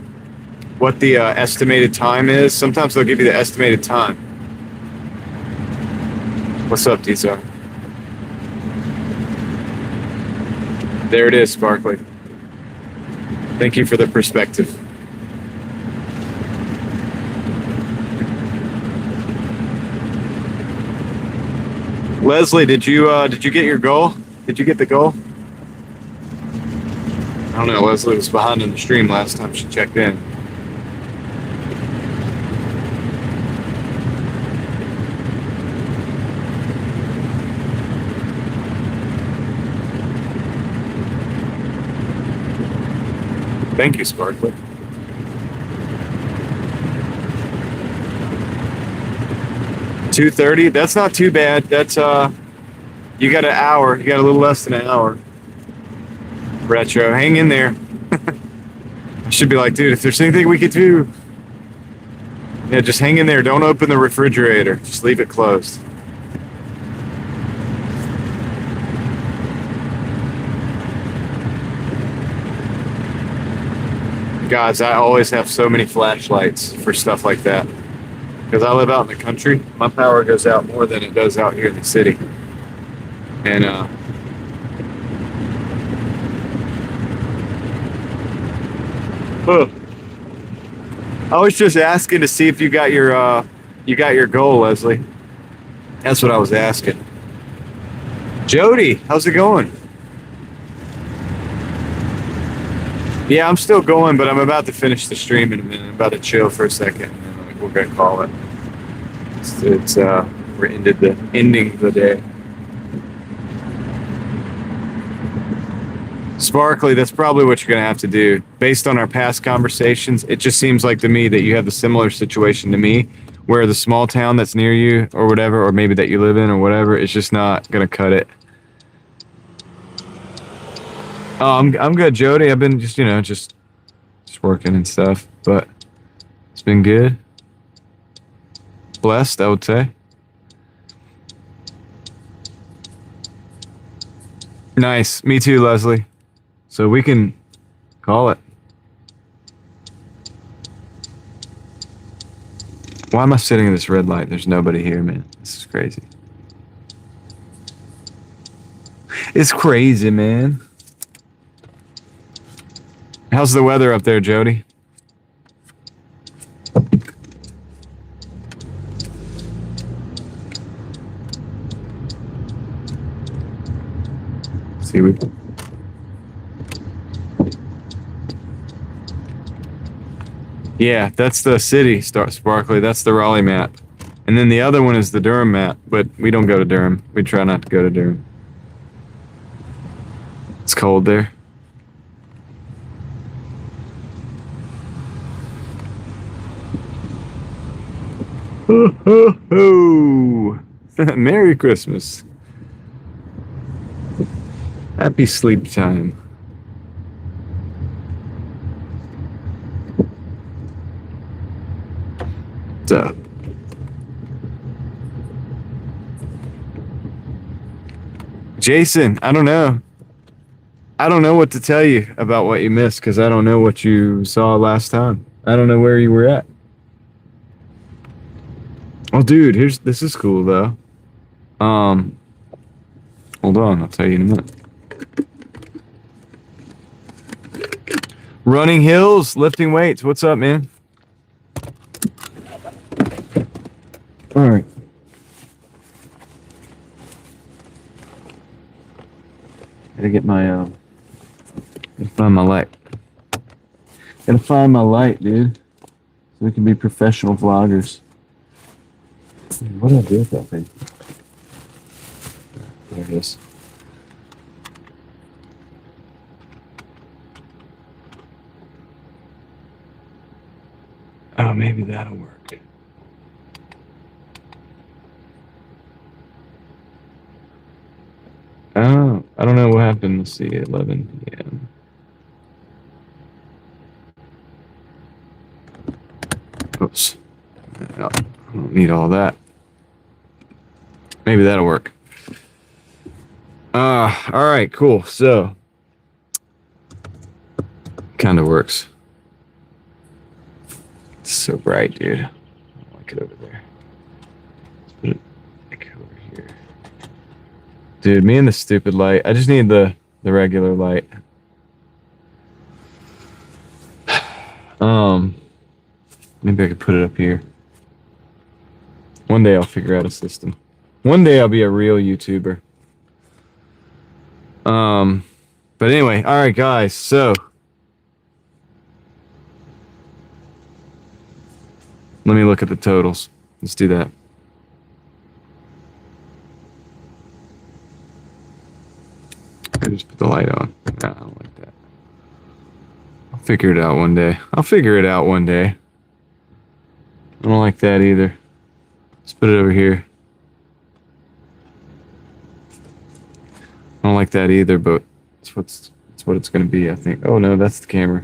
estimated time is? Sometimes they'll give you the estimated time. What's up, D-Star? There it is, Sparkly. Thank you for the perspective. Leslie, did you get your goal? Did you get the goal? I don't know. Leslie was behind in the stream last time she checked in. Thank you, Sparkly. $2:30. That's not too bad. That's you got an hour. You got a little less than an hour. Retro, hang in there. Should be like, dude, if there's anything we could do, yeah, just hang in there. Don't open the refrigerator. Just leave it closed. Guys, I always have so many flashlights for stuff like that. Because I live out in the country, my power goes out more than it does out here in the city. And I was just asking to see if you got your goal, Leslie. That's what I was asking. Jody, how's it going? Yeah, I'm still going, but I'm about to finish the stream in a minute. I'm about to chill for a second, and then we're gonna call it. We're ending the day. Sparkly, that's probably what you're going to have to do. Based on our past conversations, it just seems like to me that you have the similar situation to me, where the small town that's near you or whatever, or maybe that you live in or whatever, it's just not going to cut it. Oh, I'm good, Jody. I've been just working and stuff, but it's been good. Blessed, I would say. Nice. Me too, Leslie. So we can call it. Why am I sitting in this red light? There's nobody here, man. This is crazy. It's crazy, man. How's the weather up there, Jody? See, yeah, that's the city, Sparkly. That's the Raleigh map. And then the other one is the Durham map, but we don't go to Durham. We try not to go to Durham. It's cold there. Ho, ho, ho. Merry Christmas. Happy sleep time. What's up? Jason, I don't know. I don't know what to tell you about what you missed because I don't know what you saw last time. I don't know where you were at. Oh, dude, this is cool though. Hold on, I'll tell you in a minute. Running hills, lifting weights. What's up, man? All right. Gotta get my gotta find my light. Gotta find my light, dude. So we can be professional vloggers. What did I do with that thing? There it is. Oh, maybe that'll work. Oh, I don't know what happened. Let's see, 11 p.m. Oops. I don't need all that. Maybe that'll work. All right, cool. So, kind of works. It's so bright, dude. I don't like it over there. Let's put it like over here. Dude, me and the stupid light. I just need the regular light. Maybe I could put it up here. One day I'll figure out a system. One day I'll be a real YouTuber. But anyway, all right, guys. So let me look at the totals. Let's do that. I just put the light on. Nah, I don't like that. I'll figure it out one day. I don't like that either. Let's put it over here. I don't like that either, but it's what it's going to be, I think. Oh, no, that's the camera.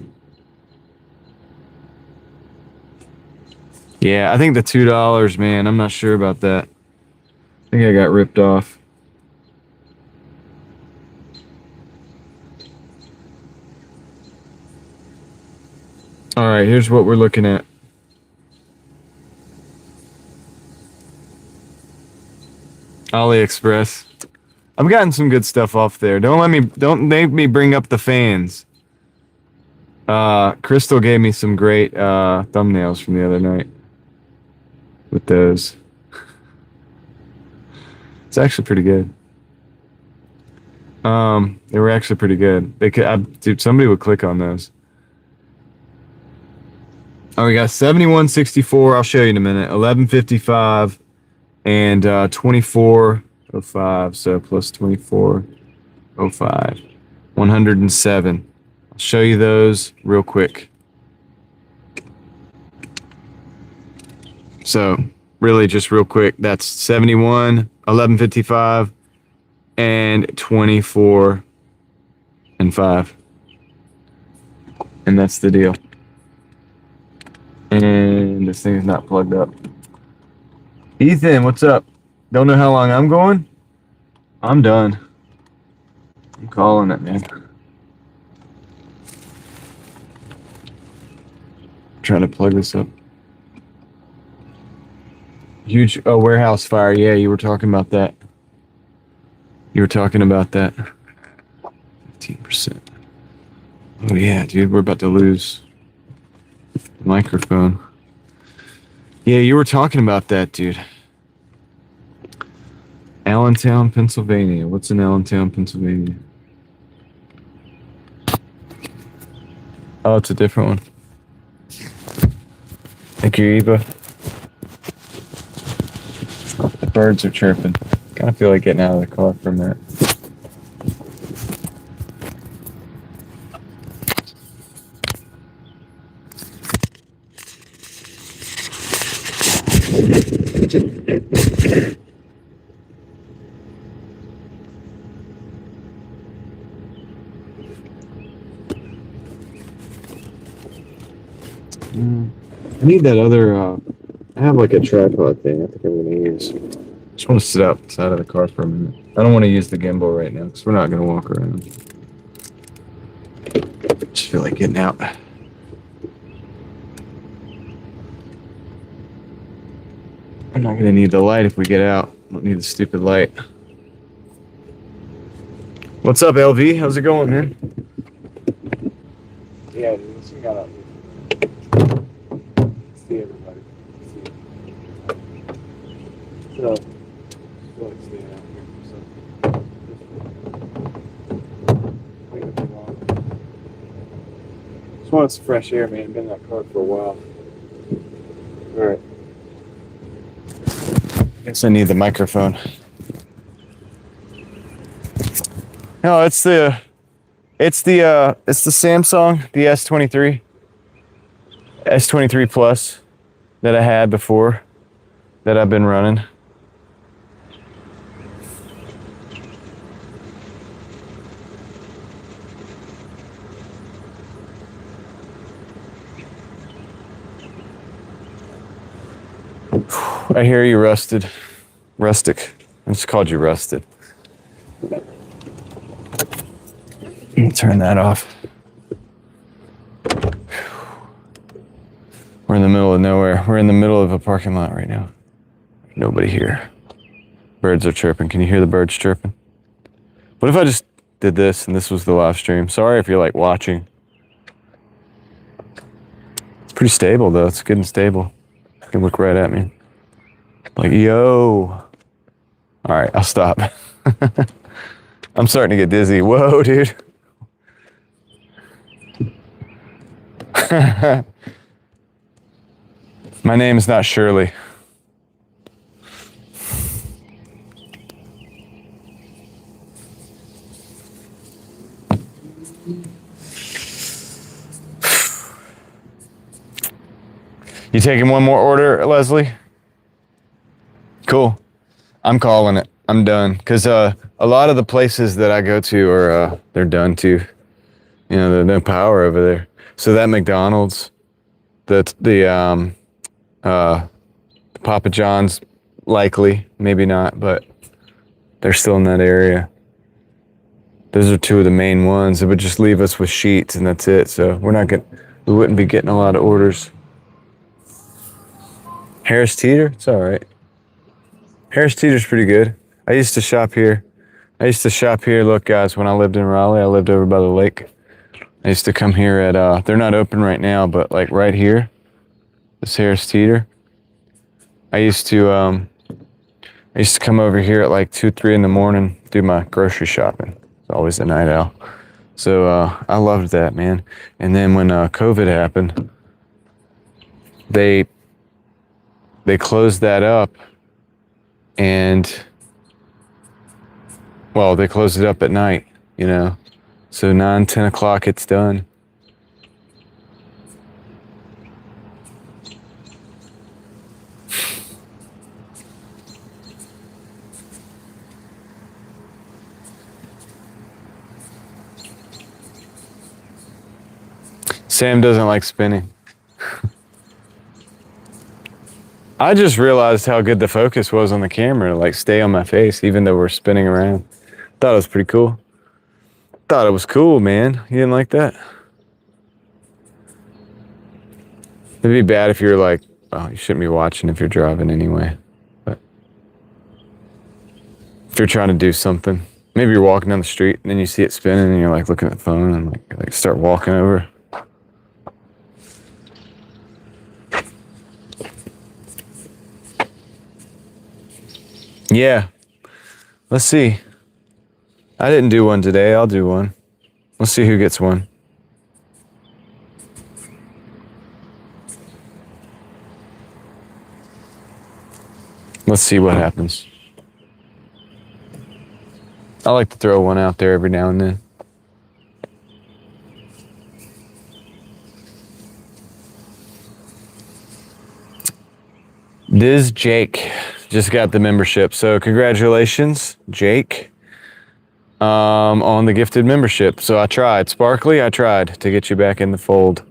Yeah, I think the $2, man. I'm not sure about that. I think I got ripped off. All right, here's what we're looking at. AliExpress. I've gotten some good stuff off there. Don't make me bring up the fans. Crystal gave me some great thumbnails from the other night with those. It's actually pretty good. They were actually pretty good. Dude, somebody would click on those. Oh, we got 7164. I'll show you in a minute. 1155 and 2405. So plus 2405. 107. I'll show you those real quick. So really just real quick. That's 71, 1155, and 24 and 5. And that's the deal. And this thing is not plugged up. Ethan, what's up? Don't know how long I'm going? I'm done. I'm calling it, man. Trying to plug this up. Huge warehouse fire. Yeah, you were talking about that. 15%. Oh yeah, dude, we're about to lose the microphone. Yeah, you were talking about that, dude. Allentown, Pennsylvania. What's in Allentown, Pennsylvania? Oh, it's a different one. Thank you, Eva. The birds are chirping. Kind of feel like getting out of the car for a minute. I need that other, I have like a tripod thing I think I'm going to use. Just want to sit outside of the car for a minute. I don't want to use the gimbal right now because we're not going to walk around. Just feel like getting out. I'm not going to need the light if we get out. I don't need the stupid light. What's up, LV? How's it going, man? Yeah, dude, let's get out. See everybody. So, like staying out here for just want some fresh air, man. Been in that car for a while. All right. I guess I need the microphone. No, it's the Samsung, the S23 Plus that I had before that I've been running. I hear you, Rustic. I just called you Rusted. Turn that off. We're in the middle of nowhere. We're in the middle of a parking lot right now. Nobody here. Birds are chirping. Can you hear the birds chirping? What if I just did this and this was the live stream? Sorry if you're like watching. It's pretty stable though. It's good and stable. You can look right at me. Like, yo. All right, I'll stop. I'm starting to get dizzy. Whoa, dude. My name is not Shirley. You taking one more order, Leslie? Cool. I'm calling it. I'm done. Because a lot of the places that I go to are, they're done too. You know, there's no power over there. So that McDonald's, the Papa John's, likely, maybe not, but they're still in that area. Those are two of the main ones. It would just leave us with sheets and that's it. So we wouldn't be getting a lot of orders. Harris Teeter, it's all right. Harris Teeter's pretty good. I used to shop here. Look, guys, when I lived in Raleigh, I lived over by the lake. I used to come here at, they're not open right now, but like right here, this Harris Teeter. I used to come over here at like 2, 3 in the morning, do my grocery shopping. It's always a night owl. So I loved that, man. And then when COVID happened, they closed that up. And, well, they closed it up at night, you know. So 9, 10 o'clock, it's done. Sam doesn't like spinning. I just realized how good the focus was on the camera, like stay on my face, even though we're spinning around. Thought it was pretty cool. Thought it was cool, man. You didn't like that? It'd be bad if you're like, oh, you shouldn't be watching if you're driving anyway. If you're trying to do something, maybe you're walking down the street and then you see it spinning and you're like looking at the phone and like start walking over. Yeah. Let's see. I didn't do one today. I'll do one. Let's see who gets one. Let's see what happens. I like to throw one out there every now and then. This Jake just got the membership. So congratulations, Jake, on the gifted membership. So I tried. Sparkly, I tried to get you back in the fold.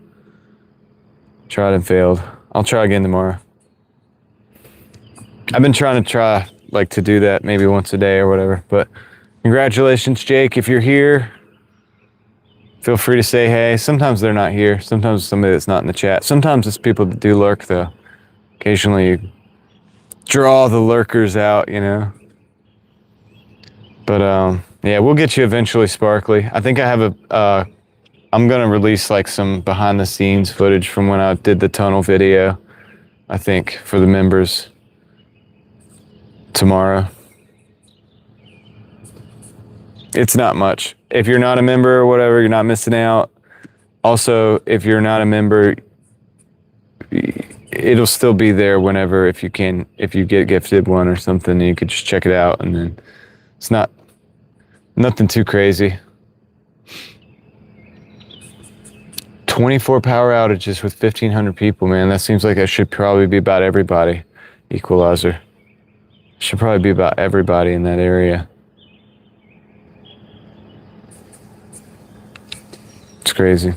Tried and failed. I'll try again tomorrow. I've been trying to do that maybe once a day or whatever. But congratulations, Jake. If you're here, feel free to say hey. Sometimes they're not here. Sometimes it's somebody that's not in the chat. Sometimes it's people that do lurk, though. Occasionally you draw the lurkers out, you know. But yeah, we'll get you eventually, Sparkly. I think I have I'm gonna release like some behind the scenes footage from when I did the tunnel video, I think, for the members tomorrow. It's not much. If you're not a member or whatever, you're not missing out. Also, if you're not a member, it'll still be there whenever, if you get gifted one or something, you could just check it out, and then it's nothing too crazy. 24 power outages with 1,500 people, man. That seems like that should probably be about everybody. Equalizer. Should probably be about everybody in that area. It's crazy.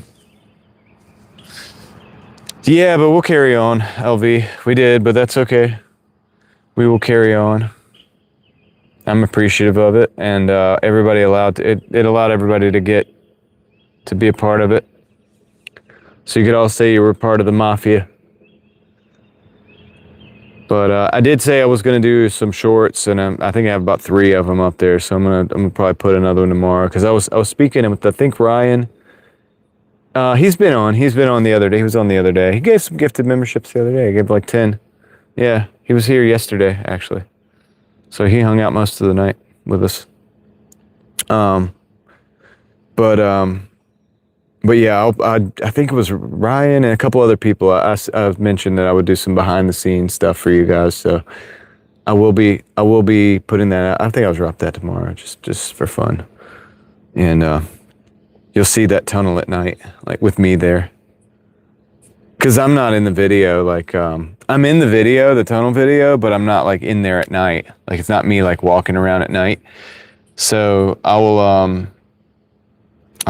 Yeah, but we'll carry on, LV. We did, but that's okay. We will carry on. I'm appreciative of it, and everybody it allowed everybody to be a part of it. So you could all say you were part of the mafia. But I did say I was going to do some shorts, and I think I have about 3 of them up there. So I'm gonna probably put another one tomorrow, because I was speaking with, I think, Ryan. He's been on the other day. He was on the other day. He gave some gifted memberships the other day. He gave like 10. Yeah, he was here yesterday actually. So he hung out most of the night with us. But yeah, I think it was Ryan and a couple other people. I mentioned that I would do some behind the scenes stuff for you guys. So I will be putting that out. I think I'll drop that tomorrow, just for fun. And you'll see that tunnel at night, like with me there. Cause I'm not in the video, like I'm in the video, the tunnel video, but I'm not like in there at night. Like it's not me like walking around at night. So I'll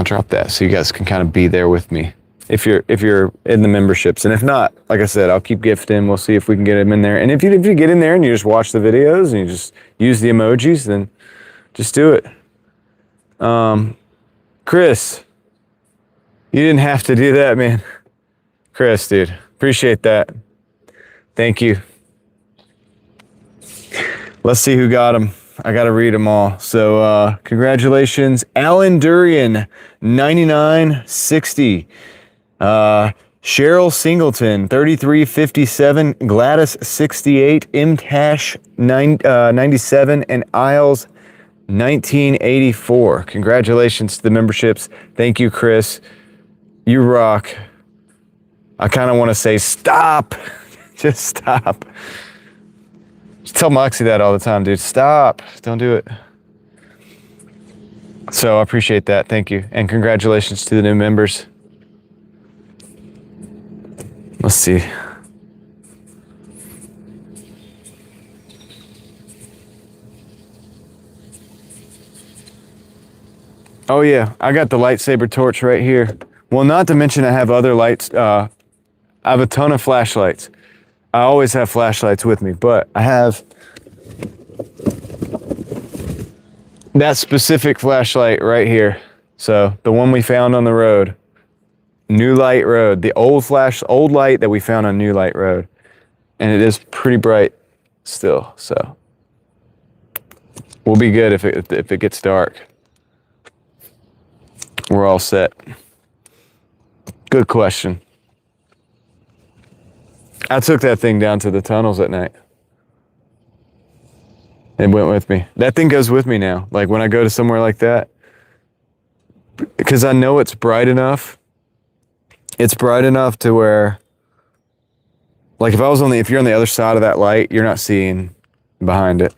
drop that so you guys can kind of be there with me if you're in the memberships. And if not, like I said, I'll keep gifting. We'll see if we can get them in there. And if you get in there and you just watch the videos and you just use the emojis, then just do it. Chris, you didn't have to do that, man. Chris, dude, appreciate that. Thank you. Let's see who got them. I got to read them all. So congratulations, Alan Durian, 9960. Cheryl Singleton, 3357. Gladys, 68. M Tash, 97. And Isles, 1984. Congratulations to the memberships. Thank you, Chris. You rock. I kind of want to say stop. Just stop. Just tell Moxie that all the time, dude. Stop. Don't do it. So I appreciate that. Thank you. And congratulations to the new members. Let's see. Oh yeah, I got the lightsaber torch right here. Well, not to mention I have other lights. I have a ton of flashlights. I always have flashlights with me, but I have that specific flashlight right here. So the one we found on the road, New Light Road, the old light that we found on New Light Road. And it is pretty bright still, so We'll be good if it gets dark. We're all set. Good question. I took that thing down to the tunnels at night. It went with me. That thing goes with me now. Like when I go to somewhere like that, because I know it's bright enough. It's bright enough to where, like if you're on the other side of that light, you're not seeing behind it.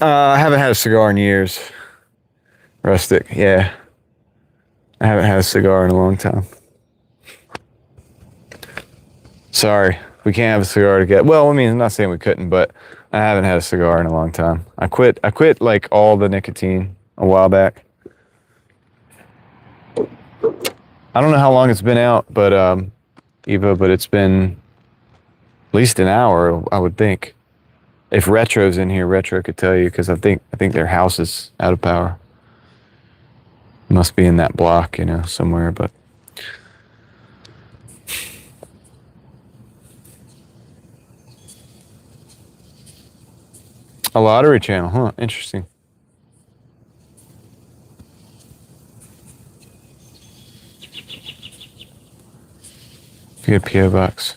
I haven't had a cigar in years. Rustic, yeah. I haven't had a cigar in a long time. Sorry, we can't have a cigar together. Well, I mean, I'm not saying we couldn't, but I haven't had a cigar in a long time. I quit like all the nicotine a while back. I don't know how long it's been out, but Eva, but it's been at least an hour, I would think. If Retro's in here, Retro could tell you, because I think their house is out of power. Must be in that block, somewhere, but. A lottery channel, huh? Interesting. Good PO box.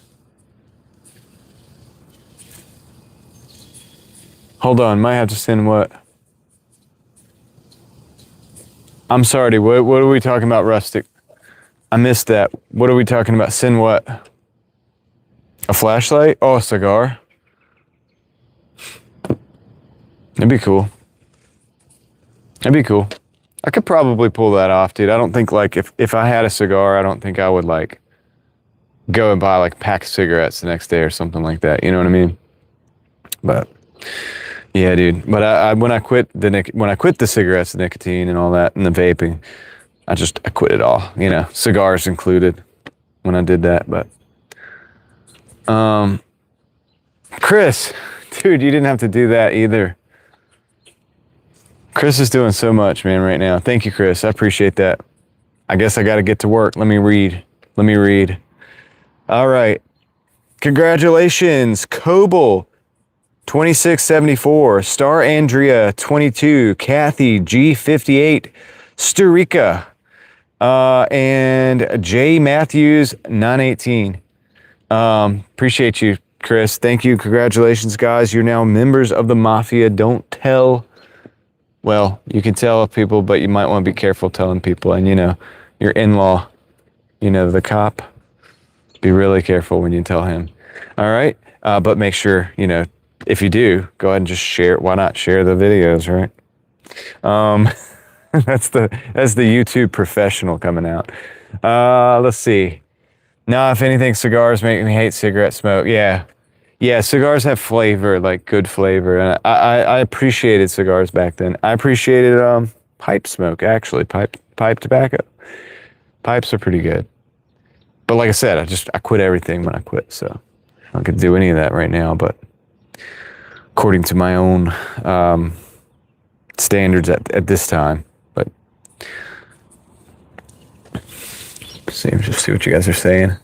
Hold on, might have to send what? I'm sorry, what are we talking about, Rustic? I missed that. What are we talking about? Send what? A flashlight? Oh, a cigar? That'd be cool. That'd be cool. I could probably pull that off, dude. I don't think, like, if I had a cigar, I don't think I would, like, go and buy, like, a pack of cigarettes the next day or something like that. You know what I mean? But, yeah, dude. But when I quit the cigarettes, the nicotine and all that, and the vaping, I quit it all, cigars included when I did that. But, Chris, dude, you didn't have to do that either. Chris is doing so much, man, right now. Thank you, Chris. I appreciate that. I guess I got to get to work. Let me read. All right. Congratulations, Coble, 2674, Star Andrea, 22, Kathy, G58, Sturika, and J Matthews, 918. Appreciate you, Chris. Thank you. Congratulations, guys. You're now members of the Mafia. Don't tell. Well, you can tell people, but you might want to be careful telling people. And, your in-law, the cop, be really careful when you tell him. All right? But make sure, if you do, go ahead and just share. Why not share the videos, right? That's the YouTube professional coming out. Let's see. Now, if anything, cigars make me hate cigarette smoke. Yeah, cigars have flavor, like good flavor. And I appreciated cigars back then. I appreciated pipe smoke, actually, pipe tobacco. Pipes are pretty good. But like I said, I quit everything when I quit, so I don't get to do any of that right now. But according to my own standards at this time. But just see what you guys are saying.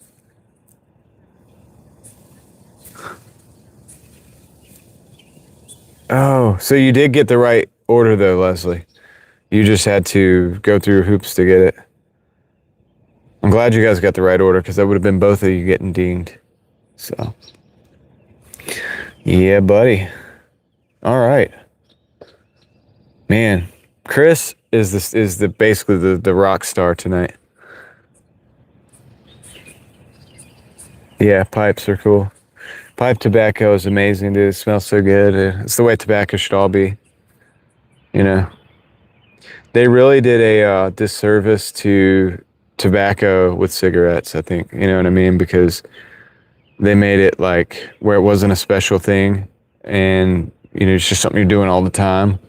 Oh, so you did get the right order though, Leslie. You just had to go through hoops to get it. I'm glad you guys got the right order, because that would have been both of you getting dinged. So, yeah, buddy. All right, man. Chris is basically the rock star tonight. Yeah, pipes are cool. Pipe tobacco is amazing, dude. It smells so good. It's the way tobacco should all be. They really did a disservice to tobacco with cigarettes, I think. You know what I mean? Because they made it like where it wasn't a special thing, and it's just something you're doing all the time.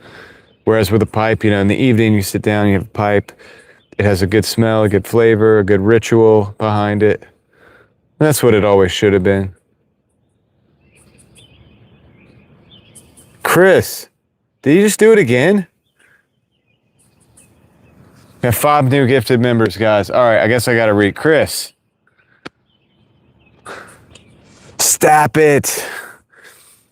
Whereas with a pipe, in the evening you sit down, you have a pipe. It has a good smell, a good flavor, a good ritual behind it. And that's what it always should have been. Chris, did you just do it again? We have 5 new gifted members, guys. All right, I guess I got to read. Chris. Stop it.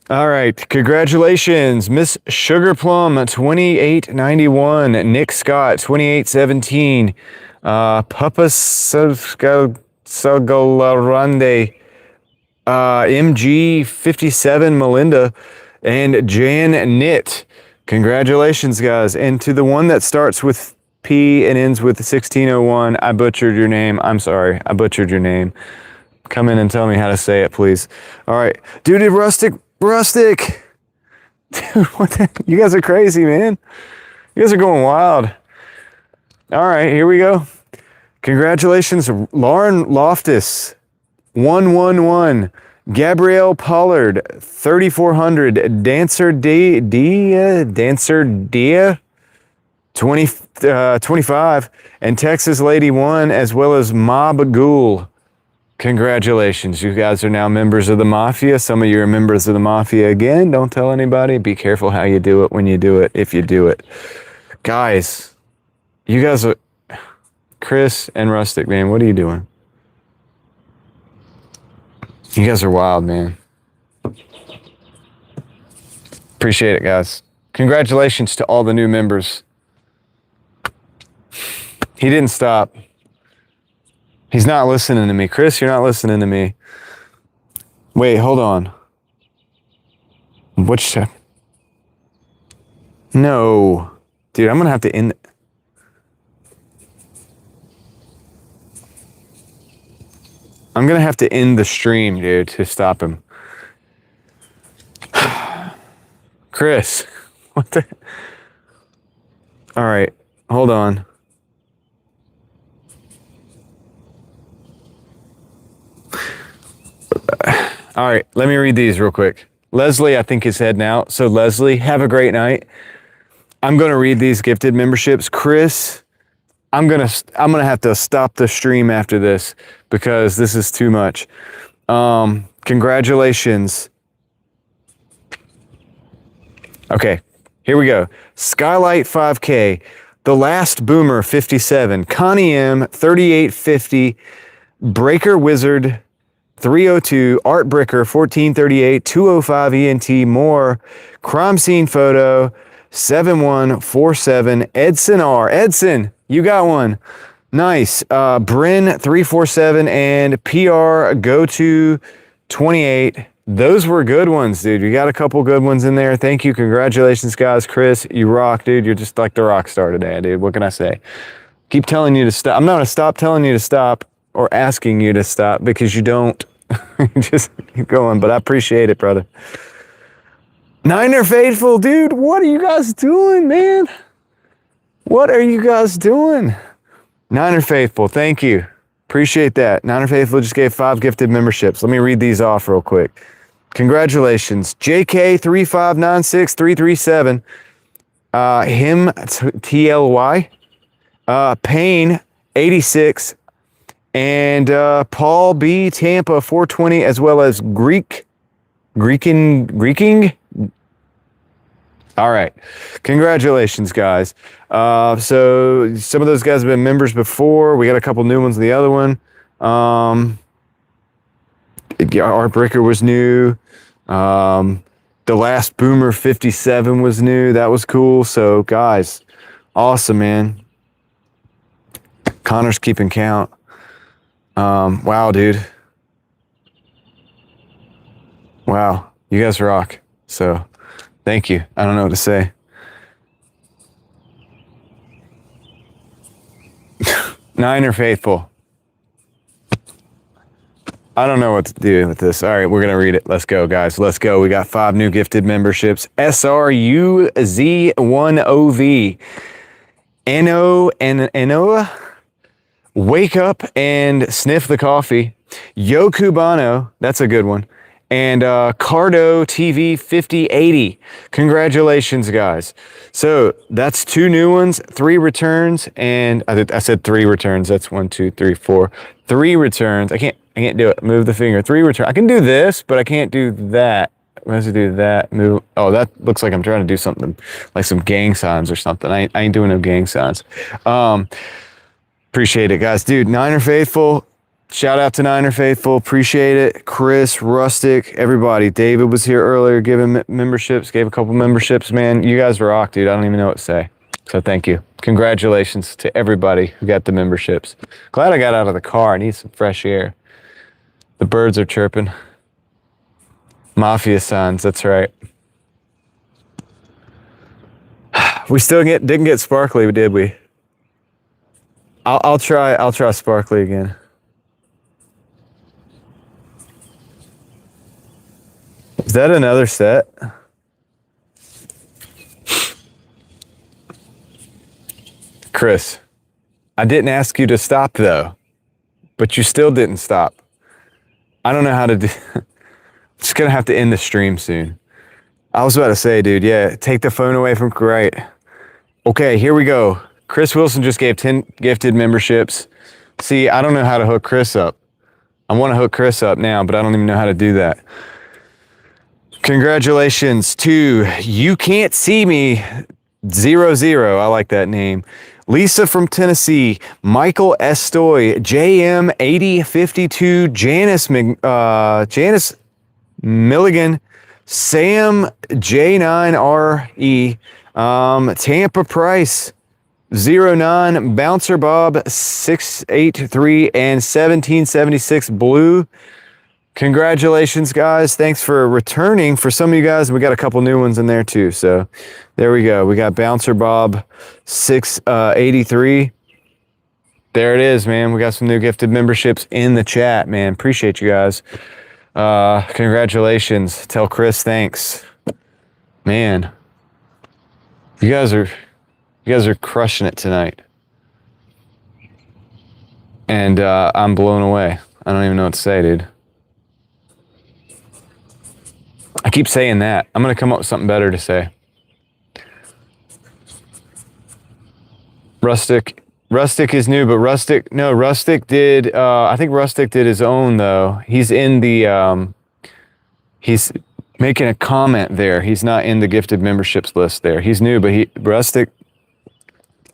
All right. Congratulations, Miss Sugar Plum, 2891. Nick Scott, 2817. Papa Sogalarande, MG 57 Melinda, and Jan Knit. Congratulations, guys. And to the one that starts with P and ends with 1601, I butchered your name. I'm sorry. I butchered your name. Come in and tell me how to say it, please. All right. Dude, Rustic. Dude, what the? You guys are crazy, man. You guys are going wild. All right, here we go. Congratulations, Lauren Loftus, 111. Gabrielle Pollard, 3400. Dancer Dia, 25. And Texas Lady 1, as well as Mob Ghoul. Congratulations. You guys are now members of the Mafia. Some of you are members of the Mafia again. Don't tell anybody. Be careful how you do it when you do it, if you do it. Guys, you guys are... Chris and Rustic, man, what are you doing? You guys are wild, man. Appreciate it, guys. Congratulations to all the new members. He didn't stop. He's not listening to me. Chris, you're not listening to me. Wait, hold on. Which step? No. Dude, I'm going to have to end... I'm going to have to end the stream, dude, to stop him. Chris, what the... All right, hold on. All right, let me read these real quick. Leslie, I think, is heading out. So, Leslie, have a great night. I'm going to read these gifted memberships. Chris, I'm gonna have to stop the stream after this because this is too much. Congratulations. Okay, here we go. Skylight 5K, The Last Boomer 57, Connie M 3850, Breaker Wizard 302, Art Bricker 1438, 205 ENT, more, Crime Scene Photo 7147, Edson R. Edson, you got one. Nice. Bryn 347 and PR Go to 28. Those were good ones, dude. You got a couple good ones in there. Thank you. Congratulations, guys. Chris, you rock, dude. You're just like the rock star today, dude. What can I say? Keep telling you to stop. I'm not going to stop telling you to stop or asking you to stop because you don't. Just keep going, but I appreciate it, brother. Niner Faithful, dude. What are you guys doing, man? What are you guys doing? Niner Faithful, thank you. Appreciate that. Niner Faithful just gave 5 gifted memberships. Let me read these off real quick. Congratulations. JK3596337. Him TLY. Payne 86. And Paul B Tampa 420, as well as Greeking. All right. Congratulations, guys. So some of those guys have been members before. We got a couple new ones in the other one. Art Bricker was new. The Last Boomer 57 was new. That was cool. So, guys, awesome, man. Connor's keeping count. Wow, dude. Wow. You guys rock. So... thank you. I don't know what to say. Niner Faithful. I don't know what to do with this. All right, we're going to read it. Let's go, guys. Let's go. We got 5 new gifted memberships. SRUZ1OV. Enoa. Wake Up and Sniff the Coffee. Yo Cubano. That's a good one. And Cardo TV 5080. Congratulations, guys. So that's 2 new ones, 3 returns, and I said 3 returns. That's 1, 2, 3, 4. 3 returns. I can't do it. Move the finger. 3 returns. I can do this, but I can't do that. I have to do that. Move. Oh, that looks like I'm trying to do something like some gang signs or something. I ain't doing no gang signs. Appreciate it, guys. Dude, Niner Faithful. Shout out to Niner Faithful. Appreciate it. Chris, Rustic, everybody. David was here earlier giving memberships, gave a couple memberships. Man, you guys rock, dude. I don't even know what to say. So thank you. Congratulations to everybody who got the memberships. Glad I got out of the car. I need some fresh air. The birds are chirping. Mafia signs, that's right. We still didn't get sparkly, did we? I'll try sparkly again. Is that another set? Chris, I didn't ask you to stop though, but you still didn't stop. I don't know how to do. Just gonna have to end the stream soon. I was about to say, dude, yeah, take the phone away from right. Okay, here we go. Chris Wilson just gave 10 gifted memberships. See, I don't know how to hook Chris up. I want to hook Chris up now, but I don't even know how to do that. Congratulations to You Can't See Me 00. I like that name. Lisa from Tennessee, Michael Estoy, JM 8052, Janice Milligan, Sam J9RE, Tampa Price 09, Bouncer Bob 683, and 1776 Blue. Congratulations, guys. Thanks for returning. For some of you guys, we got a couple new ones in there too. So there we go. We got Bouncer Bob 683. There it is, man. We got some new gifted memberships in the chat, man. Appreciate you guys. Congratulations. Tell Chris thanks. Man, you guys are crushing it tonight. And I'm blown away. I don't even know what to say, dude. I keep saying that. I'm going to come up with something better to say. Rustic is new, but Rustic did, I think Rustic did his own though. He's in the, he's making a comment there. He's not in the gifted memberships list there. He's new, but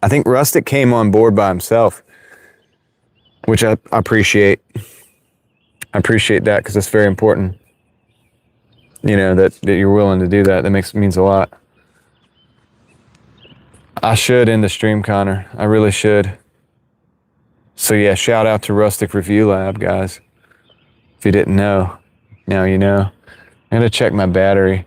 I think Rustic came on board by himself, which I appreciate. I appreciate that because it's very important. You know, that you're willing to do that. That means a lot. I should end the stream, Connor. I really should. So yeah, shout out to Rustic Review Lab, guys. If you didn't know, now you know. I'm gonna check my battery.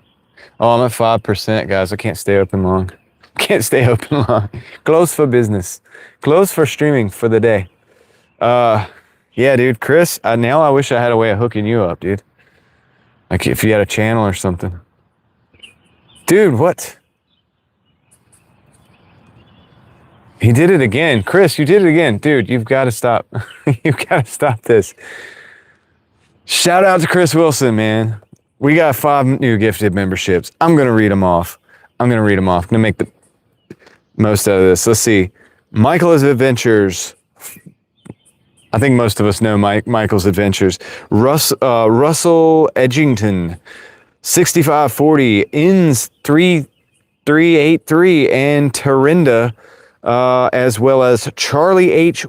Oh, I'm at 5%, guys. I can't stay open long. Can't stay open long. Close for business. Close for streaming for the day. Yeah, dude, Chris, now I wish I had a way of hooking you up, dude. Like if you had a channel or something. Dude, what? He did it again. Chris, you did it again. Dude, you've got to stop. You've got to stop this. Shout out to Chris Wilson, man. We got 5 new gifted memberships. I'm going to read them off. I'm going to make the most out of this. Let's see. Michael's Adventures. I think most of us know Michael's Adventures. Russell Edgington, 6540, Inns 3383, and Tarinda, as well as Charlie H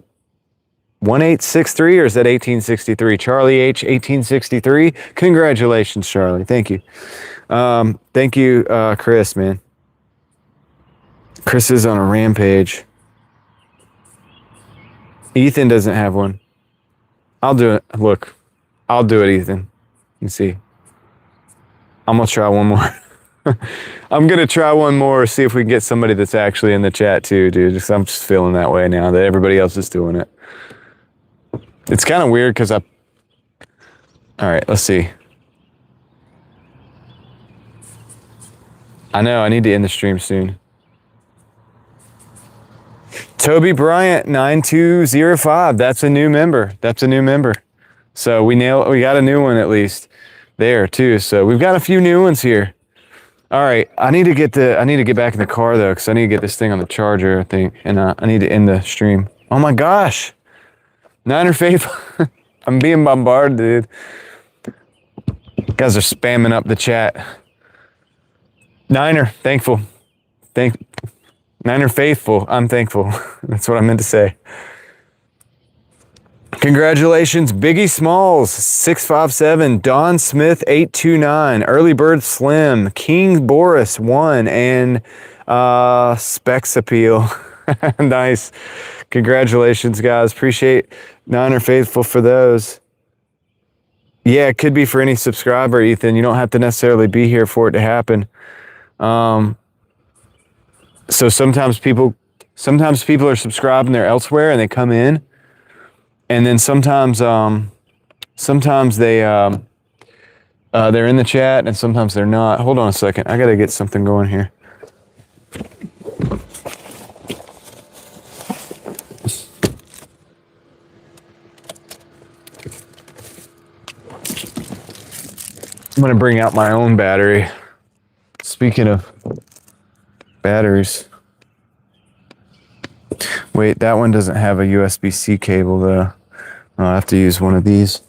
1863, or is that 1863? Charlie H 1863. Congratulations, Charlie. Thank you. Thank you, Chris, man. Chris is on a rampage. Ethan doesn't have one. I'll do it. Look, I'll do it, Ethan. You see. I'm going to try one more. I'm going to try one more, see if we can get somebody that's actually in the chat too, dude. I'm just feeling that way now that everybody else is doing it. It's kind of weird because all right, let's see. I know, I need to end the stream soon. Toby Bryant 9205. That's a new member. So we got a new one at least there too. So we've got a few new ones here. All right, I need to get back in the car though, because I need to get this thing on the charger, I think, and I need to end the stream. Oh my gosh, Niner Faith, I'm being bombarded, dude. You guys are spamming up the chat. Niner, thankful. Niner Faithful, I'm thankful. That's what I meant to say. Congratulations, Biggie Smalls, 657, Don Smith, 829, Early Bird Slim, King Boris, 1, and Specs Appeal. Nice. Congratulations, guys. Appreciate Niner Faithful for those. Yeah, it could be for any subscriber, Ethan. You don't have to necessarily be here for it to happen. So sometimes people are subscribed and they're elsewhere and they come in. And then sometimes they they're in the chat and sometimes they're not. Hold on a second. I got to get something going here. I'm going to bring out my own battery. Speaking of batteries. Wait, that one doesn't have a USB-C cable though. I'll have to use one of these.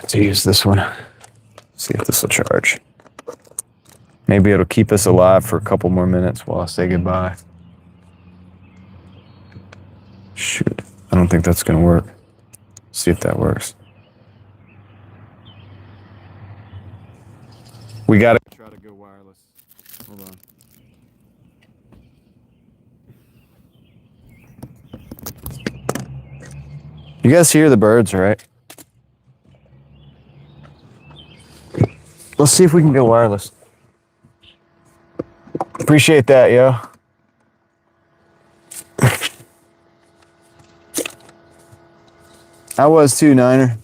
To use this one. See if this will charge. Maybe it'll keep us alive for a couple more minutes while I say goodbye. Shoot, I don't think that's gonna work. See if that works. We gotta try to go wireless. Hold on. You guys hear the birds, right? Let's see if we can go wireless. Appreciate that, yo. I was too, Niner.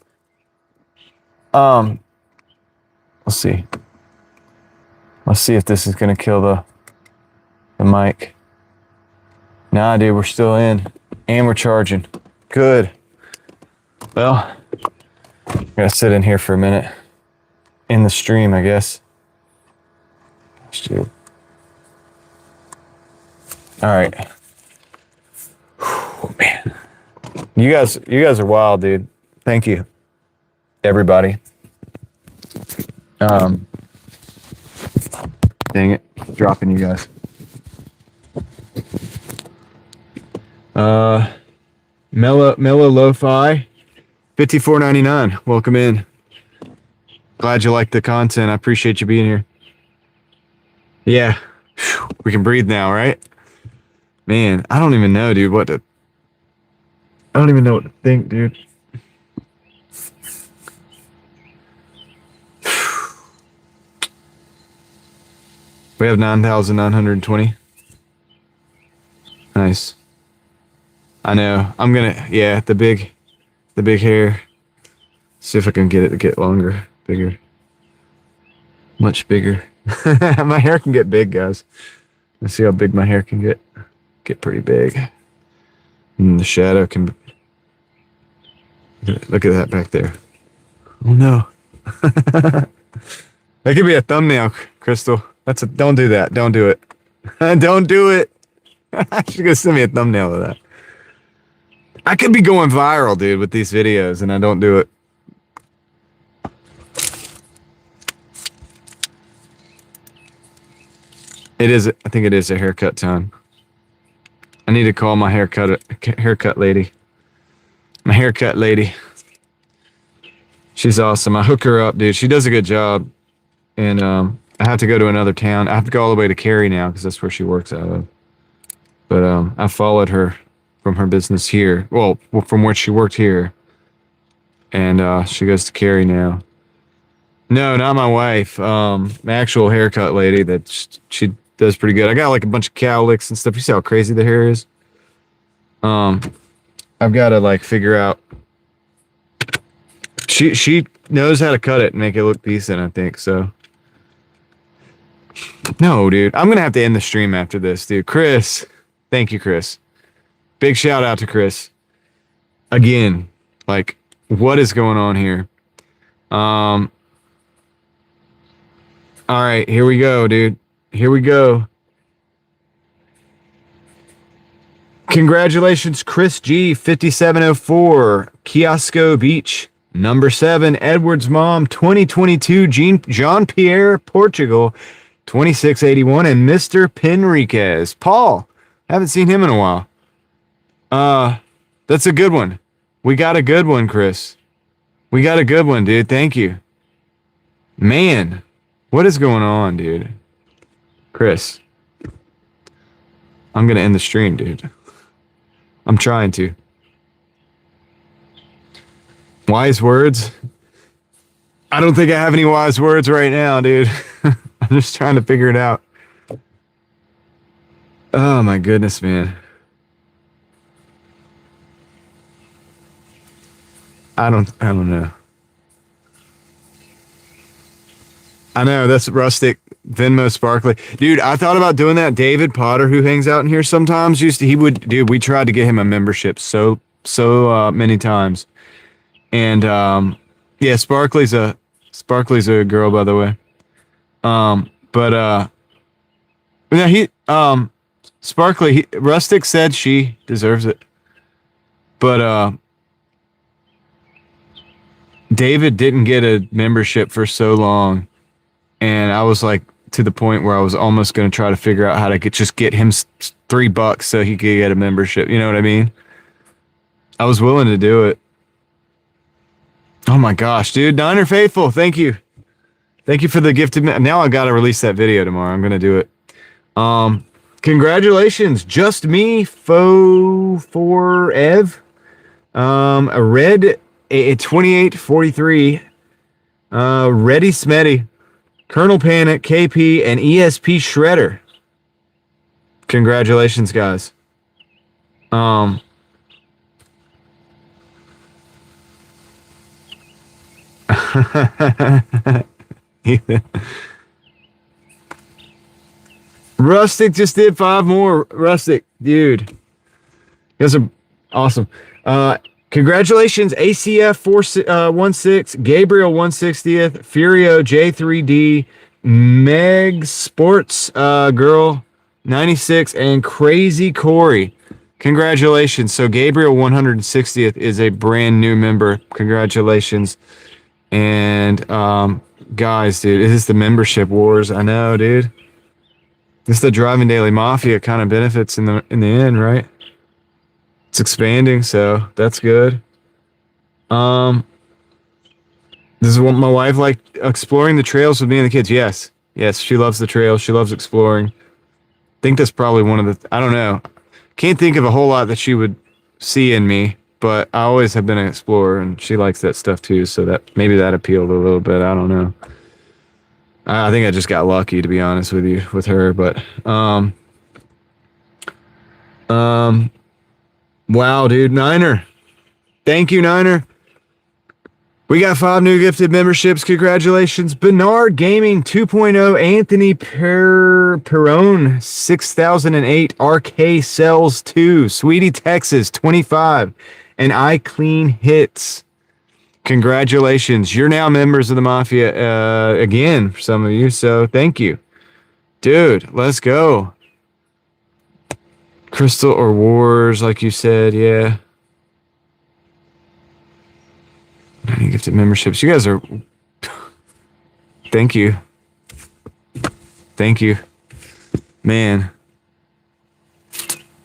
Let's see. Let's see if this is gonna kill the mic. Nah, dude, we're still in. And we're charging. Good. Well, I'm gonna sit in here for a minute. In the stream, I guess. Shoot. All right. Whew, man. You guys are wild, dude. Thank you, everybody. Dang it, dropping you guys. Mellow Lo-Fi, $54.99. Welcome in. Glad you like the content. I appreciate you being here. Yeah, we can breathe now, right? Man, I don't even know, dude, what to think, dude. We have 9,920. Nice. I know. I'm gonna, yeah, the big hair. See if I can get it to get longer, bigger. Much bigger. My hair can get big, guys. Let's see how big my hair can get. Get pretty big. And the shadow can, look at that back there. Oh no. That could be a thumbnail, Crystal. Don't do that. Don't do it. Don't do it. She's gonna send me a thumbnail of that. I could be going viral, dude, with these videos, and I don't do it. It is. I think it is a haircut time. I need to call my haircut lady. My haircut lady. She's awesome. I hook her up, dude. She does a good job. And I have to go to another town. I have to go all the way to Cary now because that's where she works out of. But I followed her from her business here. Well, from where she worked here. And she goes to Cary now. No, not my wife. My actual haircut lady that she does pretty good. I got like a bunch of cowlicks and stuff. You see how crazy the hair is? I've got to like figure out. She knows how to cut it and make it look decent, I think, so. No, dude. I'm going to have to end the stream after this, dude. Chris. Thank you, Chris. Big shout out to Chris. Again, like, what is going on here? All right, here we go, dude. Here we go. Congratulations, Chris G, 5704, Kiosco Beach, number 7, Edward's Mom, 2022, Jean Pierre, Portugal, 2681, and Mr. Penriquez. Paul, Haven't seen him in a while. That's a good one. We got a good one, Chris. We got a good one, dude. Thank you. Man, what is going on, dude? Chris, I'm going to end the stream, dude. I'm trying to. Wise words? I don't think I have any wise words right now, dude. I'm just trying to figure it out. Oh my goodness, man. I don't know. I know, that's Rustic, Venmo Sparkly. Dude, I thought about doing that. David Potter, who hangs out in here sometimes, dude, we tried to get him a membership so many times. And yeah, Sparkly's a girl, by the way. Yeah, Rustic said she deserves it. But David didn't get a membership for so long. And I was like to the point where I was almost going to try to figure out how to just get him $3 so he could get a membership. You know what I mean? I was willing to do it. Oh my gosh, dude. Niner Faithful. Thank you. Thank you for the gifted. Now I got to release that video tomorrow. I'm going to do it. Congratulations. Just me, for Ev. A red, a 2843. Ready Smetty. Colonel Panic, KP, and ESP Shredder. Congratulations, guys. Rustic just did 5 more. Rustic, dude. You guys are awesome. Congratulations, ACF 416, Gabriel 160th, Furio J3D, Meg Sports Girl 96, and Crazy Corey. Congratulations. So Gabriel 160th is a brand new member. Congratulations. And guys, dude, it is the membership wars. I know, dude. This is the Driving Daily Mafia kind of benefits in the end, right? It's expanding, so that's good. This is what my wife liked, exploring the trails with me and the kids. Yes, she loves the trails. She loves exploring. I think that's probably one of the, I don't know. Can't think of a whole lot that she would see in me, but I always have been an explorer, and she likes that stuff too. So that maybe that appealed a little bit. I don't know. I think I just got lucky, to be honest with you, with her. But wow, dude, Niner. Thank you, Niner. We got 5 new gifted memberships. Congratulations. Bernard Gaming 2.0, Anthony Perone 6008, RK Cells 2, Sweetie Texas 25, and I Clean Hits. Congratulations. You're now members of the Mafia again, for some of you, so thank you. Dude, let's go. Crystal or Wars, like you said, yeah. Any gifted memberships. You guys are... Thank you. Thank you. Man.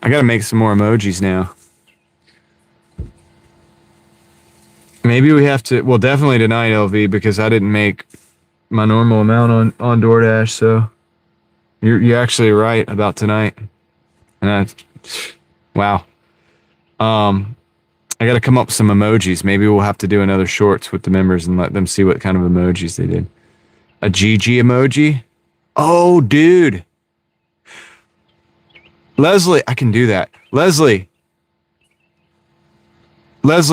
I gotta make some more emojis now. Maybe we have to... Well, definitely tonight, LV, because I didn't make my normal amount on Doordash, so... You're actually right about tonight. And wow. I got to come up with some emojis. Maybe we'll have to do another shorts with the members and let them see what kind of emojis they did. A GG emoji? Oh, dude. Leslie, I can do that. Leslie,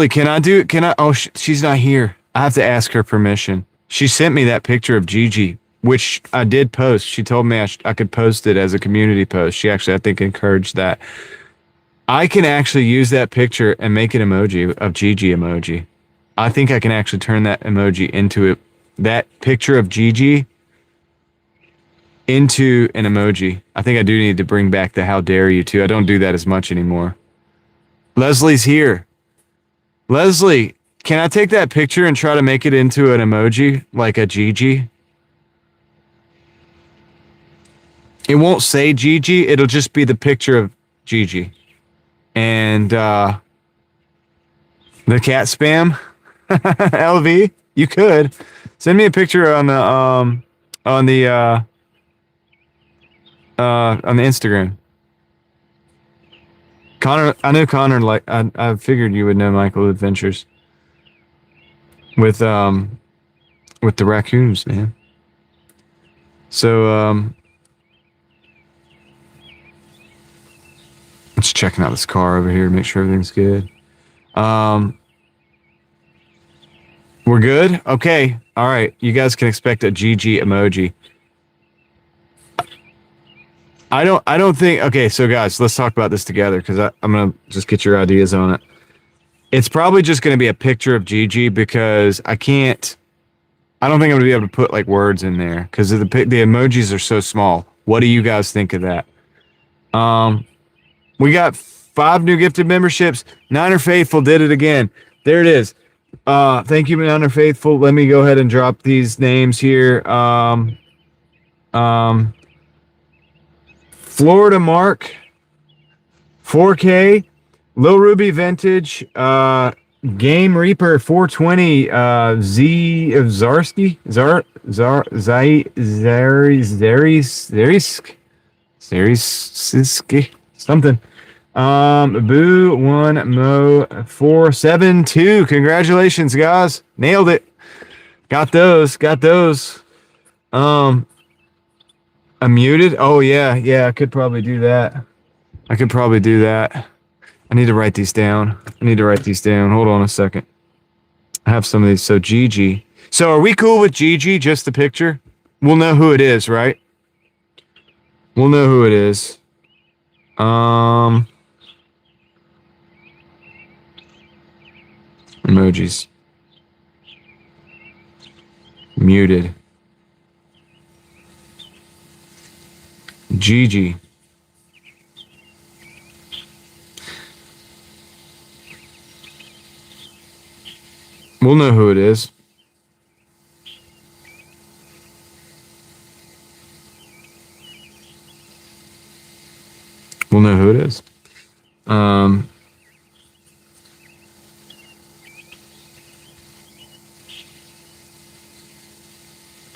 can I? Oh, she's not here. I have to ask her permission. She sent me that picture of Gigi, which I did post. She told me I could post it as a community post. She actually, I think, encouraged that. I can actually use that picture and make an emoji of Gigi emoji. I think I can actually turn that emoji into it. That picture of Gigi into an emoji. I think I do need to bring back the how dare you too. I don't do that as much anymore. Leslie's here. Leslie, can I take that picture and try to make it into an emoji like a Gigi? It won't say Gigi. It'll just be the picture of Gigi. And the cat spam, LV, you could send me a picture on the Instagram. Connor, I know Connor. Like I figured you would know Michael Adventures with the raccoons, man. So just checking out this car over here to make sure everything's good. We're good. Okay. All right. You guys can expect a GG emoji. I don't think. Okay, so guys, let's talk about this together because I'm gonna just get your ideas on it. It's probably just gonna be a picture of Gigi because I don't think I'm gonna be able to put like words in there because the emojis are so small. What do you guys think of that? We got 5 new gifted memberships. Niner Faithful did it again. There it is. Thank you, Niner Faithful. Let me go ahead and drop these names here. Florida Mark, 4K, Lil Ruby Vintage, Game Reaper 420, Z of Zarski, Zariski, something. Boo 1 Mo 472. Congratulations, guys. Nailed it. Got those. I'm muted? Oh, yeah, I could probably do that. I need to write these down. Hold on a second. I have some of these. So, Gigi. So, are we cool with Gigi? Just the picture? We'll know who it is, right? Emojis. Muted. Gigi. We'll know who it is.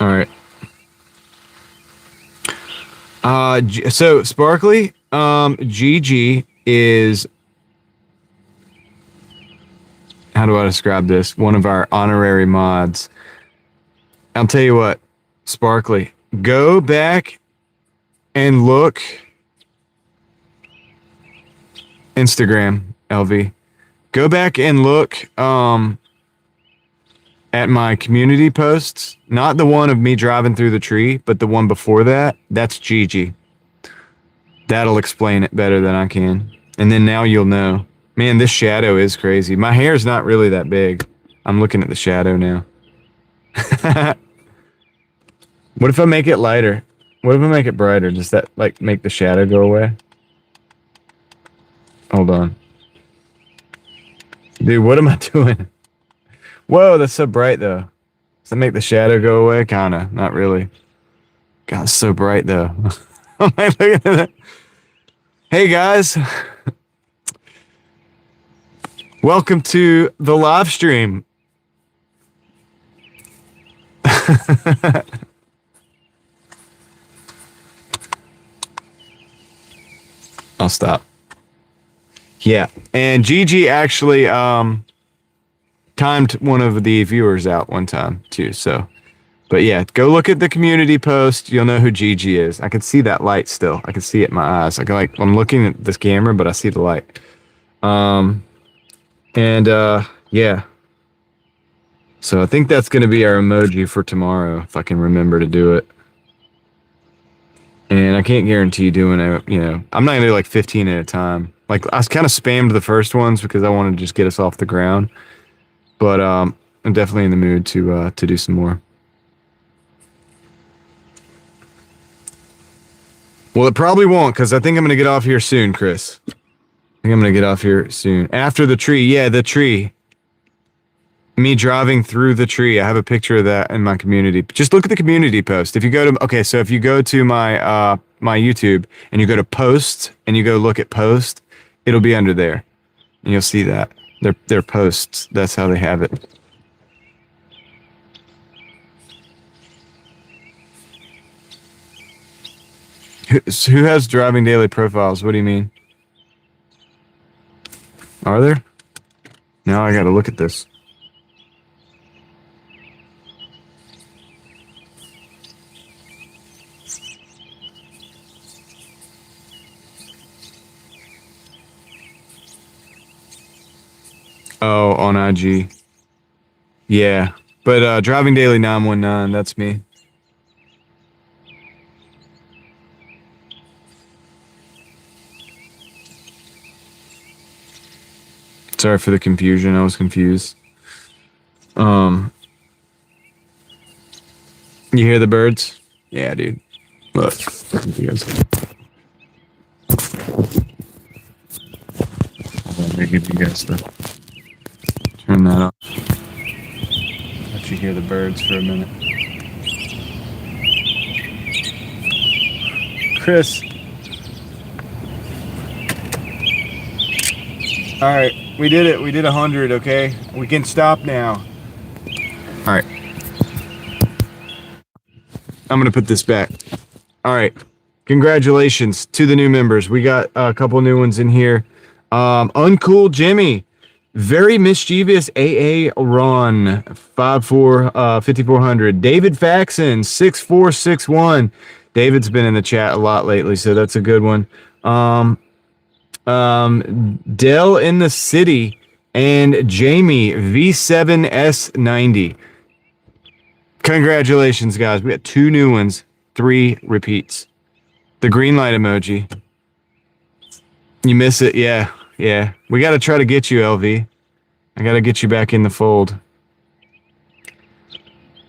All right. So Sparkly, Gigi is, how do I describe this? One of our honorary mods. I'll tell you what, Sparkly, go back and look. Instagram, LV. Go back and look at my community posts. Not the one of me driving through the tree, but the one before that. That's Gigi. That'll explain it better than I can. And then now you'll know. Man, this shadow is crazy. My hair's not really that big. I'm looking at the shadow now. What if I make it lighter? What if I make it brighter? Does that like make the shadow go away? Hold on. Dude, what am I doing? Whoa, that's so bright though. Does that make the shadow go away? Kinda, not really. God, it's so bright though. I'm like looking at that. Hey guys. Welcome to the live stream. I'll stop. Yeah, and Gigi actually timed one of the viewers out one time too. So, but yeah, go look at the community post. You'll know who Gigi is. I can see that light still. I can see it in my eyes. I'm looking at this camera, but I see the light. Yeah. So I think that's going to be our emoji for tomorrow if I can remember to do it. And I can't guarantee doing it. You know, I'm not going to do like 15 at a time. Like I kind of spammed the first ones because I wanted to just get us off the ground. But I'm definitely in the mood to do some more. Well, it probably won't because I think I'm going to get off here soon, Chris. I think I'm going to get off here soon. After the tree. Yeah, the tree. Me driving through the tree. I have a picture of that in my community. Just look at the community post. If you go to, okay, so if you go to my my YouTube and you go to posts and you go look at post, it'll be under there. And you'll see that. They're posts. That's how they have it. Who has Driving Daily profiles? What do you mean? Are there? Now I gotta look at this. Oh, on IG. Yeah. But Driving Daily 919, that's me. Sorry for the confusion. I was confused. You hear the birds? Yeah, dude. Look. You guys. Hold on, let me give you guys the. Turn that off. Let you hear the birds for a minute. Chris. All right, we did it. We did 100, okay? We can stop now. All right. I'm going to put this back. All right. Congratulations to the new members. We got a couple new ones in here. Uncool Jimmy. Very mischievous AA Ron. 5400. David Faxon. 6461. David's been in the chat a lot lately, so that's a good one. Dell in the City and Jamie V7S90. Congratulations, guys. We got 2 new ones, 3 repeats. The green light emoji. You miss it? Yeah. We got to try to get you, LV. I got to get you back in the fold.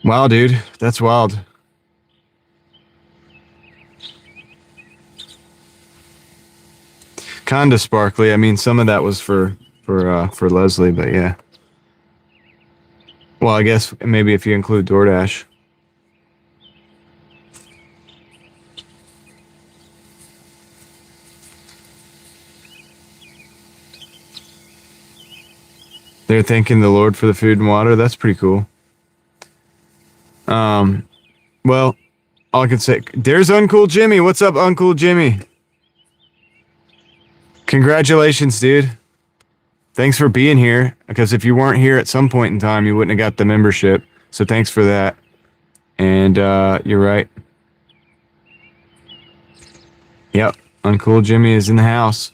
Wow, dude. That's wild. Kinda sparkly. I mean, some of that was for Leslie, but yeah. Well, I guess maybe if you include Doordash. They're thanking the Lord for the food and water. That's pretty cool. Well, all I can say, there's Uncool Jimmy. What's up, Uncool Jimmy? Congratulations, dude. Thanks for being here, because if you weren't here at some point in time, you wouldn't have got the membership. So thanks for that. And you're right. Yep, Uncool Jimmy is in the house.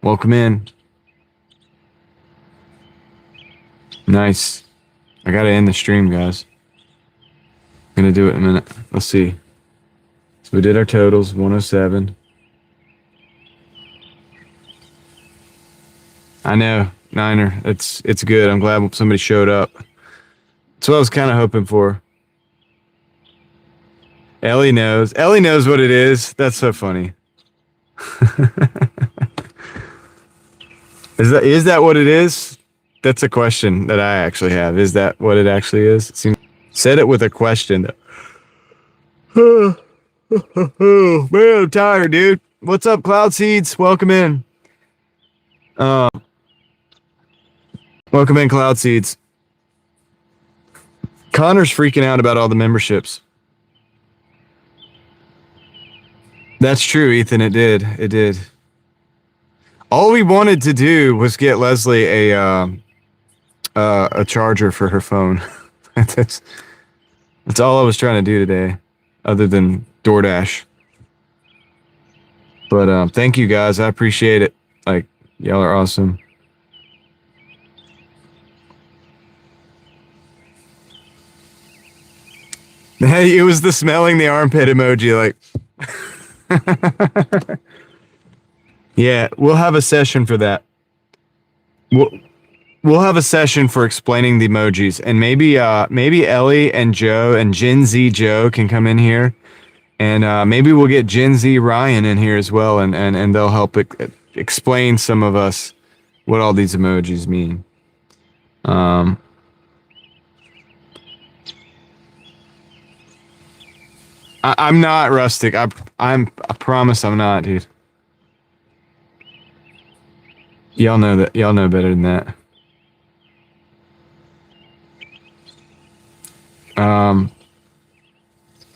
Welcome in. Nice. I gotta end the stream, guys. I'm gonna do it in a minute. Let's see. So we did our totals, 107. I know, Niner. It's good. I'm glad somebody showed up. That's what I was kind of hoping for. Ellie knows. Ellie knows what it is. That's so funny. Is that what it is? That's a question that I actually have. Is that what it actually is? Said it with a question. Oh, man, I'm tired, dude. What's up, Cloud Seeds? Welcome in. Welcome in, Cloud Seeds. Connor's freaking out about all the memberships. That's true, Ethan. It did. All we wanted to do was get Leslie a charger for her phone. That's all I was trying to do today, other than Doordash. But thank you guys. I appreciate it. Like, y'all are awesome. Hey, it was the smelling the armpit emoji, like. Yeah, we'll have a session for that. We'll have a session for explaining the emojis, and maybe Ellie and Joe and Gen Z Joe can come in here, and maybe we'll get Gen Z Ryan in here as well, and they'll help explain some of us what all these emojis mean. I'm not rustic. I promise I'm not, dude. Y'all know that. Y'all know better than that.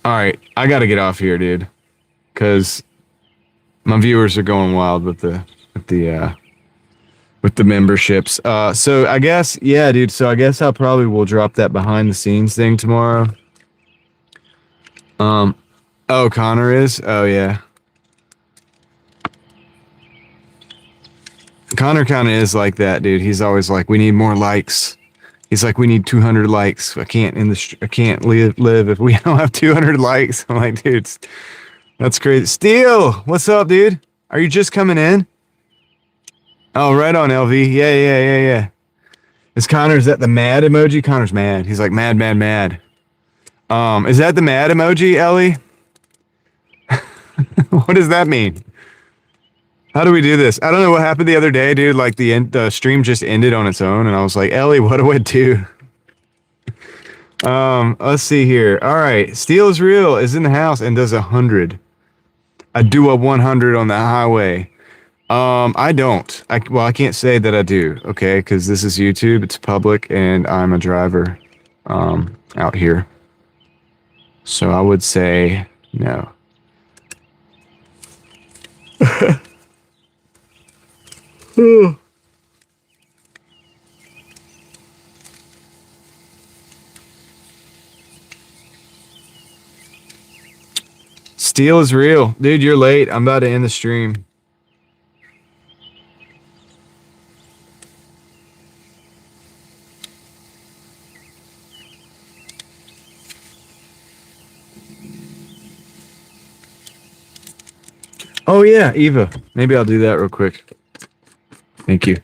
All right, I gotta get off here, dude, because my viewers are going wild with the memberships. So I guess, yeah, dude. So I guess I probably will drop that behind the scenes thing tomorrow. Oh, Connor is. Oh yeah, Connor kind of is like that, dude. He's always like, we need more likes. He's like, we need 200 likes. I can't live if we don't have 200 likes. I'm like, dude, that's crazy. Steel, what's up, dude? Are you just coming in? Oh, right on, LV. Yeah. Is that the mad emoji? Connor's mad. He's like, mad. Is that the mad emoji, Ellie? What does that mean? How do we do this? I don't know what happened the other day, dude. Like the stream just ended on its own, and I was like, Ellie, what do I do? Let's see here. All right, Steel is real is in the house and does 100. I do a 100 on the highway. I don't. I can't say that I do. Okay, because this is YouTube. It's public, and I'm a driver. Out here. So I would say no. Steel is real. Dude, you're late. I'm about to end the stream. Oh yeah, Eva. Maybe I'll do that real quick. Thank you.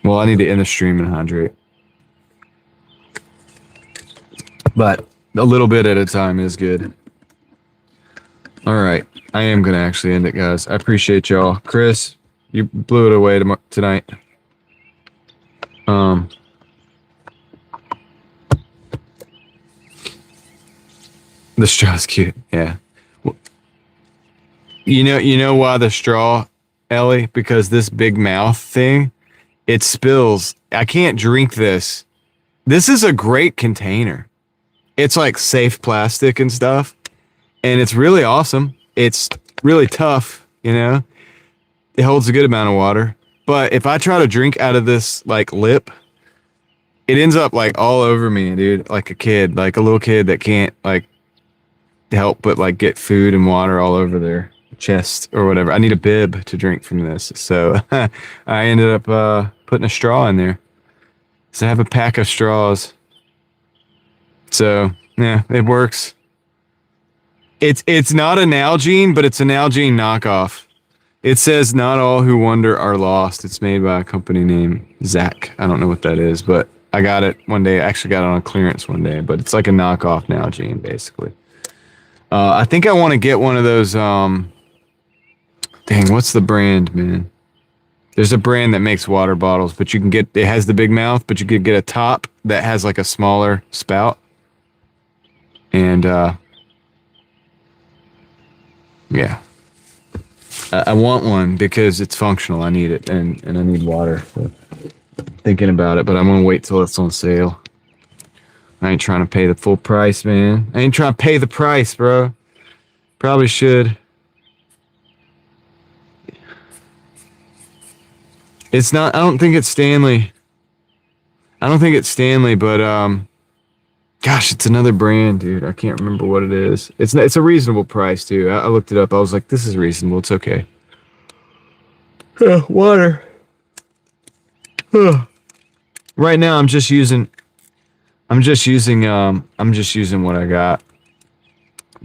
Well, I need to end the stream and hydrate. But a little bit at a time is good. All right. I am going to actually end it, guys. I appreciate y'all. Chris, you blew it away tonight. The straw's cute. Yeah. You know why the straw, Ellie? Because this big mouth thing, it spills. I can't drink this. This is a great container. It's like safe plastic and stuff. And it's really awesome. It's really tough, you know? It holds a good amount of water. But if I try to drink out of this like lip, it ends up like all over me, dude. Like a kid, like a little kid that can't like help but like get food and water all over their chest or whatever. I need a bib to drink from this. So I ended up putting a straw in there. So I have a pack of straws. So yeah, it works. It's not a Nalgene, but it's a Nalgene knockoff. It says not all who wander are lost. It's made by a company named Zach. I don't know what that is, but I got it one day. I actually got it on a clearance one day, but it's like a knockoff Nalgene, basically. I think I want to get one of those. Dang, what's the brand, man? There's a brand that makes water bottles, but you can get, it has the big mouth, but you could get a top that has like a smaller spout. And, yeah. I want one because it's functional. I need it, and I need water. So thinking about it, but I'm gonna wait till it's on sale. I ain't trying to pay the full price, man. I ain't trying to pay the price, bro. Probably should. It's not. I don't think it's Stanley. But gosh, it's another brand, dude. I can't remember what it is. It's a reasonable price too. I looked it up. I was like, this is reasonable. It's okay. Water. Right now, I'm just using what I got.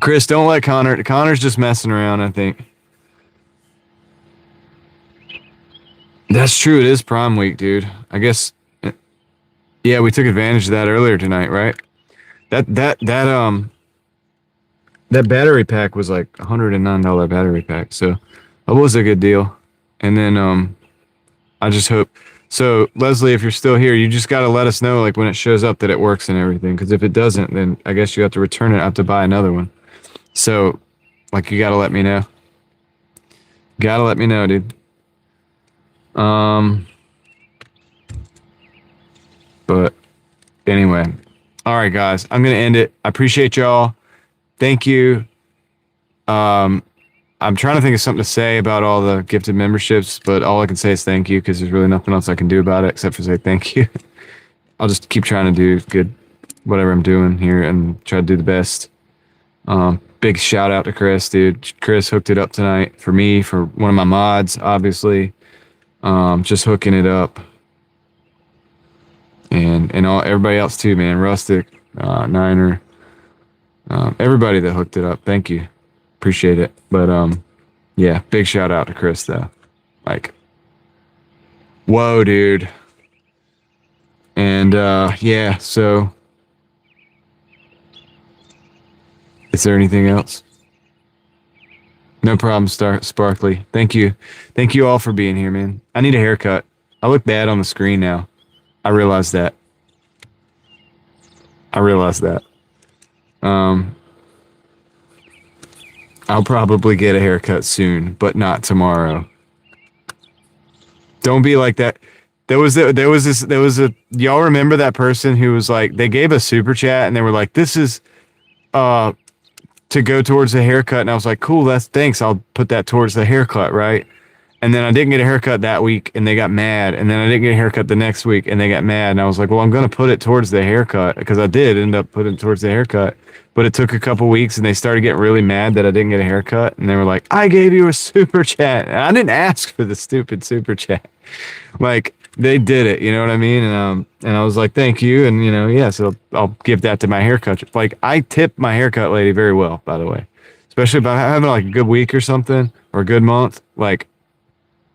Chris, don't let Connor. Connor's just messing around, I think. That's true. It is Prime Week, dude. I guess. Yeah, we took advantage of that earlier tonight, right? That battery pack was like $109 battery pack, so that was a good deal. And then I just hope So Leslie, if you're still here, you just got to let us know like when it shows up that it works and everything. Because if it doesn't, then I guess you have to return it. I have to buy another one. So, like, you got to let me know. Got to let me know, dude. But anyway, all right, guys, I'm gonna end it. I appreciate y'all. Thank you. I'm trying to think of something to say about all the gifted memberships, but all I can say is thank you because there's really nothing else I can do about it except for say thank you. I'll just keep trying to do good, whatever I'm doing here, and try to do the best. Big shout out to Chris, dude. Chris hooked it up tonight for me, for one of my mods, obviously. Just hooking it up. And everybody else too, man. Rustic, Niner, everybody that hooked it up. Thank you. Appreciate it. But yeah, big shout out to Chris though. Like, whoa, dude. And yeah, so is there anything else? No problem, Sparkly. Thank you. Thank you all for being here, man. I need a haircut. I look bad on the screen now. I realize that. I'll probably get a haircut soon, but not tomorrow. Don't be like that. There was a y'all remember that person who was like, they gave a super chat and they were like, this is to go towards the haircut, and I was like, cool, thanks. I'll put that towards the haircut, right? And then I didn't get a haircut that week, and they got mad. And then I didn't get a haircut the next week, and they got mad. And I was like, well, I'm going to put it towards the haircut, because I did end up putting it towards the haircut. But it took a couple weeks, and they started getting really mad that I didn't get a haircut. And they were like, I gave you a super chat. And I didn't ask for the stupid super chat. Like, they did it, you know what I mean? And I was like, thank you. And, you know, yeah, so I'll give that to my haircut. Like, I tip my haircut lady very well, by the way. Especially if I'm having like a good week or something, or a good month. Like,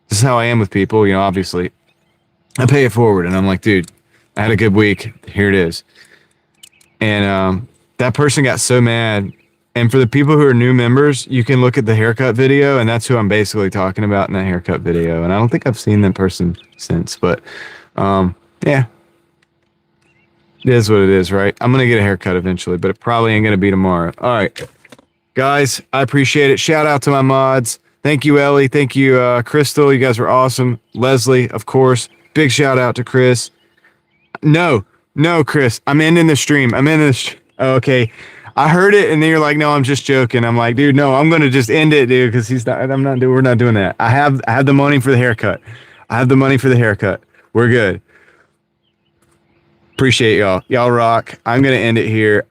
this is how I am with people, you know, obviously. I pay it forward, and I'm like, dude, I had a good week. Here it is. And that person got so mad. And for the people who are new members, you can look at the haircut video, and that's who I'm basically talking about in that haircut video. And I don't think I've seen that person since, but yeah. It is what it is, right? I'm going to get a haircut eventually, but it probably ain't going to be tomorrow. All right. Guys, I appreciate it. Shout out to my mods. Thank you, Ellie. Thank you, Crystal. You guys were awesome. Leslie, of course. Big shout out to Chris. No, Chris. I'm ending the stream. Okay. I heard it, and then you're like, no, I'm just joking. I'm like, dude, no, I'm going to just end it, dude, because we're not doing that. I have the money for the haircut. We're good. Appreciate y'all. Y'all rock. I'm going to end it here.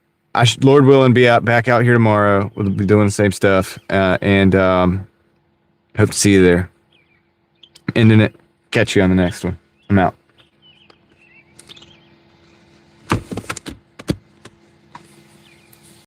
Lord willing, be back out here tomorrow. We'll be doing the same stuff. And hope to see you there. Ending it. Catch you on the next one. I'm out.